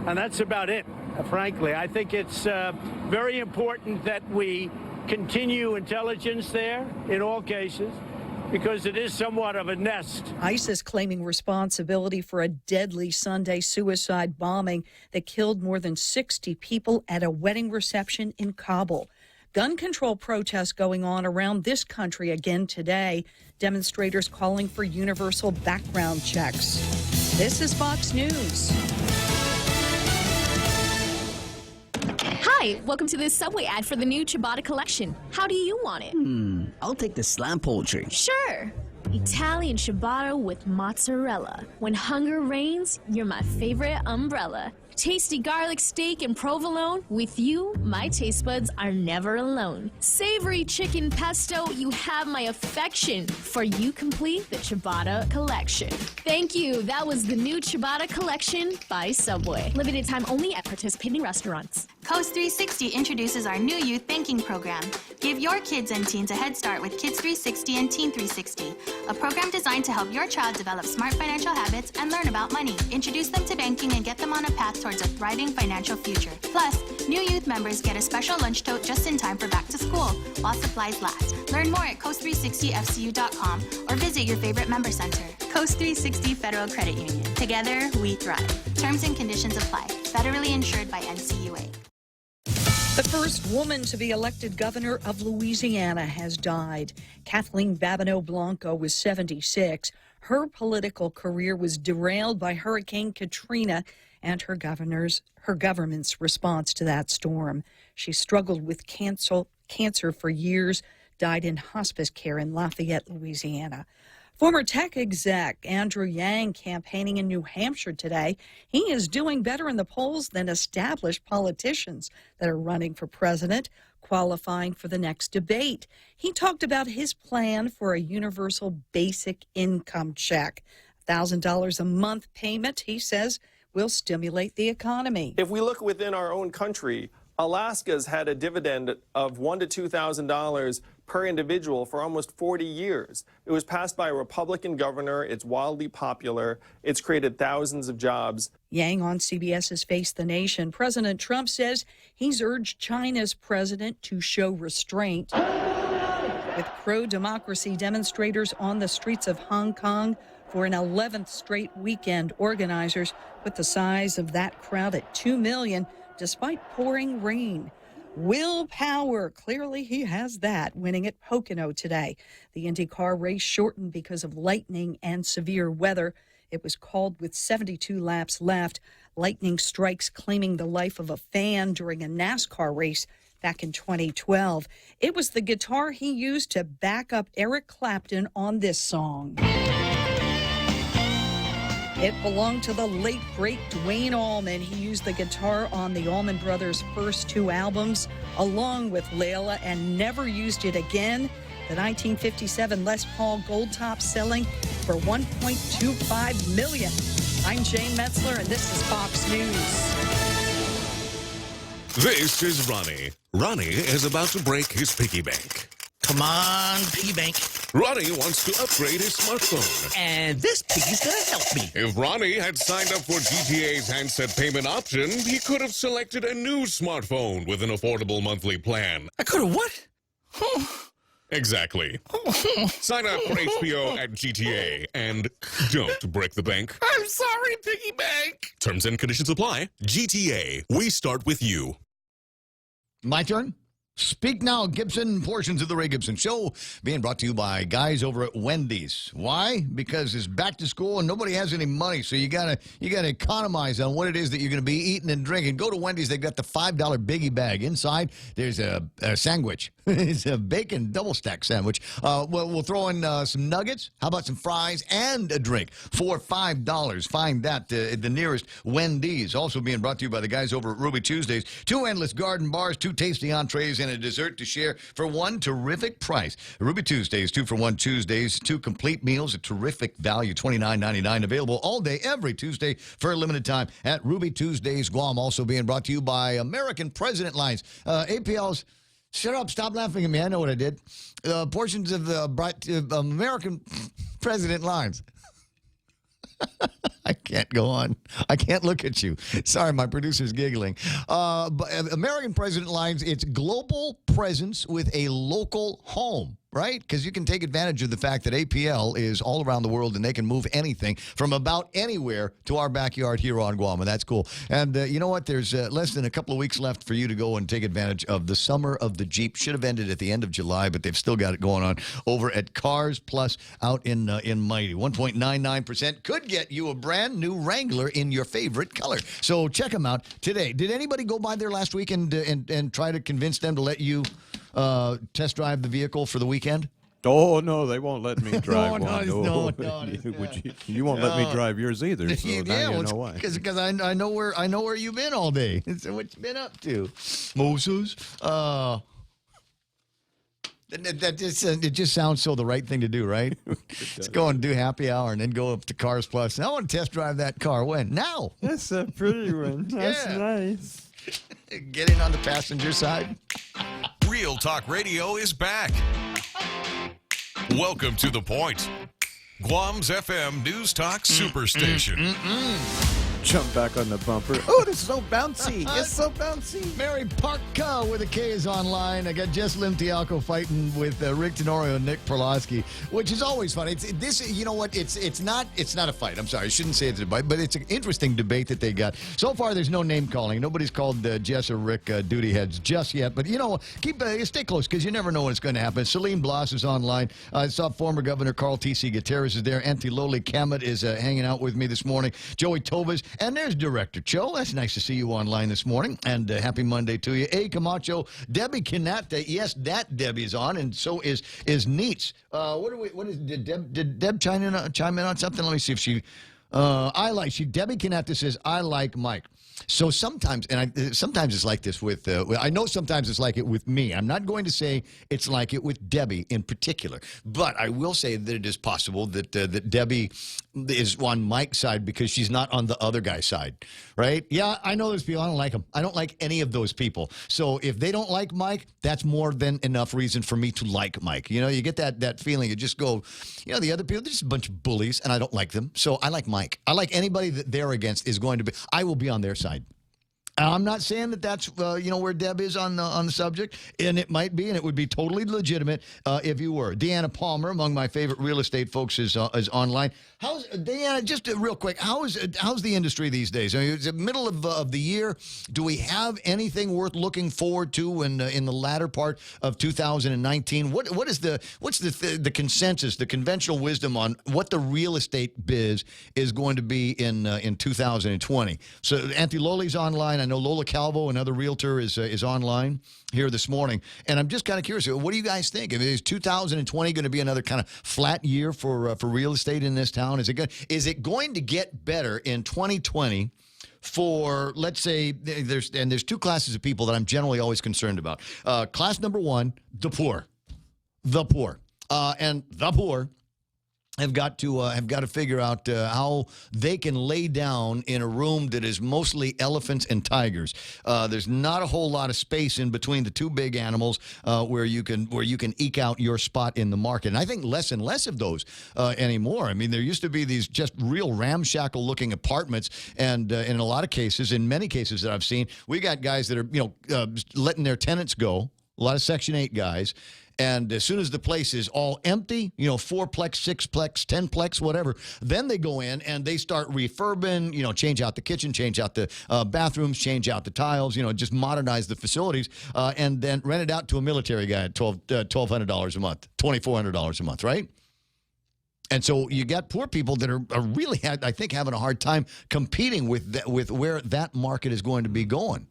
and that's about it. Frankly, I think it's very important that we continue intelligence there in all cases, because it is somewhat of a nest. ISIS claiming responsibility for a deadly Sunday suicide bombing that killed more than 60 people at a wedding reception in Kabul. Gun control protests going on around this country again today. Demonstrators calling for universal background checks. This is Fox News. Hi, welcome to this Subway ad for the new ciabatta collection. How do you want it? I'll take the slam poultry. Sure. Italian ciabatta with mozzarella. When hunger reigns, you're my favorite umbrella. Tasty garlic steak and provolone. With you, my taste buds are never alone. Savory chicken pesto, you have my affection. For you complete the Ciabatta collection. Thank you. That was the new Ciabatta collection by Subway. Limited time only at participating restaurants. Coast 360 introduces our new youth banking program. Give your kids and teens a head start with Kids 360 and Teen 360, a program designed to help your child develop smart financial habits and learn about money. Introduce them to banking and get them on a path towards a thriving financial future. Plus, new youth members get a special lunch tote just in time for back to school while supplies last. Learn more at coast360fcu.com or visit your favorite member center. Coast 360 Federal Credit Union. Together, we thrive. Terms and conditions apply. Federally insured by NCUA. The first woman to be elected governor of Louisiana has died. Kathleen Babineau Blanco was 76. Her political career was derailed by Hurricane Katrina and her government's response to that storm. She struggled with cancer for years, died in hospice care in Lafayette, Louisiana. Former tech exec Andrew Yang campaigning in New Hampshire today. He is doing better in the polls than established politicians that are running for president, qualifying for the next debate. He talked about his plan for a universal basic income check. $1,000 a month payment, he says, will stimulate the economy. If we look within our own country, Alaska's had a dividend of $1,000 to $2,000 per individual for almost 40 years. It was passed by a Republican governor. It's wildly popular. It's created thousands of jobs. Yang on CBS's Face the Nation. President Trump says he's urged China's president to show restraint. With pro-democracy demonstrators on the streets of Hong Kong for an 11th straight weekend, organizers put the size of that crowd at 2 million despite pouring rain. Willpower, clearly he has that, winning at Pocono today. The IndyCar race shortened because of lightning and severe weather. It was called with 72 laps left. Lightning strikes claiming the life of a fan during a NASCAR race back in 2012. It was the guitar he used to back up Eric Clapton on this song. It belonged to the late, great Duane Allman. He used the guitar on the Allman Brothers' first 2 albums, along with Layla, and never used it again. The 1957 Les Paul Gold Top selling for $1.25 million. I'm Jane Metzler, and this is Fox News. This is Ronnie. Ronnie is about to break his piggy bank. Come on, piggy bank. Ronnie wants to upgrade his smartphone. And this piggy's gonna help me. If Ronnie had signed up for GTA's handset payment option, he could have selected a new smartphone with an affordable monthly plan. I could have what? Exactly. Sign up for HBO at GTA and don't break the bank. I'm sorry, piggy bank. Terms and conditions apply. GTA, we start with you. My turn? Speak Now, Gibson, portions of the Ray Gibson Show being brought to you by guys over at Wendy's. Why? Because it's back to school and nobody has any money, so you gotta economize on what it is that you're going to be eating and drinking. Go to Wendy's. They've got the $5 biggie bag. Inside, there's a sandwich. It's a bacon double-stack sandwich. We'll throw in some nuggets. How about some fries and a drink for $5? Find that at the nearest Wendy's. Also being brought to you by the guys over at Ruby Tuesdays. 2 endless garden bars, 2 tasty entrees, and a dessert to share for one terrific price. Ruby Tuesdays, 2-for-1 Tuesdays, 2 complete meals, a terrific value, $29.99, available all day, every Tuesday for a limited time at Ruby Tuesdays Guam. Also being brought to you by American President Lines. APL's, shut up, stop laughing at me, I know what I did. Portions of the American President Lines. I can't go on. I can't look at you. Sorry, my producer's giggling. But American President Lines, it's global presence with a local home, right? Because you can take advantage of the fact that APL is all around the world and they can move anything from about anywhere to our backyard here on Guam, and that's cool. And you know what? There's less than a couple of weeks left for you to go and take advantage of the Summer of the Jeep. Should have ended at the end of July, but they've still got it going on over at Cars Plus out in Mighty. 1.99% could get you a brand new Wrangler in your favorite color. So check them out today. Did anybody go by there last week and try to convince them to let you test drive the vehicle for the weekend? Oh, no, they won't let me drive one. No. You won't let me drive yours either, so now you know why. Because I know where you've been all day. So what you been up to, Moses? It just sounds so the right thing to do, right? Let's go and do happy hour and then go up to Cars Plus. And I want to test drive that car. When? Now. That's a pretty one. That's nice. Getting on the passenger side. Real Talk Radio is back. Welcome to The Point, Guam's FM News Talk Superstation. Jump back on the bumper. Oh, this is so bouncy. It's so bouncy. Mary Parka with a K is online. I got Jess Limtialco fighting with Rick Tenorio and Nick Perlosky, which is always fun. You know what? It's not a fight. I'm sorry. I shouldn't say it's a fight, but it's an interesting debate that they got. So far, there's no name calling. Nobody's called Jess or Rick duty heads just yet. But you know, stay close because you never know when it's going to happen. Celine Blas is online. I saw former Governor Carl T.C. Gutierrez is there. Auntie Loli Kamet is hanging out with me this morning. Joey Tovas. And there's Director Cho. That's nice to see you online this morning. And happy Monday to you. A. Camacho, Debbie Canata. Yes, that Debbie's on, and so is Neats. Did Deb chime in on something? Let me see if she. Debbie Canata says I like Mike. So sometimes, sometimes it's like this with, I know sometimes it's like it with me. I'm not going to say it's like it with Debbie in particular, but I will say that it is possible that that Debbie is on Mike's side because she's not on the other guy's side, right? Yeah, I know those people. I don't like them. I don't like any of those people. So if they don't like Mike, that's more than enough reason for me to like Mike. You know, you get that feeling. You just go, you know, the other people, they're just a bunch of bullies, and I don't like them. So I like Mike. I like anybody that they're against is going to be, I will be on their side. I'm not saying that that's where Deb is on the subject, and it might be, and it would be totally legitimate if you were. Deanna Palmer, among my favorite real estate folks, is online. How's Deanna? Just real quick, how's the industry these days? I mean, it's the middle of the year. Do we have anything worth looking forward to in the latter part of 2019? What's the consensus, the conventional wisdom on what the real estate biz is going to be in 2020? So Auntie Loli's online. I know Lola Calvo, another realtor, is online here this morning. And I'm just kind of curious, what do you guys think? I mean, is 2020 going to be another kind of flat year for real estate in this town? Is it going to get better in 2020 for, let's say, there's two classes of people that I'm generally always concerned about. Class number one, the poor. And the poor have got to figure out how they can lay down in a room that is mostly elephants and tigers. There's not a whole lot of space in between the two big animals where you can eke out your spot in the market. And I think less and less of those anymore. I mean, there used to be these just real ramshackle-looking apartments, and in a lot of cases, in many cases that I've seen, we got guys that are letting their tenants go. A lot of Section 8 guys. And as soon as the place is all empty, 4-plex, 6-plex, 10-plex, whatever, then they go in and they start refurbing, change out the kitchen, change out the bathrooms, change out the tiles, just modernize the facilities, and then rent it out to a military guy at $1,200 a month, $2,400 a month, right? And so you got poor people that are really, I think, having a hard time competing with where that market is going to be going.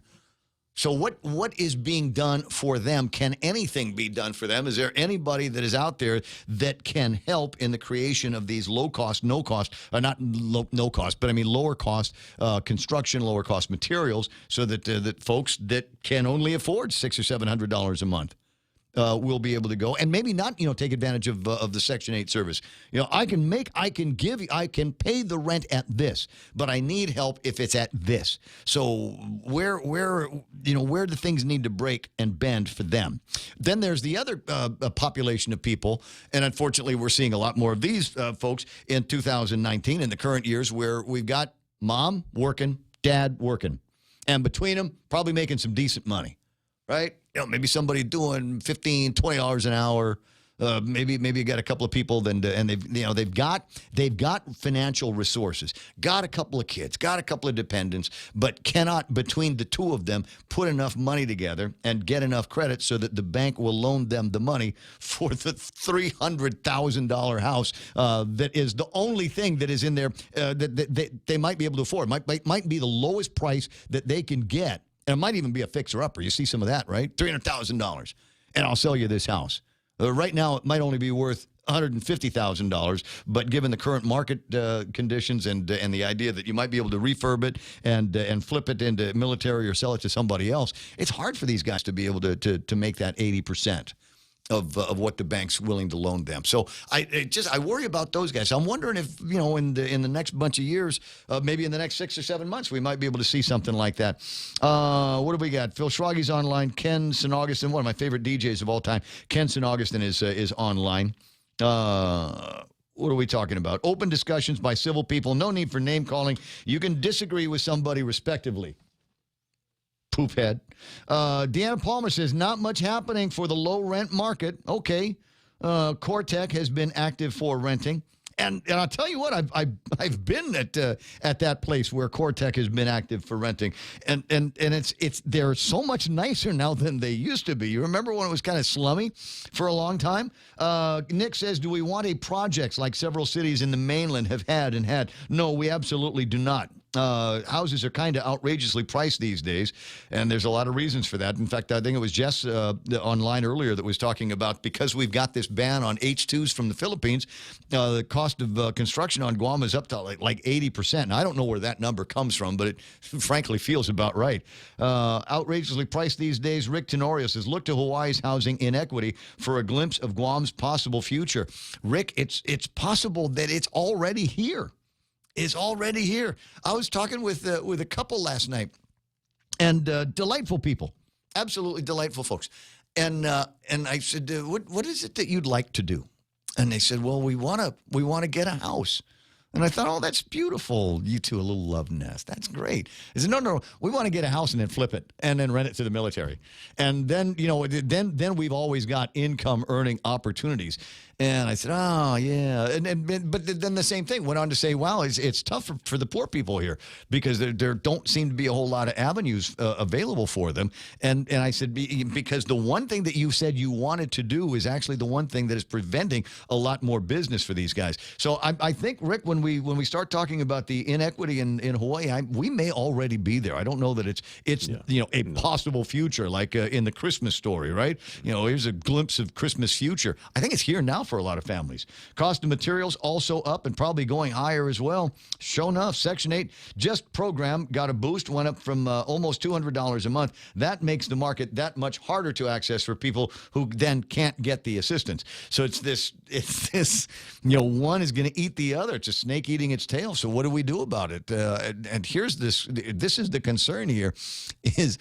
So what is being done for them? Can anything be done for them? Is there anybody that is out there that can help in the creation of these low-cost, no-cost, not no-cost, but I mean lower-cost construction, lower-cost materials so that folks that can only afford $600 or $700 a month will be able to go and maybe not, take advantage of the Section 8 service. I can pay the rent at this, but I need help if it's at this. So where do things need to break and bend for them? Then there's the other population of people, and unfortunately we're seeing a lot more of these folks in 2019 in the current years where we've got mom working, dad working, and between them probably making some decent money, right? Maybe somebody doing $15, $20 an hour. Maybe you got a couple of people, and they've got financial resources, got a couple of kids, got a couple of dependents, but cannot between the two of them put enough money together and get enough credit so that the bank will loan them the money for the $300,000 house that is the only thing that is in there that they might be able to afford. Might be the lowest price that they can get. And it might even be a fixer-upper. You see some of that, right? $300,000, and I'll sell you this house. Right now, it might only be worth $150,000, but given the current market conditions and the idea that you might be able to refurb it and flip it into military or sell it to somebody else, it's hard for these guys to be able to make that 80% of what the bank's willing to loan them. So I worry about those guys. I'm wondering if, in the next bunch of years, maybe in the next 6 or 7 months, we might be able to see something like that. What do we got? Phil Schraggy's online. Ken St. Augustine, one of my favorite DJs of all time. Ken St. Augustine is online. What are we talking about? Open discussions by civil people. No need for name calling. You can disagree with somebody respectively. Poophead. Deanna Palmer says, not much happening for the low rent market. Okay. Cortec has been active for renting. And I'll tell you what, I've been at that place where Cortec has been active for renting, and it's they're so much nicer now than they used to be. You remember when it was kind of slummy for a long time? Nick says, do we want a project like several cities in the mainland have had? No, we absolutely do not. Houses are kind of outrageously priced these days, and there's a lot of reasons for that. In fact, I think it was Jess online earlier that was talking about, because we've got this ban on H-2s from the Philippines, the cost of construction on Guam is up to like 80%. And I don't know where that number comes from, but it frankly feels about right. Outrageously priced these days. Rick Tenorio says, look to Hawaii's housing inequity for a glimpse of Guam's possible future. Rick, it's possible that it's already here. Is already here. I was talking with a couple last night, and delightful people, absolutely delightful folks. And I said, what is it that you'd like to do? And they said, well, we want to get a house. And I thought, oh, that's beautiful. You two, a little love nest. That's great. I said, no, we want to get a house and then flip it and then rent it to the military. And then, then we've always got income earning opportunities. And I said, oh, yeah. But then the same thing went on to say, wow, it's tough for the poor people here because there don't seem to be a whole lot of avenues available for them. And I said, because the one thing that you said you wanted to do is actually the one thing that is preventing a lot more business for these guys. So I think, Rick, when we start talking about the inequity in Hawaii, we may already be there. I don't know that it's a possible future like in the Christmas Story, right? Here's a glimpse of Christmas future. I think it's here now for a lot of families. Cost of materials also up and probably going higher as well. Sure enough, Section 8 just program got a boost, went up from almost $200 a month. That makes the market that much harder to access for people who then can't get the assistance. So it's this, one is going to eat the other. It's a snake eating its tail. So what do we do about it? And here's this is the concern here, is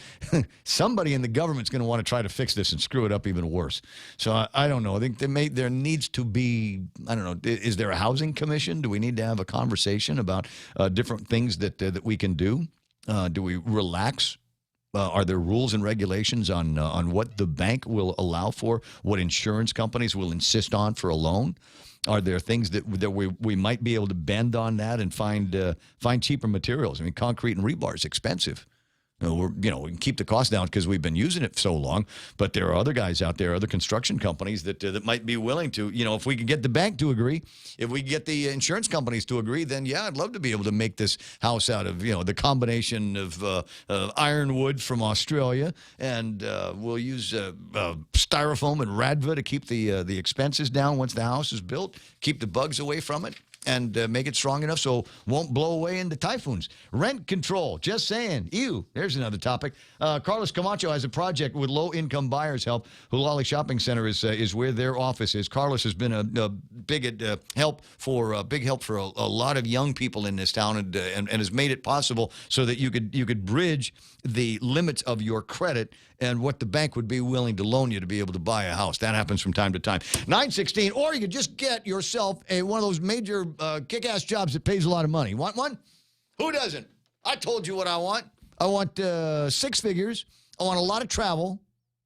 somebody in the government's going to want to try to fix this and screw it up even worse. So I don't know. I think there needs to be, I don't know, is there a housing commission? Do we need to have a conversation about different things that we can do? Do we relax? Are there rules and regulations on what the bank will allow for, what insurance companies will insist on for a loan? Are there things that we might be able to bend on that and find cheaper materials? I mean, concrete and rebar is expensive. We can keep the cost down because we've been using it so long, but there are other guys out there, other construction companies that might be willing to, if we could get the bank to agree, if we get the insurance companies to agree, then yeah, I'd love to be able to make this house out of, the combination of ironwood from Australia, and we'll use styrofoam and Radva to keep the expenses down once the house is built, keep the bugs away from it, and make it strong enough so it won't blow away into typhoons. Rent control, just saying. Ew, there's another topic. Carlos Camacho has a project with low-income buyers help. Hulali Shopping Center is where their office is. Carlos has been a big help for a lot of young people in this town, and has made it possible so that you could bridge the limits of your credit and what the bank would be willing to loan you to be able to buy a house. That happens from time to time. 916, or you could just get yourself one of those major kick-ass jobs that pays a lot of money. Want one? Who doesn't? I told you what I want. I want 6 figures. I want a lot of travel.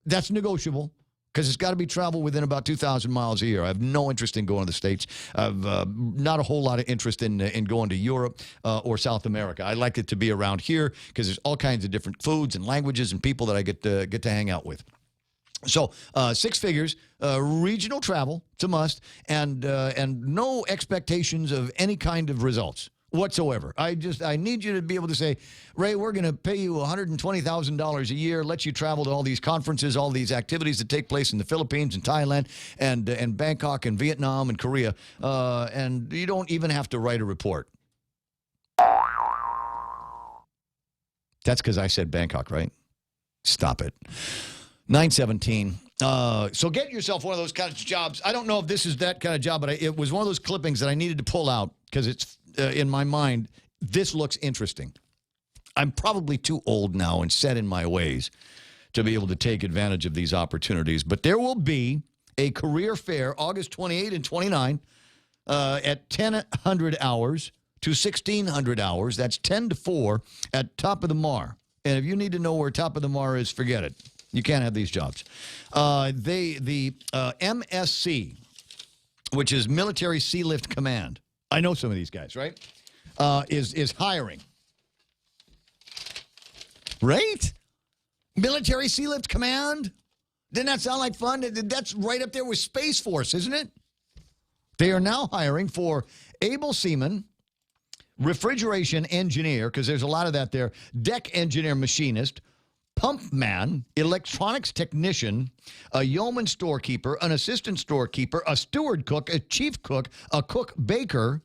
That's negotiable, because it's got to be travel within about 2,000 miles a year. I have no interest in going to the States. I've not a whole lot of interest in going to Europe or South America. I like it to be around here because there's all kinds of different foods and languages and people that I get to hang out with. So 6 figures, regional travel, it's a must, and no expectations of any kind of results. whatsoever. I need you to be able to say, Ray, we're going to pay you $120,000 a year, let you travel to all these conferences, all these activities that take place in the Philippines and Thailand and Bangkok and Vietnam and Korea, and you don't even have to write a report. That's because I said Bangkok, right? Stop it. 917. So get yourself one of those kind of jobs. I don't know if this is that kind of job, but it was one of those clippings that I needed to pull out because it's in my mind. This looks interesting. I'm probably too old now and set in my ways to be able to take advantage of these opportunities. But there will be a career fair August 28 and 29 at 1,000 hours to 1,600 hours. That's 10 to 4 at Top of the Mar. And if you need to know where Top of the Mar is, forget it. You can't have these jobs. The MSC, which is Military Sea Lift Command. I know some of these guys, right? Is hiring. Right? Military Sea Lift Command? Didn't that sound like fun? That's right up there with Space Force, isn't it? They are now hiring for able seamen, refrigeration engineer, because there's a lot of that there, deck engineer machinist, pump man, electronics technician, a yeoman storekeeper, an assistant storekeeper, a steward cook, a chief cook, a cook baker,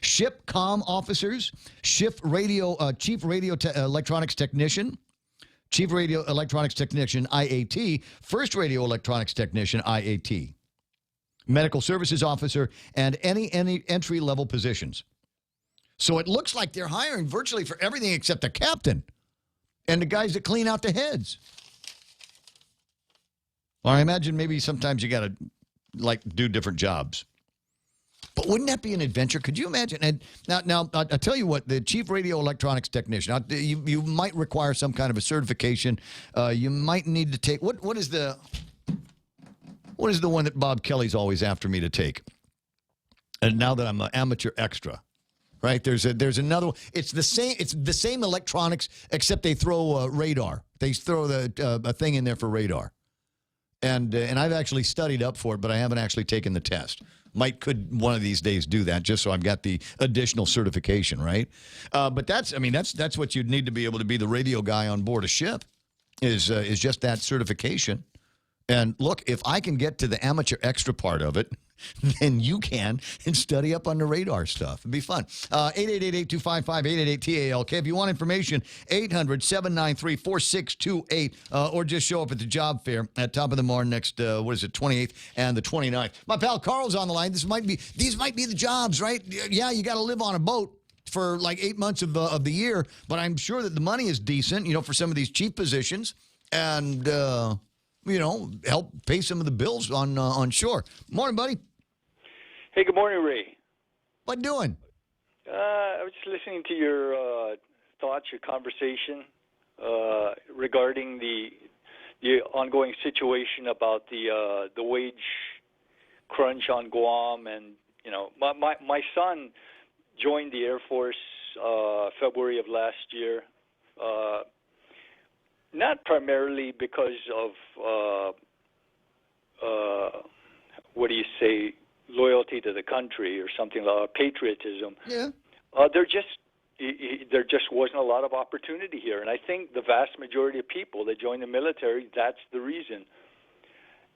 ship comm officers, chief radio electronics technician, chief radio electronics technician, IAT, first radio electronics technician, IAT, medical services officer, and any entry-level positions. So it looks like they're hiring virtually for everything except the captain and the guys that clean out the heads. Or I imagine maybe sometimes you got to, do different jobs. But wouldn't that be an adventure? Could you imagine? And now I'll tell you what, the chief radio electronics technician, you might require some kind of a certification. You might need to take, what is the one that Bob Kelly's always after me to take? And now that I'm an amateur extra. Right, there's another one. It's the same electronics, except they throw radar. They throw a thing in there for radar, and I've actually studied up for it, but I haven't actually taken the test. Could one of these days do that, just so I've got the additional certification, right? But that's what you'd need to be able to be the radio guy on board a ship, is just that certification. And look, if I can get to the amateur extra part of it, then you can and study up on the radar stuff. It'd be fun. 888-825-888-TALK. If you want information, 800-793-4628, or just show up at the job fair at Top of the Mar next, 28th and the 29th. My pal Carl's on the line. These might be the jobs, right? Yeah, you got to live on a boat for like 8 months of the year, but I'm sure that the money is decent, for some of these chief positions, and help pay some of the bills on shore. Morning, buddy. Hey, good morning, Ray. What doing? I was just listening to your thoughts, your conversation regarding the ongoing situation about the wage crunch on Guam, and my son joined the Air Force February of last year. Not primarily because of loyalty to the country or something like patriotism. Yeah. There just wasn't a lot of opportunity here, and I think the vast majority of people that join the military, that's the reason.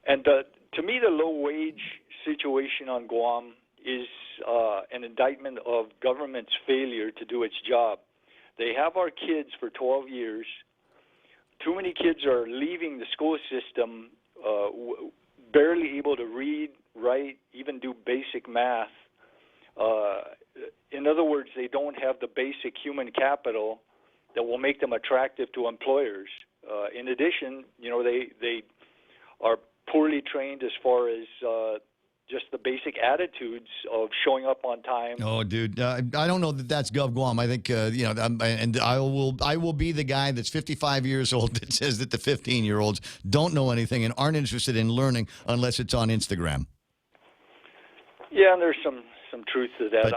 And to me, the low wage situation on Guam is an indictment of government's failure to do its job. They have our kids for 12 years. Too many kids are leaving the school system barely able to read, write, even do basic math. In other words, they don't have the basic human capital that will make them attractive to employers. In addition, they are poorly trained as far as just the basic attitudes of showing up on time. Oh, dude, I don't know that that's Gov Guam. I think and I will be the guy that's 55 years old that says that the 15-year-olds don't know anything and aren't interested in learning unless it's on Instagram. Yeah, and there's some some truth to that.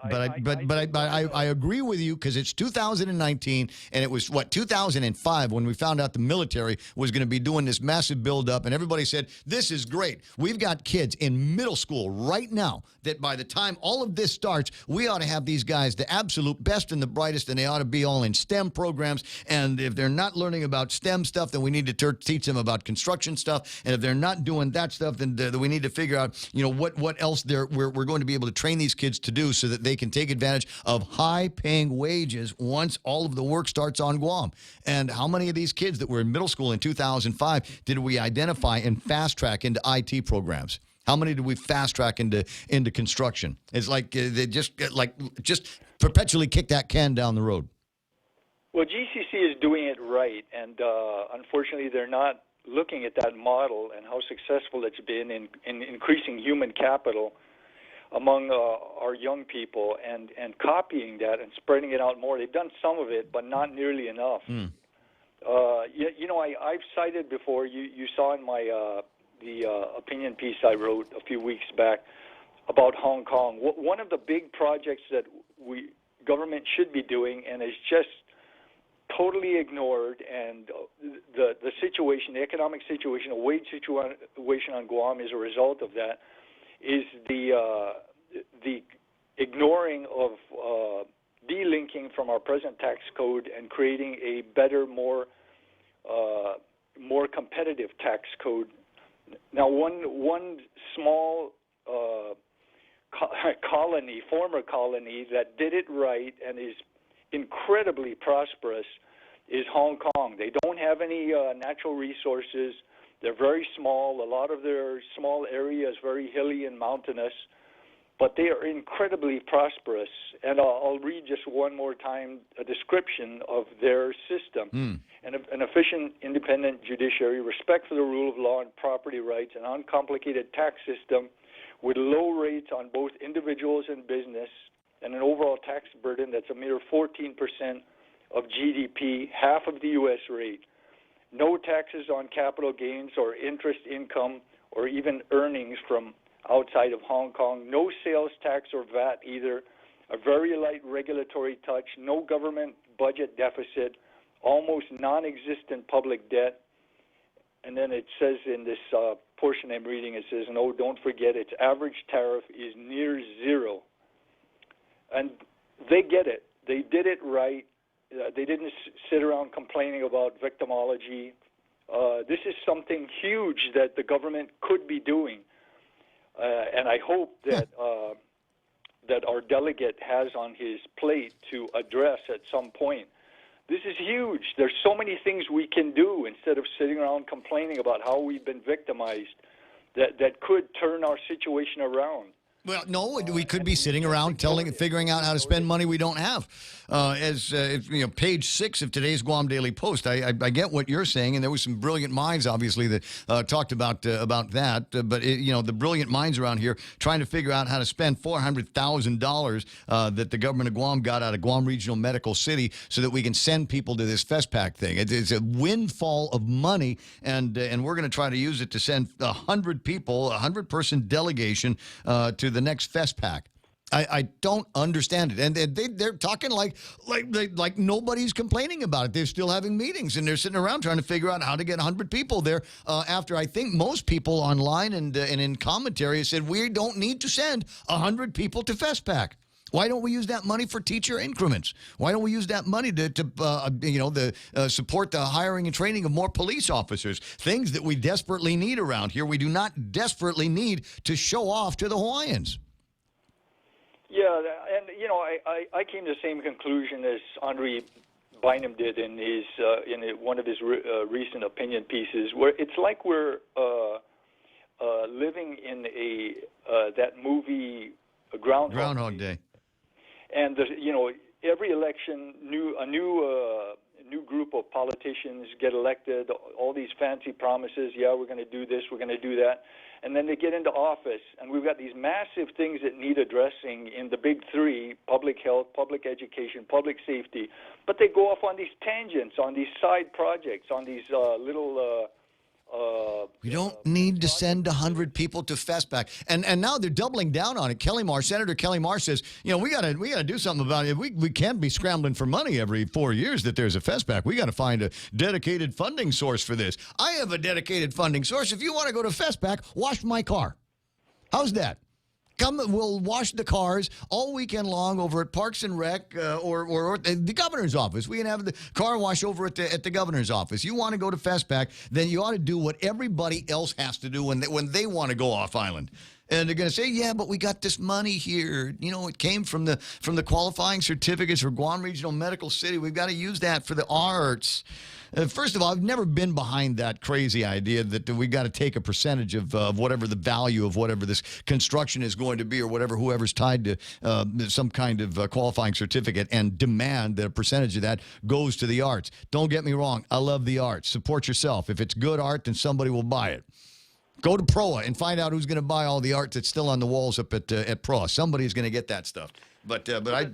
I agree with you because it's 2019, and it was, 2005 when we found out the military was going to be doing this massive buildup, and everybody said, this is great. We've got kids in middle school right now that by the time all of this starts, we ought to have these guys the absolute best and the brightest, and they ought to be all in STEM programs. And if they're not learning about STEM stuff, then we need to teach them about construction stuff. And if they're not doing that stuff, then we need to figure out, what else we're going to be able to train these kids to do so that they can take advantage of high-paying wages once all of the work starts on Guam. And how many of these kids that were in middle school in 2005 did we identify and fast-track into IT programs? How many did we fast-track into construction? It's like they just perpetually kick that can down the road. Well, GCC is doing it right, and unfortunately they're not looking at that model and how successful it's been in increasing human capital among our young people and copying that and spreading it out more. They've done some of it, but not nearly enough. I've cited before, you saw in my the opinion piece I wrote a few weeks back about Hong Kong. One of the big projects that government should be doing and is just totally ignored, and the situation, the economic situation, the wage situation on Guam is a result of that, is the ignoring of delinking from our present tax code and creating a better, more competitive tax code. Now, one small former colony that did it right and is incredibly prosperous is Hong Kong. They don't have any natural resources. They're very small. A lot of their small area is very hilly and mountainous, but they are incredibly prosperous. And I'll read just one more time a description of their system. An efficient, independent judiciary, respect for the rule of law and property rights, an uncomplicated tax system with low rates on both individuals and business, and an overall tax burden that's a mere 14% of GDP, half of the U.S. rate. No taxes on capital gains or interest income or even earnings from outside of Hong Kong. No sales tax or VAT either. A very light regulatory touch. No government budget deficit. Almost non-existent public debt. And then it says in this portion I'm reading, it says, no, don't forget, its average tariff is near zero. And they get it. They did it right. They didn't sit around complaining about victimology. This is something huge that the government could be doing. And I hope that that our delegate has on his plate to address at some point. This is huge. There's so many things we can do instead of sitting around complaining about how we've been victimized that could turn our situation around. Well, no, we could be sitting around figuring out how to spend money we don't have. Page 6 of today's Guam Daily Post. I get what you're saying, and there was some brilliant minds, obviously, that talked about that. But the brilliant minds around here trying to figure out how to spend $400,000 that the government of Guam got out of Guam Regional Medical City so that we can send people to this FESPAC thing. It's a windfall of money, and we're going to try to use it to send 100 people, a 100-person delegation to the next FESPAC. I don't understand it, and they're talking like nobody's complaining about it. They're still having meetings, and they're sitting around trying to figure out how to get 100 people there. After I think most people online and in commentary said we don't need to send 100 people to FESPAC. Why don't we use that money for teacher increments? Why don't we use that money to support the hiring and training of more police officers? Things that we desperately need around here. We do not desperately need to show off to the Hawaiians. Yeah, and I came to the same conclusion as Henri Bynum did in his one of his recent opinion pieces, where it's like we're living in that movie Groundhog Day. And every election, a new group of politicians get elected. All these fancy promises. Yeah, we're going to do this. We're going to do that. And then they get into office, and we've got these massive things that need addressing in the big three: public health, public education, public safety. But they go off on these tangents, on these side projects, on these little We don't need to send 100 people to Festback, and now they're doubling down on it. Senator Kelly Marr says, we gotta do something about it. We can't be scrambling for money every 4 years that there's a Festback. We got to find a dedicated funding source for this. I have a dedicated funding source. If you want to go to Festback, wash my car. How's that? Come, we'll wash the cars all weekend long over at Parks and Rec or the governor's office. We can have the car wash over at the governor's office. You want to go to Festback, then you ought to do what everybody else has to do when they want to go off island. And they're going to say, yeah, but we got this money here. It came from the qualifying certificates for Guam Regional Medical City. We've got to use that for the arts. First of all, I've never been behind that crazy idea that we got to take a percentage of whatever the value of whatever this construction is going to be or whoever's tied to some kind of qualifying certificate and demand that a percentage of that goes to the arts. Don't get me wrong. I love the arts. Support yourself. If it's good art, then somebody will buy it. Go to Proa and find out who's going to buy all the art that's still on the walls up at Proa. Somebody's going to get that stuff. But I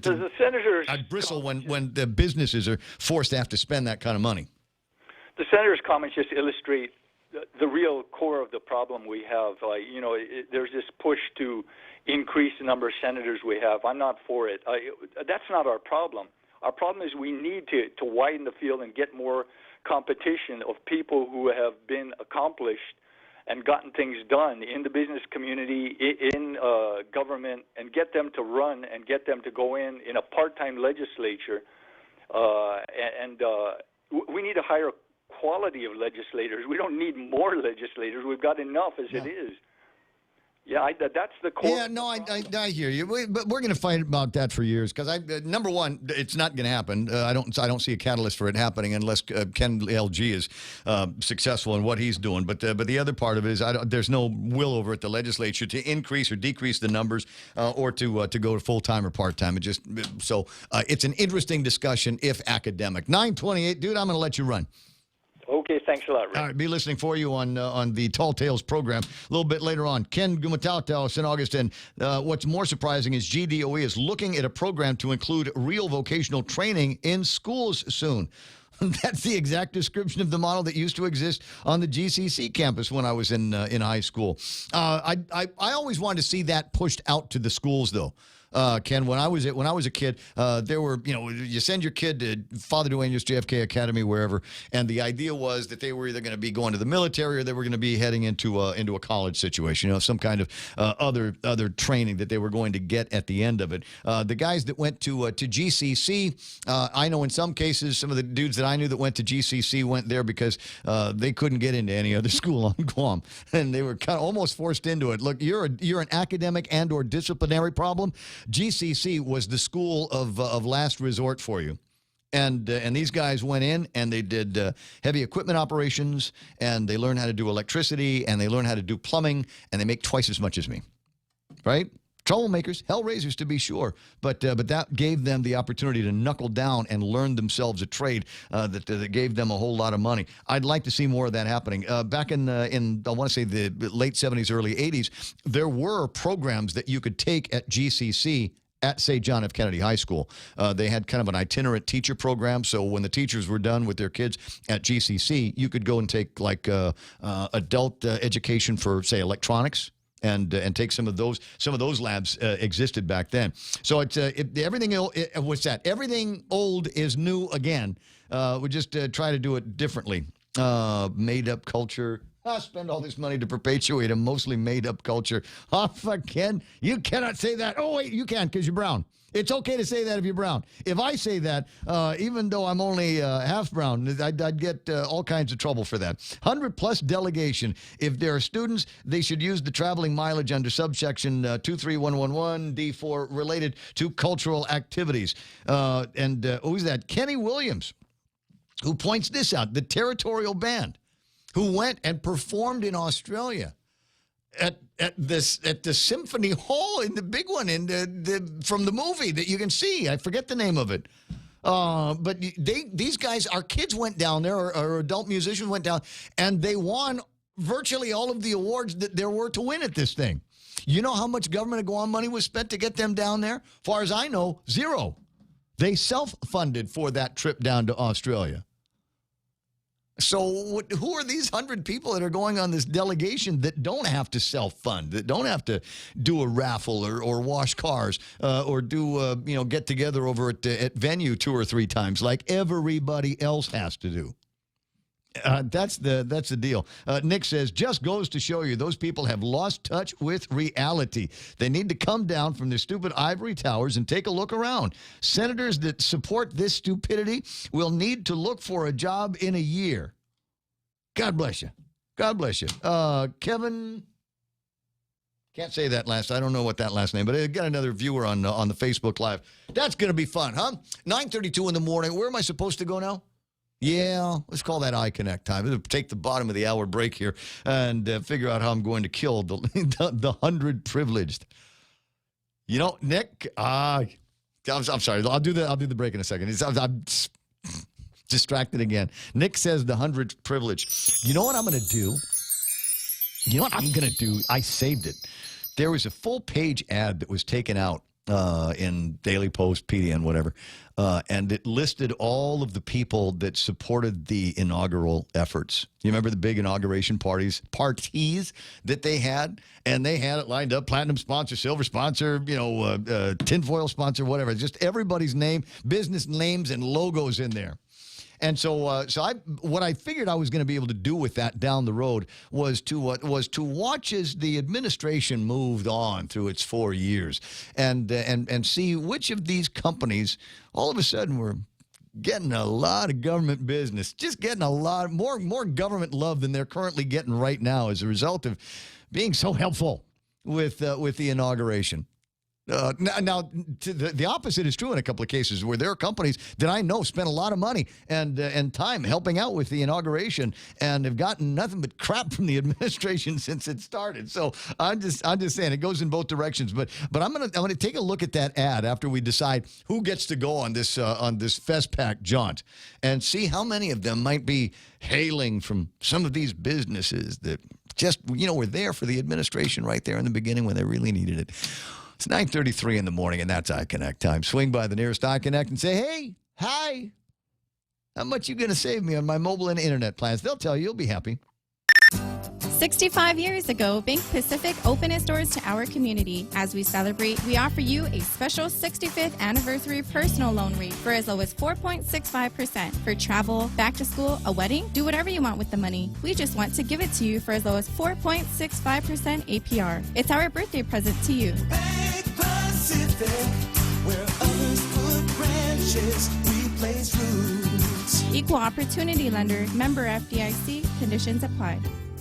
bristle when the businesses are forced to have to spend that kind of money. The senator's comments just illustrate the real core of the problem we have. There's this push to increase the number of senators we have. I'm not for it. That's not our problem. Our problem is we need to widen the field and get more competition of people who have been accomplished and gotten things done in the business community, in government, and get them to run and get them to go in a part-time legislature. We need a higher quality of legislators. We don't need more legislators. We've got enough as it is. Yeah, that's the core. Yeah, no, I hear you. But we're going to fight about that for years because number one, it's not going to happen. I don't see a catalyst for it happening unless Ken LG is successful in what he's doing. But the other part of it is there's no will over at the legislature to increase or decrease the numbers or to go to full time or part time. It's an interesting discussion, if academic. 9:28, dude. I'm going to let you run. Okay, thanks a lot, Rick. All right, be listening for you on the Tall Tales program a little bit later on. Ken Gumatauta, St. Augustine. What's more surprising is GDOE is looking at a program to include real vocational training in schools soon. That's the exact description of the model that used to exist on the GCC campus when I was in high school. I always wanted to see that pushed out to the schools, though. Ken, when I was a kid, there were, you send your kid to Father Dueñas JFK Academy, wherever, and the idea was that they were either going to be going to the military or they were going to be heading into a college situation, some kind of other training that they were going to get at the end of it. The guys that went to GCC, I know in some cases, some of the dudes that I knew that went to GCC went there because they couldn't get into any other school on Guam, and they were kind of almost forced into it. Look, you're an academic and or disciplinary problem. GCC was the school of last resort for you. And these guys went in and they did heavy equipment operations, and they learned how to do electricity, and they learned how to do plumbing, and they make twice as much as me, right? Troublemakers, hellraisers to be sure, but that gave them the opportunity to knuckle down and learn themselves a trade that gave them a whole lot of money. I'd like to see more of that happening. Back in I want to say the late 70s, early 80s, there were programs that you could take at GCC at, say, John F. Kennedy High School. They had kind of an itinerant teacher program, so when the teachers were done with their kids at GCC, you could go and take like adult education for, say, electronics. And take some of those labs existed back then. So everything old is new again. We just try to do it differently. Made up culture. Spend all this money to perpetuate a mostly made up culture. Ken, you cannot say that. Oh wait, you can because you're brown. It's okay to say that if you're brown. If I say that, even though I'm only half brown, I'd get all kinds of trouble for that. 100-plus delegation. If there are students, they should use the traveling mileage under subsection 23111 D4 related to cultural activities. Who's that? Kenny Williams, who points this out, the territorial band, who went and performed in Australia. At the Symphony Hall, in the big one, from the movie that you can see. I forget the name of it. But these guys, our kids went down there, or adult musicians went down, and they won virtually all of the awards that there were to win at this thing. You know how much government of Guam money was spent to get them down there? Far as I know, zero. They self-funded for that trip down to Australia. So who are these 100 people that are going on this delegation that don't have to self-fund, that don't have to do a raffle or wash cars or do, get together over at venue 2 or 3 times like everybody else has to do? That's the deal. Nick says, just goes to show you those people have lost touch with reality. They need to come down from their stupid ivory towers and take a look around. Senators that support this stupidity will need to look for a job in a year. God bless you. God bless you. Kevin, can't say that last. I don't know what that last name, but I got another viewer on the Facebook Live. That's going to be fun, huh? 9:32 in the morning. Where am I supposed to go now? Yeah, let's call that Eye Connect time. We'll take the bottom of the hour break here and figure out how I'm going to kill the 100 privileged. Nick, I'm sorry. I'll do the break in a second. I'm distracted again. Nick says the 100 privileged. You know what I'm going to do? I saved it. There was a full page ad that was taken out in Daily Post, PDN, whatever. And it listed all of the people that supported the inaugural efforts. You remember the big inauguration parties that they had? And they had it lined up, platinum sponsor, silver sponsor, tinfoil sponsor, whatever. Just everybody's name, business names and logos in there. And so what I figured I was going to be able to do with that down the road was to watch as the administration moved on through its 4 years and see which of these companies all of a sudden were getting a lot of government business, just getting a lot more government love than they're currently getting right now as a result of being so helpful with the inauguration. Now, the opposite is true in a couple of cases where there are companies that I know spent a lot of money and time helping out with the inauguration and have gotten nothing but crap from the administration since it started. So I'm just saying it goes in both directions. But I'm gonna take a look at that ad after we decide who gets to go on this FestPac jaunt and see how many of them might be hailing from some of these businesses that just were there for the administration right there in the beginning when they really needed it. It's 9:33 in the morning, and that's iConnect time. Swing by the nearest iConnect and say, hey, hi, how much you going to save me on my mobile and internet plans? They'll tell you. You'll be happy. 65 years ago, Bank Pacific opened its doors to our community. As we celebrate, we offer you a special 65th anniversary personal loan rate for as low as 4.65% for travel, back to school, a wedding. Do whatever you want with the money. We just want to give it to you for as low as 4.65% APR. It's our birthday present to you. Bank Pacific, where others put branches, we place roots. Equal opportunity lender, member FDIC, conditions apply.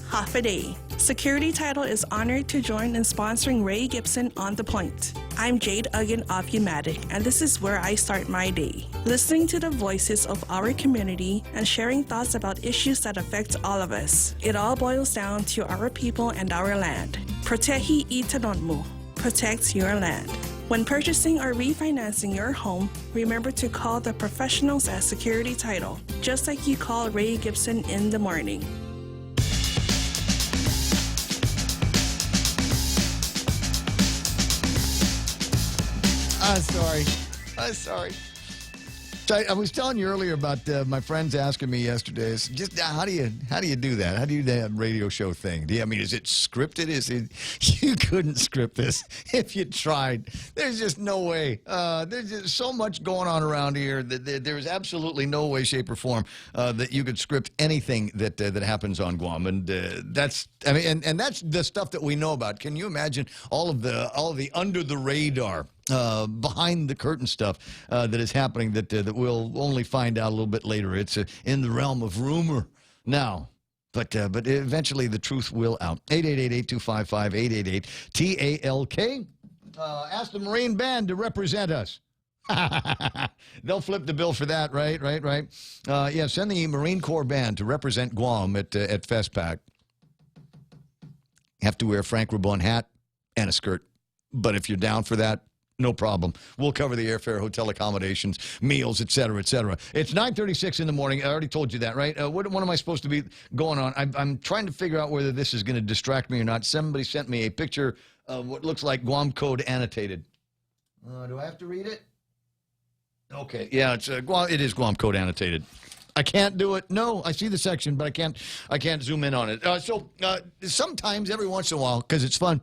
Half a day. Security Title is honored to join in sponsoring Ray Gibson on The Point. I'm Jade Uggan of Umatic, and this is where I start my day. Listening to the voices of our community and sharing thoughts about issues that affect all of us. It all boils down to our people and our land. Protehi itanonmo. Protect your land. When purchasing or refinancing your home, remember to call the professionals at Security Title, just like you call Ray Gibson in the morning. I'm sorry. I was telling you earlier about my friends asking me yesterday, just how do you do that? How do you do that radio show thing? Is it scripted? You couldn't script this if you tried. There's just no way. There's just so much going on around here that there is absolutely no way, shape, or form that you could script anything that happens on Guam. And that's the stuff that we know about. Can you imagine all of the under the radar, behind the curtain stuff that is happening that we'll only find out a little bit later? It's in the realm of rumor now, but eventually the truth will out. 888-825-5888-TALK. Ask the Marine Band to represent us. They'll flip the bill for that, right? Yeah, send the Marine Corps Band to represent Guam at FestPac. You have to wear a Frank Rabon hat and a skirt, but if you're down for that, no problem. We'll cover the airfare, hotel accommodations, meals, et cetera, et cetera. It's 9:36 in the morning. I already told you that, right? What am I supposed to be going on? I'm trying to figure out whether this is going to distract me or not. Somebody sent me a picture of what looks like Guam code annotated. Do I have to read it? Okay. Yeah, it is Guam code annotated. I can't do it. No, I see the section, but I can't zoom in on it. So sometimes, every once in a while, because it's fun,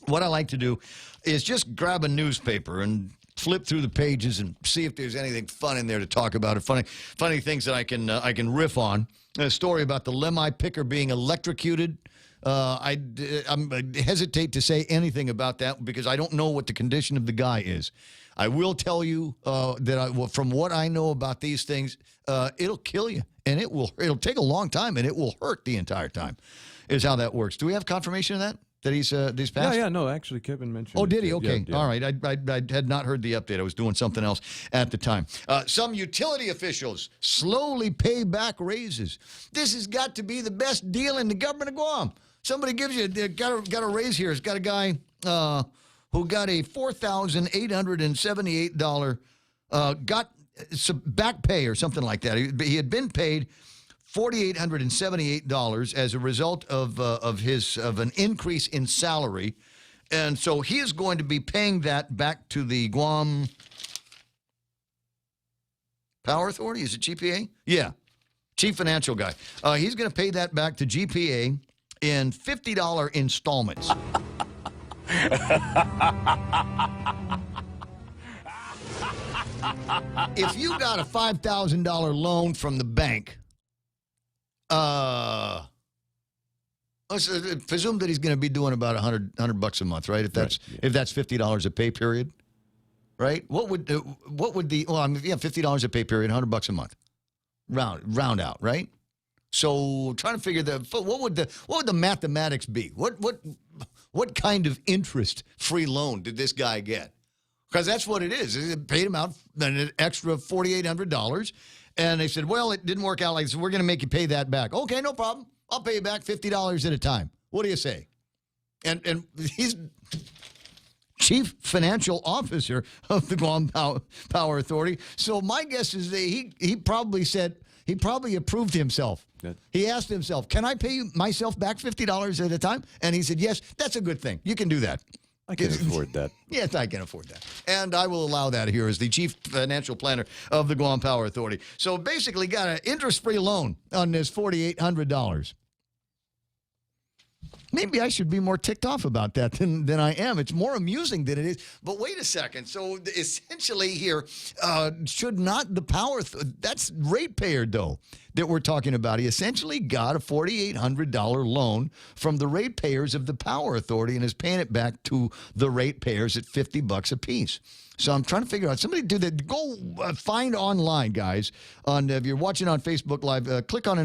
what I like to do is just grab a newspaper and flip through the pages and see if there's anything fun in there to talk about, or funny things that I can riff on. A story about the lemi picker being electrocuted. I hesitate to say anything about that because I don't know what the condition of the guy is. I will tell you that from what I know about these things, it'll kill you, and it'll take a long time, and it will hurt the entire time, is how that works. Do we have confirmation of that? That he's passed? Yeah, no, actually, Kevin mentioned Oh, it. did he? Okay. Yeah. All right. I had not heard the update. I was doing something else at the time. Some utility officials slowly pay back raises. This has got to be the best deal in the government of Guam. Somebody gives you, got a raise here. It's got a guy who got a $4,878, got some back pay or something like that. He had been paid $4,878 as a result of an increase in salary, and so he is going to be paying that back to the Guam Power Authority. Is it GPA? Yeah, chief financial guy. He's going to pay that back to GPA in $50 installments. If you got a $5,000 loan from the bank, let's presume that he's going to be doing about $100 a month, right? If that's $50 a pay period, right? What would $50 a pay period, $100 a month, round out, right? So trying to figure what would the mathematics be? What kind of interest-free loan did this guy get? Because that's what it is. It paid him out an extra $4,800. And they said, well, it didn't work out like this. So we're going to make you pay that back. Okay, no problem. I'll pay you back $50 at a time. What do you say? And he's chief financial officer of the Guam Power Authority. So my guess is that he probably approved himself. Good. He asked himself, can I pay myself back $50 at a time? And he said, yes, that's a good thing. You can do that. I can afford that. Yes, I can afford that. And I will allow that here as the chief financial planner of the Guam Power Authority. So basically got an interest-free loan on this $4,800. Maybe I should be more ticked off about that than I am. It's more amusing than it is. But wait a second. So essentially here, should not the power, that's ratepayer, though, that we're talking about. He essentially got a $4,800 loan from the ratepayers of the Power Authority and is paying it back to the ratepayers at $50 a piece. So I'm trying to figure out, somebody do that. Go find online, guys. If you're watching on Facebook Live, click on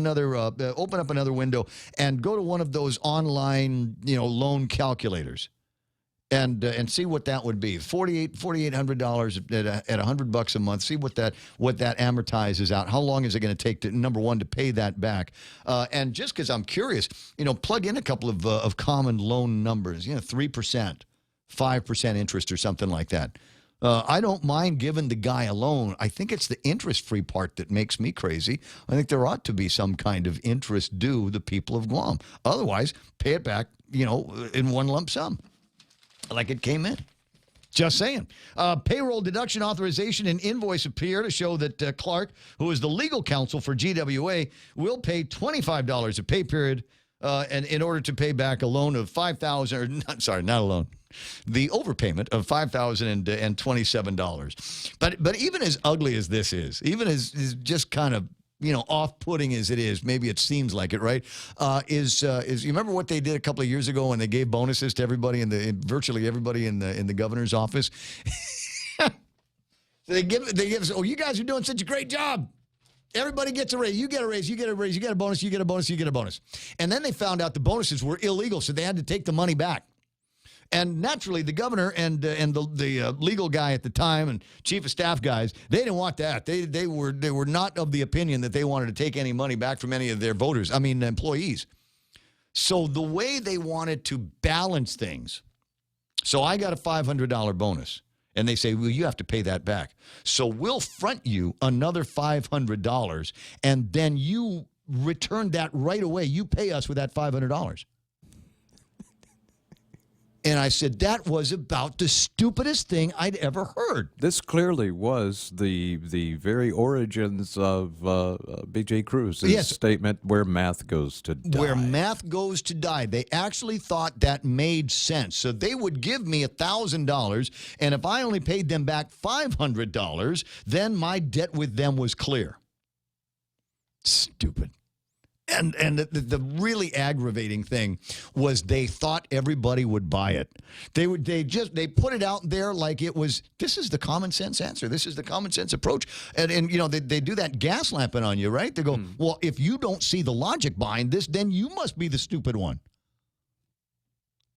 open up another window and go to one of those online, loan calculators, and see what that would be. $4,800 at $100 a month. See what that amortizes out. How long is it going to take to, number one, to pay that back? And just because I'm curious, plug in a couple of common loan numbers. 3%, 5% interest, or something like that. I don't mind giving the guy a loan. I think it's the interest-free part that makes me crazy. I think there ought to be some kind of interest due the people of Guam. Otherwise, pay it back, in one lump sum, like it came in. Just saying. Payroll deduction authorization and invoice appear to show that Clark, who is the legal counsel for GWA, will pay $25 a pay period and in order to pay back a loan of $5,000, not a loan. The overpayment of $5,027. But even as ugly as this is, even as just kind of, off-putting as it is, maybe it seems like it, right? Is you remember what they did a couple of years ago when they gave bonuses to everybody virtually everybody in the governor's office? they give. Oh, you guys are doing such a great job. Everybody gets a raise. You get a raise. You get a raise. You get a bonus. You get a bonus. You get a bonus. And then they found out the bonuses were illegal, so they had to take the money back. And naturally, the governor and the legal guy at the time and chief of staff guys, they didn't want that. They were not of the opinion that they wanted to take any money back from any of their employees. So the way they wanted to balance things, so I got a $500 bonus, and they say, well, you have to pay that back. So we'll front you another $500, and then you return that right away. You pay us with that $500. And I said, that was about the stupidest thing I'd ever heard. This clearly was the very origins of B.J. Cruz's statement, where math goes to die. Where math goes to die. They actually thought that made sense. So they would give me $1,000, and if I only paid them back $500, then my debt with them was clear. Stupid. And the really aggravating thing was they thought everybody would buy it. They put it out there like it was, this is the common sense answer. This is the common sense approach. And you know, they do that gas lamping on you, right? They go, well, if you don't see the logic behind this, then you must be the stupid one.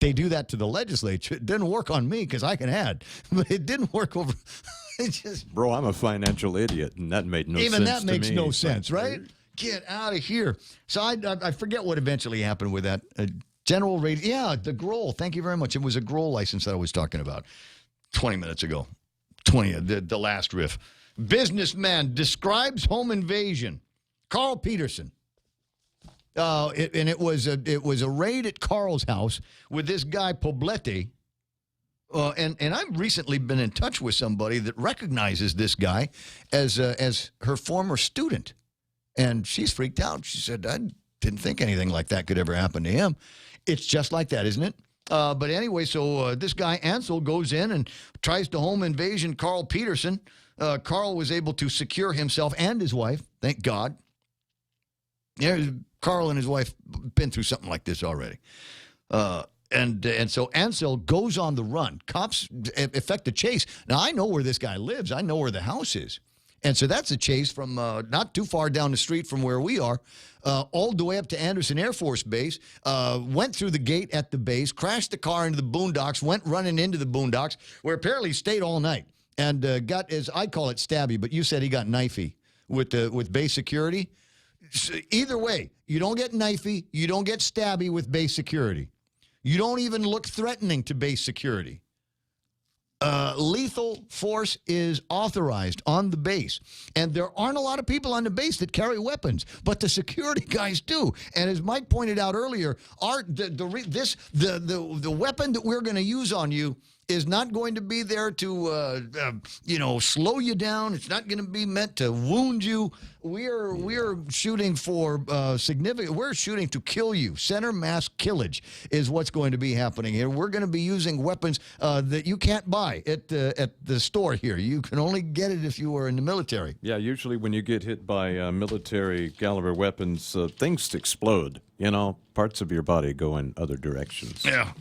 They do that to the legislature. It didn't work on me because I can add, but it didn't work over. Bro, I'm a financial idiot, and that made no sense to me. Even that makes no sense, right? Get out of here. So I forget what eventually happened with that. General radio. Yeah, the Grohl. Thank you very much. It was a Grohl license that I was talking about 20 minutes ago. The last riff. Businessman describes home invasion. Carl Peterson. It was a raid at Carl's house with this guy Poblete. And I've recently been in touch with somebody that recognizes this guy as her former student. And she's freaked out. She said, I didn't think anything like that could ever happen to him. It's just like that, isn't it? But anyway, so this guy Ansel goes in and tries to home invasion Carl Peterson. Carl was able to secure himself and his wife, thank God. Yeah, Carl and his wife been through something like this already. And so Ansel goes on the run. Cops effect a chase. Now, I know where this guy lives. I know where the house is. And so that's a chase from not too far down the street from where we are, all the way up to Anderson Air Force Base, went through the gate at the base, crashed the car into the boondocks, went running into the boondocks, where apparently he stayed all night and got, as I call it, stabby, but you said he got knifey with base security. So either way, you don't get knifey, you don't get stabby with base security. You don't even look threatening to base security. Lethal force is authorized on the base, and there aren't a lot of people on the base that carry weapons, but the security guys do. And as Mike pointed out earlier, the weapon that we're going to use on you is not going to be there to slow you down. It's not going to be meant to wound you. We're shooting for significant. We're shooting to kill you. Center mass killage is what's going to be happening here. We're going to be using weapons that you can't buy at the store here. You can only get it if you are in the military. Yeah, usually when you get hit by military caliber weapons, things explode. You know, parts of your body go in other directions. Yeah.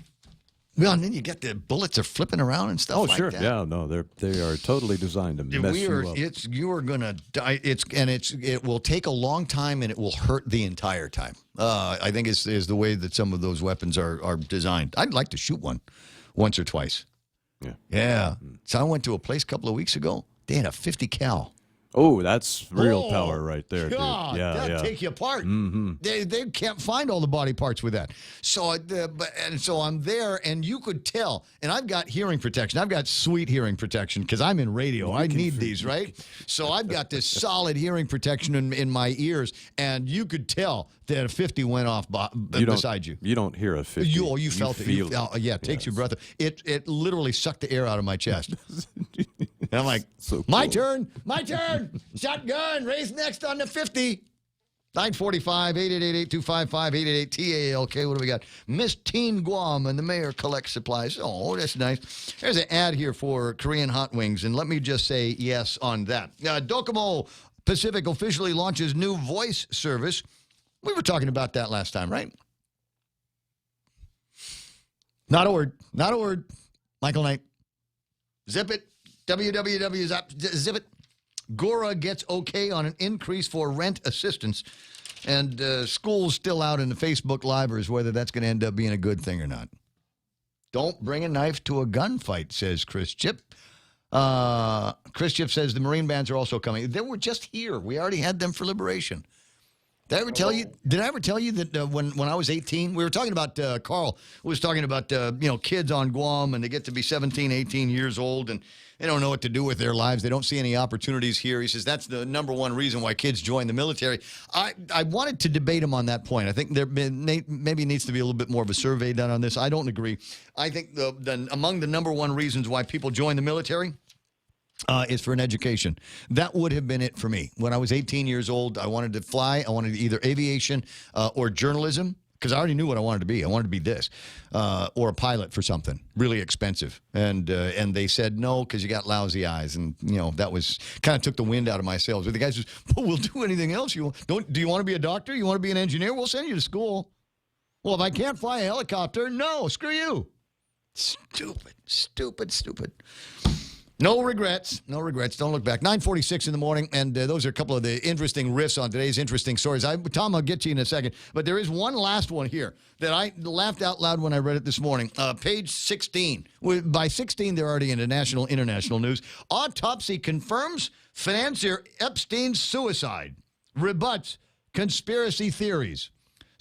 Well, and then you get the bullets are flipping around and stuff like that. Yeah, no, they are totally designed to mess you up. You are going to die. It will take a long time and it will hurt the entire time. I think is the way that some of those weapons are designed. I'd like to shoot one once or twice. Yeah. Yeah. So I went to a place a couple of weeks ago. They had a 50 cal. Oh, that's real power right there, God, dude. Yeah, that'd take you apart. Mm-hmm. They can't find all the body parts with that. So so I'm there, and you could tell. And I've got hearing protection. I've got sweet hearing protection because I'm in radio. I need these, right? So I've got this solid hearing protection in my ears, and you could tell that a 50 went off beside you. You don't hear a 50. You felt it. Feel it. Yeah, it takes your breath. It literally sucked the air out of my chest. And I'm like, so cool. My turn. Shotgun, raise next on the 50. 945-888-8255-888-TALK. What do we got? Miss Teen Guam and the mayor collects supplies. Oh, that's nice. There's an ad here for Korean hot wings, and let me just say yes on that. Docomo Pacific officially launches new voice service. We were talking about that last time, right? Not a word. Michael Knight. Zip it. Zip it. Gora gets okay on an increase for rent assistance. And school's still out in the Facebook Livers whether that's going to end up being a good thing or not. Don't bring a knife to a gunfight, says Chris Chip. Chris Chip says the Marine bands are also coming. They were just here. We already had them for Liberation. Did I ever tell you? Did I ever tell you that when I was 18, we were talking about Carl was talking about kids on Guam, and they get to be 17, 18 years old, and they don't know what to do with their lives. They don't see any opportunities here. He says that's the number one reason why kids join the military. I wanted to debate him on that point. I think there maybe needs to be a little bit more of a survey done on this. I don't agree. I think among the number one reasons why people join the military is for an education. That would have been it for me. When I was 18 years old, I wanted to fly. I wanted either aviation or journalism, because I already knew what I wanted to be. I wanted to be this, or a pilot for something really expensive. And they said no because you got lousy eyes, and that was kind of took the wind out of my sails. But the guy says, "But we'll do anything else you want. Do you want to be a doctor? You want to be an engineer? We'll send you to school." Well, if I can't fly a helicopter, no, screw you. Stupid. No regrets. Don't look back. 9:46 in the morning, and those are a couple of the interesting riffs on today's interesting stories. Tom, I'll get to you in a second, but there is one last one here that I laughed out loud when I read it this morning. Page 16. By 16, they're already into national, international news. Autopsy confirms financier Epstein's suicide. Rebuts conspiracy theories.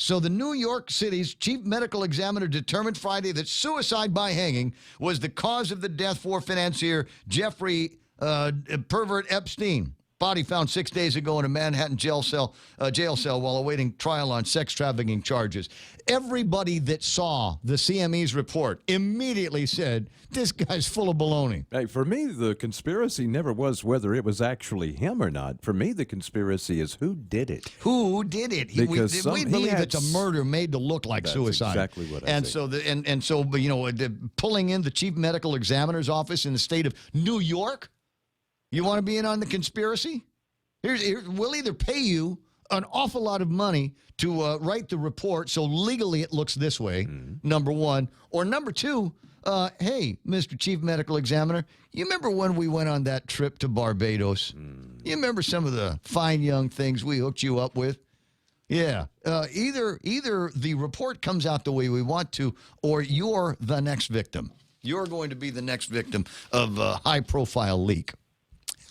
So the New York City's chief medical examiner determined Friday that suicide by hanging was the cause of the death for financier Jeffrey Pervert Epstein. Body found 6 days ago in a Manhattan jail cell while awaiting trial on sex trafficking charges. Everybody that saw the CME's report immediately said, this guy's full of baloney. Hey, for me, the conspiracy never was whether it was actually him or not. For me, the conspiracy is who did it. Who did it? Because we believe it's a murder made to look like That's suicide. Exactly what I think. So pulling in the chief medical examiner's office in the state of New York. You want to be in on the conspiracy? We'll either pay you an awful lot of money to write the report, so legally it looks this way, number one. Or number two, hey, Mr. Chief Medical Examiner, you remember when we went on that trip to Barbados? You remember some of the fine young things we hooked you up with? Yeah. Either the report comes out the way we want to, or you're the next victim. You're going to be the next victim of a high-profile leak.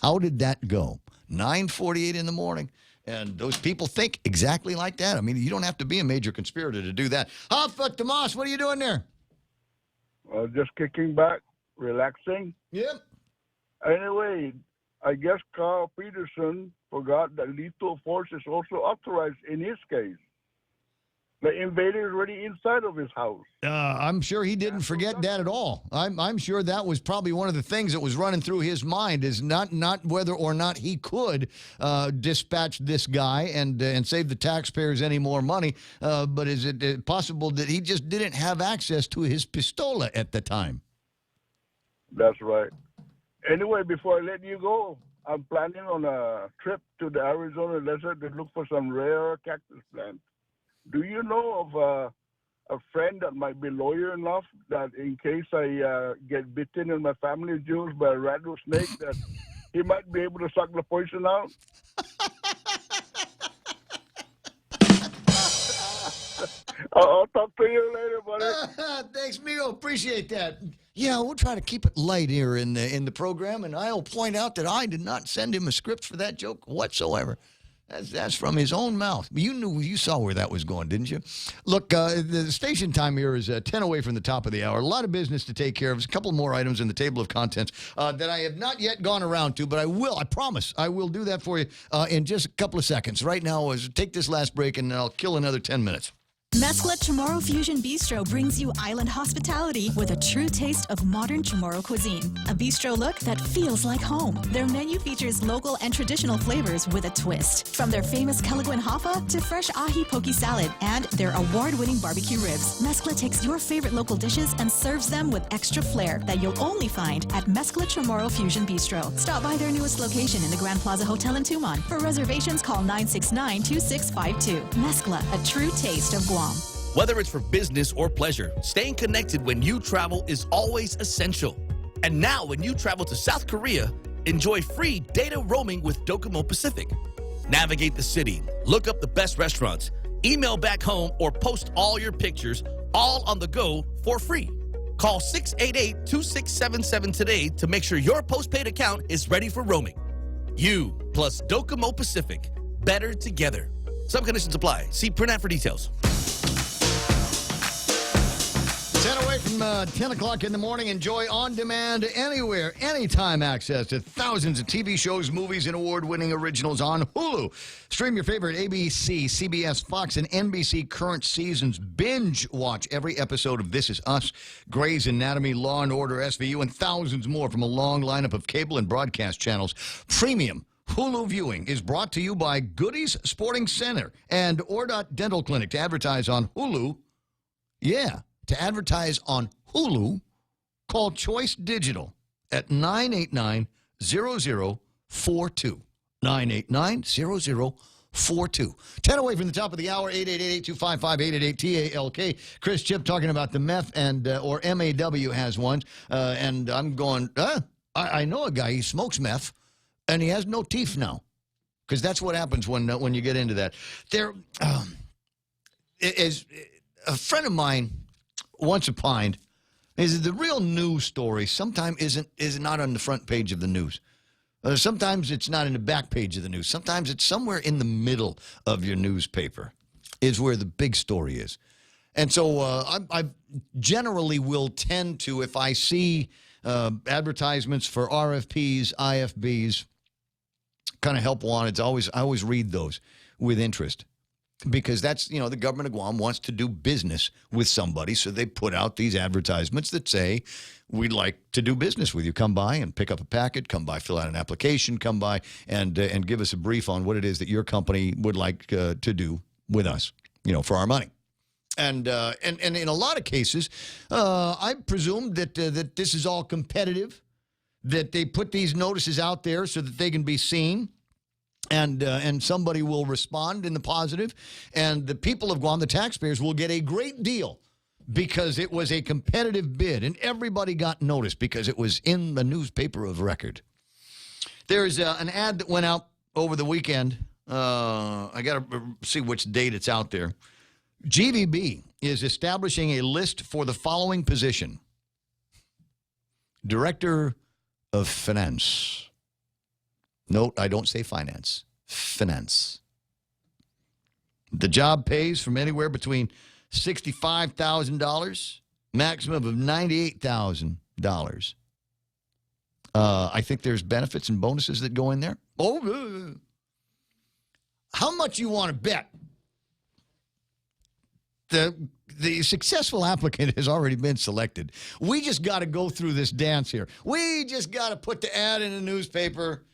How did that go? 9:48 in the morning, and those people think exactly like that. I mean, you don't have to be a major conspirator to do that. Tomas, what are you doing there? Just kicking back, relaxing. Yep. Anyway, I guess Carl Peterson forgot that lethal force is also authorized in his case. The invader is already inside of his house. I'm sure he didn't forget that at all. I'm sure that was probably one of the things that was running through his mind is not whether or not he could dispatch this guy and save the taxpayers any more money, but is it possible that he just didn't have access to his pistola at the time? That's right. Anyway, before I let you go, I'm planning on a trip to the Arizona desert to look for some rare cactus plants. Do you know of a friend that might be lawyer enough that in case I get bitten in my family jewels by a rattlesnake that he might be able to suck the poison out? I'll talk to you later, buddy. Thanks, Mio. Appreciate that. Yeah, we'll try to keep it light here in the program, and I'll point out that I did not send him a script for that joke whatsoever. That's from his own mouth. You saw where that was going, didn't you? Look, the station time here is 10 away from the top of the hour. A lot of business to take care of. There's a couple more items in the table of contents that I have not yet gone around to, but I will. I promise I will do that for you in just a couple of seconds. Right now, take this last break, and I'll kill another 10 minutes. Mescla Chamorro Fusion Bistro brings you island hospitality with a true taste of modern Chamorro cuisine. A bistro look that feels like home. Their menu features local and traditional flavors with a twist. From their famous Calaguan Hapa to fresh ahi poke salad and their award-winning barbecue ribs. Mescla takes your favorite local dishes and serves them with extra flair that you'll only find at Mescla Chamorro Fusion Bistro. Stop by their newest location in the Grand Plaza Hotel in Tumon. For reservations, call 969-2652. Mescla, a true taste of Guam. Whether it's for business or pleasure, staying connected when you travel is always essential. And now when you travel to South Korea, enjoy free data roaming with Docomo Pacific. Navigate the city, look up the best restaurants, email back home, or post all your pictures, all on the go for free. Call 688-2677 today to make sure your postpaid account is ready for roaming. You plus Docomo Pacific. Better together. Some conditions apply. See print ad for details. 10 away from 10 o'clock in the morning. Enjoy on-demand, anywhere, anytime access to thousands of TV shows, movies, and award-winning originals on Hulu. Stream your favorite ABC, CBS, Fox, and NBC current seasons. Binge watch every episode of This Is Us, Grey's Anatomy, Law & Order, SVU, and thousands more from a long lineup of cable and broadcast channels. Premium Hulu viewing is brought to you by Goody's Sporting Center and Ordot Dental Clinic. To advertise on Hulu, to advertise on Hulu, call Choice Digital at 989-0042. 989-0042. 10 away from the top of the hour, 888-825-5888-TALK. Chris Chip talking about the meth and, or MAW has one. And I'm going, I know a guy, he smokes meth, and he has no teeth now. Because that's what happens when you get into that. There is a friend of mine once opined is the real news story sometimes is not on the front page of the news. Sometimes it's not in the back page of the news. Sometimes it's somewhere in the middle of your newspaper is where the big story is. And so I generally will tend to, if I see advertisements for RFPs, IFBs, kind of help wanted, I always read those with interest. Because that's, the government of Guam wants to do business with somebody, so they put out these advertisements that say, we'd like to do business with you. Come by and pick up a packet. Come by, fill out an application. Come by and give us a brief on what it is that your company would like to do with us, for our money. And in a lot of cases, I presume that this is all competitive, that they put these notices out there so that they can be seen. And somebody will respond in the positive, and the people of Guam, the taxpayers, will get a great deal because it was a competitive bid, and everybody got noticed because it was in the newspaper of record. There's an ad that went out over the weekend. I got to see which date it's out there. GVB is establishing a list for the following position: Director of Finance. Note, I don't say finance. Finance. The job pays from anywhere between $65,000, maximum of $98,000. I think there's benefits and bonuses that go in there. How much you want to bet? The successful applicant has already been selected. We just got to go through this dance here. We just got to put the ad in the newspaper.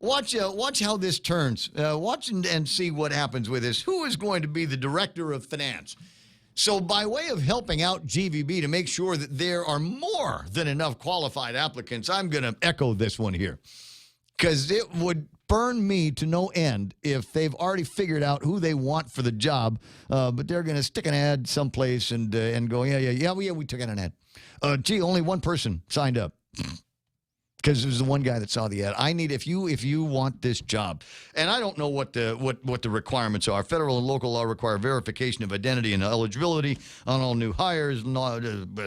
Watch how this turns. Watch and see what happens with this. Who is going to be the director of finance? So by way of helping out GVB to make sure that there are more than enough qualified applicants, I'm going to echo this one here. Because it would burn me to no end if they've already figured out who they want for the job, but they're going to stick an ad someplace and go, yeah, we took out an ad. Only one person signed up. Because it was the one guy that saw the ad. I need, if you want this job, and I don't know what the requirements are. Federal and local law require verification of identity and eligibility on all new hires.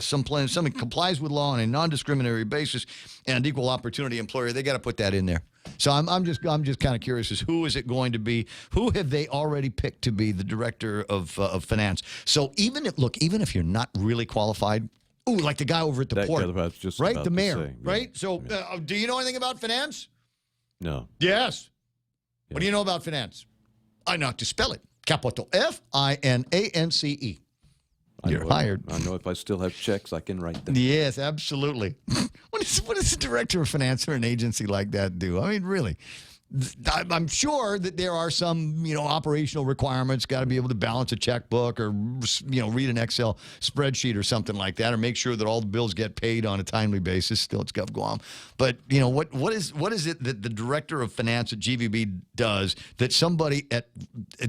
Some complies with law on a non-discriminatory basis, and equal opportunity employer. They got to put that in there. So I'm just kind of curious as who is it going to be? Who have they already picked to be the director of finance? So even if you're not really qualified. Ooh, like the guy over at the port, right? The mayor, right? So, do you know anything about finance? No. Yes. What do you know about finance? I know how to spell it. Capital F-I-N-A-N-C-E. You're hired. I know if I still have checks, I can write them. Yes, absolutely. What does the director of finance or an agency like that do? I mean, really. I'm sure that there are some, operational requirements. Got to be able to balance a checkbook or, read an Excel spreadsheet or something like that, or make sure that all the bills get paid on a timely basis. Still, it's Gov Guam. But what is it that the director of finance at GVB does that somebody at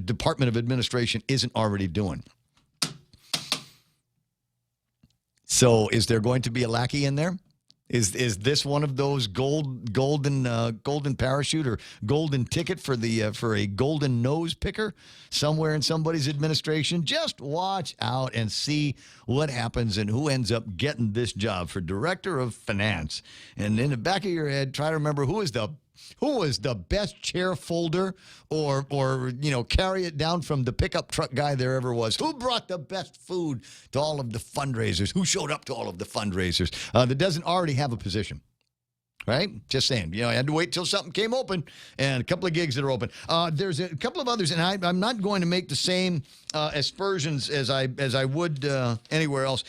Department of Administration isn't already doing? So, is there going to be a lackey in there? Is this one of those golden parachute or golden ticket for a golden nose picker somewhere in somebody's administration? Just watch out and see what happens and who ends up getting this job for director of finance. And in the back of your head, try to remember who is the who was the best chair folder or carry it down from the pickup truck guy there ever was? Who brought the best food to all of the fundraisers? Who showed up to all of the fundraisers that doesn't already have a position? Right? Just saying. I had to wait till something came open, and a couple of gigs that are open. There's a couple of others, and I'm not going to make the same aspersions as I would anywhere else,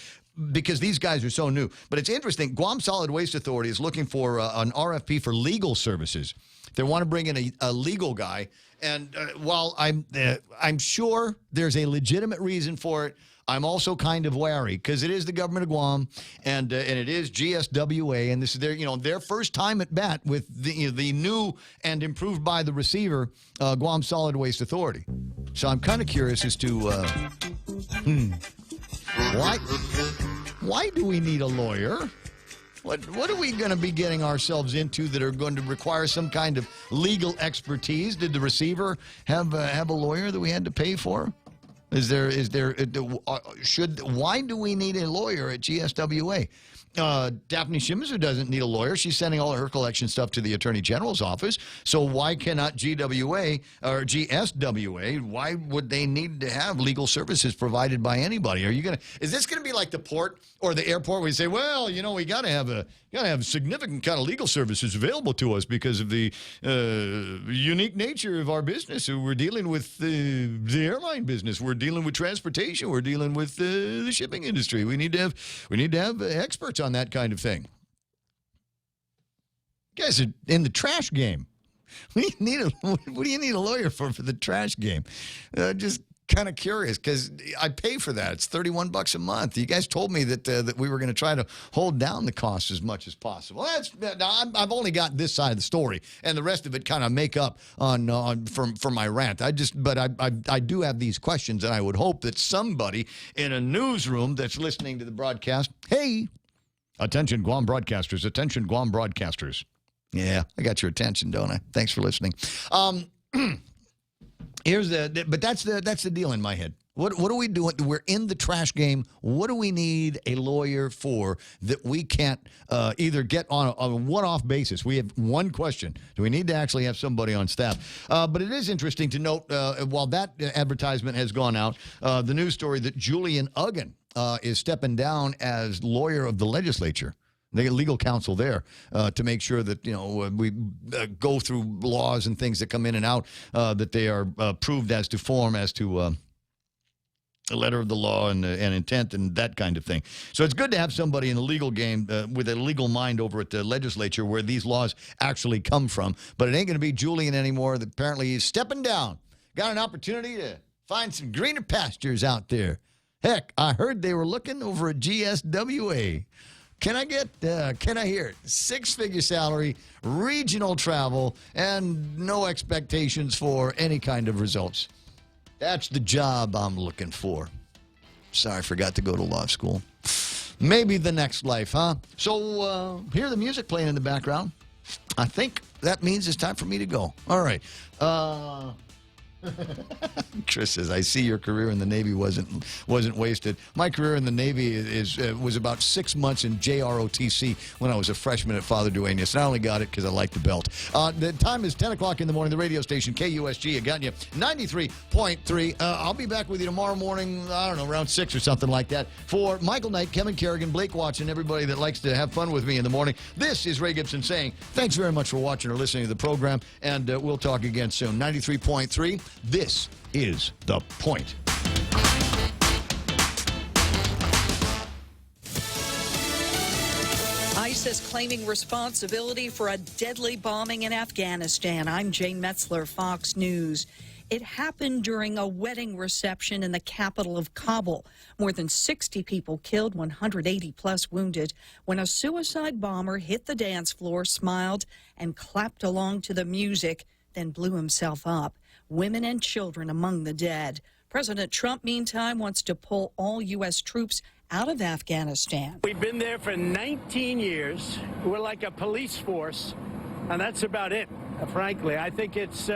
because these guys are so new. But it's interesting. Guam Solid Waste Authority is looking for an RFP for legal services. They want to bring in a legal guy. And while I'm sure there's a legitimate reason for it, I'm also kind of wary because it is the government of Guam and it is GSWA, and this is their first time at bat with the new and improved by the receiver Guam Solid Waste Authority. So I'm kind of curious as to why do we need a lawyer? What are we going to be getting ourselves into that are going to require some kind of legal expertise? Did the receiver have a lawyer that we had to pay for? Why do we need a lawyer at GSWA? Daphne Shimizu doesn't need a lawyer. She's sending all of her collection stuff to the Attorney General's office. So why cannot GWA or GSWA, why would they need to have legal services provided by anybody? Is this going to be like the port or the airport where you say, well, we got to have significant kind of legal services available to us because of the unique nature of our business. We're dealing with the airline business. We're dealing with transportation. We're dealing with the shipping industry. We need to have experts on that kind of thing. You guys are in the trash game. What do you need a lawyer for the trash game? Just kind of curious because I pay for that. It's $31 a month. You guys told me that we were going to try to hold down the cost as much as possible. I've only got this side of the story, and the rest of it kind of make up for my rant. I do have these questions, and I would hope that somebody in a newsroom that's listening to the broadcast, hey, attention Guam broadcasters, attention Guam broadcasters. Yeah, I got your attention, don't I? Thanks for listening. But that's the deal in my head. What do we do? We're in the trash game. What do we need a lawyer for that we can't either get on a one-off basis? We have one question. Do we need to actually have somebody on staff? But it is interesting to note, while that advertisement has gone out, the news story that Julian Uggan is stepping down as lawyer of the legislature. They get legal counsel there to make sure that we go through laws and things that come in and out that they are proved as to form, as to the letter of the law and intent and that kind of thing. So it's good to have somebody in the legal game with a legal mind over at the legislature where these laws actually come from. But it ain't going to be Julian anymore. Apparently he's stepping down. Got an opportunity to find some greener pastures out there. Heck, I heard they were looking over at GSWA. Can I hear it? 6-figure salary, regional travel, and no expectations for any kind of results. That's the job I'm looking for. Sorry, I forgot to go to law school. Maybe the next life, huh? So, hear the music playing in the background. I think that means it's time for me to go. All right. Chris says, I see your career in the Navy wasn't wasted. My career in the Navy was about 6 months in JROTC when I was a freshman at Father Duenas. And I only got it because I liked the belt. The time is 10 o'clock in the morning. The radio station, KUSG, I got you, 93.3. I'll be back with you tomorrow morning, I don't know, around 6 or something like that. For Michael Knight, Kevin Kerrigan, Blake Watson, everybody that likes to have fun with me in the morning, this is Ray Gibson saying thanks very much for watching or listening to the program, and we'll talk again soon. 93.3. This is The Point. ISIS claiming responsibility for a deadly bombing in Afghanistan. I'm Jane Metzler, Fox News. It happened during a wedding reception in the capital of Kabul. More than 60 people killed, 180 plus wounded, when a suicide bomber hit the dance floor, smiled, and clapped along to the music, then blew himself up. Women and children among the dead. President Trump, meantime, wants to pull all U.S. troops out of Afghanistan. We've been there for 19 years. We're like a police force, and that's about it, frankly. I think it's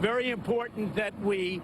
very important that we